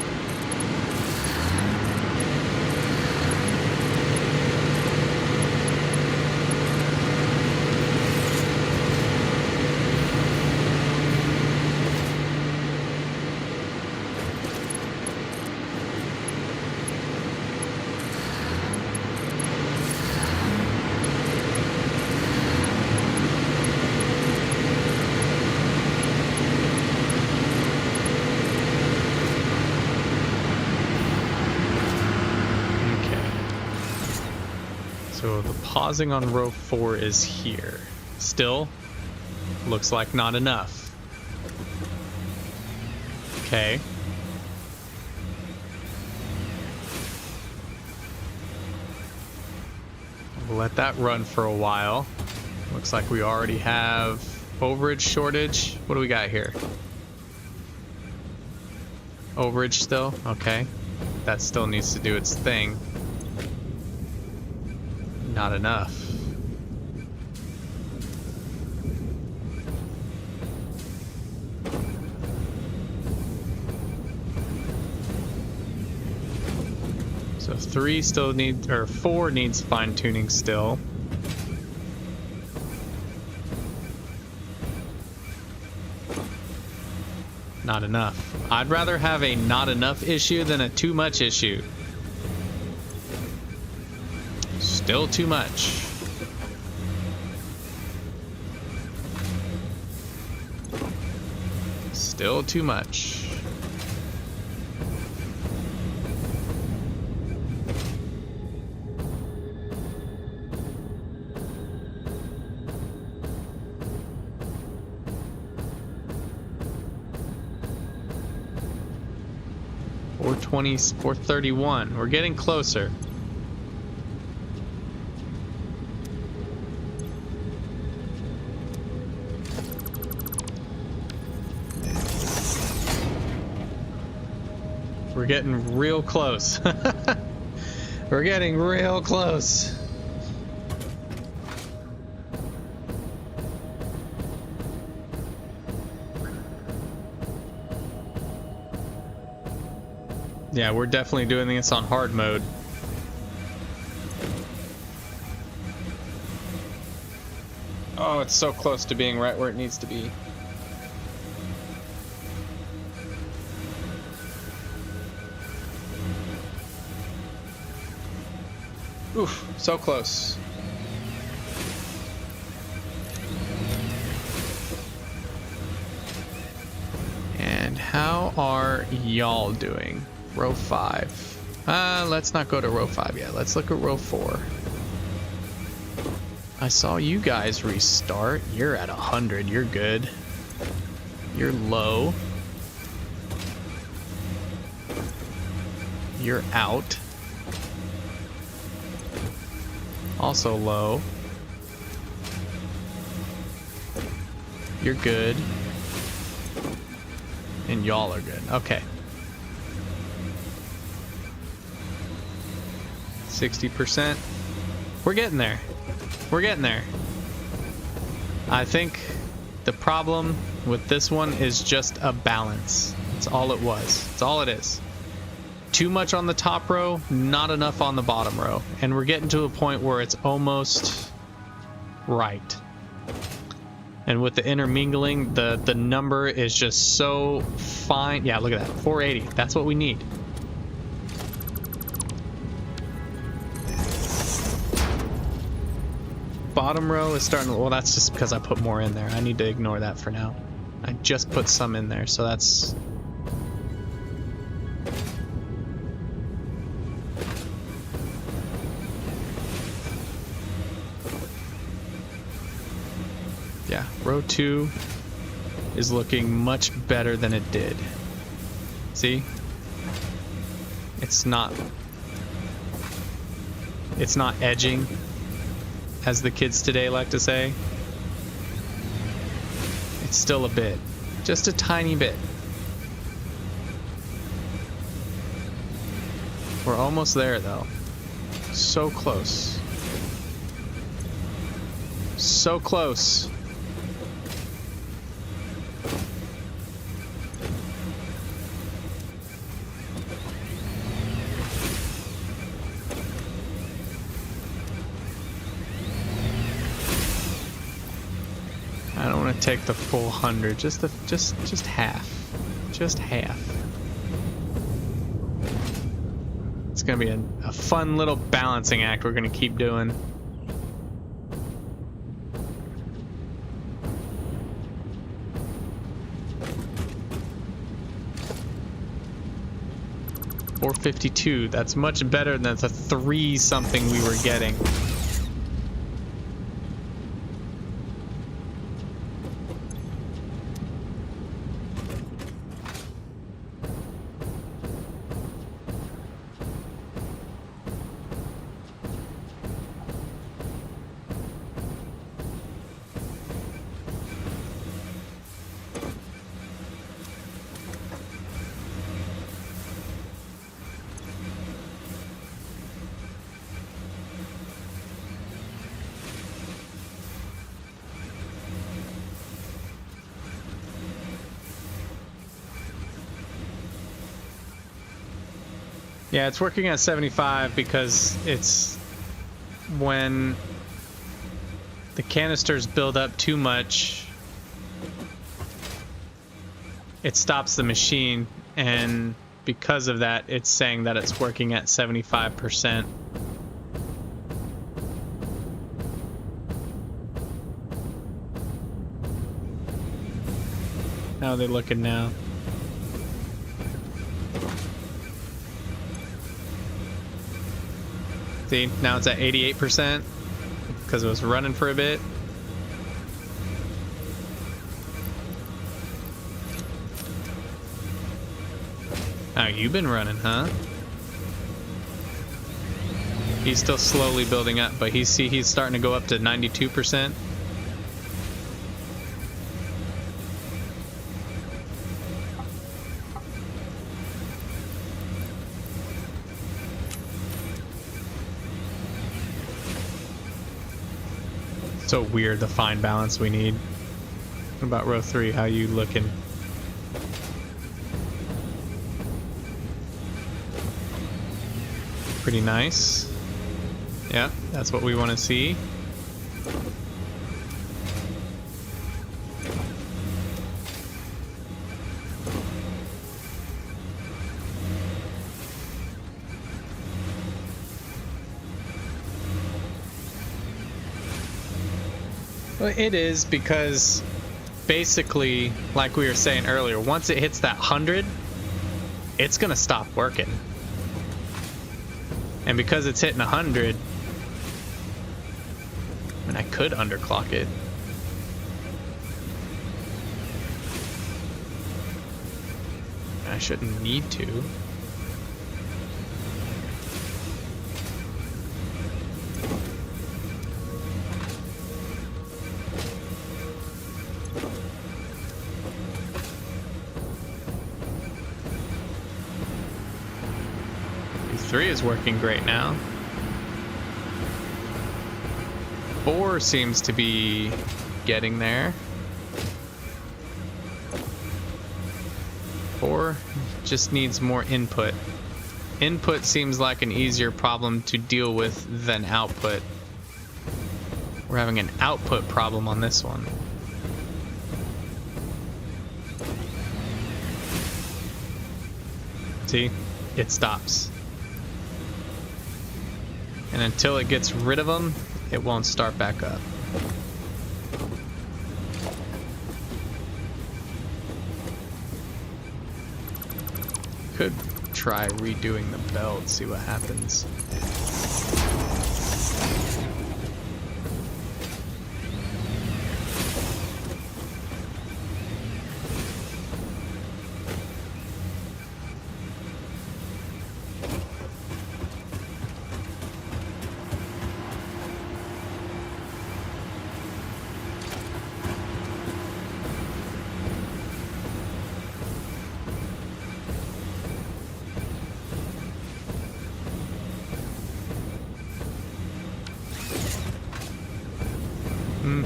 So the pausing on row 4 is here. Still, looks like not enough. Okay. We'll let that run for a while. Looks like we already have overage shortage. What do we got here? Overage still? Okay. That still needs to do its thing. Not enough. So 3 still needs, or 4 needs fine tuning still. Not enough. I'd rather have a not enough issue than a too much issue. Still too much. Still too much. .420, 431. We're getting closer. We're getting real close. We're getting real close. Yeah, we're definitely doing this on hard mode. Oh, That's so close to being right where it needs to be. Oof, so close. And how are y'all doing? Row 5. Let's not go to row 5 yet. Let's look at row 4. I saw you guys restart. You're at 100. You're good. You're low. You're out. Also low. You're good. And y'all are good. Okay. 60%. We're getting there. We're getting there. I think the problem with this one is just a balance. That's all it was. That's all it is. Too much on the top row, not enough on the bottom row. And we're getting to a point where it's almost right. And with the intermingling, the number is just so fine. Yeah, look at that. 480. That's what we need. Bottom row is starting to, well, that's just because I put more in there. I need to ignore that for now. I just put some in there, so that's... Yeah, row 2 is looking much better than it did. See? It's not edging, as the kids today like to say. It's still a bit. Just a tiny bit. We're almost there, though. So close. So close. I don't want to take the full 100, just half. Just half. It's gonna be a fun little balancing act we're gonna keep doing. $452. That's much better than the 3 something we were getting. Yeah, it's working at 75 because it's when the canisters build up too much, it stops the machine, and because of that, it's saying that it's working at 75%. How are they looking now? See, now it's at 88% because it was running for a bit. Oh, you've been running, huh? He's still slowly building up, but he's starting to go up to 92%. So weird, the fine balance we need. What about row 3? How you looking? Pretty nice. Yeah, that's what we want to see. Well, it is because basically, like we were saying earlier, once it hits that 100, it's gonna stop working. And because it's hitting 100, I mean, I could underclock it. I shouldn't need to. Three is working great now. 4 seems to be getting there. 4 just needs more input. Input seems like an easier problem to deal with than output. We're having an output problem on this one. See? It stops. And until it gets rid of them, it won't start back up. Could try redoing the belt, see what happens. I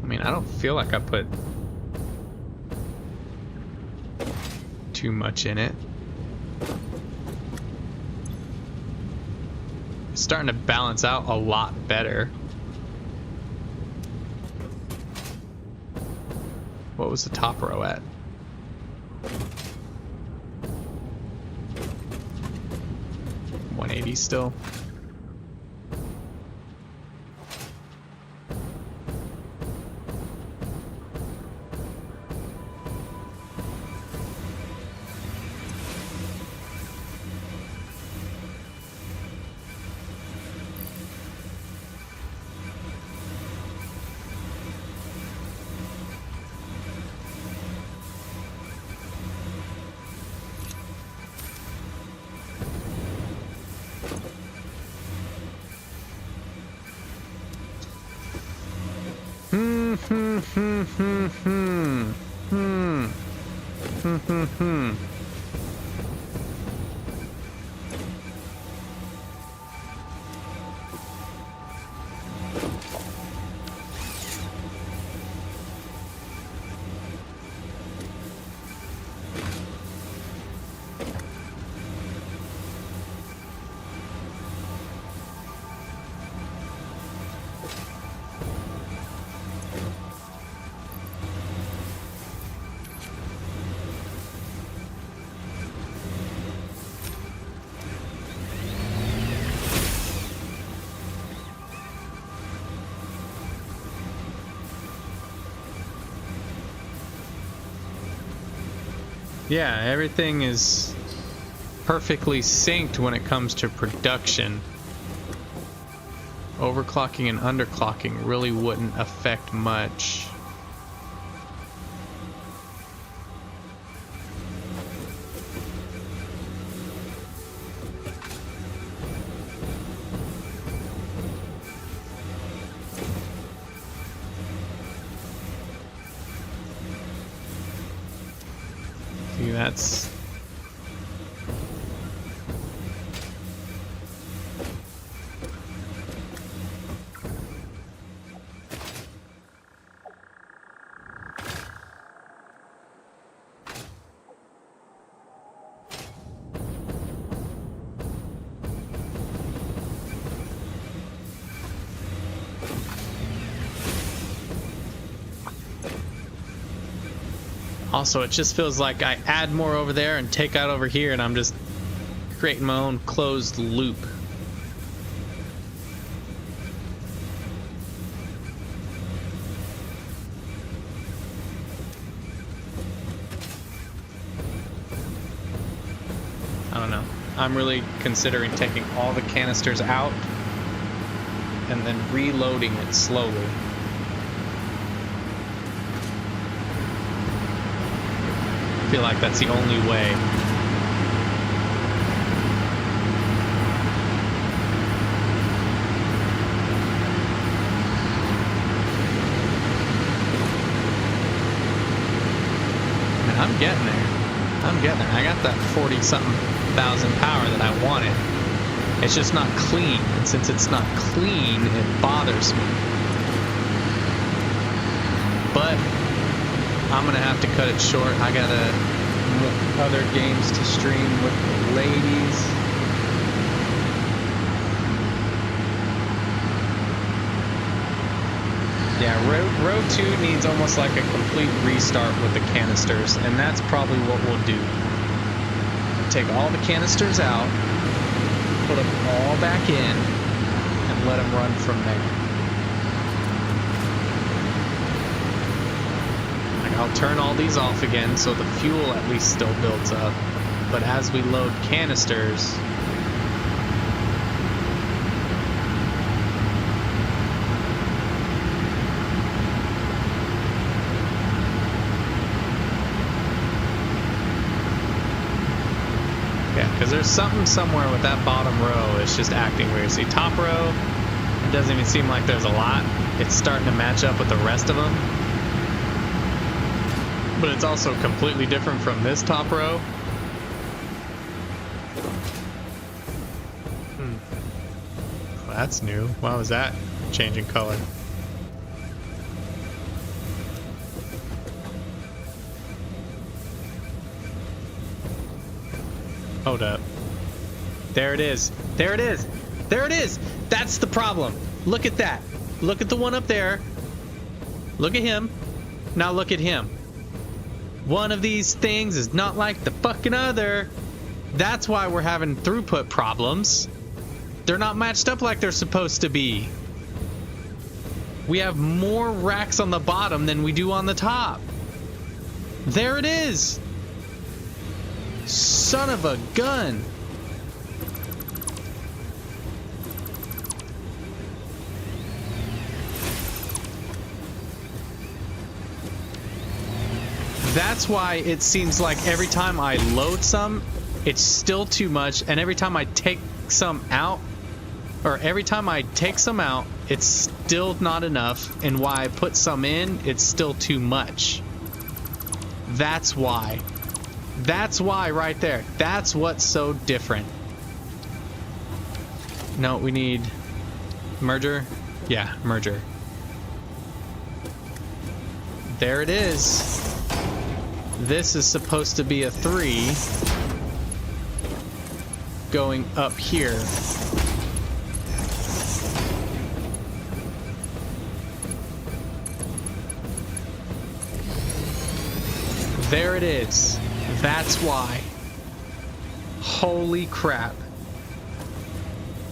mean, I don't feel like I put too much in it. It's starting to balance out a lot better. What was the top row at? 180 still. Yeah, everything is perfectly synced when it comes to production. Overclocking and underclocking really wouldn't affect much. See, that's... Also, it just feels like I add more over there and take out over here, and I'm just creating my own closed loop. I'm really considering taking all the canisters out and then reloading it slowly. I feel like that's the only way. And I'm getting there. I'm getting there. I got that 40-something thousand power that I wanted. It's just not clean. And since it's not clean, it bothers me. But I'm gonna have to cut it short. I got other games to stream with the ladies. Yeah, row 2 needs almost like a complete restart with the canisters, and that's probably what we'll do. Take all the canisters out, put them all back in, and let them run from there. I'll turn all these off again so the fuel at least still builds up. But as we load canisters, yeah, because there's something somewhere with that bottom row. It's just acting weird. See, top row, it doesn't even seem like there's a lot. It's starting to match up with the rest of them. But it's also completely different from this top row. Well, that's new. Why was that changing color? Hold up. There it is. There it is. There it is. That's the problem. Look at that. Look at the one up there. Look at him. Now look at him. One of these things is not like the fucking other. That's why we're having throughput problems. They're not matched up like they're supposed to be. We have more racks on the bottom than we do on the top. There it is. Son of a gun. That's why it seems like every time I load some, it's still too much, and every time I take some out, it's still not enough, and why I put some in, it's still too much. That's why. That's why right there. That's what's so different. No, we need merger. Yeah, merger. There it is. This is supposed to be a 3 going up here. There it is. That's why. Holy crap.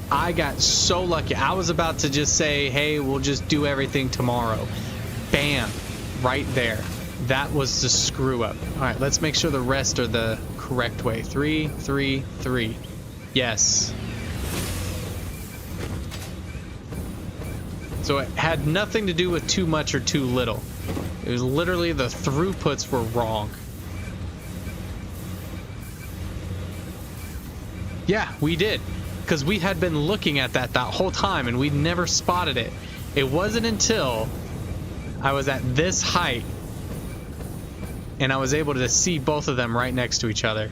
I got so lucky. I was about to just say, hey, we'll just do everything tomorrow. Bam. Right there. That was the screw up. All right, let's make sure the rest are the correct way. 3, 3, 3. Yes. So it had nothing to do with too much or too little. It was literally the throughputs were wrong. Yeah, we did. Because we had been looking at that whole time and we never spotted it. It wasn't until I was at this height and I was able to see both of them right next to each other.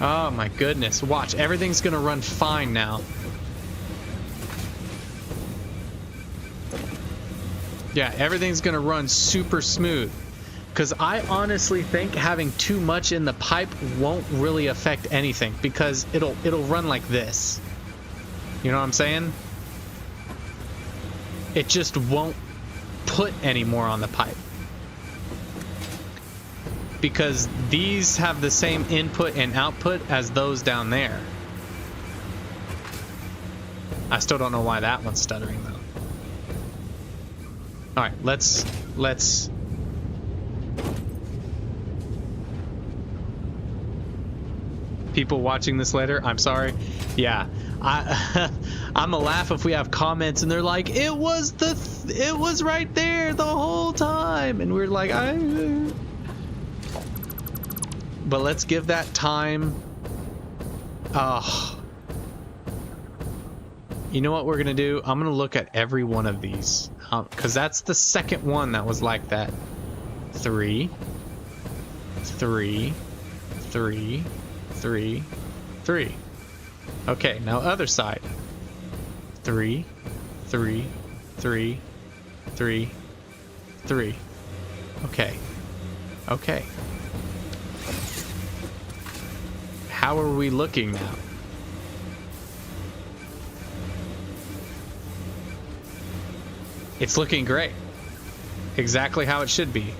Oh my goodness. Watch, everything's gonna run fine now. Yeah, everything's gonna run super smooth. Because I honestly think having too much in the pipe won't really affect anything, because it'll run like this. You know what I'm saying? It just won't put any more on the pipe. Because these have the same input and output as those down there. I still don't know why that one's stuttering though. Alright, let's... people watching this later, I'm sorry. Yeah, I'm gonna laugh if we have comments and they're like, it was right there the whole time, and we're like, but let's give that time. You know what we're gonna do? I'm gonna look at every one of these, because that's the second one that was like that. 3, 3, 3, 3, 3. Okay, now other side. 3, 3, 3, 3, 3. Okay. Okay. How are we looking now? It's looking great. Exactly how it should be.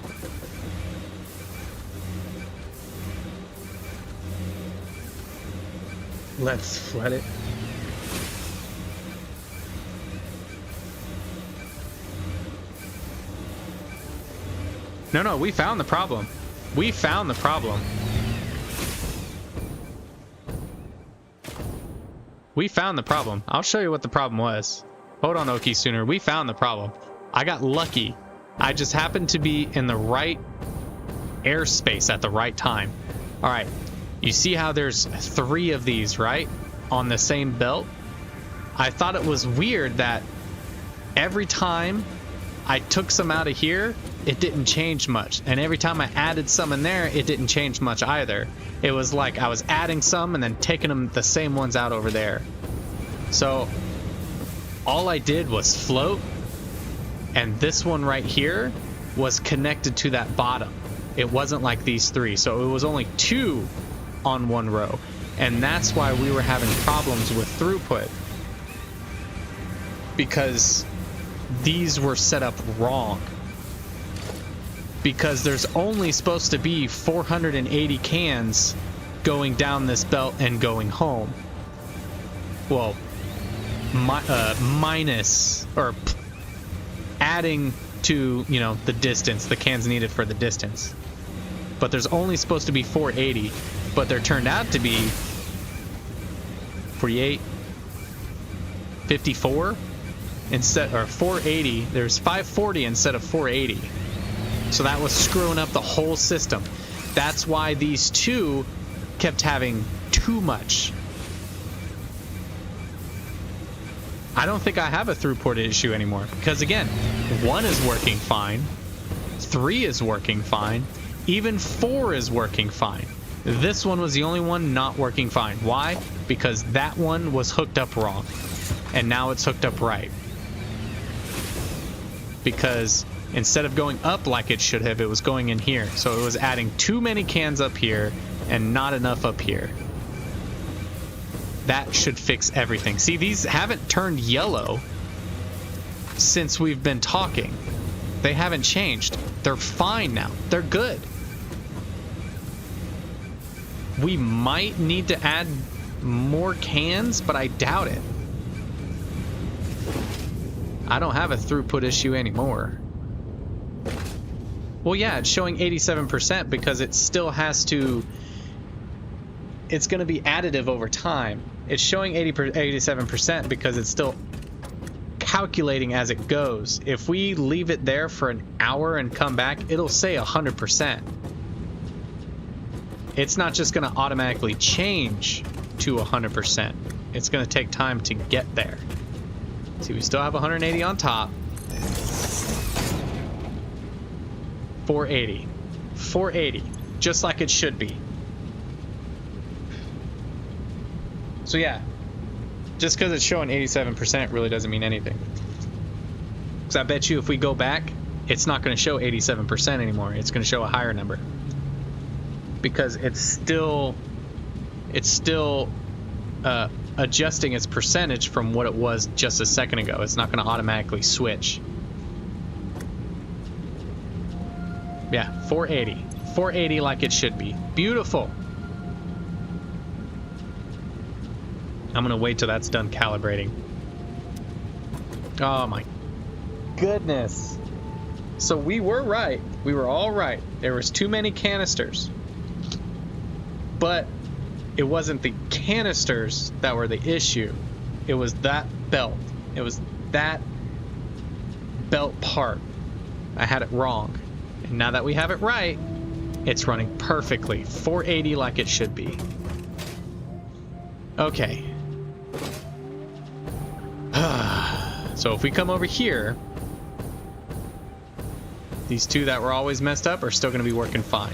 Let's flood it. No, we found the problem. We found the problem. We found the problem. I'll show you what the problem was. Hold on, Oki Sooner. We found the problem. I got lucky. I just happened to be in the right airspace at the right time. All right. You see how there's 3 of these, right? On the same belt? I thought it was weird that every time I took some out of here, it didn't change much. And every time I added some in there, it didn't change much either. It was like I was adding some and then taking them, the same ones out over there. So all I did was float, and this one right here was connected to that bottom. It wasn't like these 3. So it was only 2 on one row, and that's why we were having problems with throughput, because these were set up wrong, because there's only supposed to be 480 cans going down this belt and going home. Well, minus or adding to, you know, the distance, the cans needed for the distance, but there's only supposed to be 480. But there turned out to be 48, 54 instead, or 480. There's 540 instead of 480. So that was screwing up the whole system. That's why these 2 kept having too much. I don't think I have a throughput issue anymore, because again, 1 is working fine, 3 is working fine, even 4 is working fine. This one was the only one not working fine. Why? Because that one was hooked up wrong, and now it's hooked up right. Because instead of going up like it should have, it was going in here. So it was adding too many cans up here and not enough up here. That should fix everything. See, these haven't turned yellow since we've been talking. They haven't changed. They're fine now. They're good. We might need to add more cans, but I doubt it. I don't have a throughput issue anymore. Well, yeah, it's showing 87% because it still has to... It's going to be additive over time. It's showing 87% because it's still calculating as it goes. If we leave it there for an hour and come back, it'll say 100%. It's not just going to automatically change to 100%. It's going to take time to get there. See, we still have 180 on top. 480. 480. Just like it should be. So yeah, just because it's showing 87% really doesn't mean anything. Because I bet you if we go back, it's not going to show 87% anymore. It's going to show a higher number. Because it's still adjusting its percentage from what it was just a second ago. It's not going to automatically switch. Yeah, 480. 480 like it should be. Beautiful. I'm going to wait till that's done calibrating. Oh my goodness. So we were right. We were all right. There was too many canisters. But It wasn't the canisters that were the issue. It was that belt. It was that belt part. I had it wrong. And now that we have it right, it's running perfectly. 480 like it should be. Okay. So if we come over here, these two that were always messed up are still going to be working fine.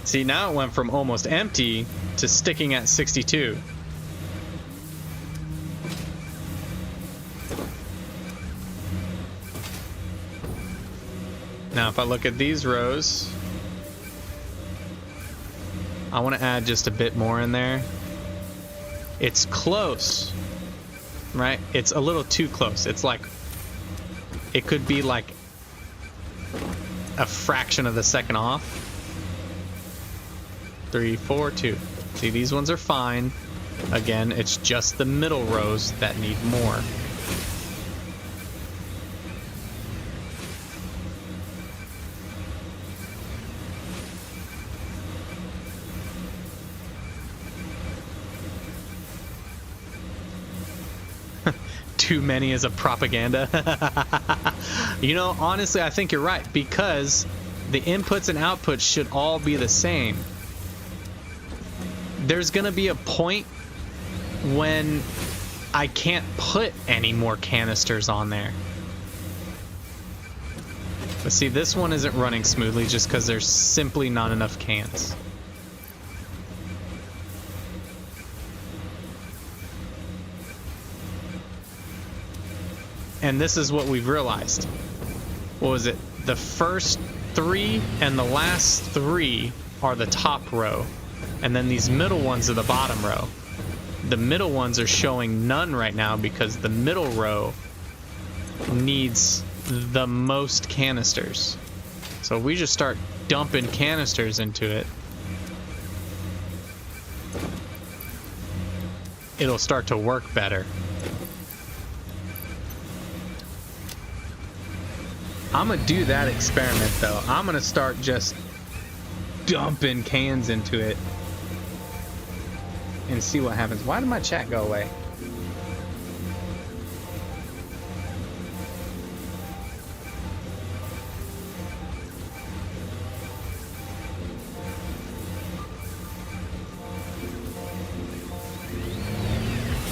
See, now it went from almost empty to sticking at 62. Now if I look at these rows, I want to add just a bit more in there. It's close, right? It's a little too close. It's like, it could be like a fraction of the second off. 3, 4, 2. See, these ones are fine. Again, it's just the middle rows that need more. Too many as a propaganda. You know, honestly, I think you're right, because the inputs and outputs should all be the same. There's gonna be a point when I can't put any more canisters on there. But see, this one isn't running smoothly just because there's simply not enough cans. And this is what we've realized. What was it? The first 3 and the last 3 are the top row. And then these middle ones are the bottom row. The middle ones are showing none right now because the middle row needs the most canisters. So if we just start dumping canisters into it, it'll start to work better. I'm gonna do that experiment though. I'm gonna start just dumping cans into it and see what happens. Why did my chat go away?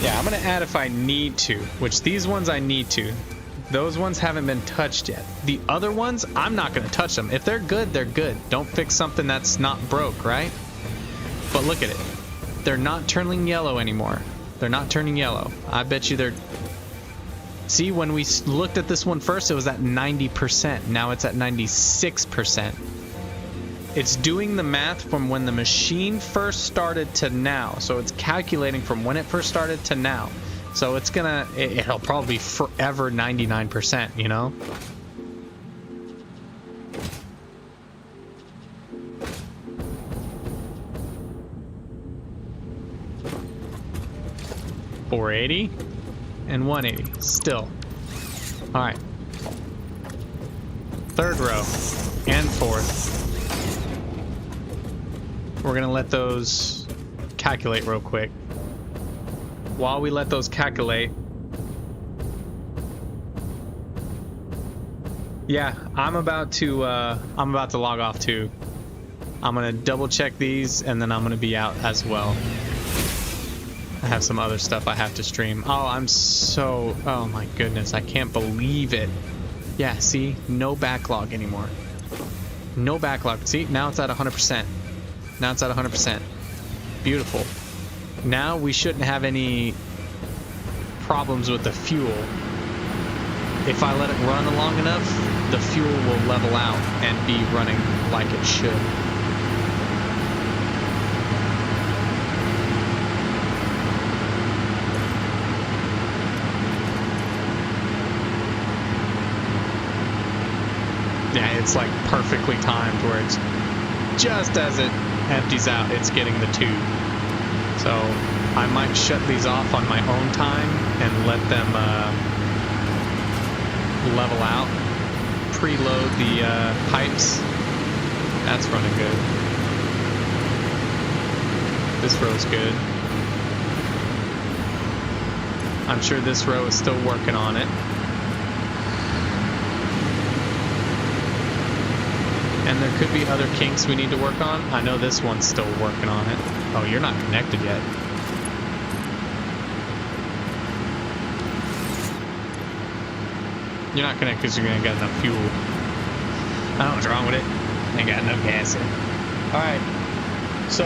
Yeah, I'm gonna add if I need to, which these ones I need to. Those ones haven't been touched yet. The other ones, I'm not gonna touch them. If they're good, they're good. Don't fix something that's not broke, right? But look at it. They're not turning yellow anymore. They're not turning yellow. I bet you they're... See, when we looked at this one first, it was at 90%. Now it's at 96%. It's doing the math from when the machine first started to now. So it's calculating from when it first started to now. So it's gonna, it'll probably be forever 99%, you know? $480 and 180 still. All right. Third row and fourth. We're gonna let those calculate real quick. While we let those calculate, yeah, I'm about to log off too. I'm gonna double check these and then I'm gonna be out as well. I have some other stuff I have to stream. Oh my goodness, I can't believe it. Yeah, see, no backlog anymore. No backlog. See, now it's at 100%. Now it's at 100%. Beautiful. Now we shouldn't have any problems with the fuel. If I let it run long enough, the fuel will level out and be running like it should. Yeah, it's like perfectly timed where it's just as it empties out, it's getting the tube. So I might shut these off on my own time and let them level out, preload the pipes, That's running good. This row's good. I'm sure this row is still working on it. And there could be other kinks we need to work on. I know this one's still working on it. Oh, you're not connected yet. You're not connected because you're gonna get enough fuel. I don't know what's wrong with it. Ain't got enough gas in. Alright. So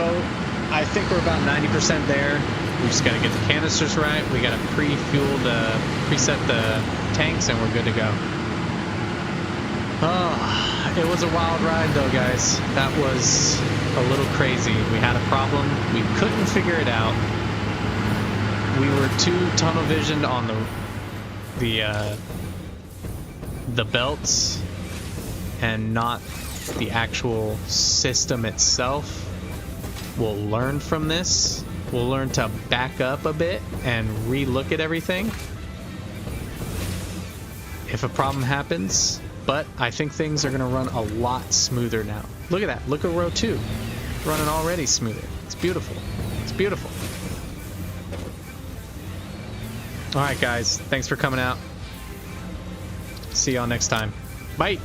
I think we're about 90% there. We just gotta get the canisters right. We gotta preset the tanks, and we're good to go. Oh, it was a wild ride though, guys. That was a little crazy. We had a problem. We couldn't figure it out. We were too tunnel visioned on the belts and not the actual system itself. We'll learn from this. We'll learn to back up a bit and re-look at everything if a problem happens. But I think things are going to run a lot smoother now. Look at that. Look at row 2. Running already smoother. It's beautiful. It's beautiful. All right, guys. Thanks for coming out. See y'all next time. Bye.